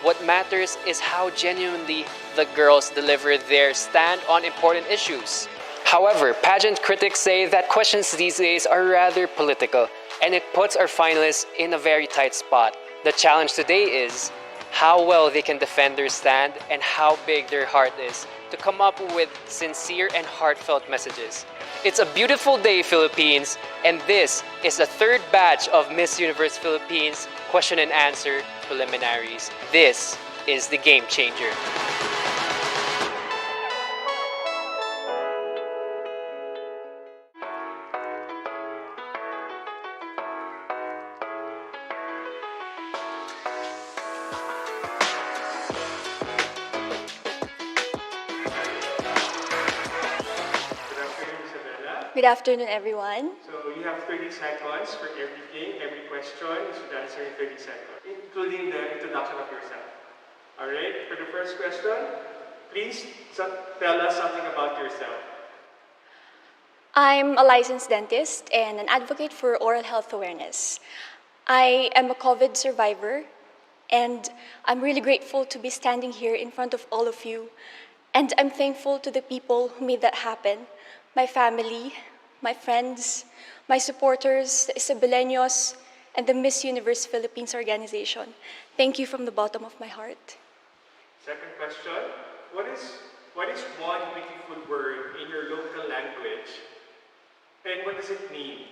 What matters is how genuinely the girls deliver their stand on important issues. However, pageant critics say that questions these days are rather political, and it puts our finalists in a very tight spot. The challenge today is how well they can defend their stand and how big their heart is to come up with sincere and heartfelt messages. It's a beautiful day, Philippines, and this is the third batch of Miss Universe Philippines question and answer preliminaries. This is the game changer. Good afternoon, everyone. So you have 30 seconds for everything, every question. You should answer in 30 seconds, including the introduction of yourself. All right, for the first question, please tell us something about yourself. I'm a licensed dentist and an advocate for oral health awareness. I am a COVID survivor, and I'm really grateful to be standing here in front of all of you. And I'm thankful to the people who made that happen. My family, my friends, my supporters, the Isabeleños, and the Miss Universe Philippines organization. Thank you from the bottom of my heart. Second question, what is one beautiful word in your local language, and what does it mean?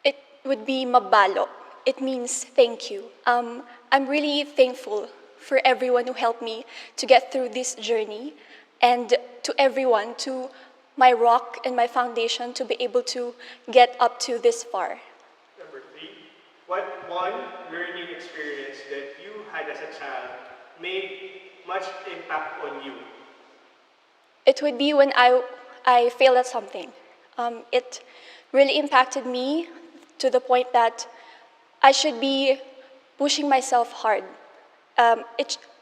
It would be mabalo. It means thank you. I'm really thankful for everyone who helped me to get through this journey, and to everyone, to my rock and my foundation to be able to get up to this far. Number 3, what one learning experience that you had as a child made much impact on you? It would be when I failed at something. It really impacted me to the point that I should be pushing myself hard.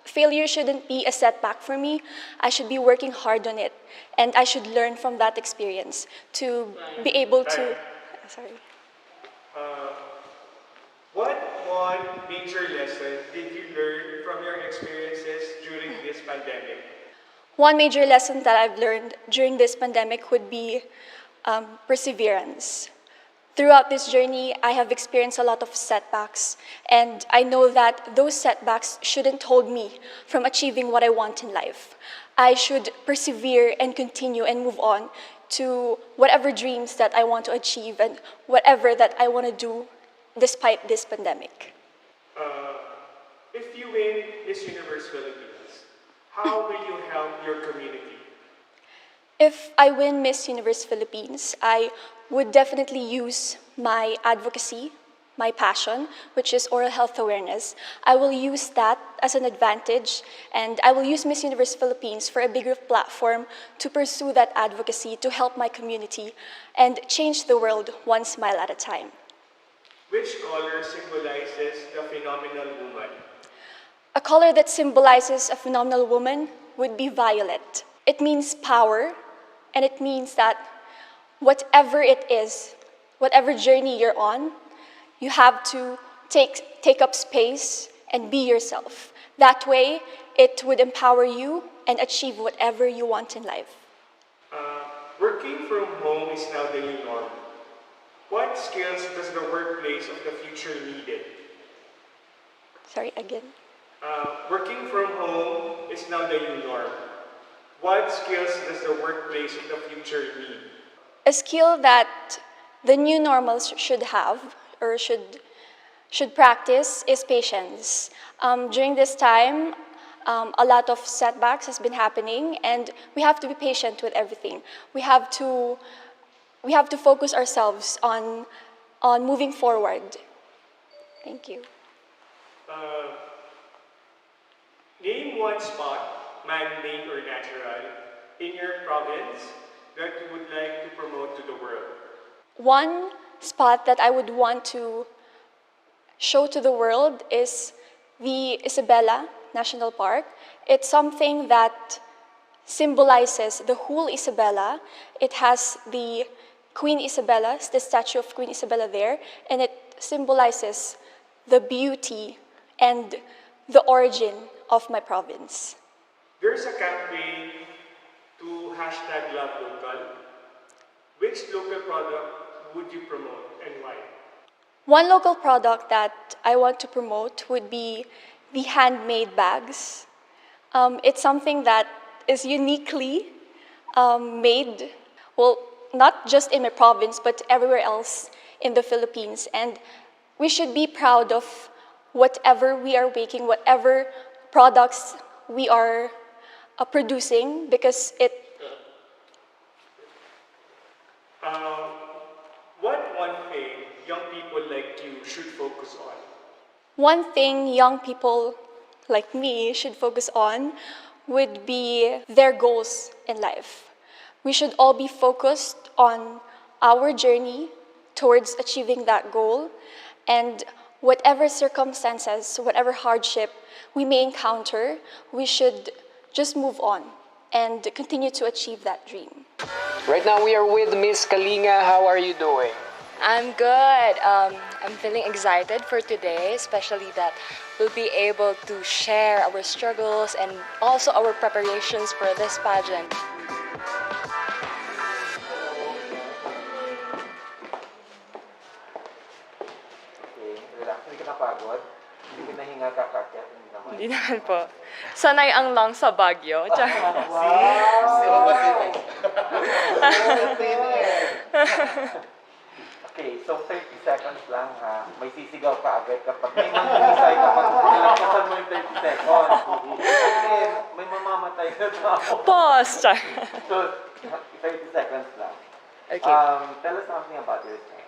Failure shouldn't be a setback for me. I should be working hard on it, and I should learn from that experience to be able to. Sorry. What one major lesson did you learn from your experiences during this pandemic? One major lesson that I've learned during this pandemic would be perseverance. Throughout this journey, I have experienced a lot of setbacks, and I know that those setbacks shouldn't hold me from achieving what I want in life. I should persevere and continue and move on to whatever dreams that I want to achieve and whatever that I want to do despite this pandemic. If you win Miss Universe Philippines, how will you help your community? If I win Miss Universe Philippines, I would definitely use my advocacy, my passion, which is oral health awareness, I will use that as an advantage, and I will use Miss Universe Philippines for a bigger platform to pursue that advocacy to help my community and change the world one smile at a time. Which color symbolizes the phenomenal woman? A color that symbolizes a phenomenal woman would be violet. It means power, and it means that whatever it is, whatever journey you're on, you have to take up space and be yourself. That way, it would empower you and achieve whatever you want in life. Working from home is now the new norm. What skills does the workplace of the future need? Sorry, again? Working from home is now the new norm. What skills does the workplace of the future need? A skill that the new normals should have or should practice is patience. During this time, a lot of setbacks has been happening, and we have to be patient with everything. We have to focus ourselves on moving forward. Thank you. Name one spot, man-made or natural, in your province that you would like to promote to the world. One spot that I would want to show to the world is the Isabela National Park. It's something that symbolizes the whole Isabela. It has the Queen Isabella, the statue of Queen Isabella there, and it symbolizes the beauty and the origin of my province. There's a campaign to #LoveLocal. Which local product would you promote and why? One local product that I want to promote would be the handmade bags. It's something that is uniquely made, well, not just in my province, but everywhere else in the Philippines. And we should be proud of whatever we are making, whatever products we are producing, because it... What one thing young people like you should focus on? One thing young people like me should focus on would be their goals in life. We should all be focused on our journey towards achieving that goal, and whatever circumstances, whatever hardship we may encounter, we should just move on and continue to achieve that dream. Right now we are with Miss Kalinga. How are you doing? I'm good. I'm feeling excited for today, especially that we'll be able to share our struggles and also our preparations for this pageant. Okay, relax. Hindi ka napagod? Hindi ka nahinga kakakyat? Hindi naman. Hindi naman po. Sanay ang lang sa Baguio. Okay, so 30 seconds lang ha. May sisigaw ka agad kapag may mangingisay kapag nilakasan mo yung 30 seconds. Kasi may mamamatay na tao. Pause! So, 30 seconds lang. Okay. Tell us something about yourself.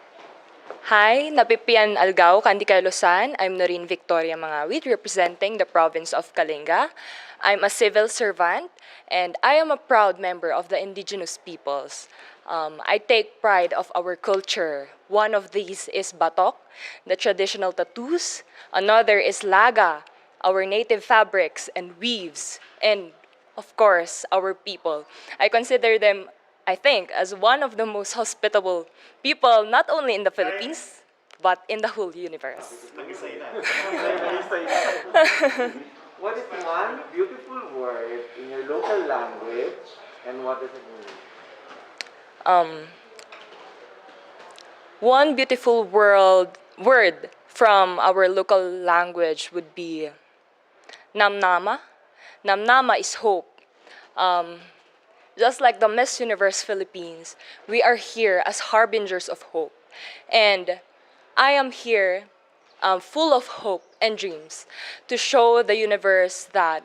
Hi, Napipian Algao, Candicay, Luzon. I'm Noreen Victoria Mangawit, representing the province of Kalinga. I'm a civil servant, and I am a proud member of the indigenous peoples. I take pride of our culture. One of these is batok, the traditional tattoos. Another is laga, our native fabrics and weaves. And, of course, our people. I consider them, I think, as one of the most hospitable people, not only in the Philippines, but in the whole universe. What is one beautiful word in your local language, and what does it mean? One beautiful word from our local language would be namnama. Namnama is hope. Just like the Miss Universe Philippines, we are here as harbingers of hope. And I am here full of hope and dreams to show the universe that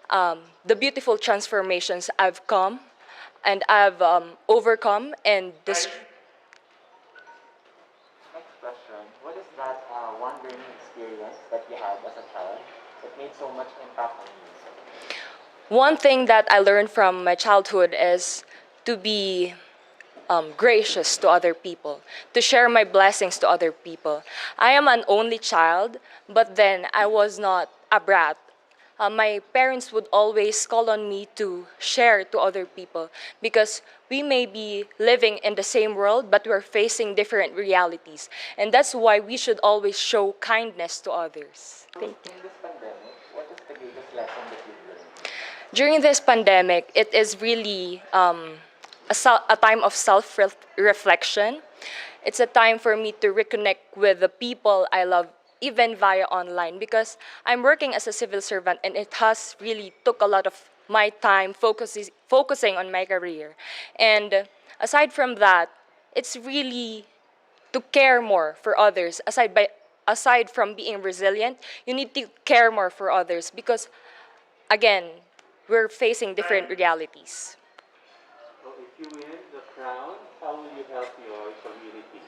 the beautiful transformations I've come and I've overcome and Next question. What is that that you had as a child that made so much impact on you? One thing that I learned from my childhood is to be gracious to other people, to share my blessings to other people. I am an only child, but then I was not a brat. My parents would always call on me to share to other people because we may be living in the same world, but we're facing different realities. And that's why we should always show kindness to others. Thank you. In this pandemic, what is the greatest lesson that you've learned? During this pandemic, it is really a time of self-reflection. It's a time for me to reconnect with the people I love, even via online, because I'm working as a civil servant and it has really took a lot of my time focusing on my career. And aside from that, it's really to care more for others. Aside from being resilient, you need to care more for others because, again, we're facing different realities. So if you win the crown, how will you help your community?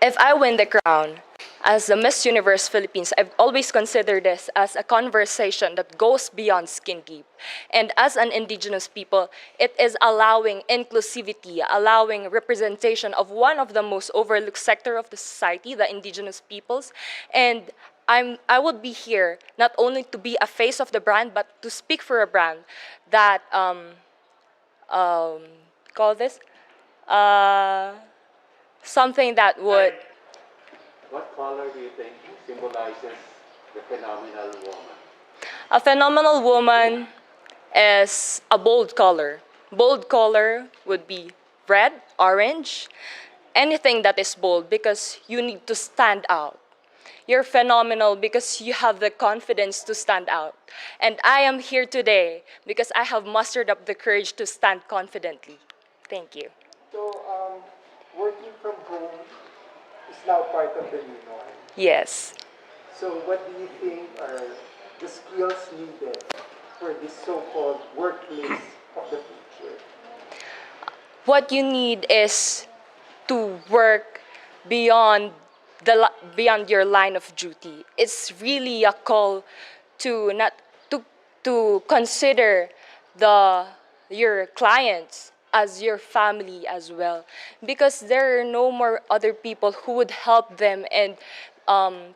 If I win the crown, as the Miss Universe Philippines, I've always considered this as a conversation that goes beyond skin deep. And as an indigenous people, it is allowing inclusivity, allowing representation of one of the most overlooked sector of the society, the indigenous peoples. And I would be here not only to be a face of the brand, but to speak for a brand that call this something that would. What color do you think symbolizes the phenomenal woman? A phenomenal woman is a bold color. Bold color would be red, orange, anything that is bold because you need to stand out. You're phenomenal because you have the confidence to stand out. And I am here today because I have mustered up the courage to stand confidently. Thank you. So, working from home is now part of the new norm. Yes. So what do you think are the skills needed for this so-called workplace of the future? What you need is to work beyond your line of duty. It's really a call to not to consider your clients as your family as well, because there are no more other people who would help them and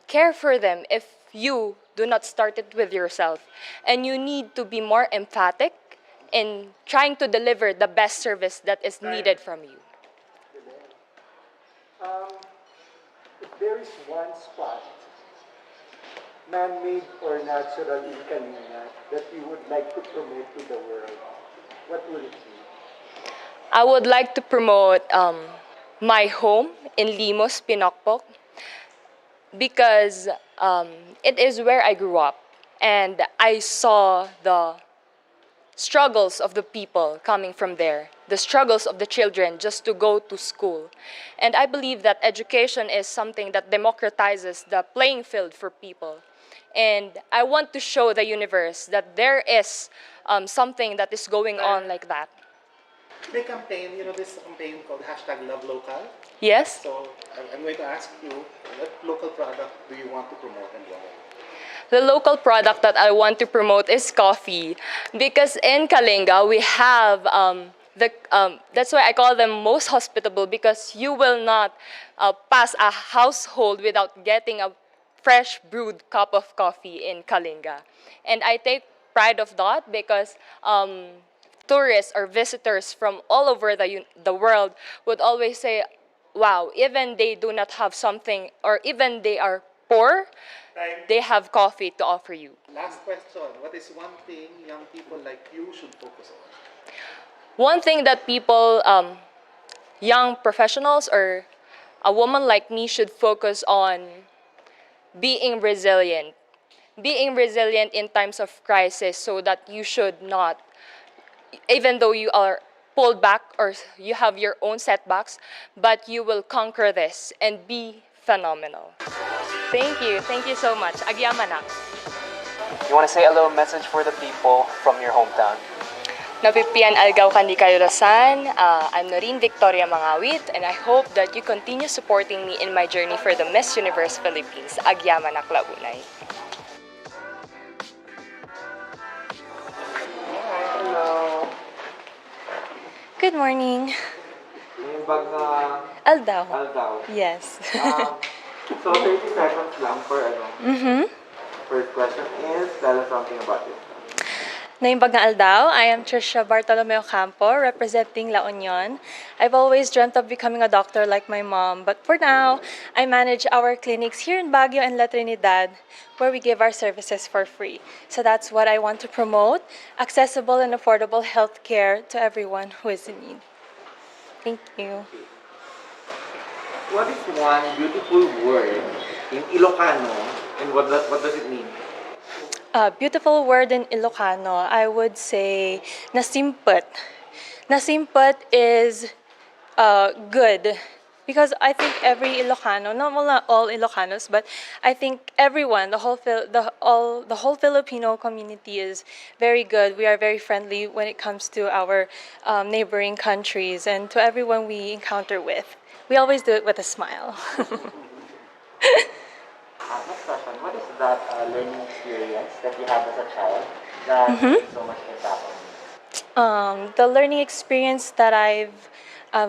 care for them if you do not start it with yourself. And you need to be more emphatic in trying to deliver the best service that is needed from you. If there is one spot, man-made or natural in Kalinga, that you would like to promote to the world, what will it be? I would like to promote my home in Limos, Pinokpok, because it is where I grew up and I saw the struggles of the people coming from there, the struggles of the children just to go to school. And I believe that education is something that democratizes the playing field for people. And I want to show the universe that there is something that is going on like that. The campaign, this campaign called #LoveLocal. Yes. So I'm going to ask you, what local product do you want to promote and why? The local product that I want to promote is coffee, because in Kalinga we have that's why I call them most hospitable, because you will not pass a household without getting a fresh brewed cup of coffee in Kalinga. And I take pride of that because tourists or visitors from all over the world would always say, wow, even they do not have something, or even they are poor, they have coffee to offer you. Last question, what is one thing young people like you should focus on? One thing that people, young professionals or a woman like me should focus on being resilient. Being resilient in times of crisis, so that you should not, even though you are pulled back or you have your own setbacks, but you will conquer this and be phenomenal. Thank you. Thank you so much. Agyamanak. You want to say a little message for the people from your hometown? Napipian Algao Kandi Kayulasan. I'm Noreen Victoria Mangawit, and I hope that you continue supporting me in my journey for the Miss Universe Philippines, Agyaman Aklabunay. Hello. Good morning. Yung bag na Aldao. Aldao. Yes. So 30 seconds lang for ano. Mm-hmm. First question is, tell us something about it. Naimbag na Aldao, I am Trisha Bartolomeo Campo, representing La Union. I've always dreamt of becoming a doctor like my mom, but for now, I manage our clinics here in Baguio and La Trinidad, where we give our services for free. So that's what I want to promote, accessible and affordable healthcare to everyone who is in need. Thank you. What is one beautiful word in Ilocano, and what does it mean? Beautiful word in Ilocano, I would say nasimput. Nasimput is good, because I think every Ilocano, not all Ilocanos, but I think everyone, the whole Filipino community is very good. We are very friendly when it comes to our neighboring countries and to everyone we encounter with. We always do it with a smile. Next question, what is that learning experience that you had as a child that made so much impact on you? The learning experience that I've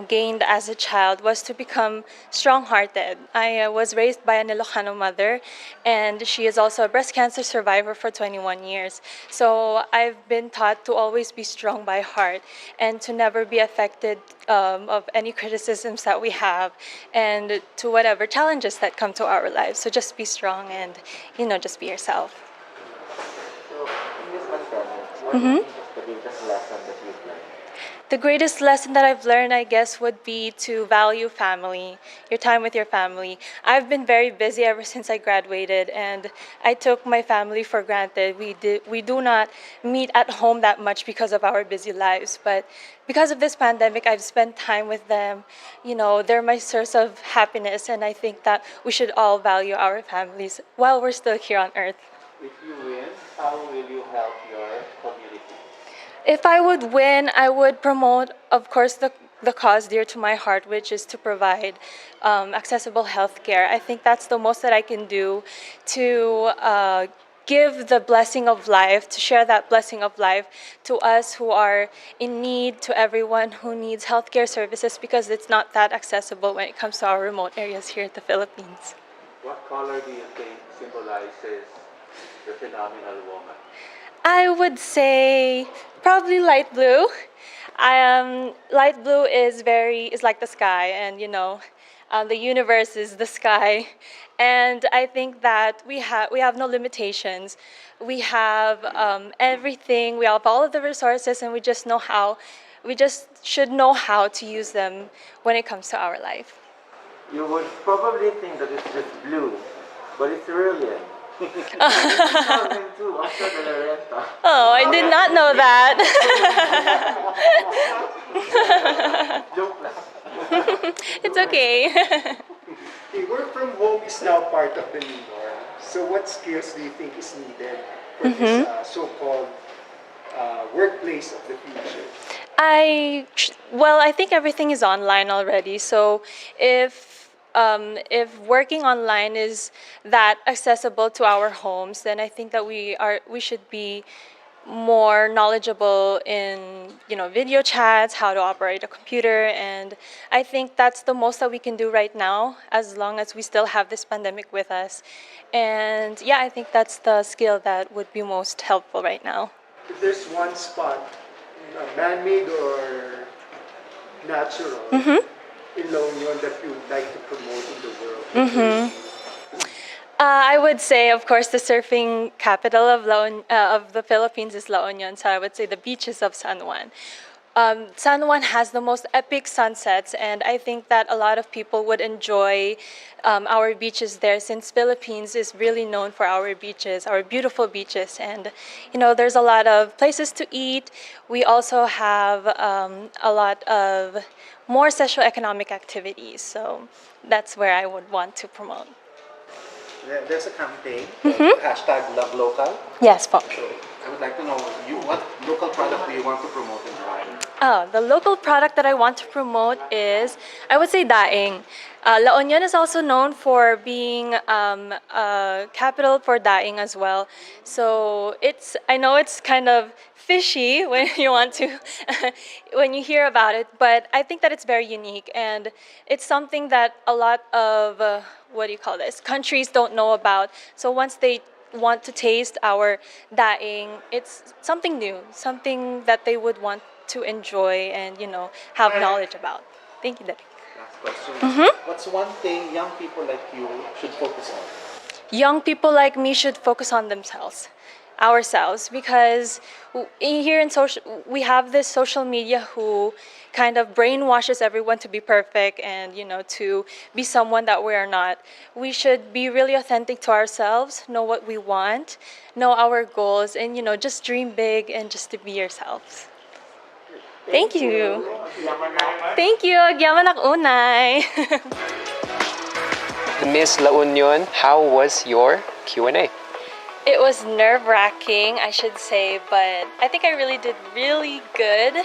gained as a child was to become strong-hearted. I was raised by an Ilocano mother, and she is also a breast cancer survivor for 21 years. So I've been taught to always be strong by heart and to never be affected of any criticisms that we have and to whatever challenges that come to our lives. So just be strong and, just be yourself. So in this pandemic, what do you think is the biggest lesson that you've learned? The greatest lesson that I've learned, I guess, would be to value family, your time with your family. I've been very busy ever since I graduated, and I took my family for granted. We do not meet at home that much because of our busy lives, but because of this pandemic, I've spent time with them. They're my source of happiness, and I think that we should all value our families while we're still here on earth. If you win, how will you help your community? If I would win, I would promote, of course, the cause dear to my heart, which is to provide accessible healthcare. I think that's the most that I can do to give the blessing of life, to share that blessing of life to us who are in need, to everyone who needs healthcare services, because it's not that accessible when it comes to our remote areas here in the Philippines. What color do you think symbolizes the phenomenal woman? I would say probably light blue. Light blue is like the sky, and the universe is the sky, and I think that we have no limitations. We have everything. We have all of the resources, and we just should know how to use them when it comes to our life. You would probably think that it's just blue, but it's cerulean. Oh, I did not know that. It's okay. Okay, work from home is now part of the new norm. So what skills do you think is needed for this so-called workplace of the future? I think everything is online already. So if working online is that accessible to our homes, then I think that we should be more knowledgeable in video chats, how to operate a computer, and I think that's the most that we can do right now, as long as we still have this pandemic with us. And yeah, I think that's the skill that would be most helpful right now. If there's one spot, man-made or natural, in La Union that you would like to promote in the world? I would say, of course, the surfing capital of the Philippines is La Union, so I would say the beaches of San Juan. San Juan has the most epic sunsets, and I think that a lot of people would enjoy our beaches there, since Philippines is really known for our beaches, our beautiful beaches, and there's a lot of places to eat. We also have a lot of more socio-economic activities, so that's where I would want to promote. There's a campaign, #LoveLocal. Yes, po. So I would like to know, what local product do you want to promote The local product that I want to promote is, I would say, daing. La Union is also known for being a capital for daing as well. So I know it's kind of fishy when you want to, when you hear about it, but I think that it's very unique and it's something that a lot of, countries don't know about. So once they want to taste our daing, it's something new, something that they would want to enjoy and have knowledge about. Thank you, Derek. Last question. Mm-hmm. What's one thing young people like you should focus on? Young people like me should focus on ourselves, because here in social, we have this social media who kind of brainwashes everyone to be perfect and to be someone that we are not. We should be really authentic to ourselves, know what we want, know our goals, and just dream big and just to be yourselves. Thank you. Thank you. Agyaman ak unay. Miss La Union, how was your Q&A? It was nerve-wracking, I should say, but I think I really did really good.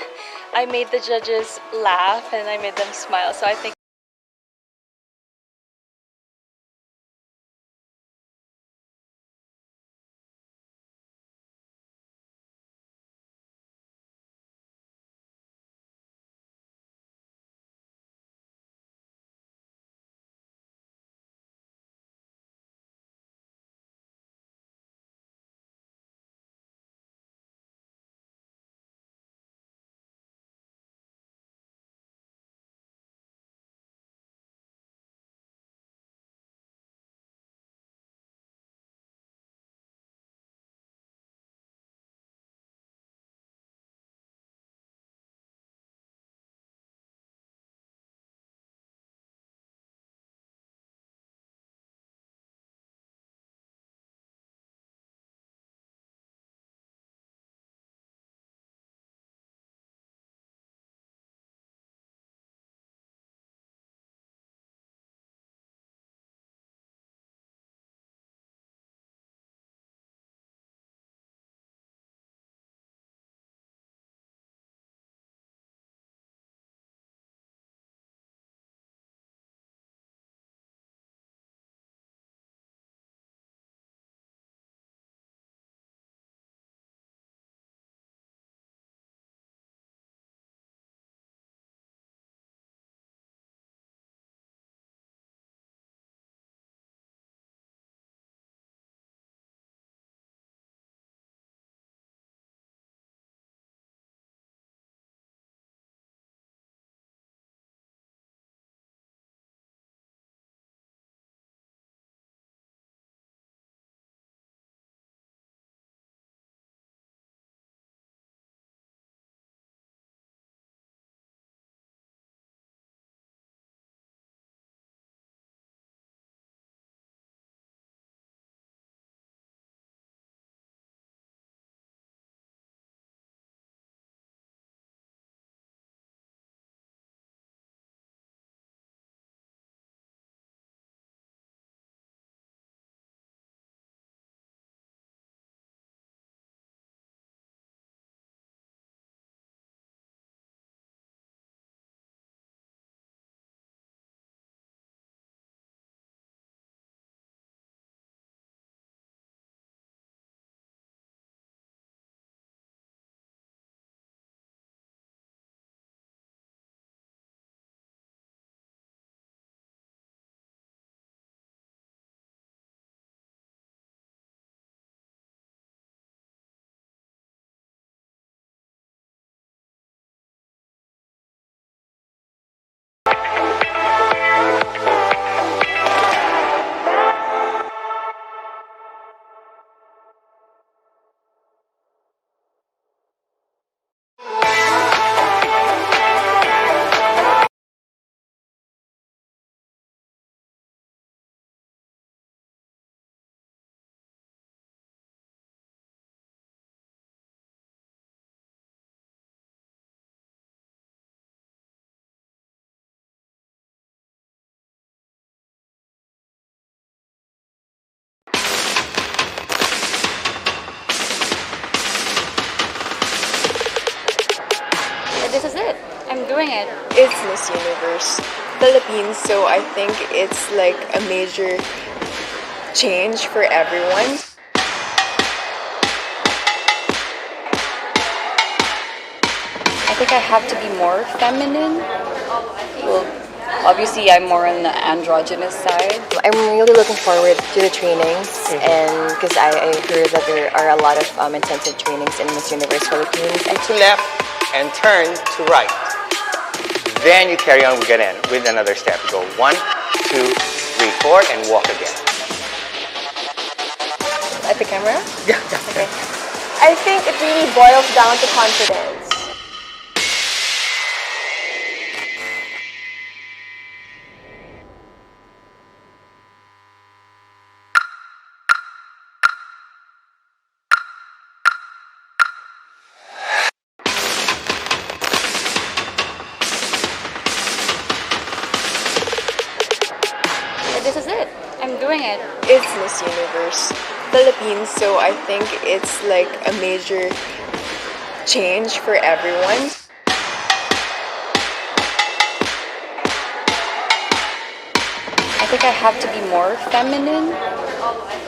I made the judges laugh and I made them smile, so I think this is it. I'm doing it. It's Miss Universe Philippines, so I think it's like a major change for everyone. I think I have to be more feminine. Well, obviously, I'm more on the androgynous side. I'm really looking forward to the trainings, and because I heard that there are a lot of intensive trainings in Miss Universe Philippines. And to left and turn to right. Then you carry on again with another step. You go 1, 2, 3, 4, and walk again. At the camera? Yeah. Okay. I think it really boils down to confidence. This is it. I'm doing it. It's Miss Universe Philippines, so I think it's like a major change for everyone. I think I have to be more feminine.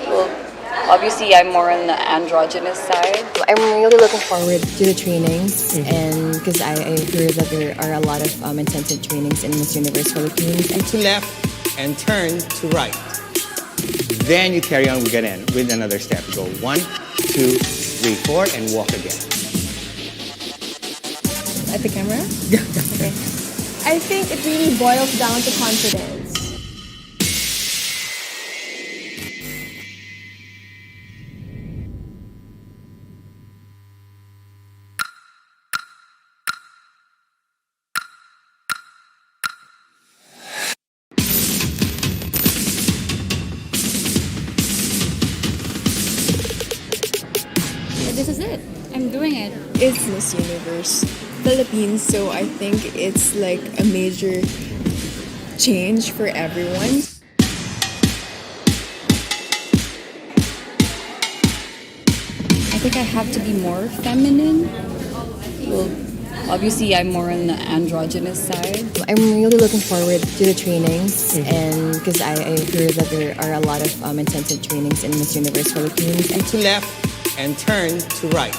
Well, obviously, I'm more on the androgynous side. I'm really looking forward to the trainings, and because I heard that there are a lot of intensive trainings in Miss Universe Philippines. And to left and turn to right. Then you carry on again with another step. You go 1, 2, 3, 4, and walk again. At the camera? Yeah. Okay. I think it really boils down to confidence. This is it. I'm doing it. It's Miss Universe Philippines, so I think it's like a major change for everyone. I think I have to be more feminine. Well, obviously, I'm more on the androgynous side. I'm really looking forward to the trainings, and because I heard that there are a lot of intensive trainings in Miss Universe Philippines. And to left and turn to right.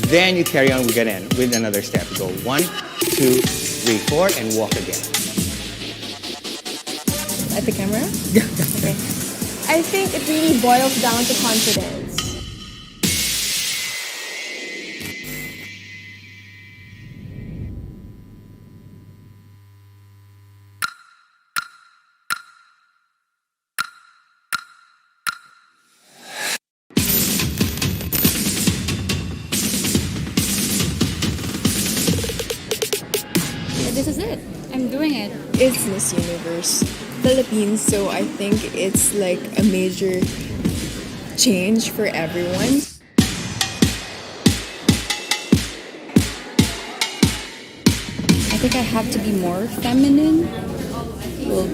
Then you carry on again with another step. You go 1, 2, 3, 4, and walk again. At the camera? Yeah. Okay. I think it really boils down to confidence. This is it. I'm doing it. It's Miss Universe Philippines, so I think it's like a major change for everyone. I think I have to be more feminine. Well,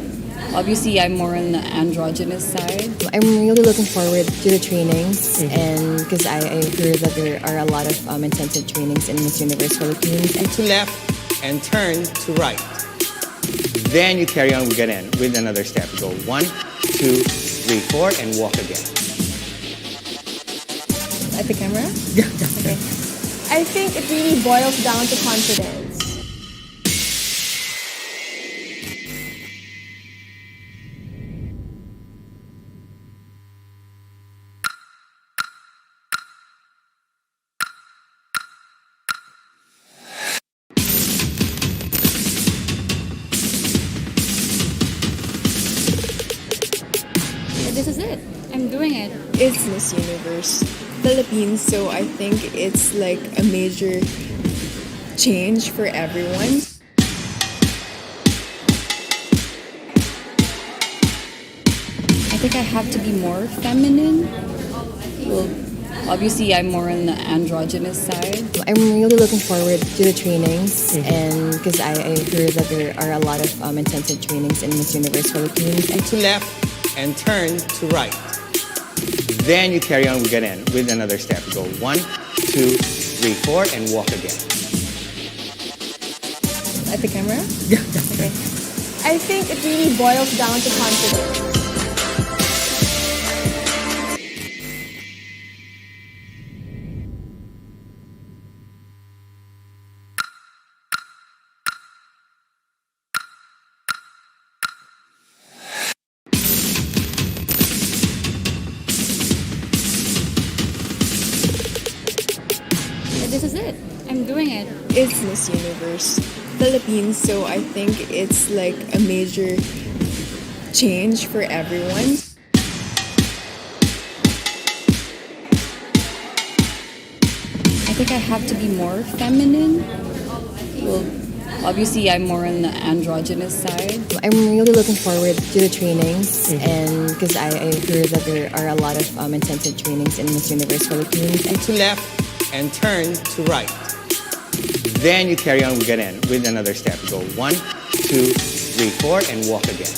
obviously, I'm more on the androgynous side. I'm really looking forward to the trainings, and because I heard that there are a lot of intensive trainings in Miss Universe Philippines. And to left and turn to right. Then you carry on again with another step. You go 1, 2, 3, 4, and walk again. At the camera? Yeah. Okay. I think it really boils down to confidence. This is it. I'm doing it. It's Miss Universe Philippines, so I think it's like a major change for everyone. I think I have to be more feminine. Well, obviously, I'm more on the androgynous side. I'm really looking forward to the trainings, and because I heard that there are a lot of intensive trainings in Miss Universe Philippines. And to left and turn to right. Then you carry on again with another step. You go 1, 2, 3, 4, and walk again. At the camera? Okay. I think it really boils down to confidence. This is it. I'm doing it. It's Miss Universe Philippines, so I think it's like a major change for everyone. I think I have to be more feminine. Well, obviously, I'm more on the androgynous side. I'm really looking forward to the trainings, and because I heard that there are a lot of intensive trainings in Miss Universe Philippines. And to left and turn to right. Then you carry on again with another step. You go 1, 2, 3, 4, and walk again.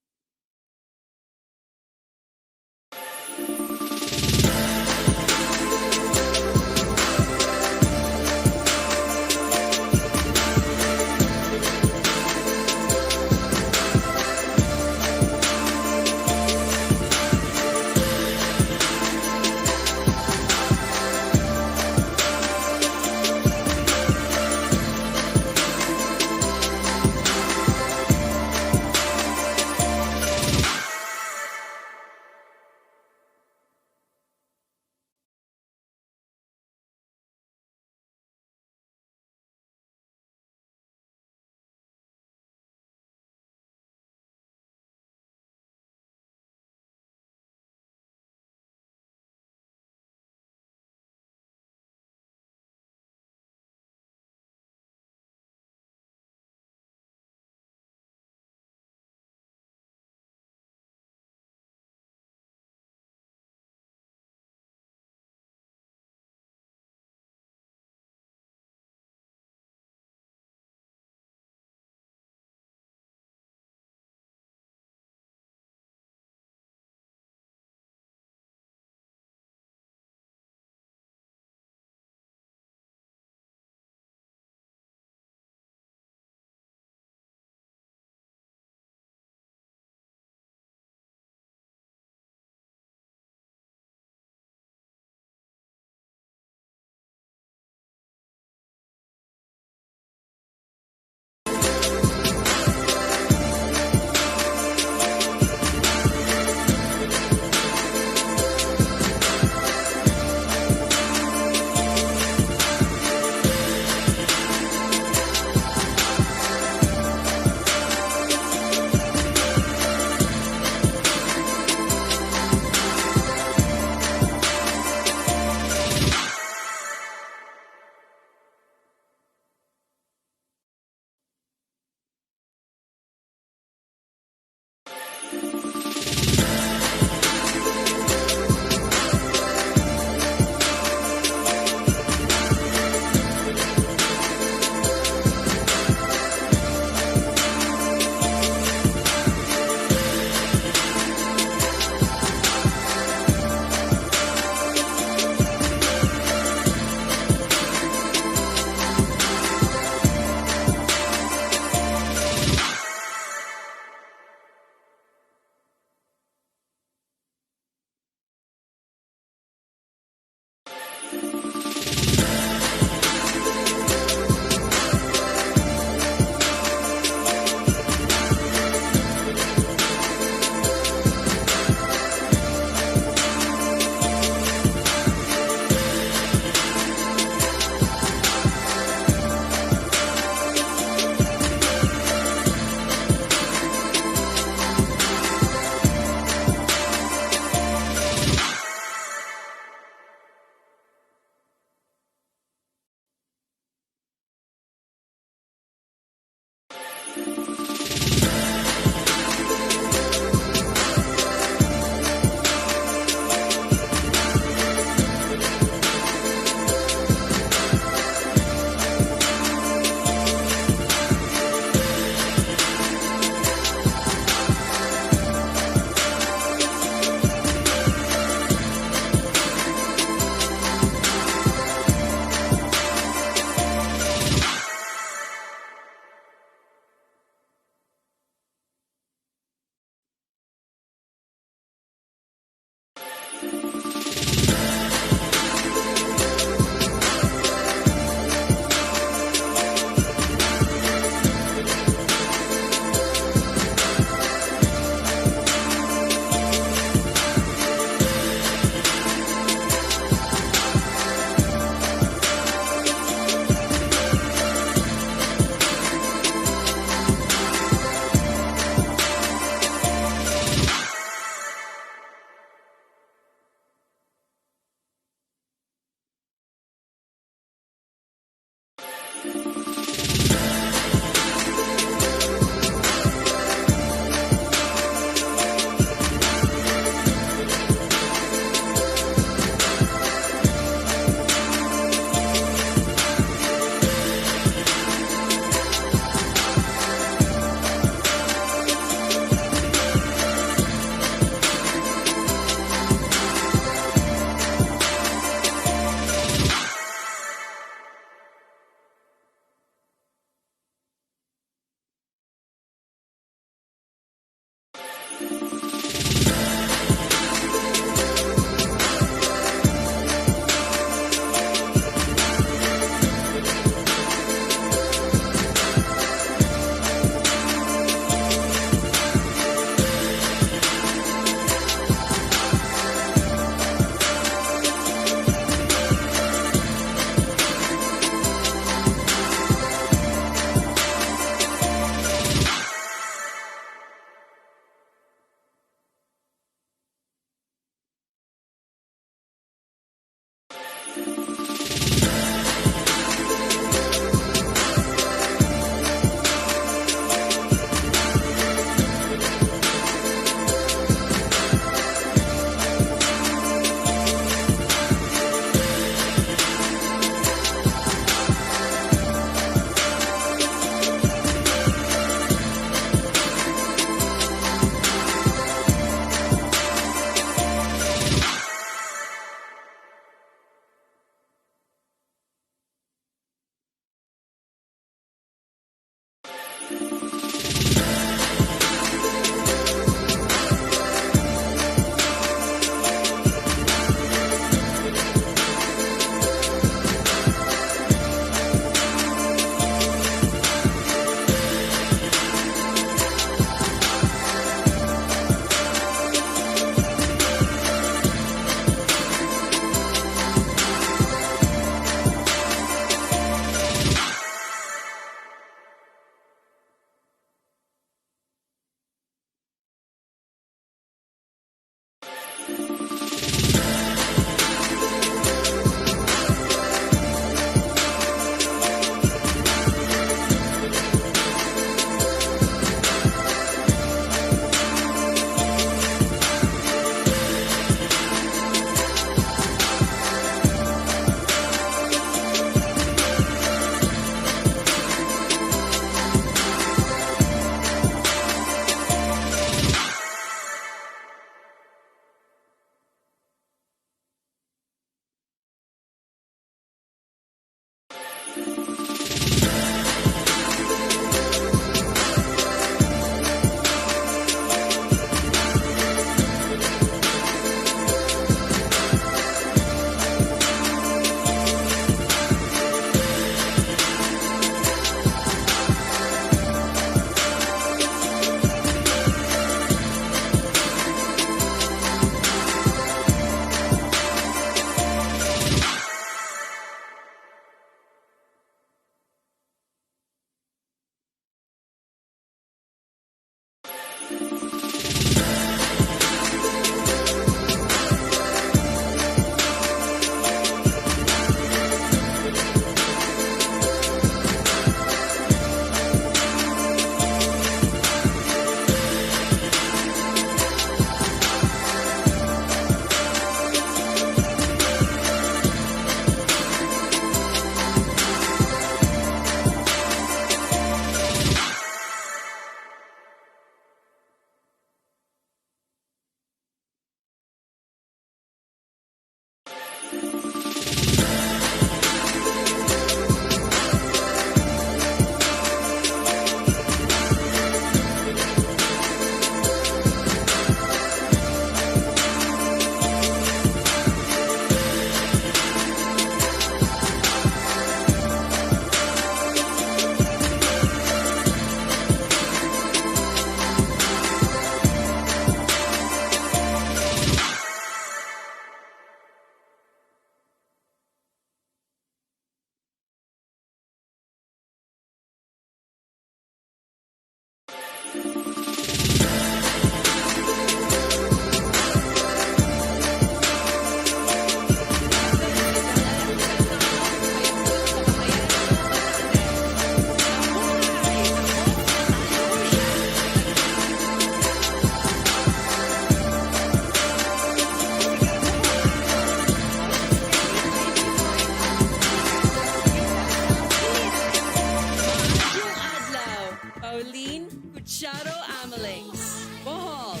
Pucharo Amalings, Bohol.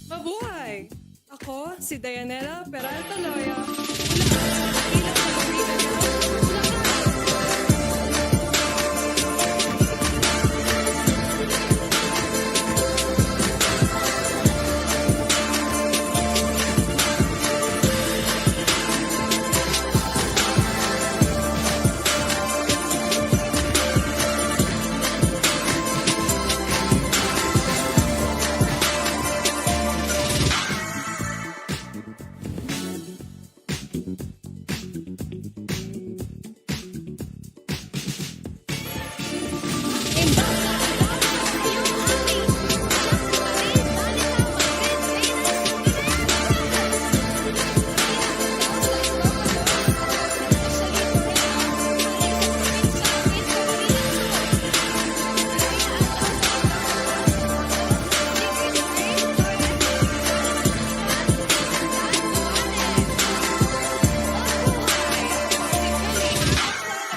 Mabuhay! Ako, si Dayanela Peralta Loya.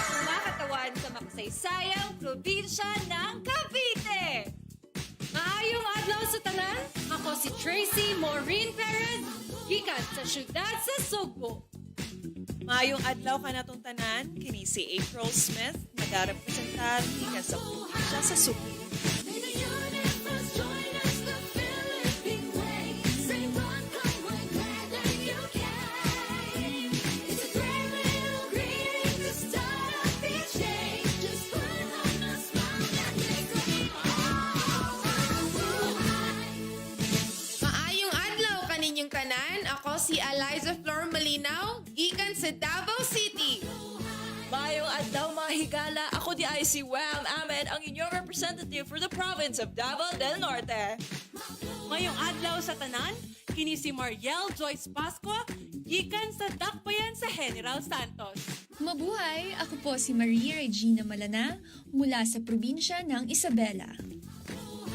Kumakatawan sa makasaysayang probinsya ng Cavite. Maayong adlaw sa tanan. Ako si Tracy Maureen Perez, gikan sa syudad sa Sugbo. Maayong adlaw ka natong tanan, kini si April Smith, nagarepresentar gikan sa probinsya sa Subo. Maayong adlaw kaninyong tanan. Ako si Eliza Flor Malinaw, gikan sa Davao City. Maayong adlaw mga higala, ako di ay si Wham Ahmed, ang inyong representative for the province of Davao del Norte. Ngayong adlaw sa tanan, kini si Mariel Joyce Pasco, gikan sa Dakbayan sa General Santos. Mabuhay! Ako po si Maria Regina Malana mula sa probinsya ng Isabela.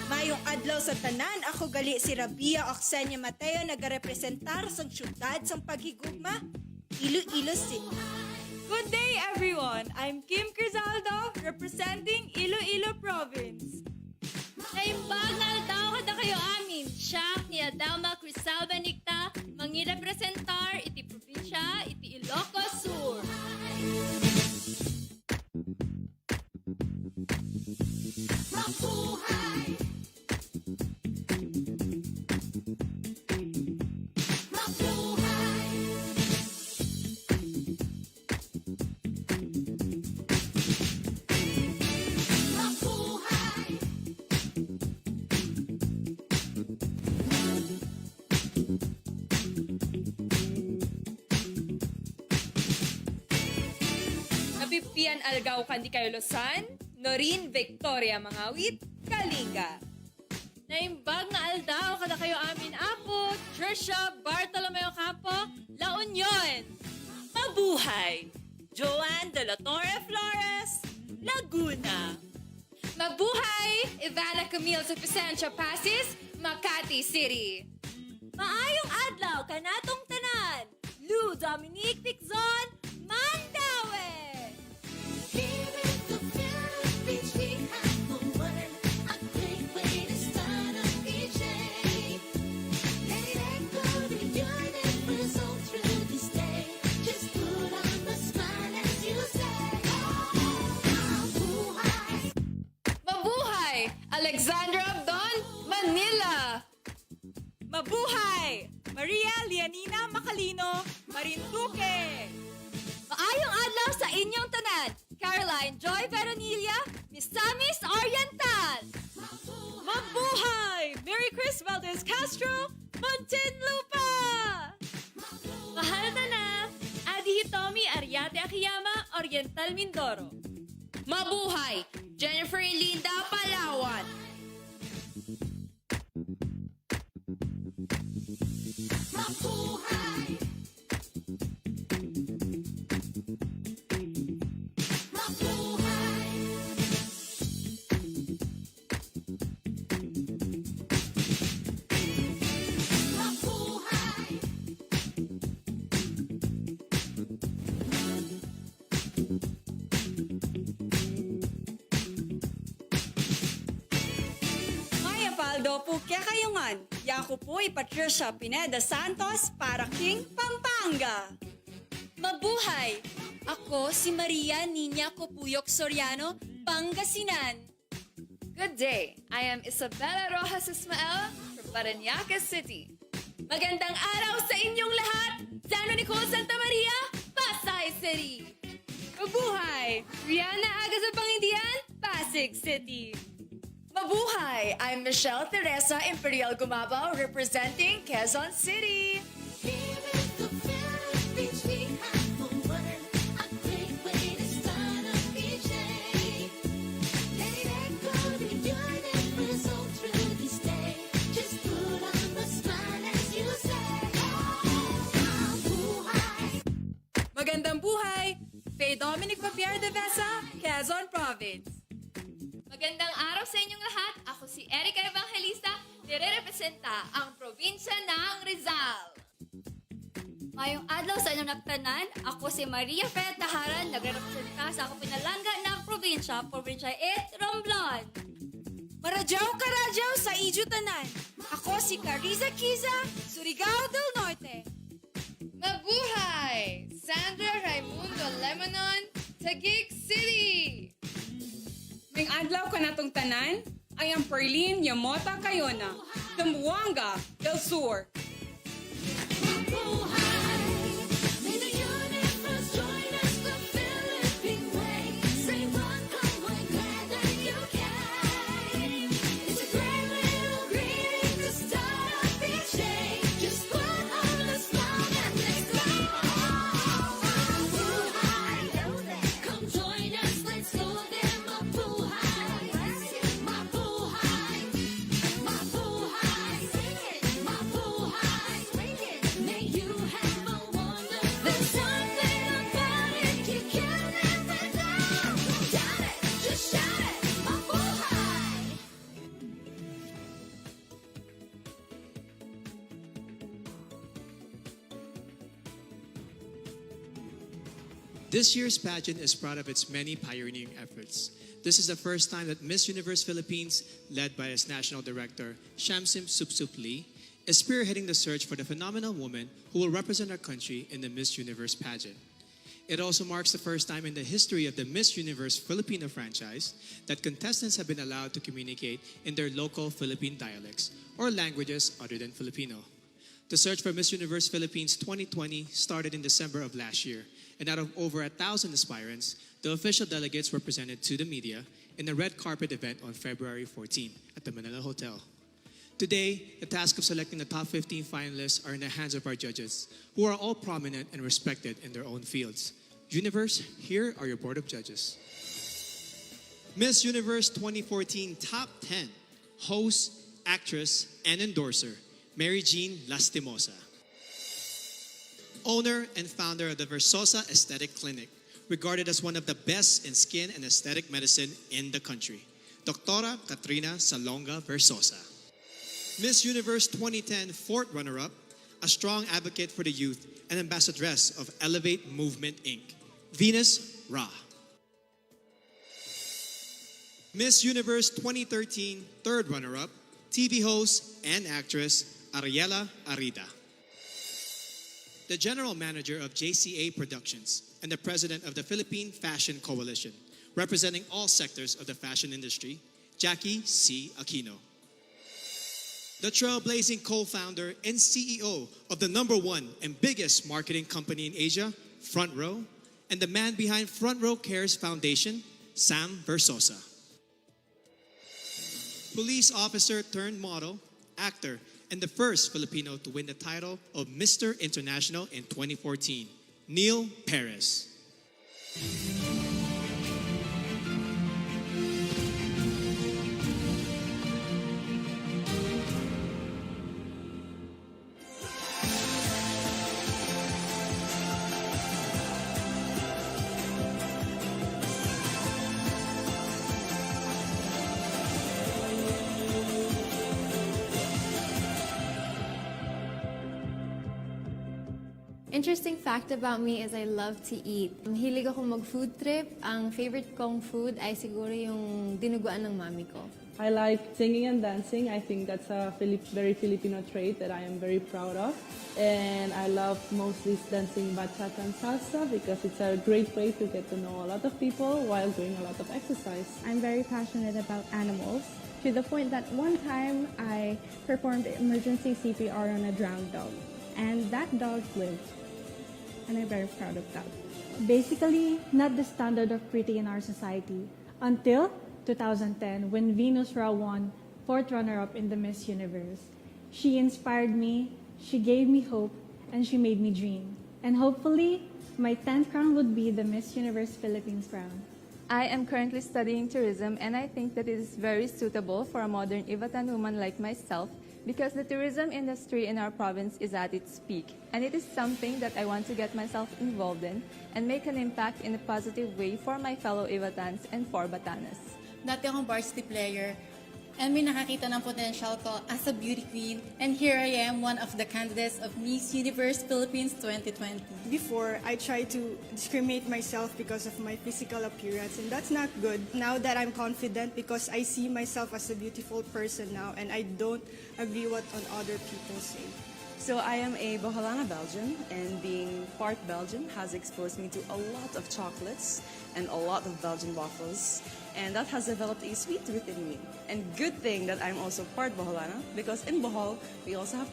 Mayong adlaw sa tanan, ako gali si Rabia Oxenia Mateo nagarepresentar sa syudad sa paghigugma, Iloilo City. Good day everyone! I'm Kim Crizaldo, representing Iloilo Province. Naimbagal daw kada kayo amin. Siya ni Adama Crisalba Nicta, mangirepresentar iti probinsya iti Ilocos Sur. Mabuhay! Mabuhay! Mabuhay! Napipian Algaw Kandi kayo Losan, Norin Victoria Mangawit, Kalinga. Naimbag nga aldaw kada kayo amin apo, Trisha Bartolomeo Campo, La Union. Mabuhay! Joanne De La Torre Flores, Laguna. Mabuhay! Ivana Camille sa Presencia Pasis, Makati City. Maayong adlaw kanatong tanan, Lou Dominique Piczon, Mandaue. Mabuhay! Alexandra Abdon, Manila. Mabuhay! Maria Lianina Macalino, Marinduque. Maayong adlaw sa inyong tanan, Caroline Joy Veronilla, Misamis Oriental. Mabuhay! Mary Chris Valdez Castro, Muntinlupa. Mahal na, Adi Hitomi Ariate Akiyama, Oriental Mindoro. Mabuhay! Jennifer Linda Palawan. Mabuhay! Mabuhay! Mabuhay! Mado po kaya kayungan. Yako po Patricia Pineda Santos para King Pampanga. Mabuhay! Ako si Maria Nina Copuyok Soriano, Pangasinan. Good day. I am Isabella Rojas Ismael from Parañaque City. Magandang araw sa inyong lahat! Sano Nicole Santa Maria, Pasay City. Mabuhay! Rihanna Aga sa Pangindian, Pasig City. Mabuhay! I'm Michelle Teresa Imperial Gumabaw representing Quezon City. Magandang buhay! Faye Dominic Papier de Besa, Quezon Province. Magandang araw sa inyong lahat. Ako si Erica Evangelista, nire-representa ang probinsya ng Rizal. Mayong adlaw sa inyong nagtanan, ako si Maria Fred Taharan, nagre-representa sa ako pinalangga ng probinsya 8 Romblon. Maradyaw karadyaw sa Ijo Tanan. Ako si Carissa Kiza, Surigao del Norte. Mabuhay! Sandra Raimundo Lemonon, Taguig City. May adlaw ka natong tanan, I am Perlene Yamota Cayona, Zamboanga del Sur. This year's pageant is proud of its many pioneering efforts. This is the first time that Miss Universe Philippines, led by its national director, Shamsim Supsup Lee, is spearheading the search for the phenomenal woman who will represent our country in the Miss Universe pageant. It also marks the first time in the history of the Miss Universe Filipino franchise that contestants have been allowed to communicate in their local Philippine dialects or languages other than Filipino. The search for Miss Universe Philippines 2020 started in December of last year, and out of over 1,000 aspirants, the official delegates were presented to the media in a red carpet event on February 14 at the Manila Hotel. Today, the task of selecting the top 15 finalists are in the hands of our judges, who are all prominent and respected in their own fields. Universe, here are your board of judges. Miss Universe 2014 Top 10, host, actress, and endorser, Mary Jean Lastimosa. Owner and founder of the Versosa Aesthetic Clinic, regarded as one of the best in skin and aesthetic medicine in the country, Doctora Katrina Salonga Versosa. Miss Universe 2010 fourth runner-up, a strong advocate for the youth and ambassadress of Elevate Movement Inc., Venus Ra. Miss Universe 2013 third runner-up, TV host and actress Ariela Arida. The general manager of JCA Productions and the president of the Philippine Fashion Coalition, representing all sectors of the fashion industry, Jackie C. Aquino. The trailblazing co-founder and CEO of the #1 and biggest marketing company in Asia, Front Row, and the man behind Front Row Cares Foundation, Sam Versosa. Police officer turned model, actor, and the first Filipino to win the title of Mr. International in 2014, Neil Perez. Interesting fact about me is I love to eat. Hilig ako mag-food trip. Ang favorite kong food ay siguro yung dinuguan ng mami ko. I like singing and dancing. I think that's a very Filipino trait that I am very proud of. And I love mostly dancing bachata and salsa because it's a great way to get to know a lot of people while doing a lot of exercise. I'm very passionate about animals to the point that one time I performed emergency CPR on a drowned dog. And that dog lived. And I'm very proud of that. Basically, not the standard of pretty in our society until 2010 when Venus Rao won 4th runner-up in the Miss Universe. She inspired me, she gave me hope, and she made me dream. And hopefully, my 10th crown would be the Miss Universe Philippines crown. I am currently studying tourism, and I think that it is very suitable for a modern Ivatan woman like myself because the tourism industry in our province is at its peak, and it is something that I want to get myself involved in and make an impact in a positive way for my fellow Ivatans and for Batanes. Dati akong varsity player and may nakakita ng potential ko as a beauty queen, and here I am, one of the candidates of Miss Universe Philippines 2020. Before, I tried to discriminate myself because of my physical appearance, and that's not good. Now that I'm confident because I see myself as a beautiful person now, and I don't agree what on other people say. So I am a Boholana Belgian, and being part Belgian has exposed me to a lot of chocolates and a lot of Belgian waffles, and that has developed a sweet tooth in me. And good thing that I'm also part Boholana, because in Bohol, we also have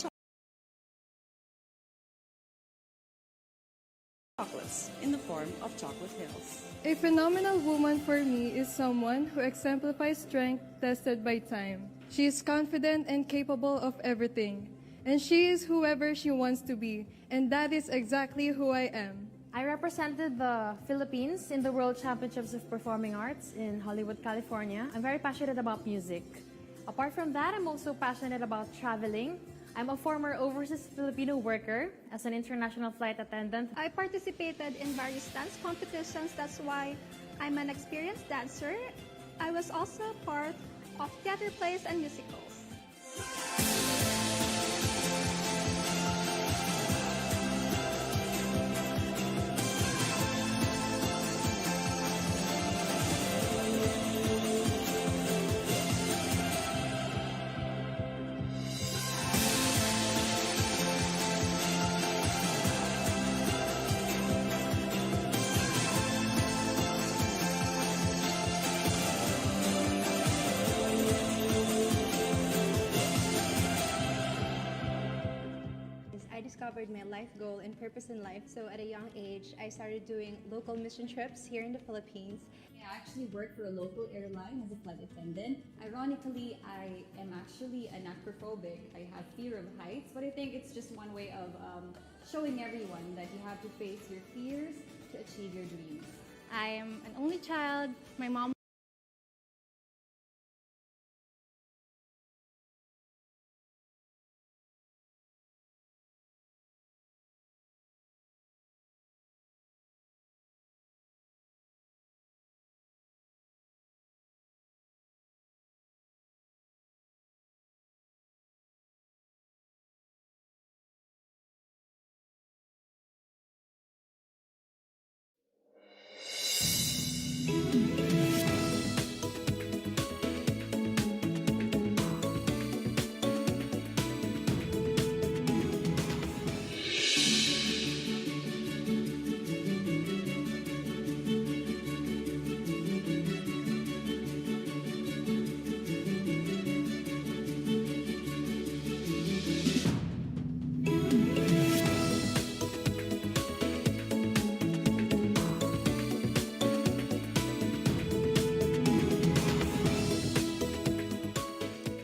chocolates in the form of chocolate hills. A phenomenal woman for me is someone who exemplifies strength tested by time. She is confident and capable of everything. And she is whoever she wants to be. And that is exactly who I am. I represented the Philippines in the World Championships of Performing Arts in Hollywood, California. I'm very passionate about music. Apart from that, I'm also passionate about traveling. I'm a former overseas Filipino worker as an international flight attendant. I participated in various dance competitions. That's why I'm an experienced dancer. I was also part of theater plays and musicals. I discovered my life goal and purpose in life. So at a young age, I started doing local mission trips here in the Philippines. I actually work for a local airline as a flight attendant. Ironically, I am actually an acrophobic. I have fear of heights, but I think it's just one way of showing everyone that you have to face your fears to achieve your dreams. I am an only child. My mom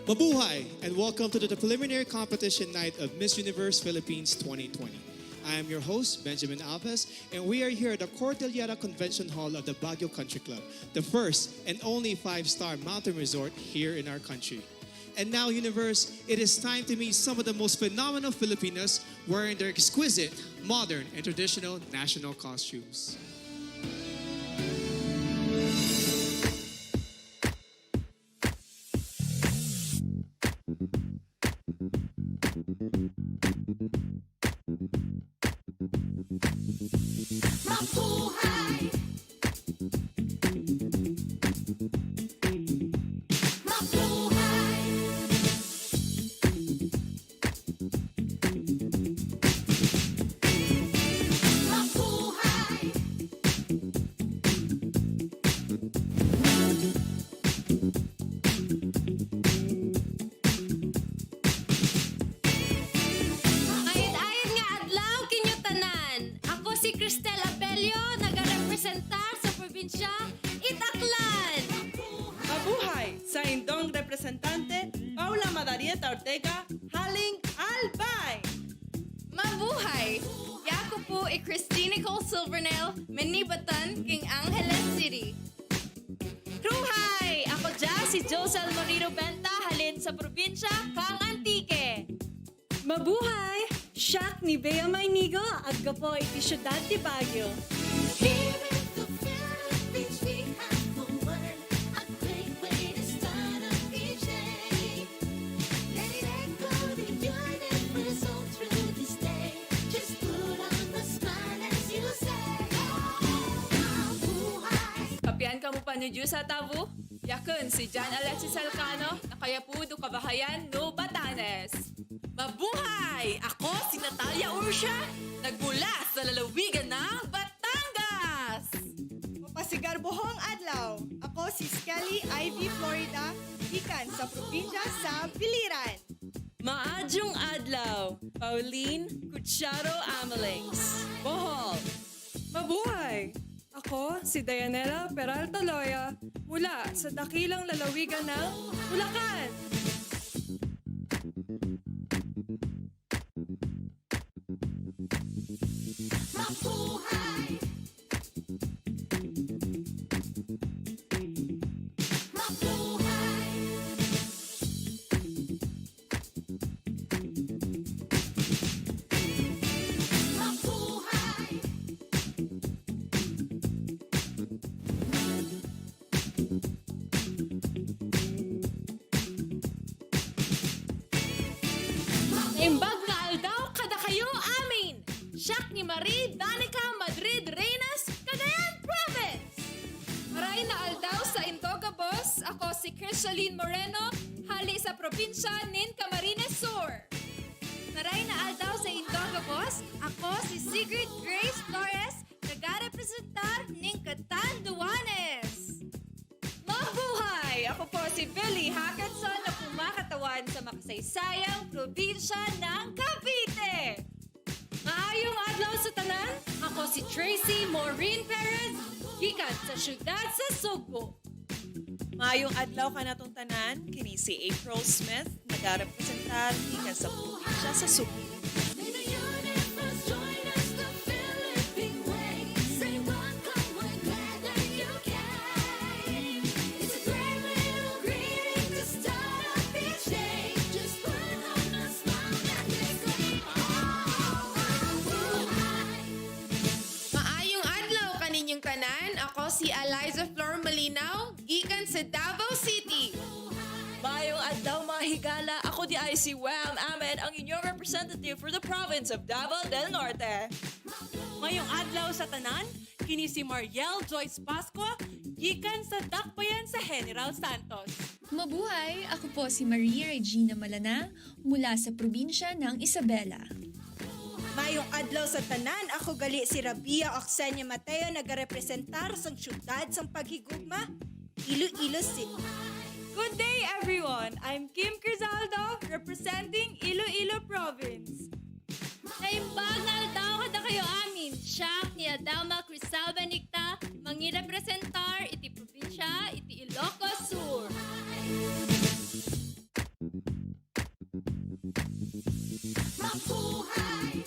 Mabuhay, and welcome to the preliminary competition night of Miss Universe Philippines 2020. I am your host, Benjamin Alves, and we are here at the Cordillera Convention Hall of the Baguio Country Club, the first and only 5-star mountain resort here in our country. And now, Universe, it is time to meet some of the most phenomenal Filipinas wearing their exquisite, modern, and traditional national costumes. Mabuhay! Mabuhay! sa indong representante Paula Madarieta Ortega, haling Albay. Mabuhay! Yako po ay Christine Nicole Silvernel, Manibatan, King Angeles City. Kruhay! Ako dyan si Josel Marino Benta, halin sa probinsya, Kang Antique. Mabuhay! Siak ni Bea Maynigo, agga po iti syudad ti Baguio. Kapian ka mo pa ni Diyos sa tabu? Yakun si John Alexis Alcano, na kaya po do kabahayan no Batanes. Mabuhay! Ako si Natalia Ursha, nagmula sa lalawigan ng Batangas. Mapasigar buhong adlaw. Ako si Skelly Ivy Florida, ikan sa probinsya sa Biliran. Maadyong adlaw, Pauline Cucharo Amalings, Bohol. Mabuhay! Ako si Dayanela Peralta Loya, mula sa dakilang lalawigan ng Bulacan. Mabuhay! Mabuhay! Mabuhay! Naimbag nga aldaw kada kayo amin. Siak ni Marie Danica Madrid Reynas, Cagayan Province. Maray na aldaw sa Indogabos, ako si Crisaline Moreno, hali sa probinsya nin Camarines Sur. Maray na aldaw sa Indogabos, ako si Sigrid Grace Flores, nagarepresentar ning Catanduanes. Mabuhay! Ako po si Billy Hackinson na kumakatawan sa makasaysayang probinsya ng Cavite. Maayong adlaw sa tanan. Ako si Tracy Maureen Perez, gikan sa syudad sa Sugbo. Maayong adlaw ka natong tanan, kini si April Smith, nagarepresentar ikan sa probinsya sa Subo. May the universe join us the Philippine way. Say welcome, we're glad that you came. It's a great little greeting to start off each day. Just put on a smile and exclaim, oh, mabuhay! Maayong adlaw kaninyong tanan, ako si Eliza Flor Malinaw, gikan sa Davao City. Mayong adlaw mga higala, ako di ay si Wham Ahmed, ang inyong representative for the province of Davao del Norte. Ngayong adlaw sa tanan, kini si Mariel Joyce Pasco, gikan sa Dakbayan sa General Santos. Mabuhay! Ako po si Maria Regina Malana mula sa probinsya ng Isabela. Mayong adlaw sa tanan, ako gali si Rabia Oxenia Mateo, nagarepresentar sa syudad sa paghigugma, Iloilo City. Good day, everyone! I'm Kim Crizaldo, representing Iloilo Province. Naimbag na aldaw kada kayo amin. Siak ni Adama Crisalba Nicta, mangirepresentar iti probinsya, iti Ilocos Sur. Mabuhay!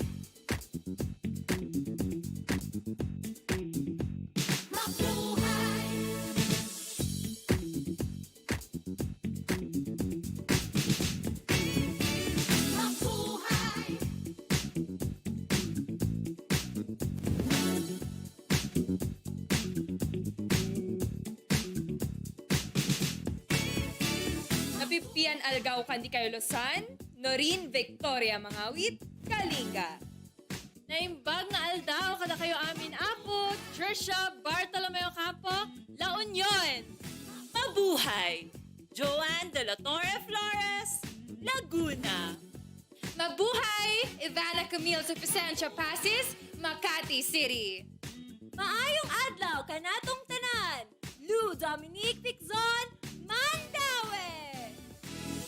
Mabuhay! Mabuhay! Napipian Algaw Kandi Kayo Losan, Norin Victoria Mangawit, Kalinga. Naimbag na aldaw kada kayo amin apo, Trisha Bartolomeo Campo, La Union. Mabuhay! Joanne De La Torre Flores, Laguna. Mabuhay! Ivana Camille Suficiencia Pasis, Makati City. Maayong adlaw kanatong tanan, Lou Dominique Piczon, Mandaue.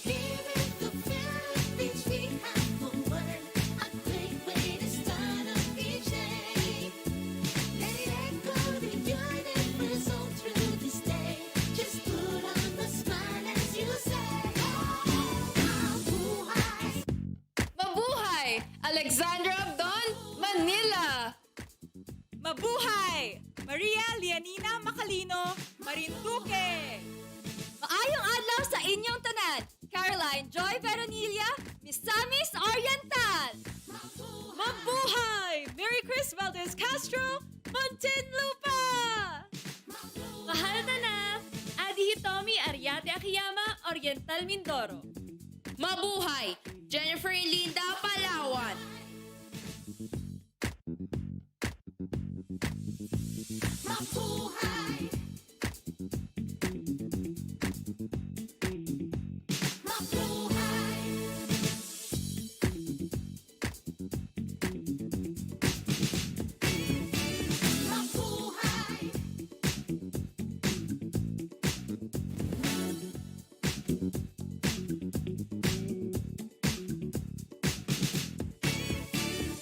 Here in the Philippines, we have the word, a great way to start off each day. Let it echo the universe all through this day. Just put on the smile Caroline Joy Veronilla, Misamis Oriental. Mabuhay! Mary Chris Valdez Castro, Muntinlupa! Mahal na na, Adi Hitomi Ariate Akiyama, Oriental Mindoro. Mabuhay! Jennifer Linda Palawan. Mabuhay! Mabuhay! Mabuhay!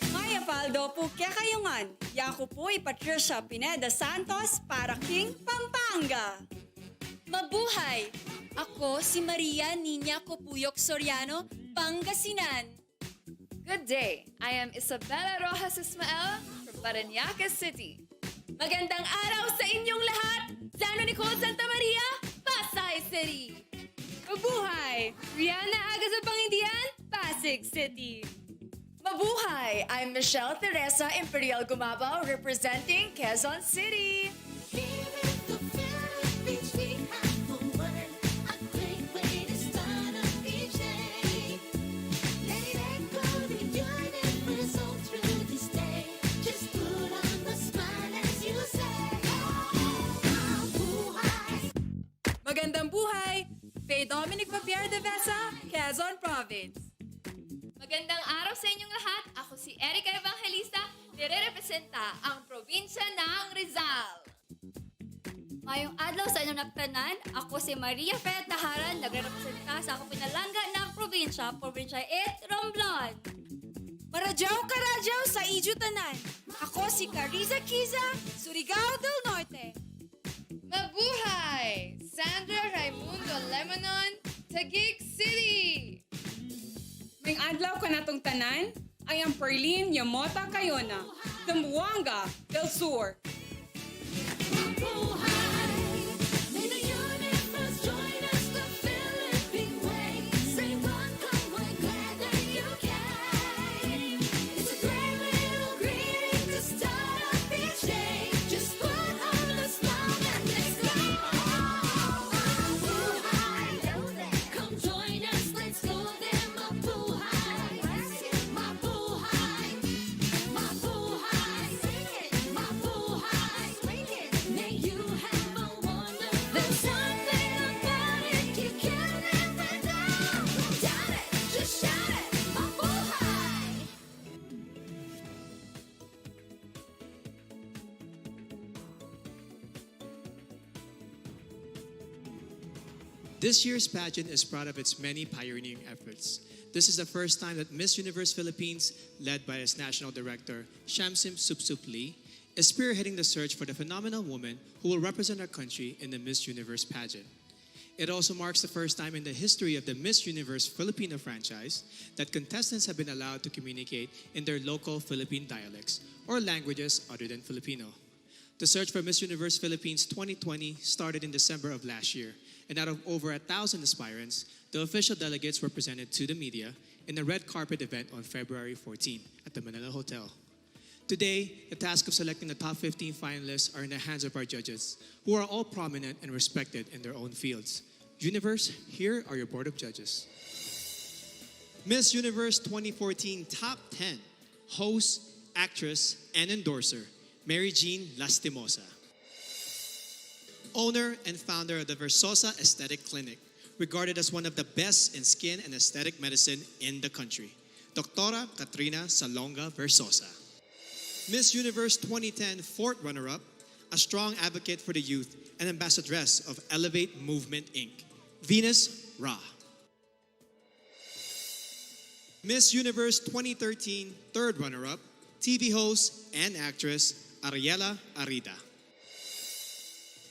Maya Paldo po kaya kayungan. Yaku po Patricia Pineda Santos para King Pampanga. Mabuhay! Ako si Maria Nina Copuyok Soriano, Pangasinan. Good day. I am Isabella Rojas Ismael from Parañaque City. Magandang araw sa inyong lahat! Lano Nicole Santa Maria, Pasay City. Mabuhay! Rihanna Aga sa Pangindian, Pasig City. Mabuhay! I'm Michelle Teresa Imperial Gumabao representing Quezon City. Magandang buhay! Faye Dominic Papier de Vesa, Quezon Province. Magandang araw sa inyong lahat. Ako si Erica Evangelista, nire-representa ang probinsya ng Rizal. Mayong adlaw sa inyong nagtanan, ako si Maria Fea Taharan, nagre-representa sa Kapinalanga ng probinsya 8 Romblon. Maradyaw karadyaw sa Ijo Tanan. Ako si Cariza Kiza, Surigao del Norte. Mabuhay! Sandra Raimundo Lemonon, Taguig City. May adlaw ka natong tanan, ay ang Perlin Yamota Cayona, Zamboanga del Sur. May the universe join us, the Philippine way. Say welcome, we're glad that you came. It's a great little greeting to start off each day. Just put on a smile and let's go. Mabuhay! Come join us, let's go there. Mabuhay! Mabuhay! Mabuhay! Mabuhay! May you have a wonder. There's something about it you can never doubt. Doubt it, just shout it. Mabuhay! This year's pageant is proud of its many pioneering efforts. This is the first time that Miss Universe Philippines, led by its national director, Shamsim Supsup Lee, is spearheading the search for the phenomenal woman who will represent our country in the Miss Universe pageant. It also marks the first time in the history of the Miss Universe Filipino franchise that contestants have been allowed to communicate in their local Philippine dialects or languages other than Filipino. The search for Miss Universe Philippines 2020 started in December of last year, and out of over 1,000 aspirants, the official delegates were presented to the media in a red carpet event on February 14 at the Manila Hotel. Today, the task of selecting the top 15 finalists are in the hands of our judges, who are all prominent and respected in their own fields. Universe, here are your board of judges. Miss Universe 2014 Top 10 Host, Actress, and Endorser, Mary Jean Lastimosa. Owner and founder of the Versosa Aesthetic Clinic, regarded as one of the best in skin and aesthetic medicine in the country, Doctora Katrina Salonga Versosa. Miss Universe 2010 fourth runner-up, a strong advocate for the youth and ambassadress of Elevate Movement Inc., Venus Ra. Miss Universe 2013 third runner-up, TV host and actress Ariela Arida.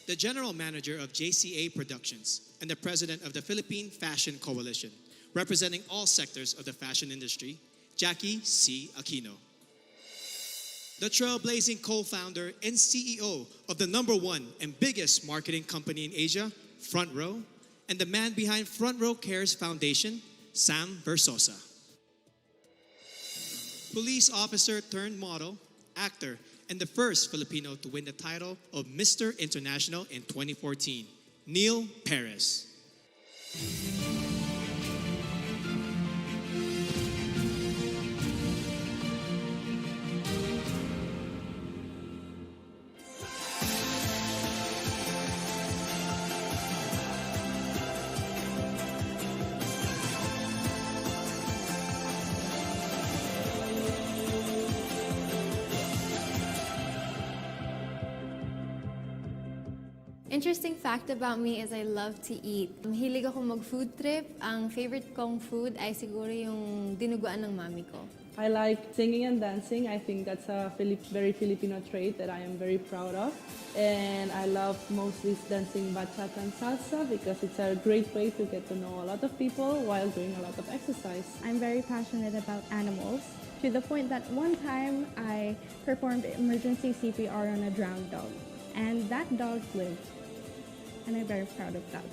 The general manager of JCA Productions and the president of the Philippine Fashion Coalition, representing all sectors of the fashion industry, Jackie C. Aquino. The trailblazing co-founder and CEO of the #1 and biggest marketing company in Asia, Front Row, and the man behind Front Row Cares Foundation, Sam Versosa. Police officer turned model, actor, and the first Filipino to win the title of Mr. International in 2014, Neil Perez. Interesting fact about me is I love to eat. Mahilig ako mag-food trip. Ang favorite kong food ay siguro yung dinuguan ng mami ko. I like singing and dancing. I think that's a very Filipino trait that I am very proud of. And I love mostly dancing bachata and salsa because it's a great way to get to know a lot of people while doing a lot of exercise. I'm very passionate about animals to the point that one time I performed emergency CPR on a drowned dog. And that dog lived. And I'm very proud of that.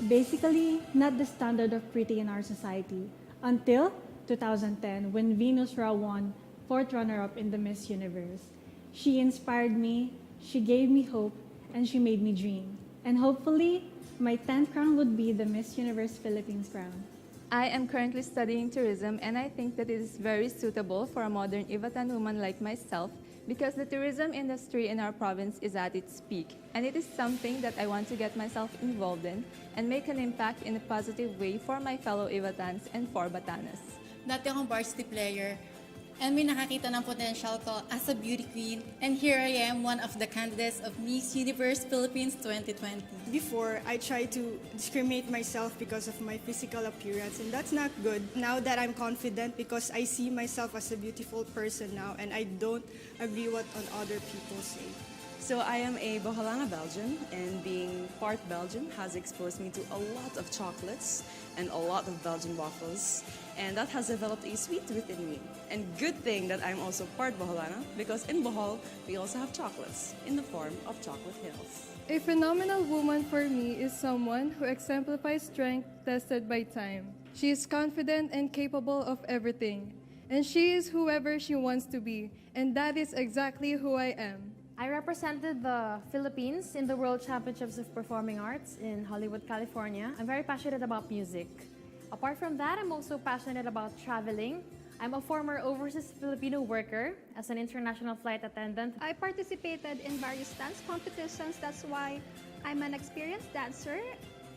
Basically, not the standard of pretty in our society until 2010 when Venus Rao won 4th runner-up in the Miss Universe. She inspired me, she gave me hope, and she made me dream. And hopefully, my 10th crown would be the Miss Universe Philippines crown. I am currently studying tourism, and I think that it is very suitable for a modern Ivatan woman like myself because the tourism industry in our province is at its peak, and it is something that I want to get myself involved in and make an impact in a positive way for my fellow Ivatans and for Batanes. Dati akong varsity player, and may nakakita ng potential ko as a beauty queen. And here I am, one of the candidates of Miss Universe Philippines 2020. Before, I tried to discriminate myself because of my physical appearance, and that's not good. Now that I'm confident because I see myself as a beautiful person now, and I don't agree what on other people say. So I am a Boholanga Belgian, and being part Belgian has exposed me to a lot of chocolates and a lot of Belgian waffles, and that has developed a sweet within me. And good thing that I'm also part Boholana, because in Bohol, we also have chocolates in the form of chocolate hills. A phenomenal woman for me is someone who exemplifies strength tested by time. She is confident and capable of everything, and she is whoever she wants to be, and that is exactly who I am. I represented the Philippines in the World Championships of Performing Arts in Hollywood, California. I'm very passionate about music. Apart from that, I'm also passionate about traveling. I'm a former overseas Filipino worker as an international flight attendant. I participated in various dance competitions. That's why I'm an experienced dancer.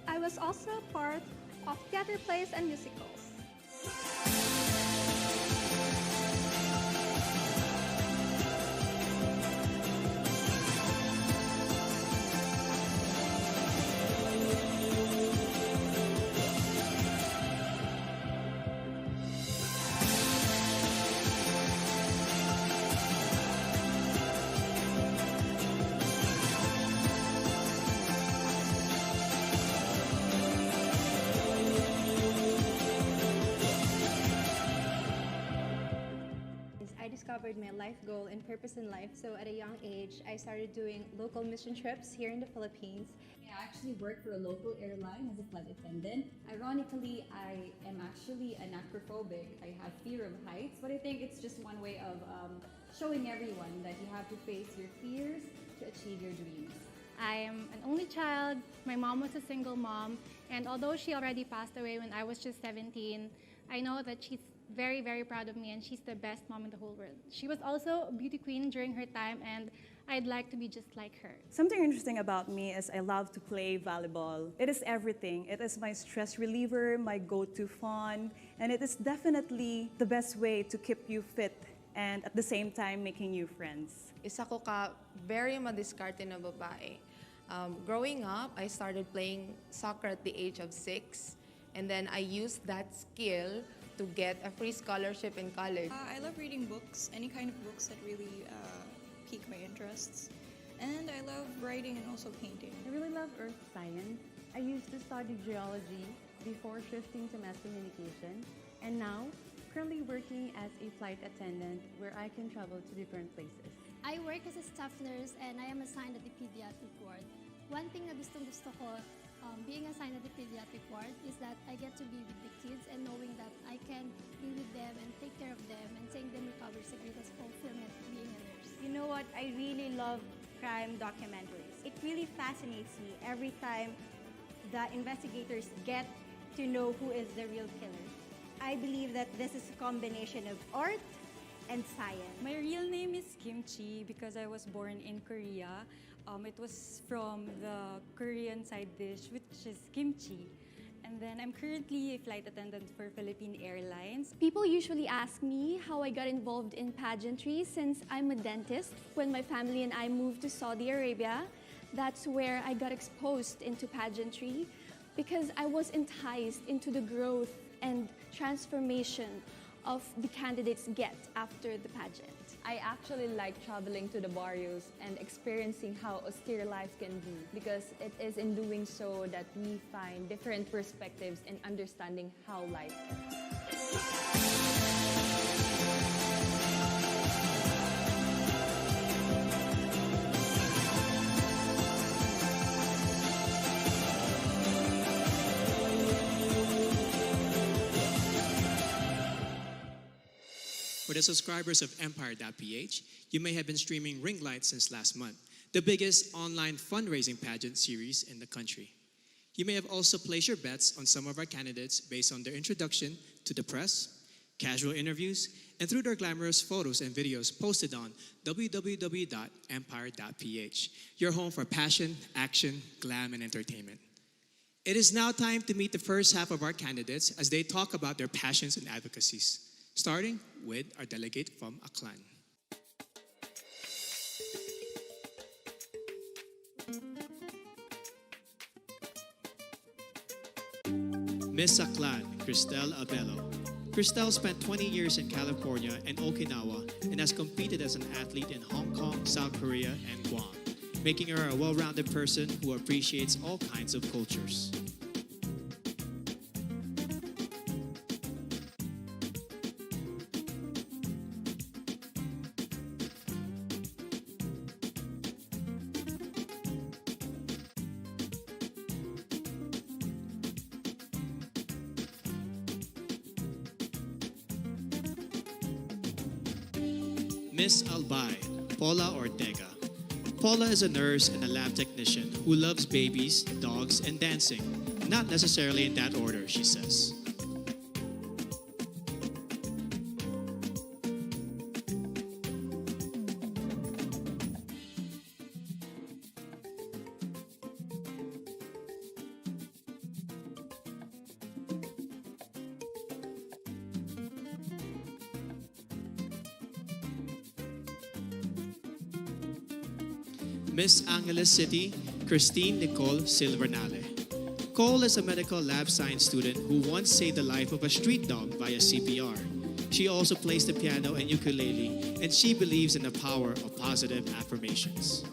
I was also part of theater plays and musicals. I discovered my life goal and purpose in life. So at a young age, I started doing local mission trips here in the Philippines. I actually work for a local airline as a flight attendant. Ironically, I am actually an acrophobic. I have fear of heights, but I think it's just one way of showing everyone that you have to face your fears to achieve your dreams. I am an only child. My mom was a single mom. And although she already passed away when I was just 17, I know that she's very, very proud of me, and she's the best mom in the whole world. She was also a beauty queen during her time, and I'd like to be just like her. Something interesting about me is I love to play volleyball. It is everything. It is my stress reliever, my go-to fun, and it is definitely the best way to keep you fit and at the same time making new friends. Isa ko ka very madiskarte na babae. Growing up, I started playing soccer at the age of 6, and then I used that skill to get a free scholarship in college. I love reading books, any kind of books that really pique my interests. And I love writing and also painting. I really love earth science. I used to study geology before shifting to mass communication, and now currently working as a flight attendant where I can travel to different places. I work as a staff nurse and I am assigned at the pediatric ward. One thing na gustong-gusto ko being assigned at the pediatric ward is that I get to be with the kids and knowing that I can be with them and take care of them and seeing them recover is the greatest fulfillment of being a nurse. You know what? I really love crime documentaries. It really fascinates me every time the investigators get to know who is the real killer. I believe that this is a combination of art and science. My real name is Kimchi because I was born in Korea. It was from the Korean side dish, which is kimchi. And then I'm currently a flight attendant for Philippine Airlines. People usually ask me how I got involved in pageantry since I'm a dentist. When my family and I moved to Saudi Arabia, that's where I got exposed into pageantry because I was enticed into the growth and transformation of the candidates get after the pageant. I actually like traveling to the barrios and experiencing how austere life can be because it is in doing so that we find different perspectives in understanding how life is. For the subscribers of Empire.ph, you may have been streaming Ring Light since last month, the biggest online fundraising pageant series in the country. You may have also placed your bets on some of our candidates based on their introduction to the press, casual interviews, and through their glamorous photos and videos posted on www.empire.ph, your home for passion, action, glam, and entertainment. It is now time to meet the first half of our candidates as they talk about their passions and advocacies, starting with our delegate from Aklan. Miss Aklan, Cristel Abello. Cristel spent 20 years in California and Okinawa and has competed as an athlete in Hong Kong, South Korea, and Guam, making her a well-rounded person who appreciates all kinds of cultures. Miss Albay, Paula Ortega. Paula is a nurse and a lab technician who loves babies, dogs, and dancing. Not necessarily in that order, she says. Miss Angeles City, Christine Nicole Silvernale. Cole is a medical lab science student who once saved the life of a street dog via CPR. She also plays the piano and ukulele, and she believes in the power of positive affirmations.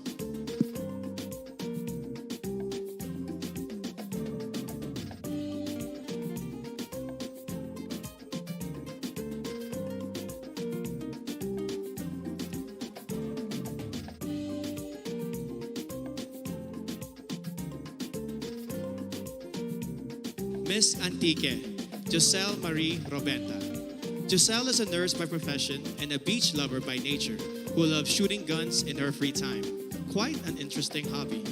Miss Antique, Giselle Marie Robenta. Giselle is a nurse by profession and a beach lover by nature who loves shooting guns in her free time. Quite an interesting hobby.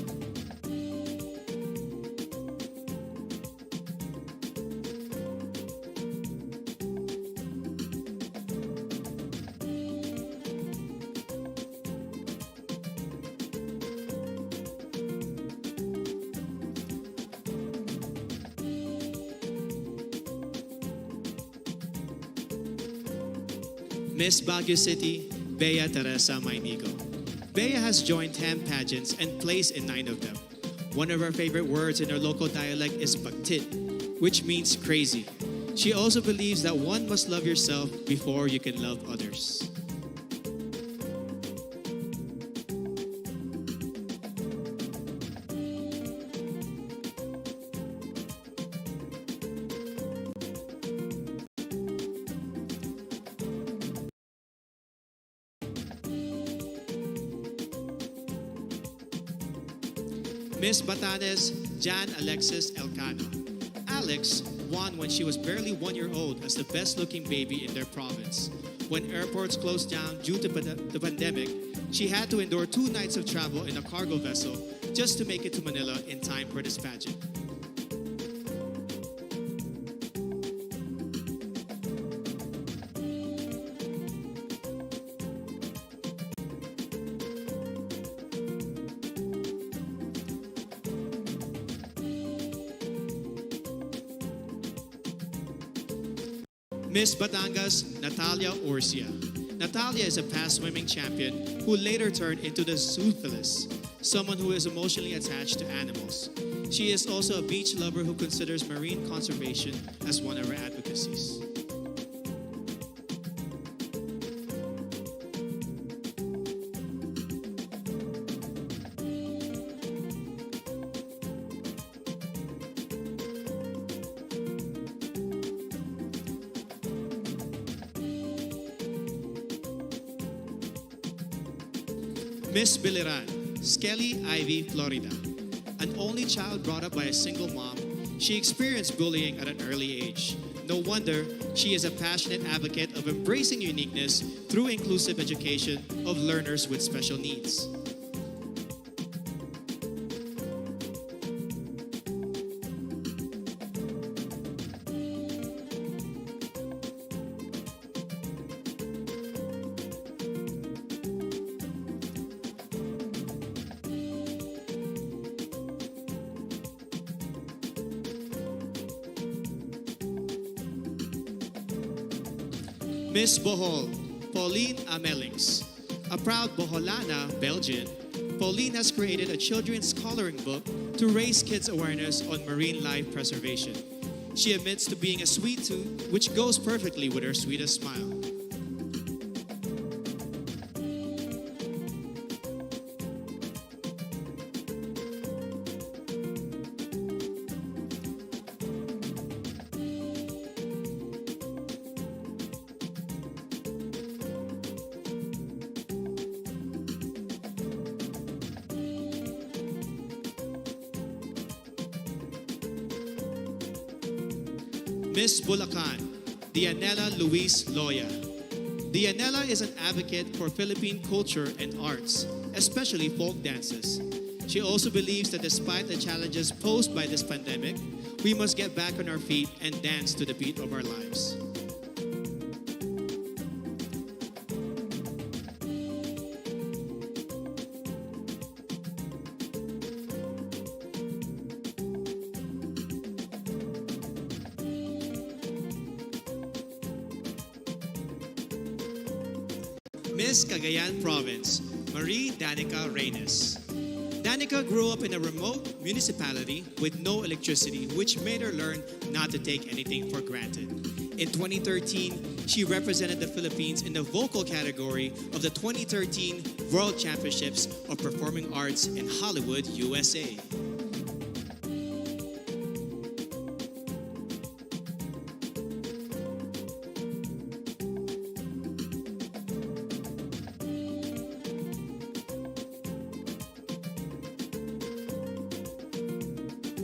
Miss Baguio City, Bea Teresa Mainigo. Bea has joined 10 pageants and placed in 9 of them. One of her favorite words in her local dialect is baktit, which means crazy. She also believes that one must love yourself before you can love others. Miss Batanes, Jan Alexis Elcano. Alex won when she was barely 1 year old as the best-looking baby in their province. When airports closed down due to the pandemic, she had to endure 2 nights of travel in a cargo vessel just to make it to Manila in time for this pageant. Miss Batangas, Natalia Orsia. Natalia is a past swimming champion who later turned into the zoophilist, someone who is emotionally attached to animals. She is also a beach lover who considers marine conservation as one of her advocacies. Miss Biliran, Skelly Ivy, Florida. An only child brought up by a single mom, she experienced bullying at an early age. No wonder she is a passionate advocate of embracing uniqueness through inclusive education of learners with special needs. Miss Bohol, Pauline Amelings. A proud Boholana, Belgian, Pauline has created a children's coloring book to raise kids' awareness on marine life preservation. She admits to being a sweet tooth, which goes perfectly with her sweetest smile. Miss Bulacan, Dianela Luis Loya. Dianela is an advocate for Philippine culture and arts, especially folk dances. She also believes that despite the challenges posed by this pandemic, we must get back on our feet and dance to the beat of our lives. Miss Cagayan Province, Marie Danica Reynes. Danica grew up in a remote municipality with no electricity, which made her learn not to take anything for granted. In 2013, she represented the Philippines in the vocal category of the 2013 World Championships of Performing Arts in Hollywood, USA.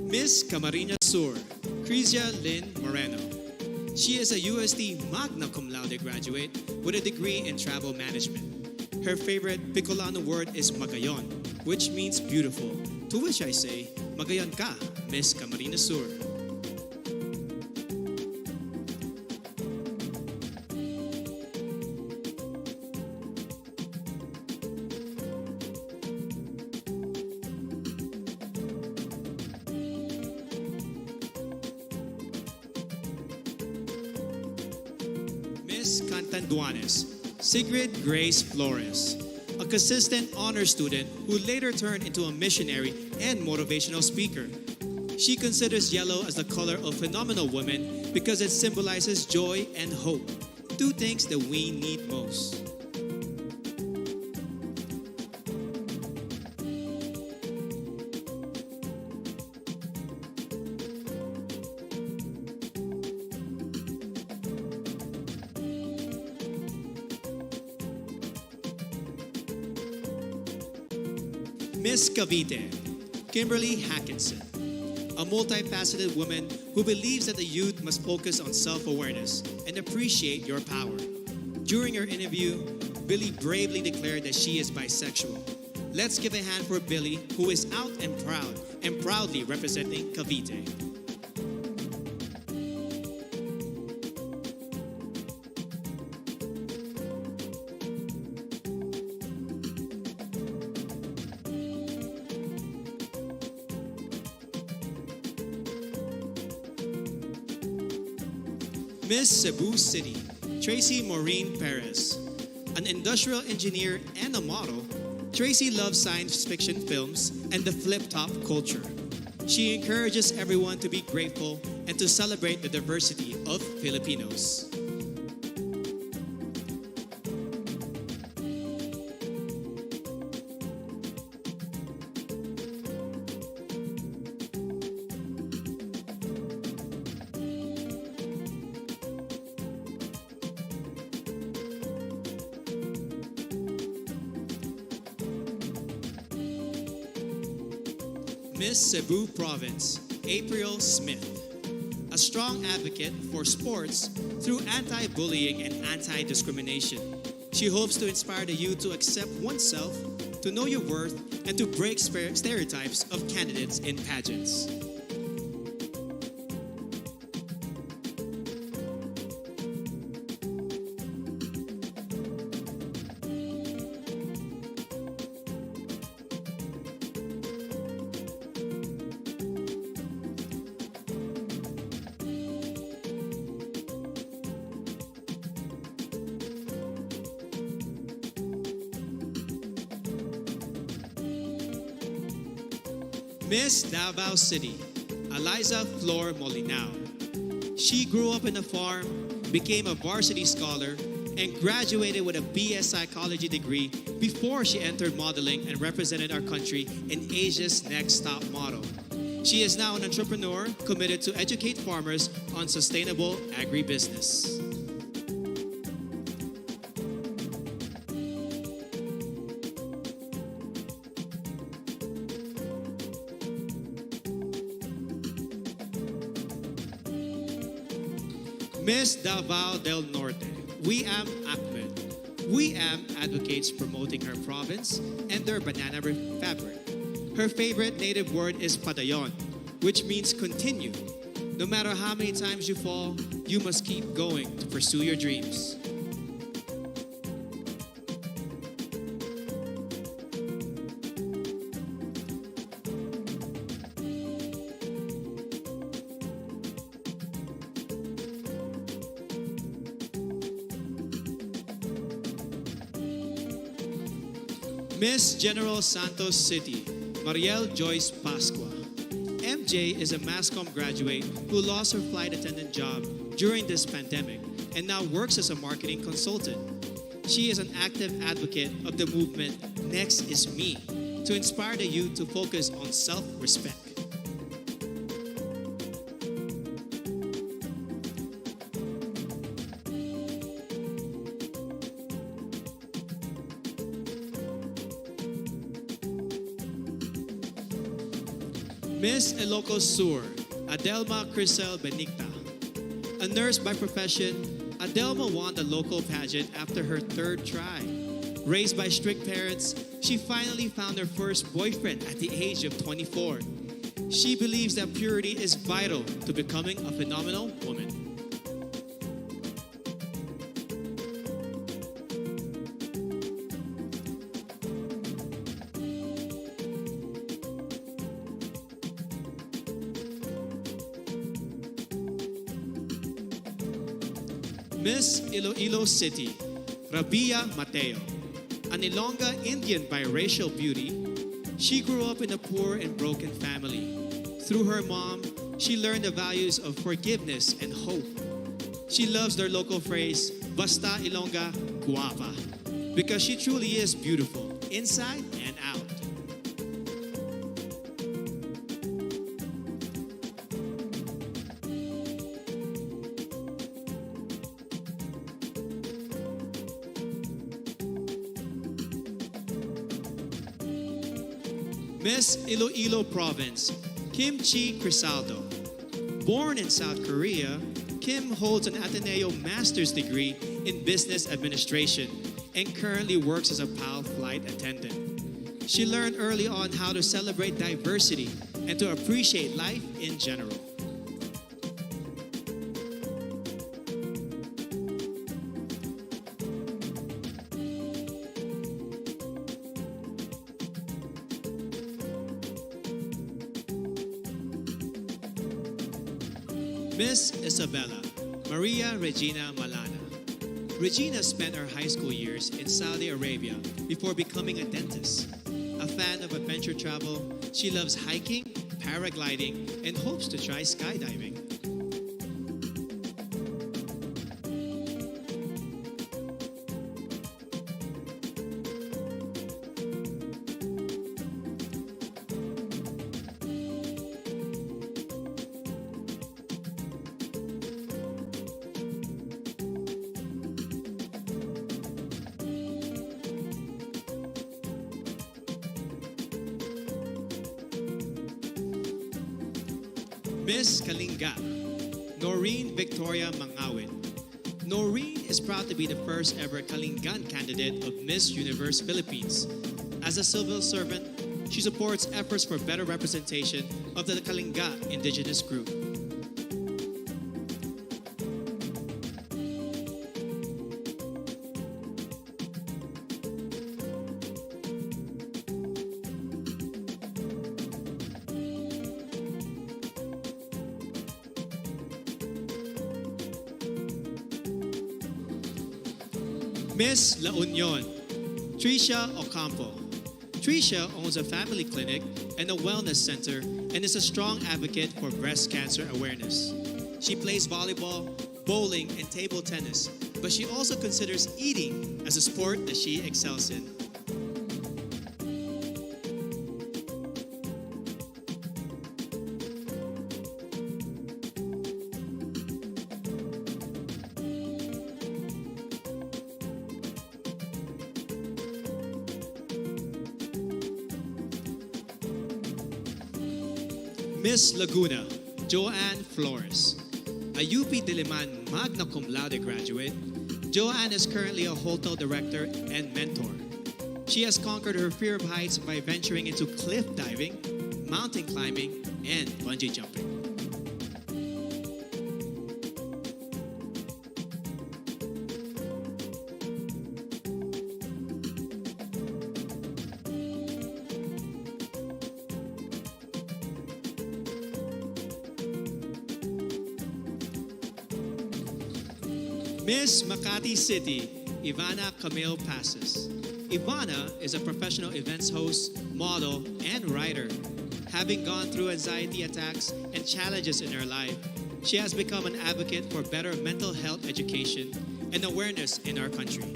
Miss Camarines Sur, Crizia Lynn Moreno. She is a UST Magna Cum Laude graduate with a degree in travel management. Her favorite Bicolano word is Magayon, which means beautiful, to which I say, Magayon ka, Miss Camarines Sur. Miss Cantanduanes, Sigrid Grace Flores, a consistent honor student who later turned into a missionary and motivational speaker. She considers yellow as the color of phenomenal women because it symbolizes joy and hope, two things that we need most. Miss Cavite, Kimberly Hackinson. a multifaceted woman who believes that the youth must focus on self-awareness and appreciate your power. During her interview, Billy bravely declared that she is bisexual. Let's give a hand for Billy, who is out and proudly representing Cavite. Miss Cebu City, Tracy Maureen Perez. An industrial engineer and a model, Tracy loves science fiction films and the flip-top culture. She encourages everyone to be grateful and to celebrate the diversity of Filipinos. Miss Cebu Province, April Smith. A strong advocate for sports through anti-bullying and anti-discrimination. She hopes to inspire the youth to accept oneself, to know your worth, and to break stereotypes of candidates in pageants. Miss Davao City, Eliza Flor Molinao. She grew up in a farm, became a varsity scholar, and graduated with a BS Psychology degree before she entered modeling and represented our country in Asia's Next Top Model. She is now an entrepreneur committed to educate farmers on sustainable agribusiness. Miss Davao del Norte, Wiam Ahmed. Wiam advocates promoting her province and their banana fabric. Her favorite native word is padayon, which means continue. No matter how many times you fall, you must keep going to pursue your dreams. Miss General Santos City, Mariel Joyce Pascua. MJ is a MASCOM graduate who lost her flight attendant job during this pandemic and now works as a marketing consultant. She is an active advocate of the movement Next is Me to inspire the youth to focus on self-respect. Miss Ilocos Sur, Adelma Crisel Benigta. A nurse by profession, Adelma won the local pageant after her third try. Raised by strict parents, she finally found her first boyfriend at the age of 24. She believes that purity is vital to becoming a phenomenal woman. Miss Iloilo City, Rabia Mateo. An Ilongga Indian biracial beauty, she grew up in a poor and broken family. Through her mom, she learned the values of forgiveness and hope. She loves their local phrase, Basta Ilongga Guapa, because she truly is beautiful, inside and out. Miss Iloilo Province, Kim Chi Crisaldo. Born in South Korea, Kim holds an Ateneo master's degree in business administration and currently works as a PAL flight attendant. She learned early on how to celebrate diversity and to appreciate life in general. Miss Isabella Maria Regina Malana. Regina spent her high school years in Saudi Arabia before becoming a dentist. A fan of adventure travel, she loves hiking, paragliding, and hopes to try skydiving. Miss Kalinga, Noreen Victoria Mangawit. Noreen is proud to be the first ever Kalingan candidate of Miss Universe Philippines. As a civil servant, she supports efforts for better representation of the Kalinga indigenous group. Miss La Union, Tricia Ocampo. Tricia owns a family clinic and a wellness center and is a strong advocate for breast cancer awareness. She plays volleyball, bowling, and table tennis, but she also considers eating as a sport that she excels in. Miss Laguna, Joanne Flores. A UP Diliman magna cum laude graduate, Joanne is currently a hotel director and mentor. She has conquered her fear of heights by venturing into cliff diving, mountain climbing, and bungee jumping. Miss Makati City, Ivana Camille Passes. Ivana is a professional events host, model, and writer. Having gone through anxiety attacks and challenges in her life, she has become an advocate for better mental health education and awareness in our country.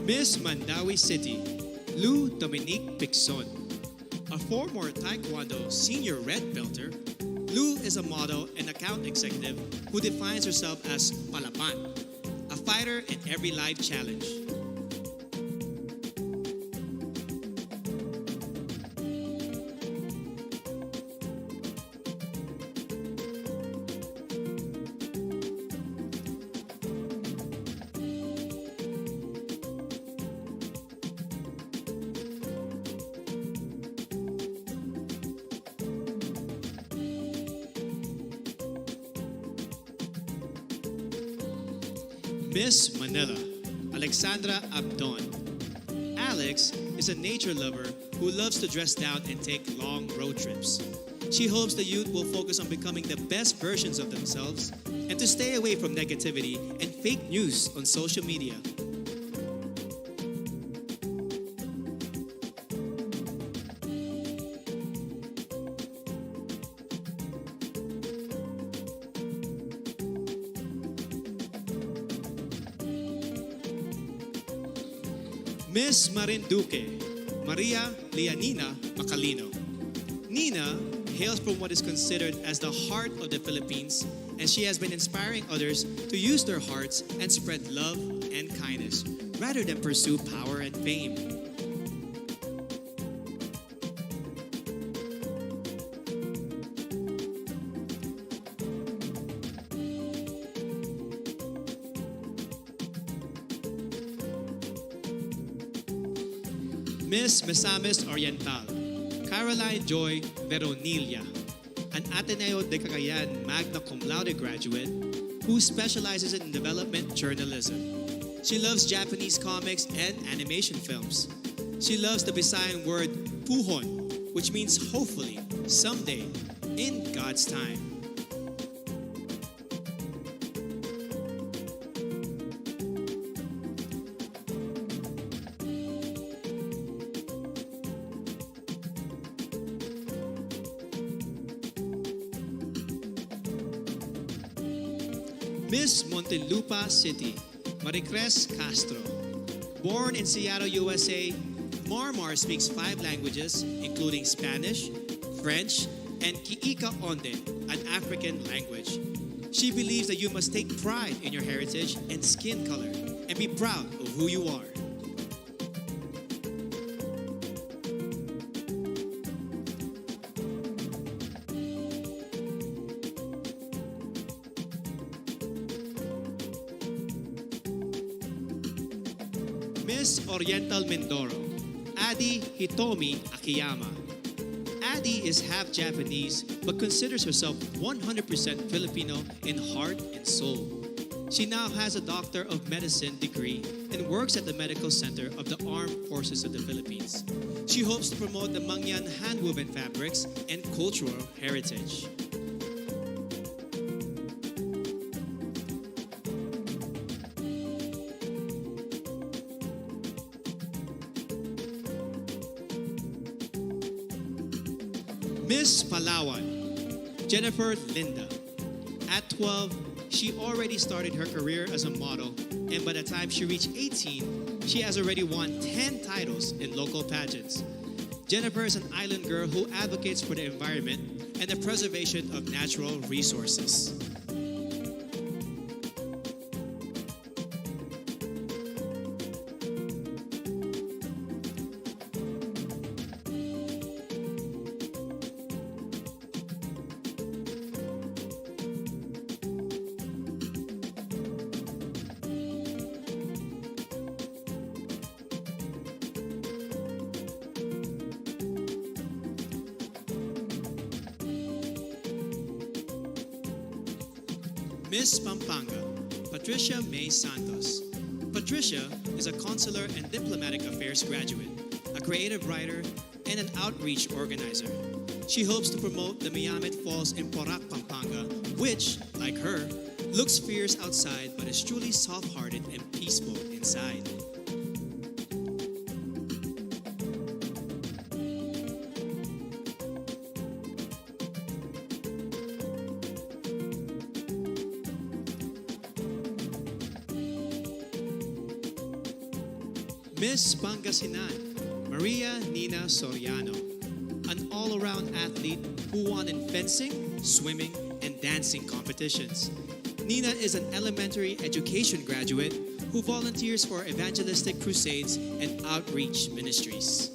Miss Mandawi City, Lou Dominique Pixon. A former Taekwondo senior red belter, Lou is a model and account executive who defines herself as Palapan, a fighter in every life challenge. Miss Manila, Alexandra Abdon. Alex is a nature lover who loves to dress down and take long road trips. She hopes the youth will focus on becoming the best versions of themselves and to stay away from negativity and fake news on social media. Miss Marinduque, Maria Leonina Macalino. Nina hails from what is considered as the heart of the Philippines, and she has been inspiring others to use their hearts and spread love and kindness rather than pursue power and fame. Miss Misamis Oriental, Caroline Joy Veronilla, an Ateneo de Cagayan magna cum laude graduate who specializes in development journalism. She loves Japanese comics and animation films. She loves the Visayan word puhon, which means hopefully, someday, in God's time. Miss Montelupa City, Maricres Castro. Born in Seattle, USA, Marmar speaks 5 languages, including Spanish, French, and Kiika Onde, an African language. She believes that you must take pride in your heritage and skin color and be proud of who you are. Miss Oriental Mindoro, Adi Hitomi Akiyama. Adi is half Japanese but considers herself 100% Filipino in heart and soul. She now has a Doctor of Medicine degree and works at the Medical Center of the Armed Forces of the Philippines. She hopes to promote the Mangyan hand-woven fabrics and cultural heritage. Miss Palawan, Jennifer Linda. At 12, she already started her career as a model, and by the time she reached 18, she has already won 10 titles in local pageants. Jennifer is an island girl who advocates for the environment and the preservation of natural resources. Miss Pampanga, Patricia May Santos. Patricia is a consular and diplomatic affairs graduate, a creative writer, and an outreach organizer. She hopes to promote the Miyamet Falls in Porac, Pampanga, which, like her, looks fierce outside but is truly soft-hearted and peaceful inside. Miss Pangasinan, Maria Nina Soriano, an all-around athlete who won in fencing, swimming, and dancing competitions. Nina is an elementary education graduate who volunteers for evangelistic crusades and outreach ministries.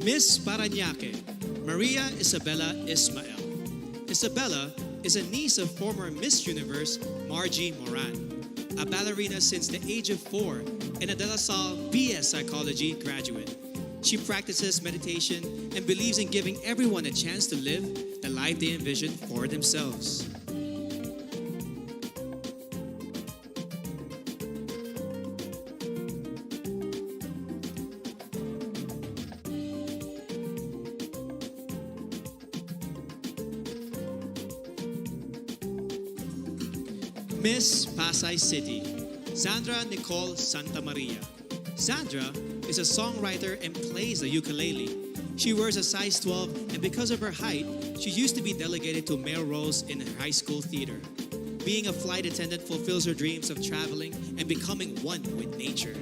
Miss Parañaque, Maria Isabella Ismael. Isabella is a niece of former Miss Universe Margie Moran, a ballerina since the age of 4 and a De La Salle BS Psychology graduate. She practices meditation and believes in giving everyone a chance to live the life they envision for themselves. Miss Pasay City, Sandra Nicole Santamaria. Sandra is a songwriter and plays the ukulele. She wears a size 12, and because of her height, she used to be delegated to male roles in her high school theater. Being a flight attendant fulfills her dreams of traveling and becoming one with nature.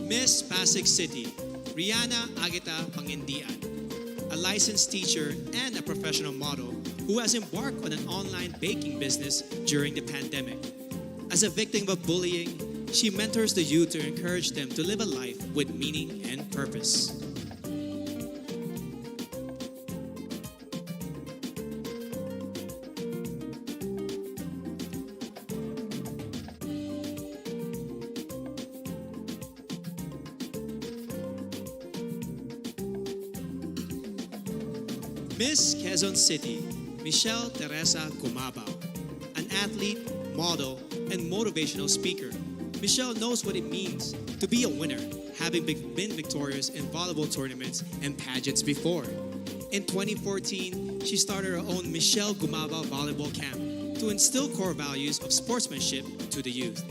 Miss Pasig City, Rihanna Agita Pangindian, a licensed teacher and a professional model who has embarked on an online baking business during the pandemic. As a victim of bullying, she mentors the youth to encourage them to live a life with meaning and purpose. Miss Quezon City, Michelle Teresa Gumabao, an athlete, model, and motivational speaker. Michelle knows what it means to be a winner, having been victorious in volleyball tournaments and pageants before. In 2014, she started her own Michelle Gumabao Volleyball Camp to instill core values of sportsmanship to the youth.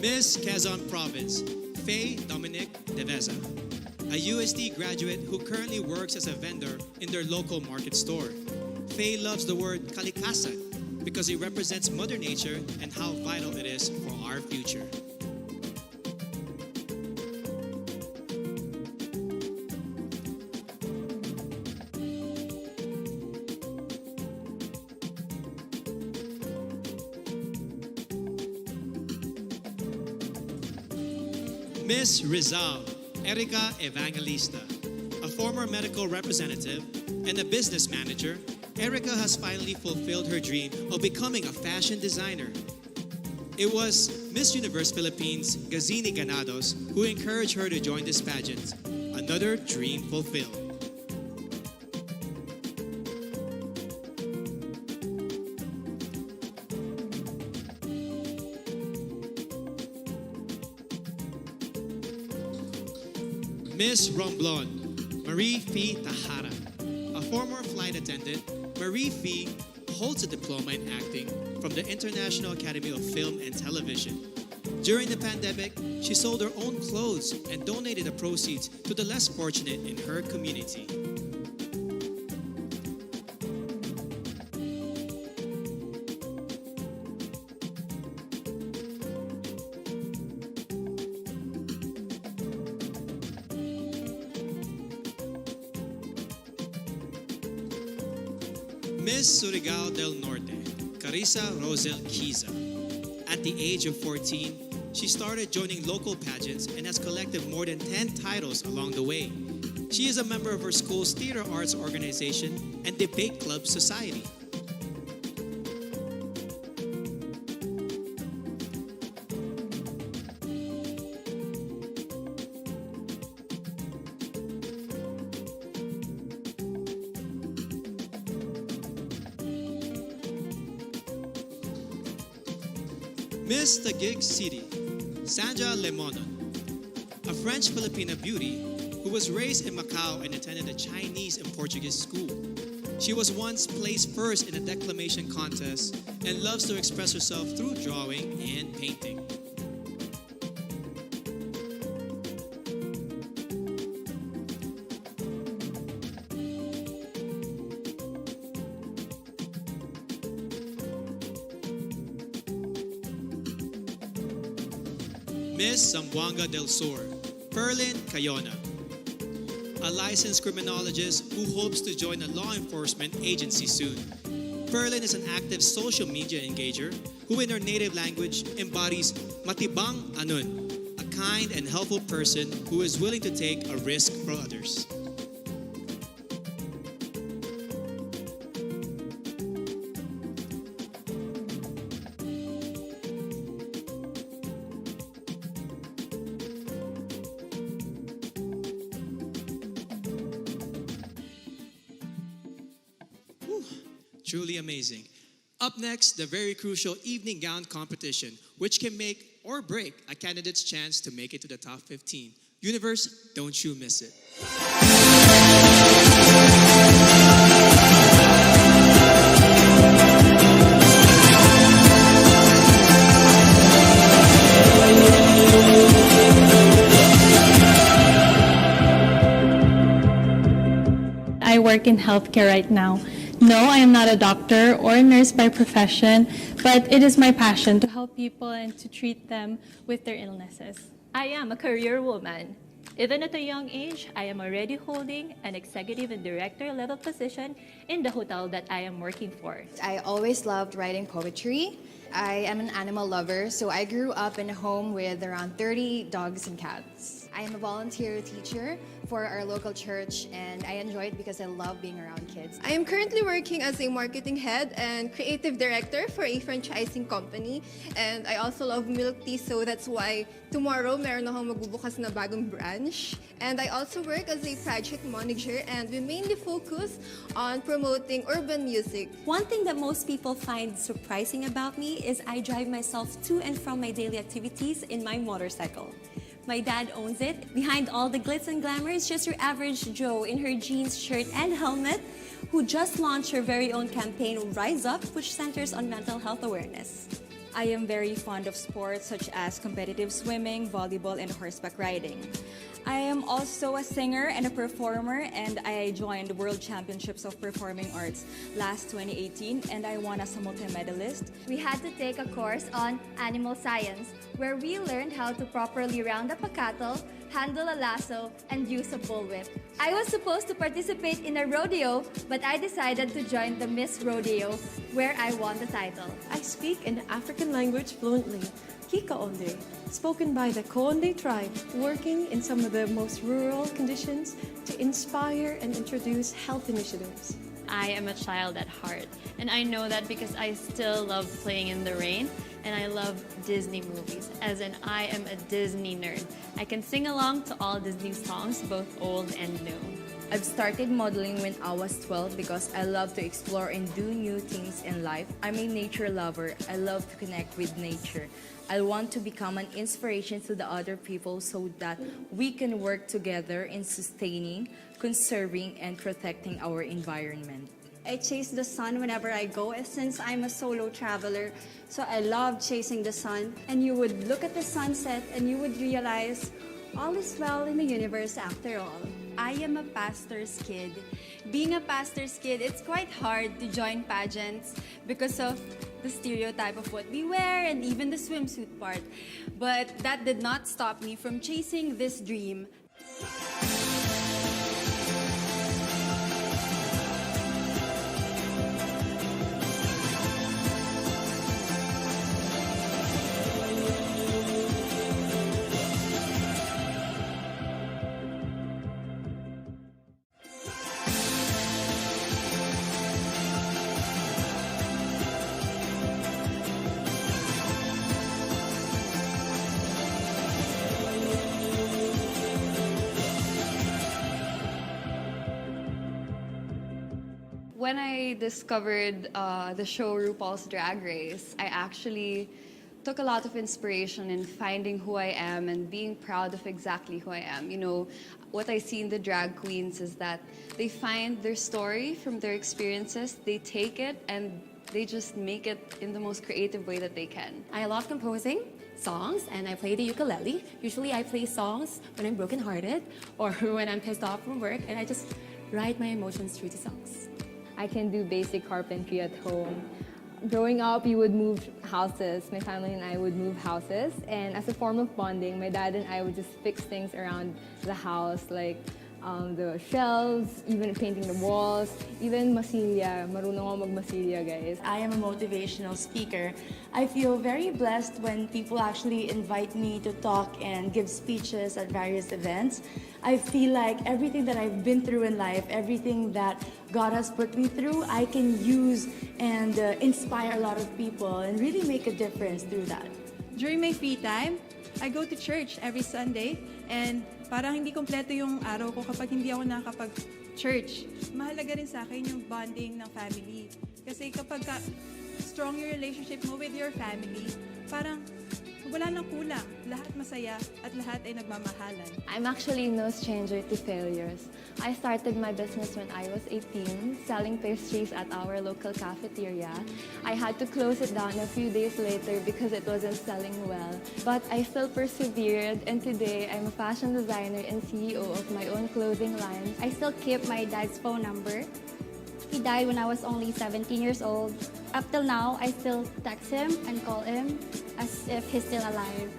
Miss Quezon Province, Faye Dominic Deveza, a USD graduate who currently works as a vendor in their local market store. Faye loves the word kalikasan because it represents Mother Nature and how vital it is for our future. Miss Rizal, Erica Evangelista, a former medical representative and a business manager, Erica has finally fulfilled her dream of becoming a fashion designer. It was Miss Universe Philippines, Gazini Ganados, who encouraged her to join this pageant. Another dream fulfilled. Miss Romblon, Marie Fee Tahara. A former flight attendant, Marie Fee holds a diploma in acting from the International Academy of Film and Television. During the pandemic, she sold her own clothes and donated the proceeds to the less fortunate in her community. Miss Surigao del Norte, Carissa Rosel Kiza. At the age of 14, she started joining local pageants and has collected more than 10 titles along the way. She is a member of her school's theater arts organization and debate club society. Miss Taguig City, Sandra Lemonon, a French-Filipina beauty who was raised in Macau and attended a Chinese and Portuguese school. She was once placed first in a declamation contest and loves to express herself through drawing and painting. Miss Zamboanga del Sur, Perlin Cayona, a licensed criminologist who hopes to join a law enforcement agency soon. Perlin is an active social media engager who in her native language embodies matibang anun, a kind and helpful person who is willing to take a risk for others. Truly amazing. Up next, the very crucial evening gown competition, which can make or break a candidate's chance to make it to the top 15. Universe, don't you miss it. I work in healthcare right now. No, I am not a doctor or a nurse by profession, but it is my passion to help people and to treat them with their illnesses. I am a career woman. Even at a young age, I am already holding an executive and director level position in the hotel that I am working for. I always loved writing poetry. I am an animal lover, so I grew up in a home with around 30 dogs and cats. I am a volunteer teacher for our local church, and I enjoy it because I love being around kids. I am currently working as a marketing head and creative director for a franchising company. And I also love milk tea, so that's why tomorrow meron akong magbubukas na bagong branch. And I also work as a project manager, and we mainly focus on promoting urban music. One thing that most people find surprising about me is I drive myself to and from my daily activities in my motorcycle. My dad owns it. Behind all the glitz and glamour is just your average Joe in her jeans, shirt, and helmet, who just launched her very own campaign, Rise Up, which centers on mental health awareness. I am very fond of sports such as competitive swimming, volleyball, and horseback riding. I am also a singer and a performer, and I joined the World Championships of Performing Arts last 2018, and I won as a multi-medalist. We had to take a course on animal science, where we learned how to properly round up a cattle, handle a lasso, and use a bullwhip. I was supposed to participate in a rodeo, but I decided to join the Miss Rodeo, where I won the title. I speak an African language fluently, Kikaonde, spoken by the Konde tribe, working in some of the most rural conditions to inspire and introduce health initiatives. I am a child at heart, and I know that because I still love playing in the rain, and I love Disney movies, as in I am a Disney nerd. I can sing along to all Disney songs, both old and new. I've started modeling when I was 12 because I love to explore and do new things in life. I'm a nature lover. I love to connect with nature. I want to become an inspiration to the other people so that we can work together in sustaining, conserving, and protecting our environment. I chase the sun whenever I go, since I'm a solo traveler. So I love chasing the sun. And you would look at the sunset and you would realize all is well in the universe after all. I am a pastor's kid. Being a pastor's kid, it's quite hard to join pageants because of the stereotype of what we wear and even the swimsuit part. But that did not stop me from chasing this dream. When I discovered the show RuPaul's Drag Race, I actually took a lot of inspiration in finding who I am and being proud of exactly who I am. You know, what I see in the drag queens is that they find their story from their experiences, they take it, and they just make it in the most creative way that they can. I love composing songs, and I play the ukulele. Usually I play songs when I'm brokenhearted or when I'm pissed off from work, and I just write my emotions through the songs. I can do basic carpentry at home. Growing up, we would move houses. My family and I would move houses. And as a form of bonding, my dad and I would just fix things around the house, like the shelves, even painting the walls, even masilya. Marunong ako magmasilya, guys. I am a motivational speaker. I feel very blessed when people actually invite me to talk and give speeches at various events. I feel like everything that I've been through in life, everything that God has put me through, I can use and inspire a lot of people and really make a difference through that. During my free time, I go to church every Sunday, and parang hindi kompleto yung araw ko kapag hindi ako nakapag-church. Mahalaga rin sa akin yung bonding ng family. Kasi kapag strong yung relationship mo with your family, parang wala nang kulang. Lahat masaya at lahat ay nagmamahalan. I'm actually no stranger to failures. I started my business when I was 18, selling pastries at our local cafeteria. I had to close it down a few days later because it wasn't selling well. But I still persevered, and today I'm a fashion designer and CEO of my own clothing line. I still keep my dad's phone number. He died when I was only 17 years old. Up till now, I still text him and call him as if he's still alive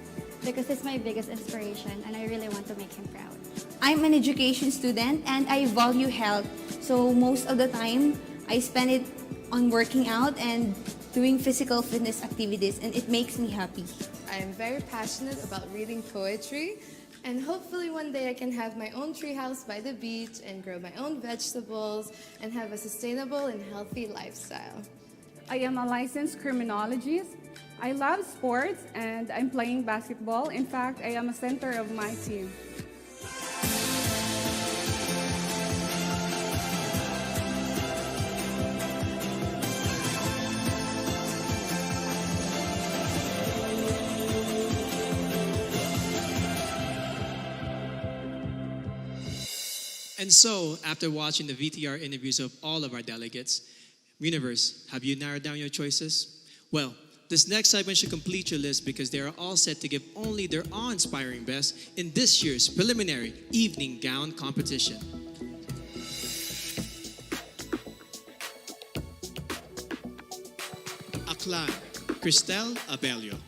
because he's my biggest inspiration and I really want to make him proud. I'm an education student and I value health. So most of the time, I spend it on working out and doing physical fitness activities, and it makes me happy. I'm very passionate about reading poetry, and hopefully one day I can have my own treehouse by the beach and grow my own vegetables and have a sustainable and healthy lifestyle. I am a licensed criminologist. I love sports and I'm playing basketball. In fact, I am a center of my team. And so, after watching the VTR interviews of all of our delegates, Universe, have you narrowed down your choices? Well, this next segment should complete your list because they are all set to give only their awe-inspiring best in this year's preliminary evening gown competition. Aklan, Cristel Abelio.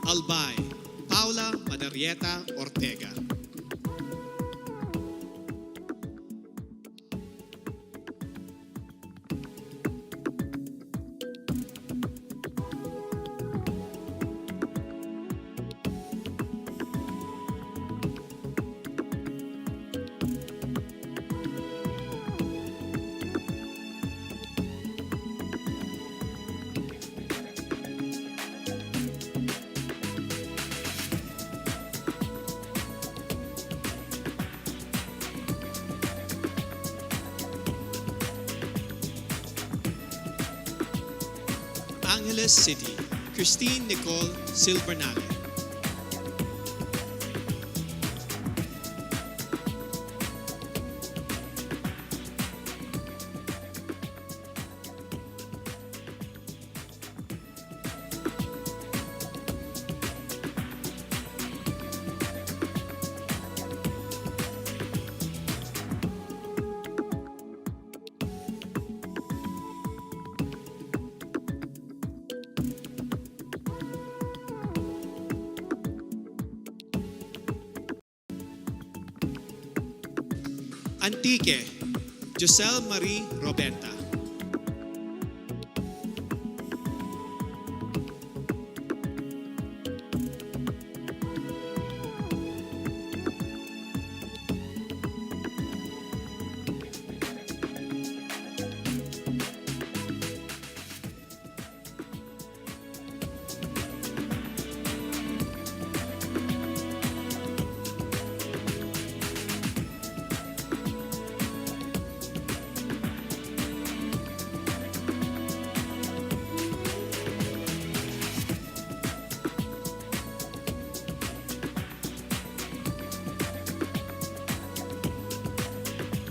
Albay, Paula Madarieta Ortega. Angeles City, Christine Nicole Silvernale. Antique, Giselle Marie Roberta.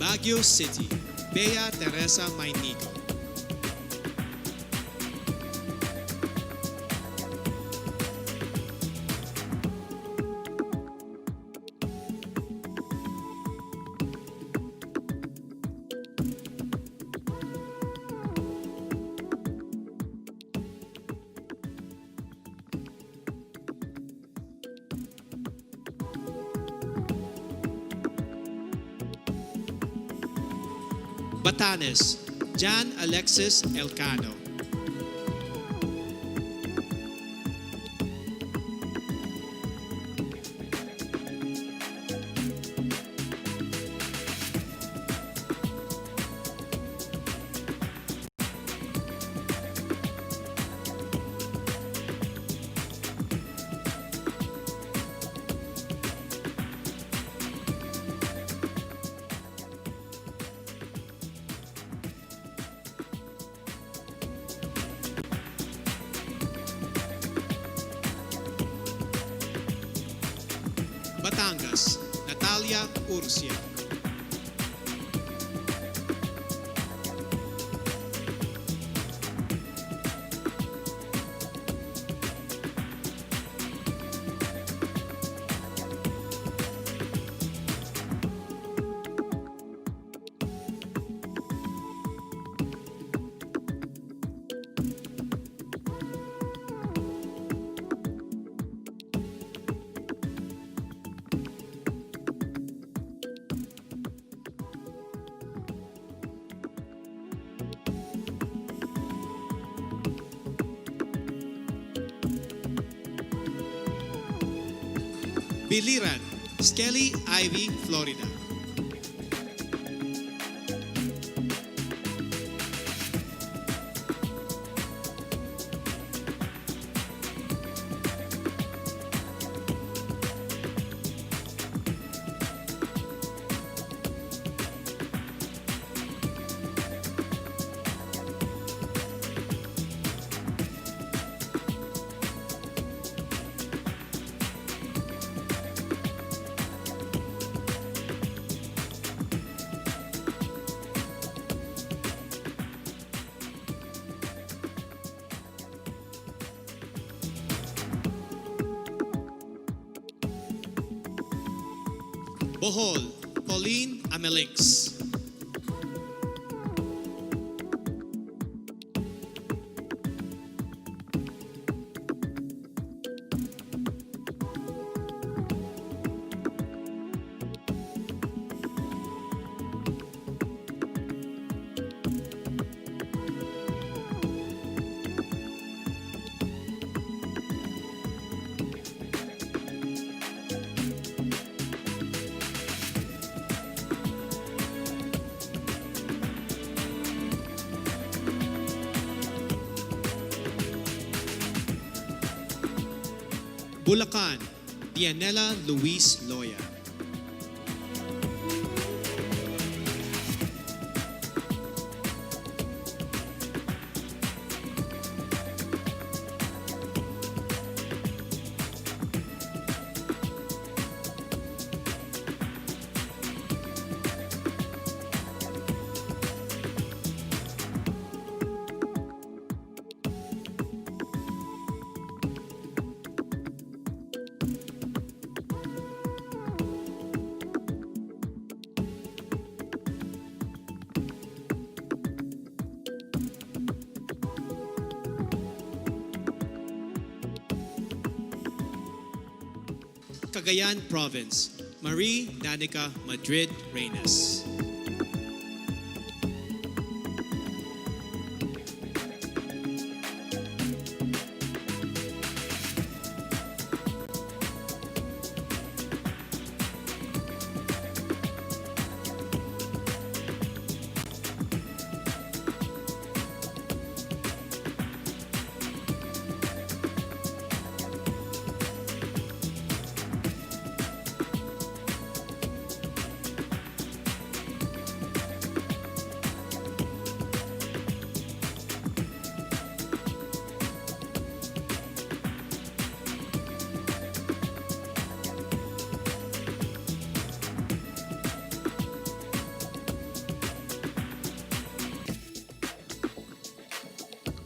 Baguio City, Bea Teresa Mainigo. Batanes, Jan Alexis Elcano. Batangas, Natalia Urcia. Biliran, Skelly Ivy, Florida. Bohol, Pauline Amelinx. Bulacan, Dianela Luis Loya. Cagayan Province, Marie Danica Madrid Reyes.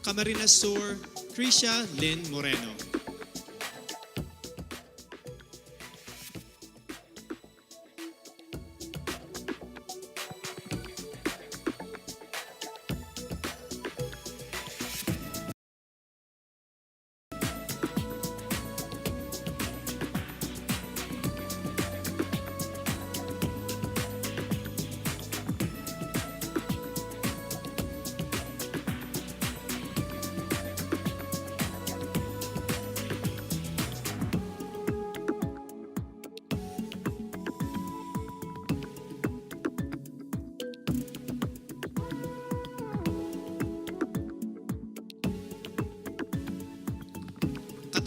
Camarines Sur, Tricia Lynn Moreno.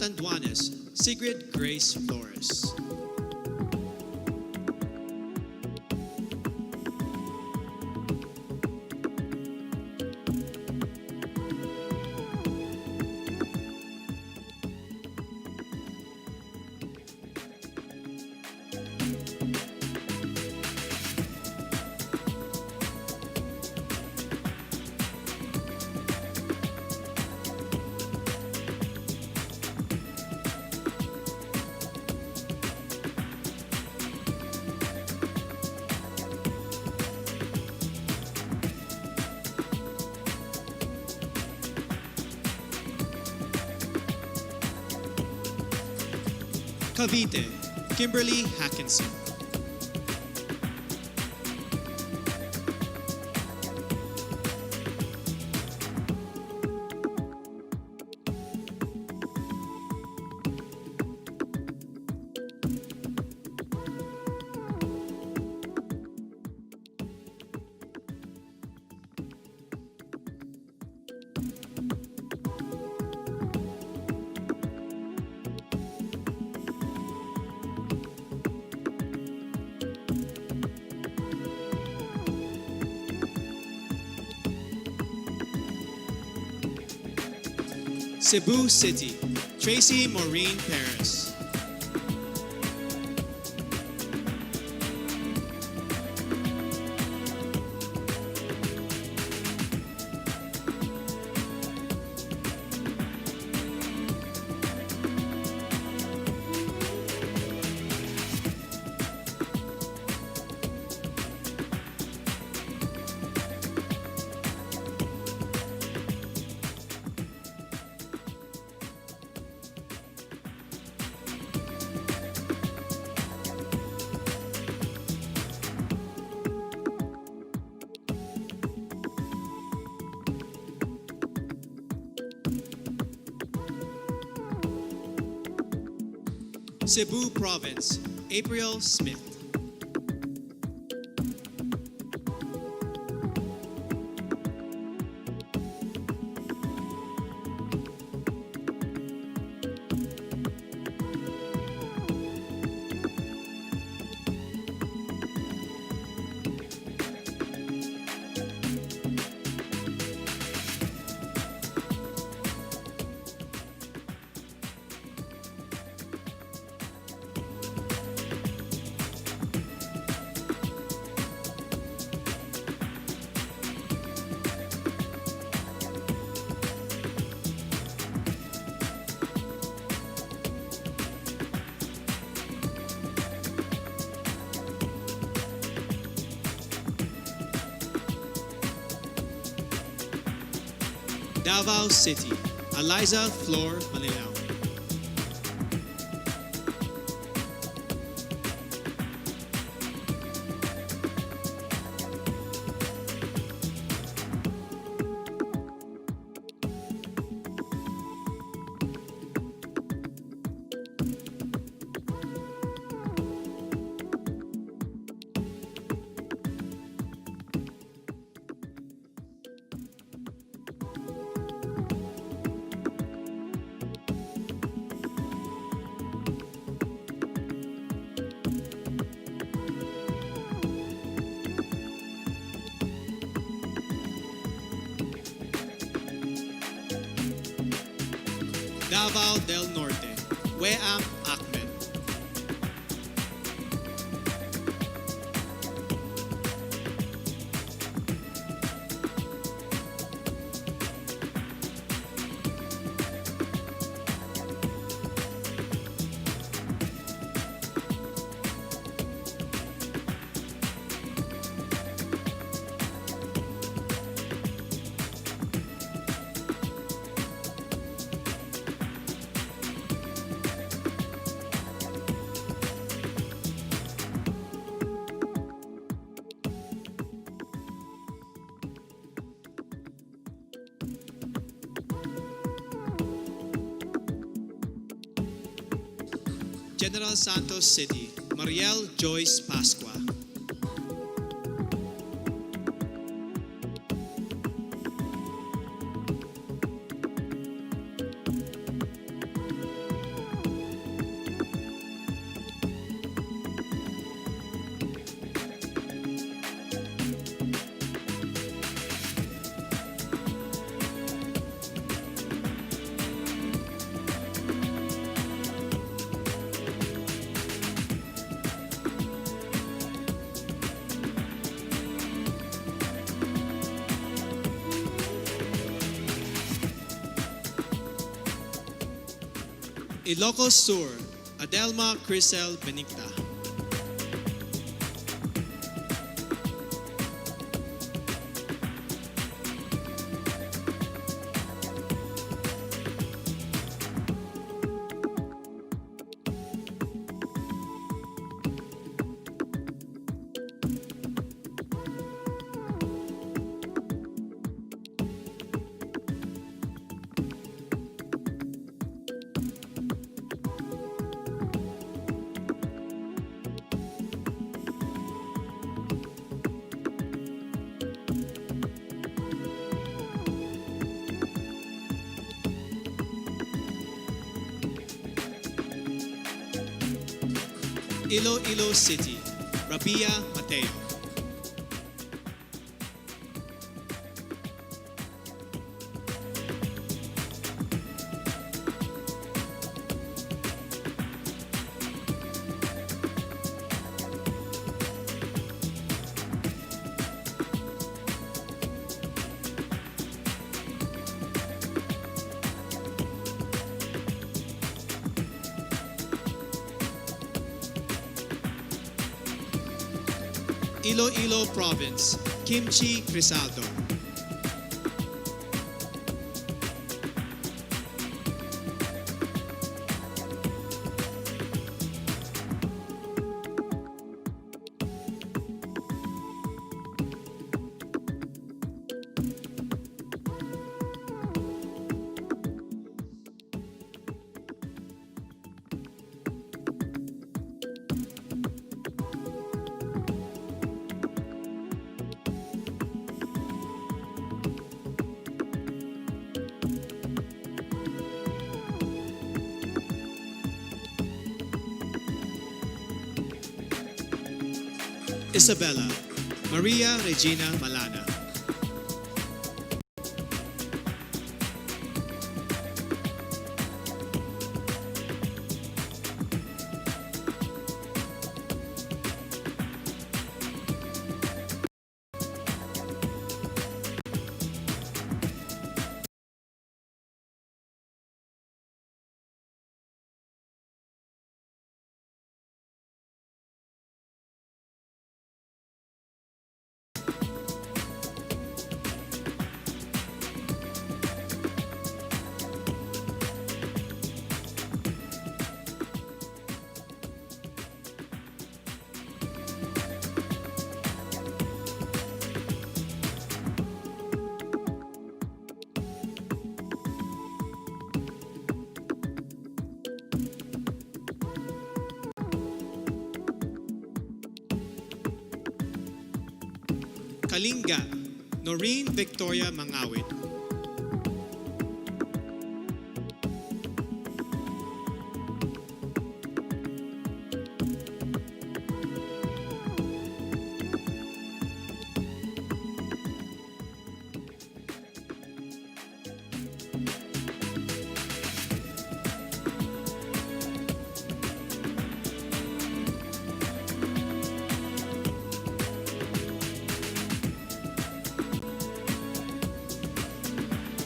Catanduanes, Sigrid Grace Flores. Cavite, Kimberly Hackinson. Cebu City, Tracy Maureen Perez. Cebu Province, April Smith. Davao City, Eliza Flor Manilao. Davao del Norte, Weam Ahmed. General Santos City, Mariel Joyce Pascua. Ilocos Sur, Adelma Crisel Benicta. Iloilo City, Rabia Mateo. Iloilo Province, Kimchi Crisaldo. Isabela, Maria Regina Malana. Kalinga, Noreen Victoria Mangawit.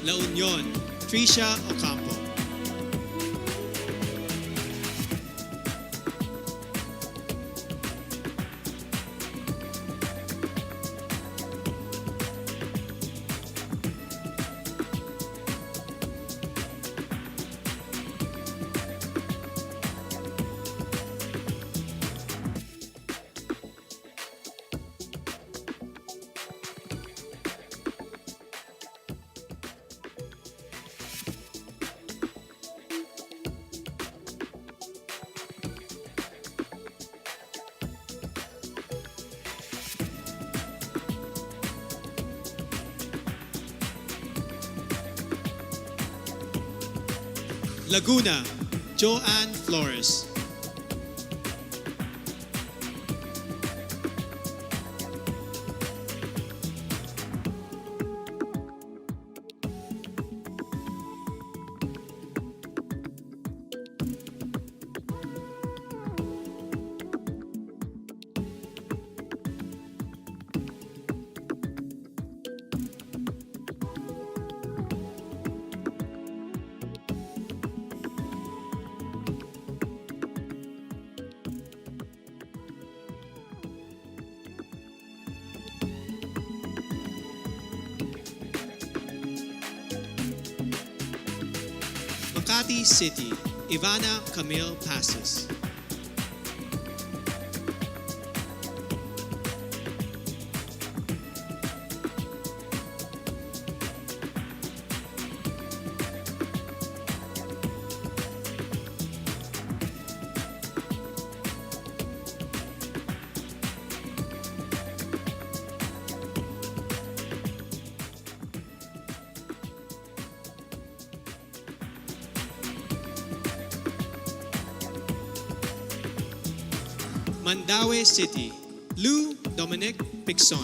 La Union, Tricia Ocampo. Laguna, Joanne Flores. Makati City, Ivana Camille Passes. Mandaue City, Lou Dominic Pixon.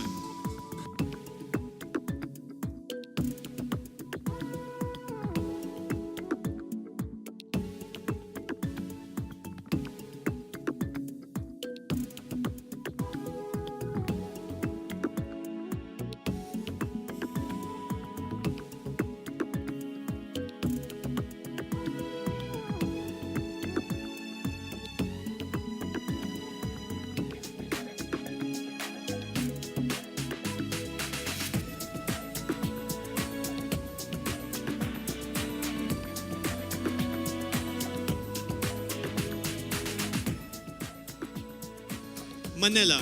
Manila,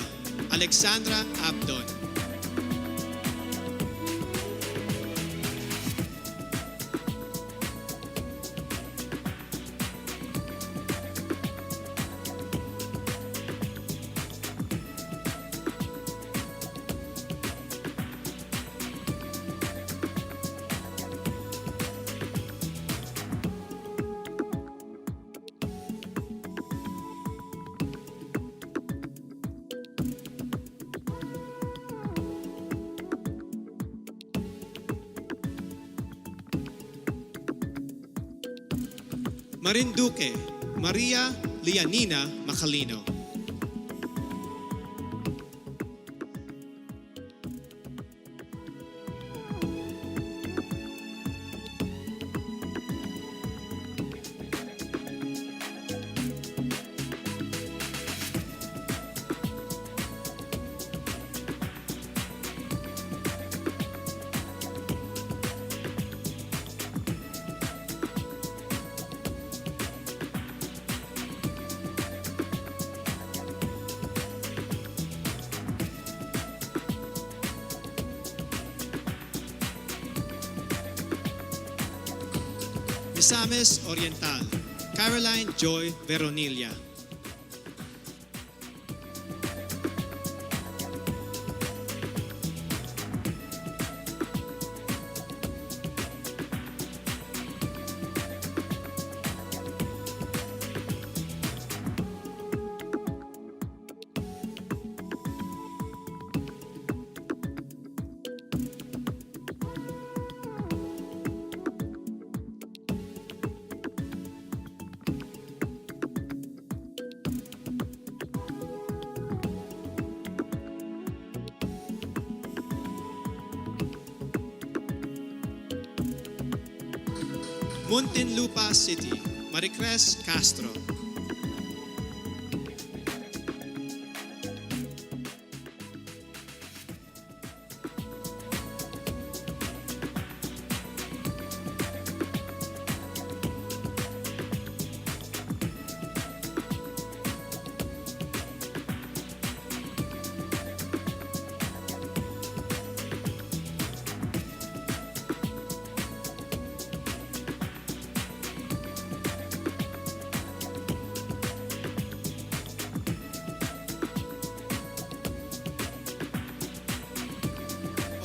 Alexandra Abdon. Marinduque, Maria Lianina Macalino. Misamis Oriental, Caroline Joy Veronilla. Muntinlupa City, Maricres Castro.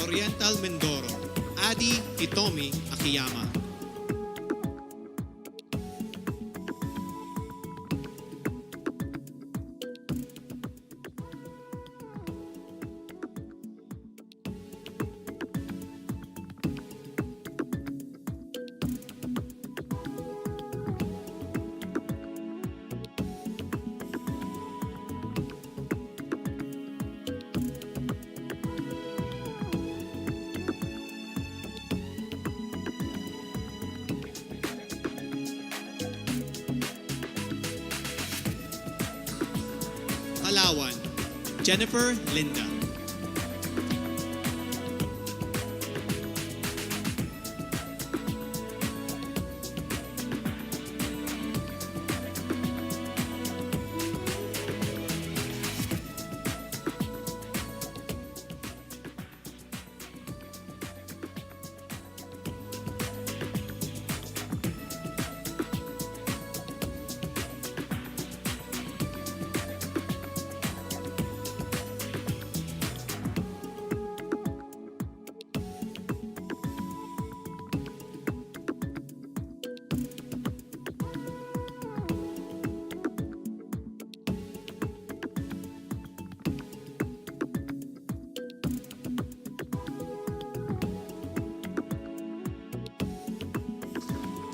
Oriental Mindoro, Adi Hitomi Akiyama. Palawan, Jennifer Linda.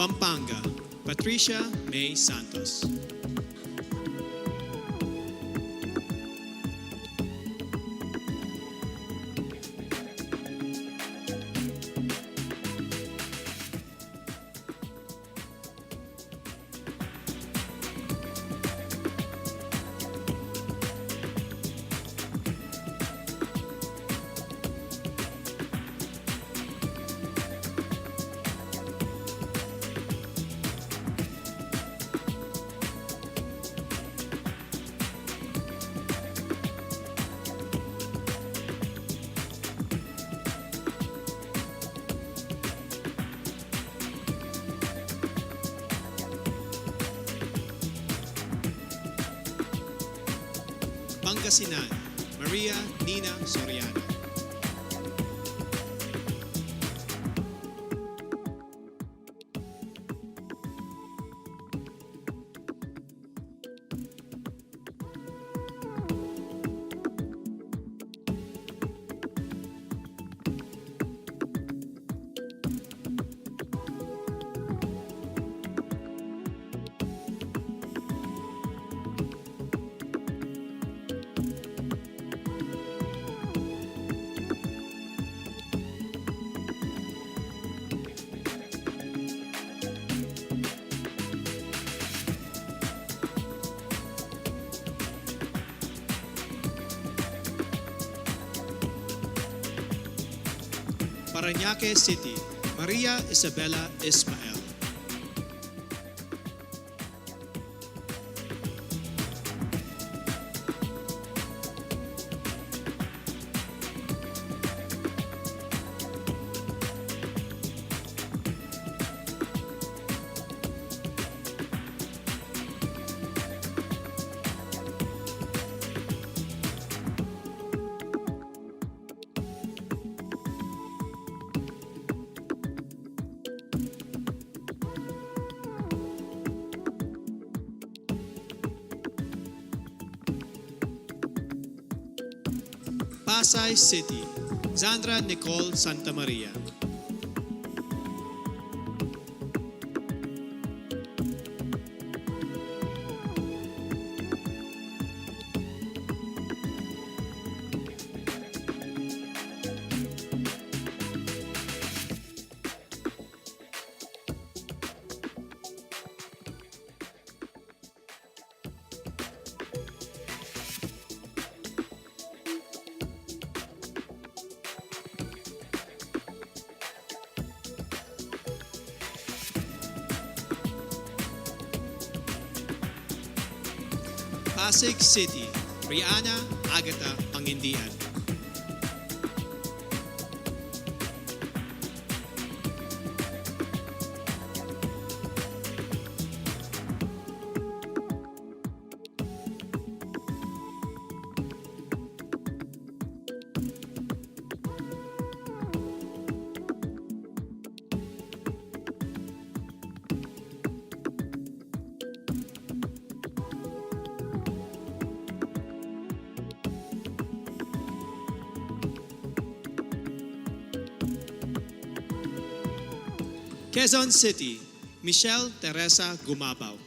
Pampanga, Patricia May Santos. Pangasinan, Maria Nina Soriano. Parañaque City, Maria Isabella Ismael. Pasay City, Zandra Nicole Santa Maria. Pasig City, Rihanna Agatha Pangindian. Quezon City, Michelle Teresa Gumabaw.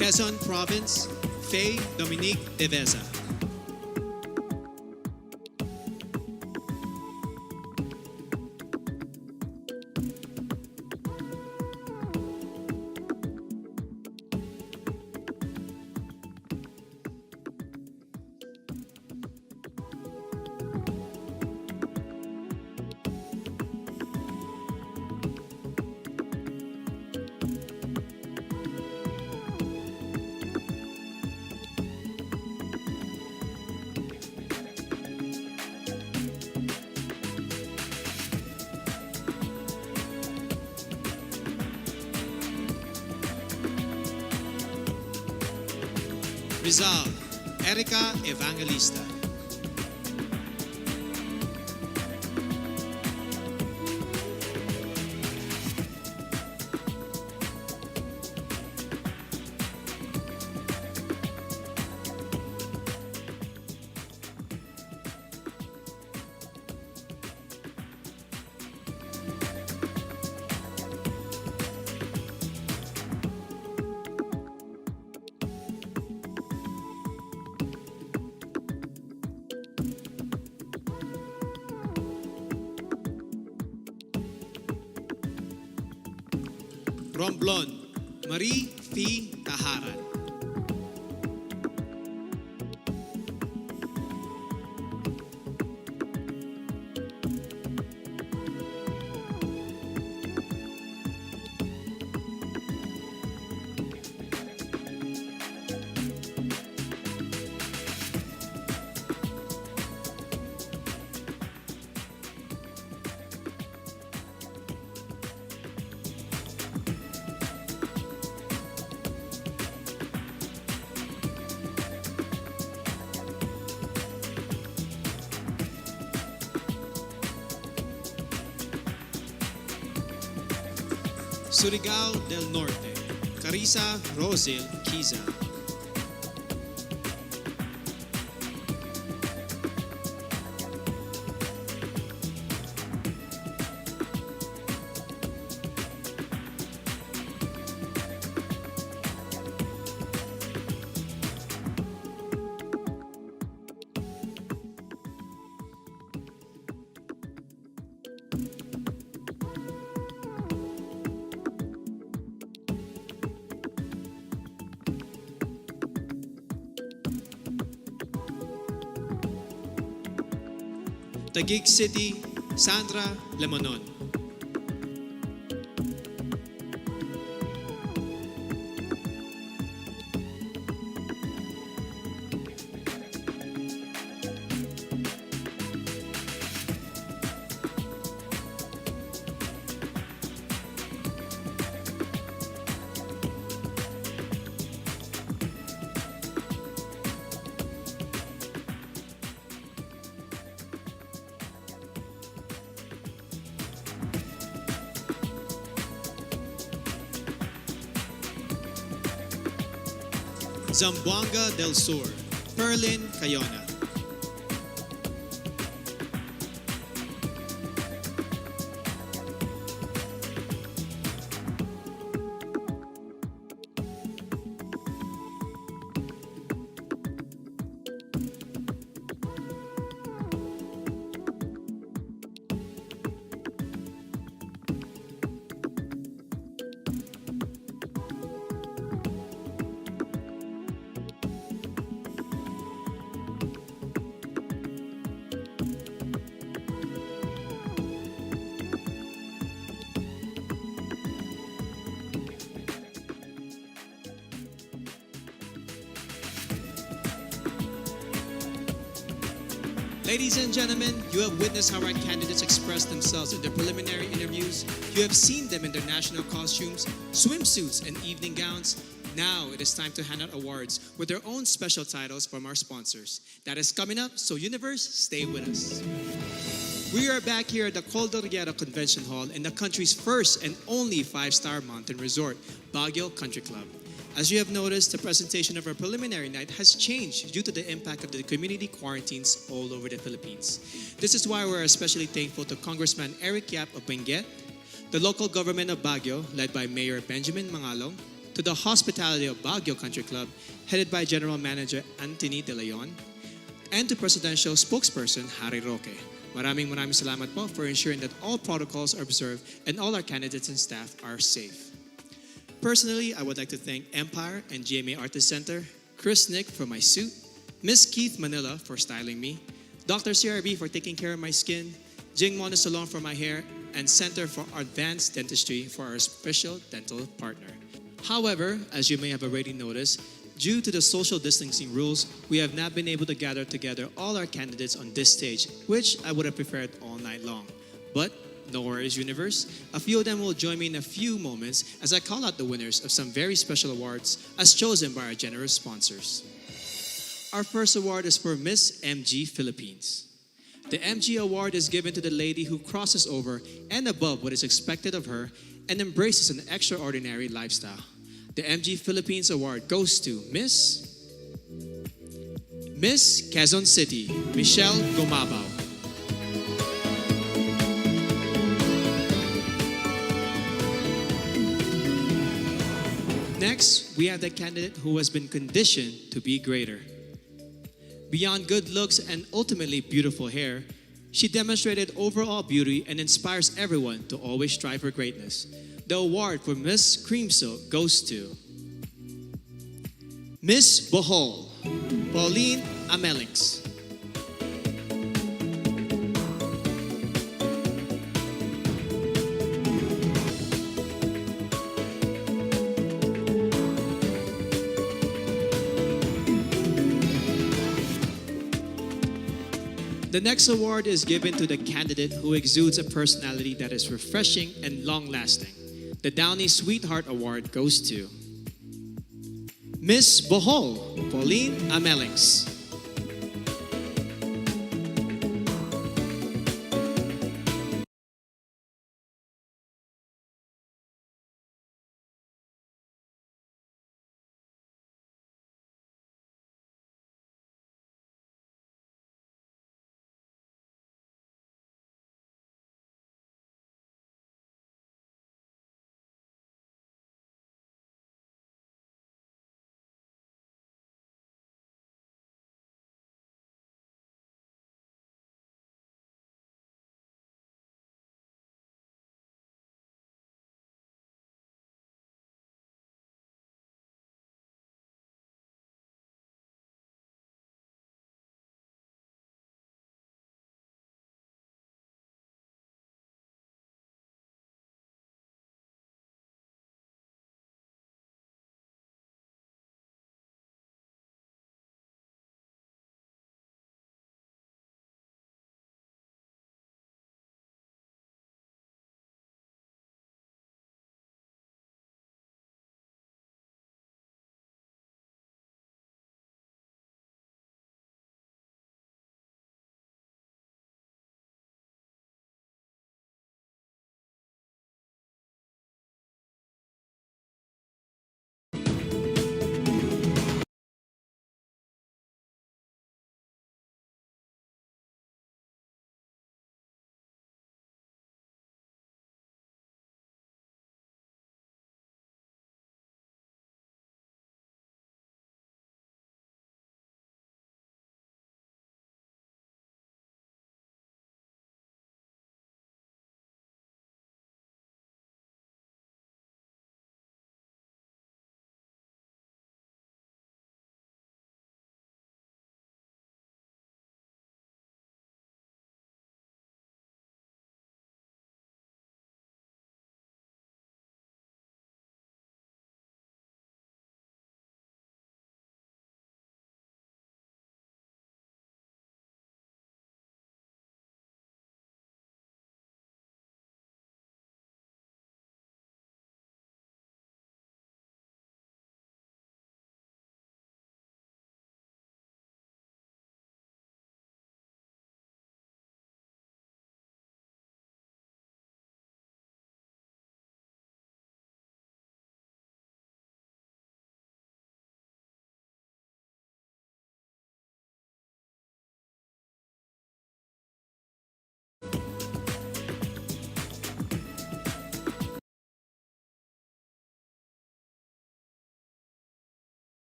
Quezon Province, Faye Dominique Deveza. Rizal, Erica Evangelista. Romblon, Marie Fee Taharan. Surigao del Norte, Carissa Rosil Kiza. Taguig City, Sandra Lemonon. Zamboanga del Sur, Perlin Cayona. Ladies and gentlemen, you have witnessed how our candidates express themselves in their preliminary interviews. You have seen them in their national costumes, swimsuits, and evening gowns. Now it is time to hand out awards with their own special titles from our sponsors. That is coming up, so Universe, stay with us. We are back here at the Cordillera Convention Hall in the country's first and only 5-star mountain resort, Baguio Country Club. As you have noticed, the presentation of our preliminary night has changed due to the impact of the community quarantines all over the Philippines. This is why we're especially thankful to Congressman Eric Yap of Benguet, the local government of Baguio, led by Mayor Benjamin Mangalong, to the hospitality of Baguio Country Club, headed by General Manager Anthony De Leon, and to Presidential Spokesperson Harry Roque. Maraming salamat po for ensuring that all protocols are observed and all our candidates and staff are safe. Personally, I would like to thank Empire and GMA Artist Center, Chris Nick for my suit, Miss Keith Manila for styling me, Dr. CRB for taking care of my skin, Jing Mona Salon for my hair, and Center for Advanced Dentistry for our special dental partner. However, as you may have already noticed, due to the social distancing rules, we have not been able to gather together all our candidates on this stage, which I would have preferred all night long. But no worries, Universe. A few of them will join me in a few moments as I call out the winners of some very special awards as chosen by our generous sponsors. Our first award is for Miss MG Philippines. The MG Award is given to the lady who crosses over and above what is expected of her and embraces an extraordinary lifestyle. The MG Philippines Award goes to Miss Quezon City, Michelle Gomabao. Next, we have the candidate who has been conditioned to be greater. Beyond good looks and ultimately beautiful hair, she demonstrated overall beauty and inspires everyone to always strive for greatness. The award for Miss Cream Silk goes to Miss Bohol, Pauline Amelix. The next award is given to the candidate who exudes a personality that is refreshing and long-lasting. The Downey Sweetheart Award goes to Miss Bohol, Pauline Amelix.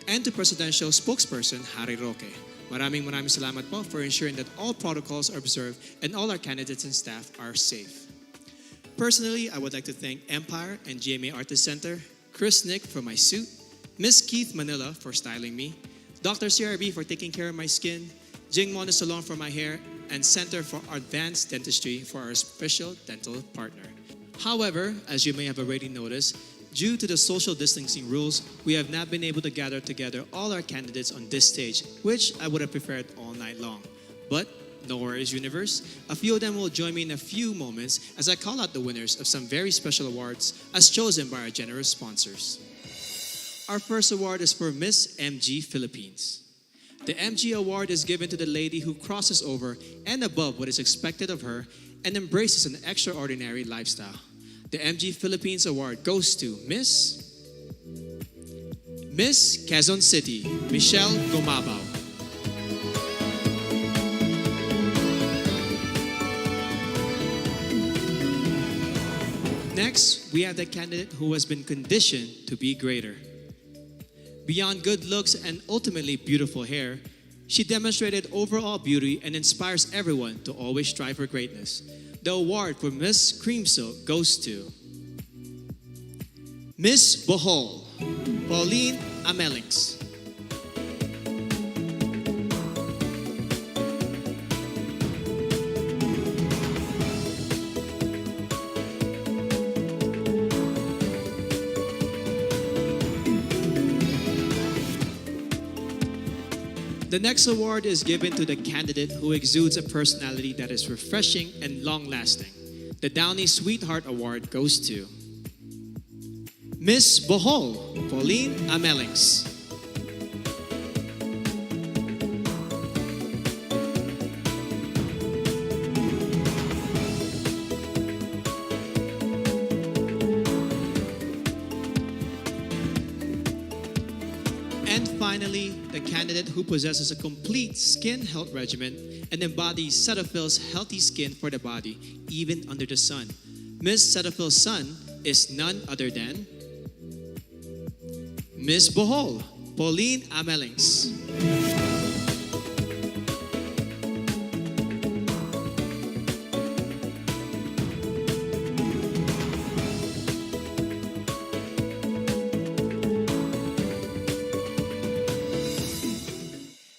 And to Presidential Spokesperson Harry Roque. Maraming salamat po for ensuring that all protocols are observed and all our candidates and staff are safe. Personally, I would like to thank Empire and GMA Artist Center, Chris Nick for my suit, Miss Keith Manila for styling me, Dr. CRB for taking care of my skin, Jing Mona Salon for my hair, and Center for Advanced Dentistry for our special dental partner. However, as you may have already noticed, due to the social distancing rules, we have not been able to gather together all our candidates on this stage, which I would have preferred all night long. But no worries, Universe. A few of them will join me in a few moments as I call out the winners of some very special awards as chosen by our generous sponsors. Our first award is for Miss MG Philippines. The MG Award is given to the lady who crosses over and above what is expected of her and embraces an extraordinary lifestyle. The MG Philippines Award goes to Miss Quezon City, Michelle Gomabao. Next, we have the candidate who has been conditioned to be greater. Beyond good looks and ultimately beautiful hair, she demonstrated overall beauty and inspires everyone to always strive for greatness. The award for Miss Cream Silk goes to Miss Bohol, Pauline Amelings. The next award is given to the candidate who exudes a personality that is refreshing and long-lasting. The Downey Sweetheart Award goes to Miss Bohol, Pauline Amelings. And finally, the candidate who possesses a complete skin health regimen and embodies Cetaphil's healthy skin for the body, even under the sun. Miss Cetaphil's son is none other than Miss Bohol, Pauline Amelings.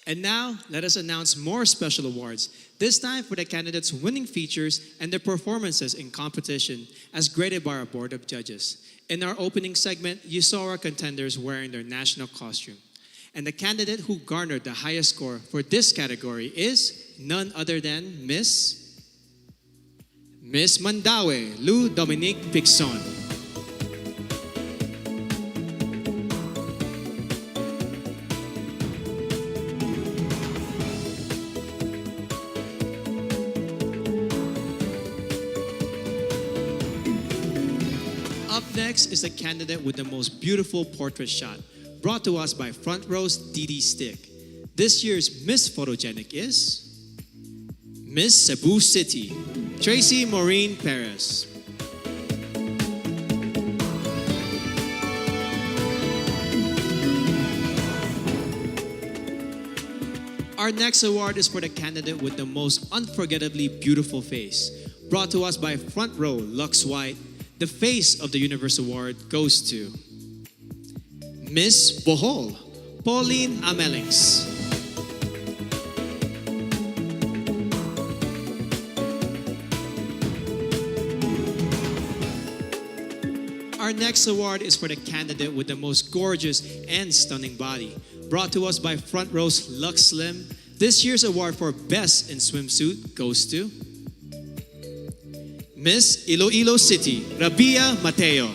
And now, let us announce more special awards, this time for the candidates' winning features and their performances in competition as graded by our Board of Judges. In our opening segment, you saw our contenders wearing their national costume. And the candidate who garnered the highest score for this category is none other than Miss Mandaue, Lou Dominique Pixon. Up next is the candidate with the most beautiful portrait shot, brought to us by Front Row's Didi Stick. This year's Miss Photogenic is Miss Cebu City, Tracy Maureen Perez. Our next award is for the candidate with the most unforgettably beautiful face, brought to us by Front Row Lux White. The Face of the Universe Award goes to Miss Bohol, Pauline Amelings. Our next award is for the candidate with the most gorgeous and stunning body, brought to us by Front Row's Lux Slim. This year's award for Best in Swimsuit goes to Miss Iloilo City, Rabia Mateo.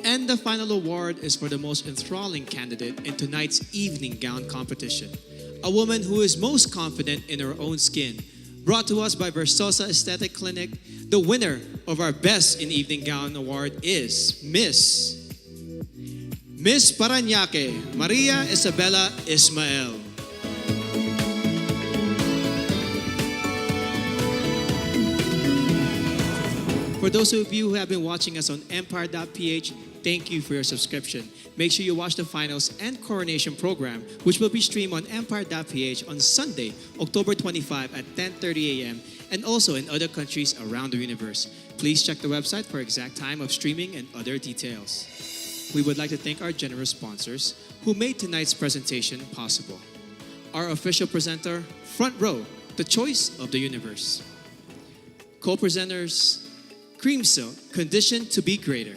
And the final award is for the most enthralling candidate in tonight's evening gown competition. A woman who is most confident in her own skin. Brought to us by Versosa Aesthetic Clinic, the winner of our Best in Evening Gown Award is Miss Parañaque, Maria Isabella Ismael. For those of you who have been watching us on Empire.ph, thank you for your subscription. Make sure you watch the finals and coronation program, which will be streamed on Empire.ph on Sunday, October 25 at 10:30 a.m. and also in other countries around the universe. Please check the website for exact time of streaming and other details. We would like to thank our generous sponsors who made tonight's presentation possible. Our official presenter, Front Row, the choice of the universe. Co-presenters, Cream Silk, Conditioned to be Greater.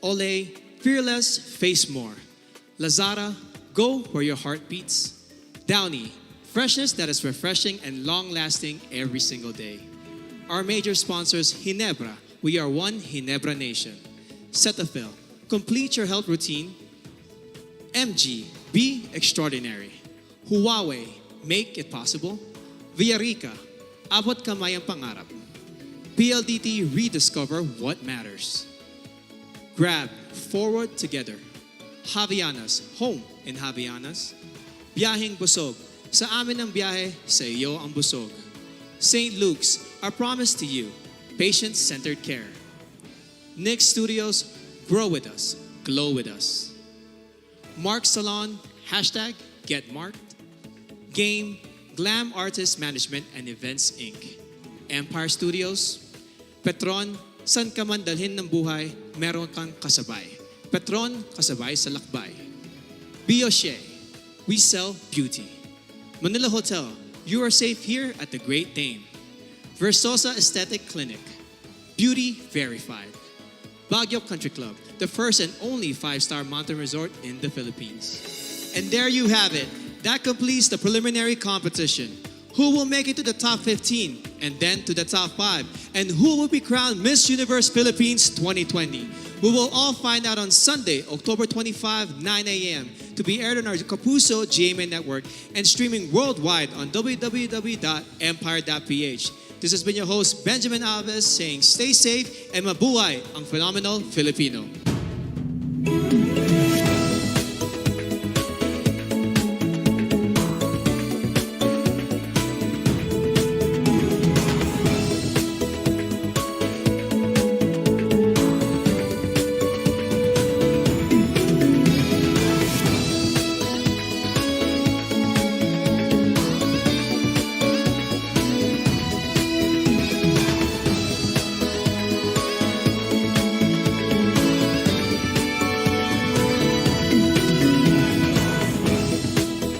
Olay, Fearless, Face More. Lazada, Go where your heart beats. Downy, freshness that is refreshing and long-lasting every single day. Our major sponsors, Ginebra, we are one Ginebra nation. Cetaphil, complete your health routine. MG, be extraordinary. Huawei, make it possible. Villarica, abot kamay ang pangarap. PLDT, rediscover what matters. Grab, forward together. Javianas, home in Javianas. Biyaheng Busog, sa amin ang biyahe, sa iyo ang busog. St. Luke's, our promise to you, patient-centered care. Nick Studios, grow with us, glow with us. Mark Salon, hashtag Get Marked. Game, Glam Artist Management and Events Inc. Empire Studios, Petron, san ka man dalhin ng buhay, meron kang kasabay. Petron, kasabay sa lakbay. Bioche, we sell beauty. Manila Hotel, you are safe here at the Great Dane. Versosa Aesthetic Clinic, beauty verified. Baguio Country Club, the first and only 5-star mountain resort in the Philippines. And there you have it. That completes the preliminary competition. Who will make it to the top 15 and then to the top 5? And who will be crowned Miss Universe Philippines 2020? We will all find out on Sunday, October 25, 9 a.m. to be aired on our Kapuso GMA network and streaming worldwide on www.empire.ph. This has been your host, Benjamin Alves, saying stay safe and mabuhay ang phenomenal Filipino.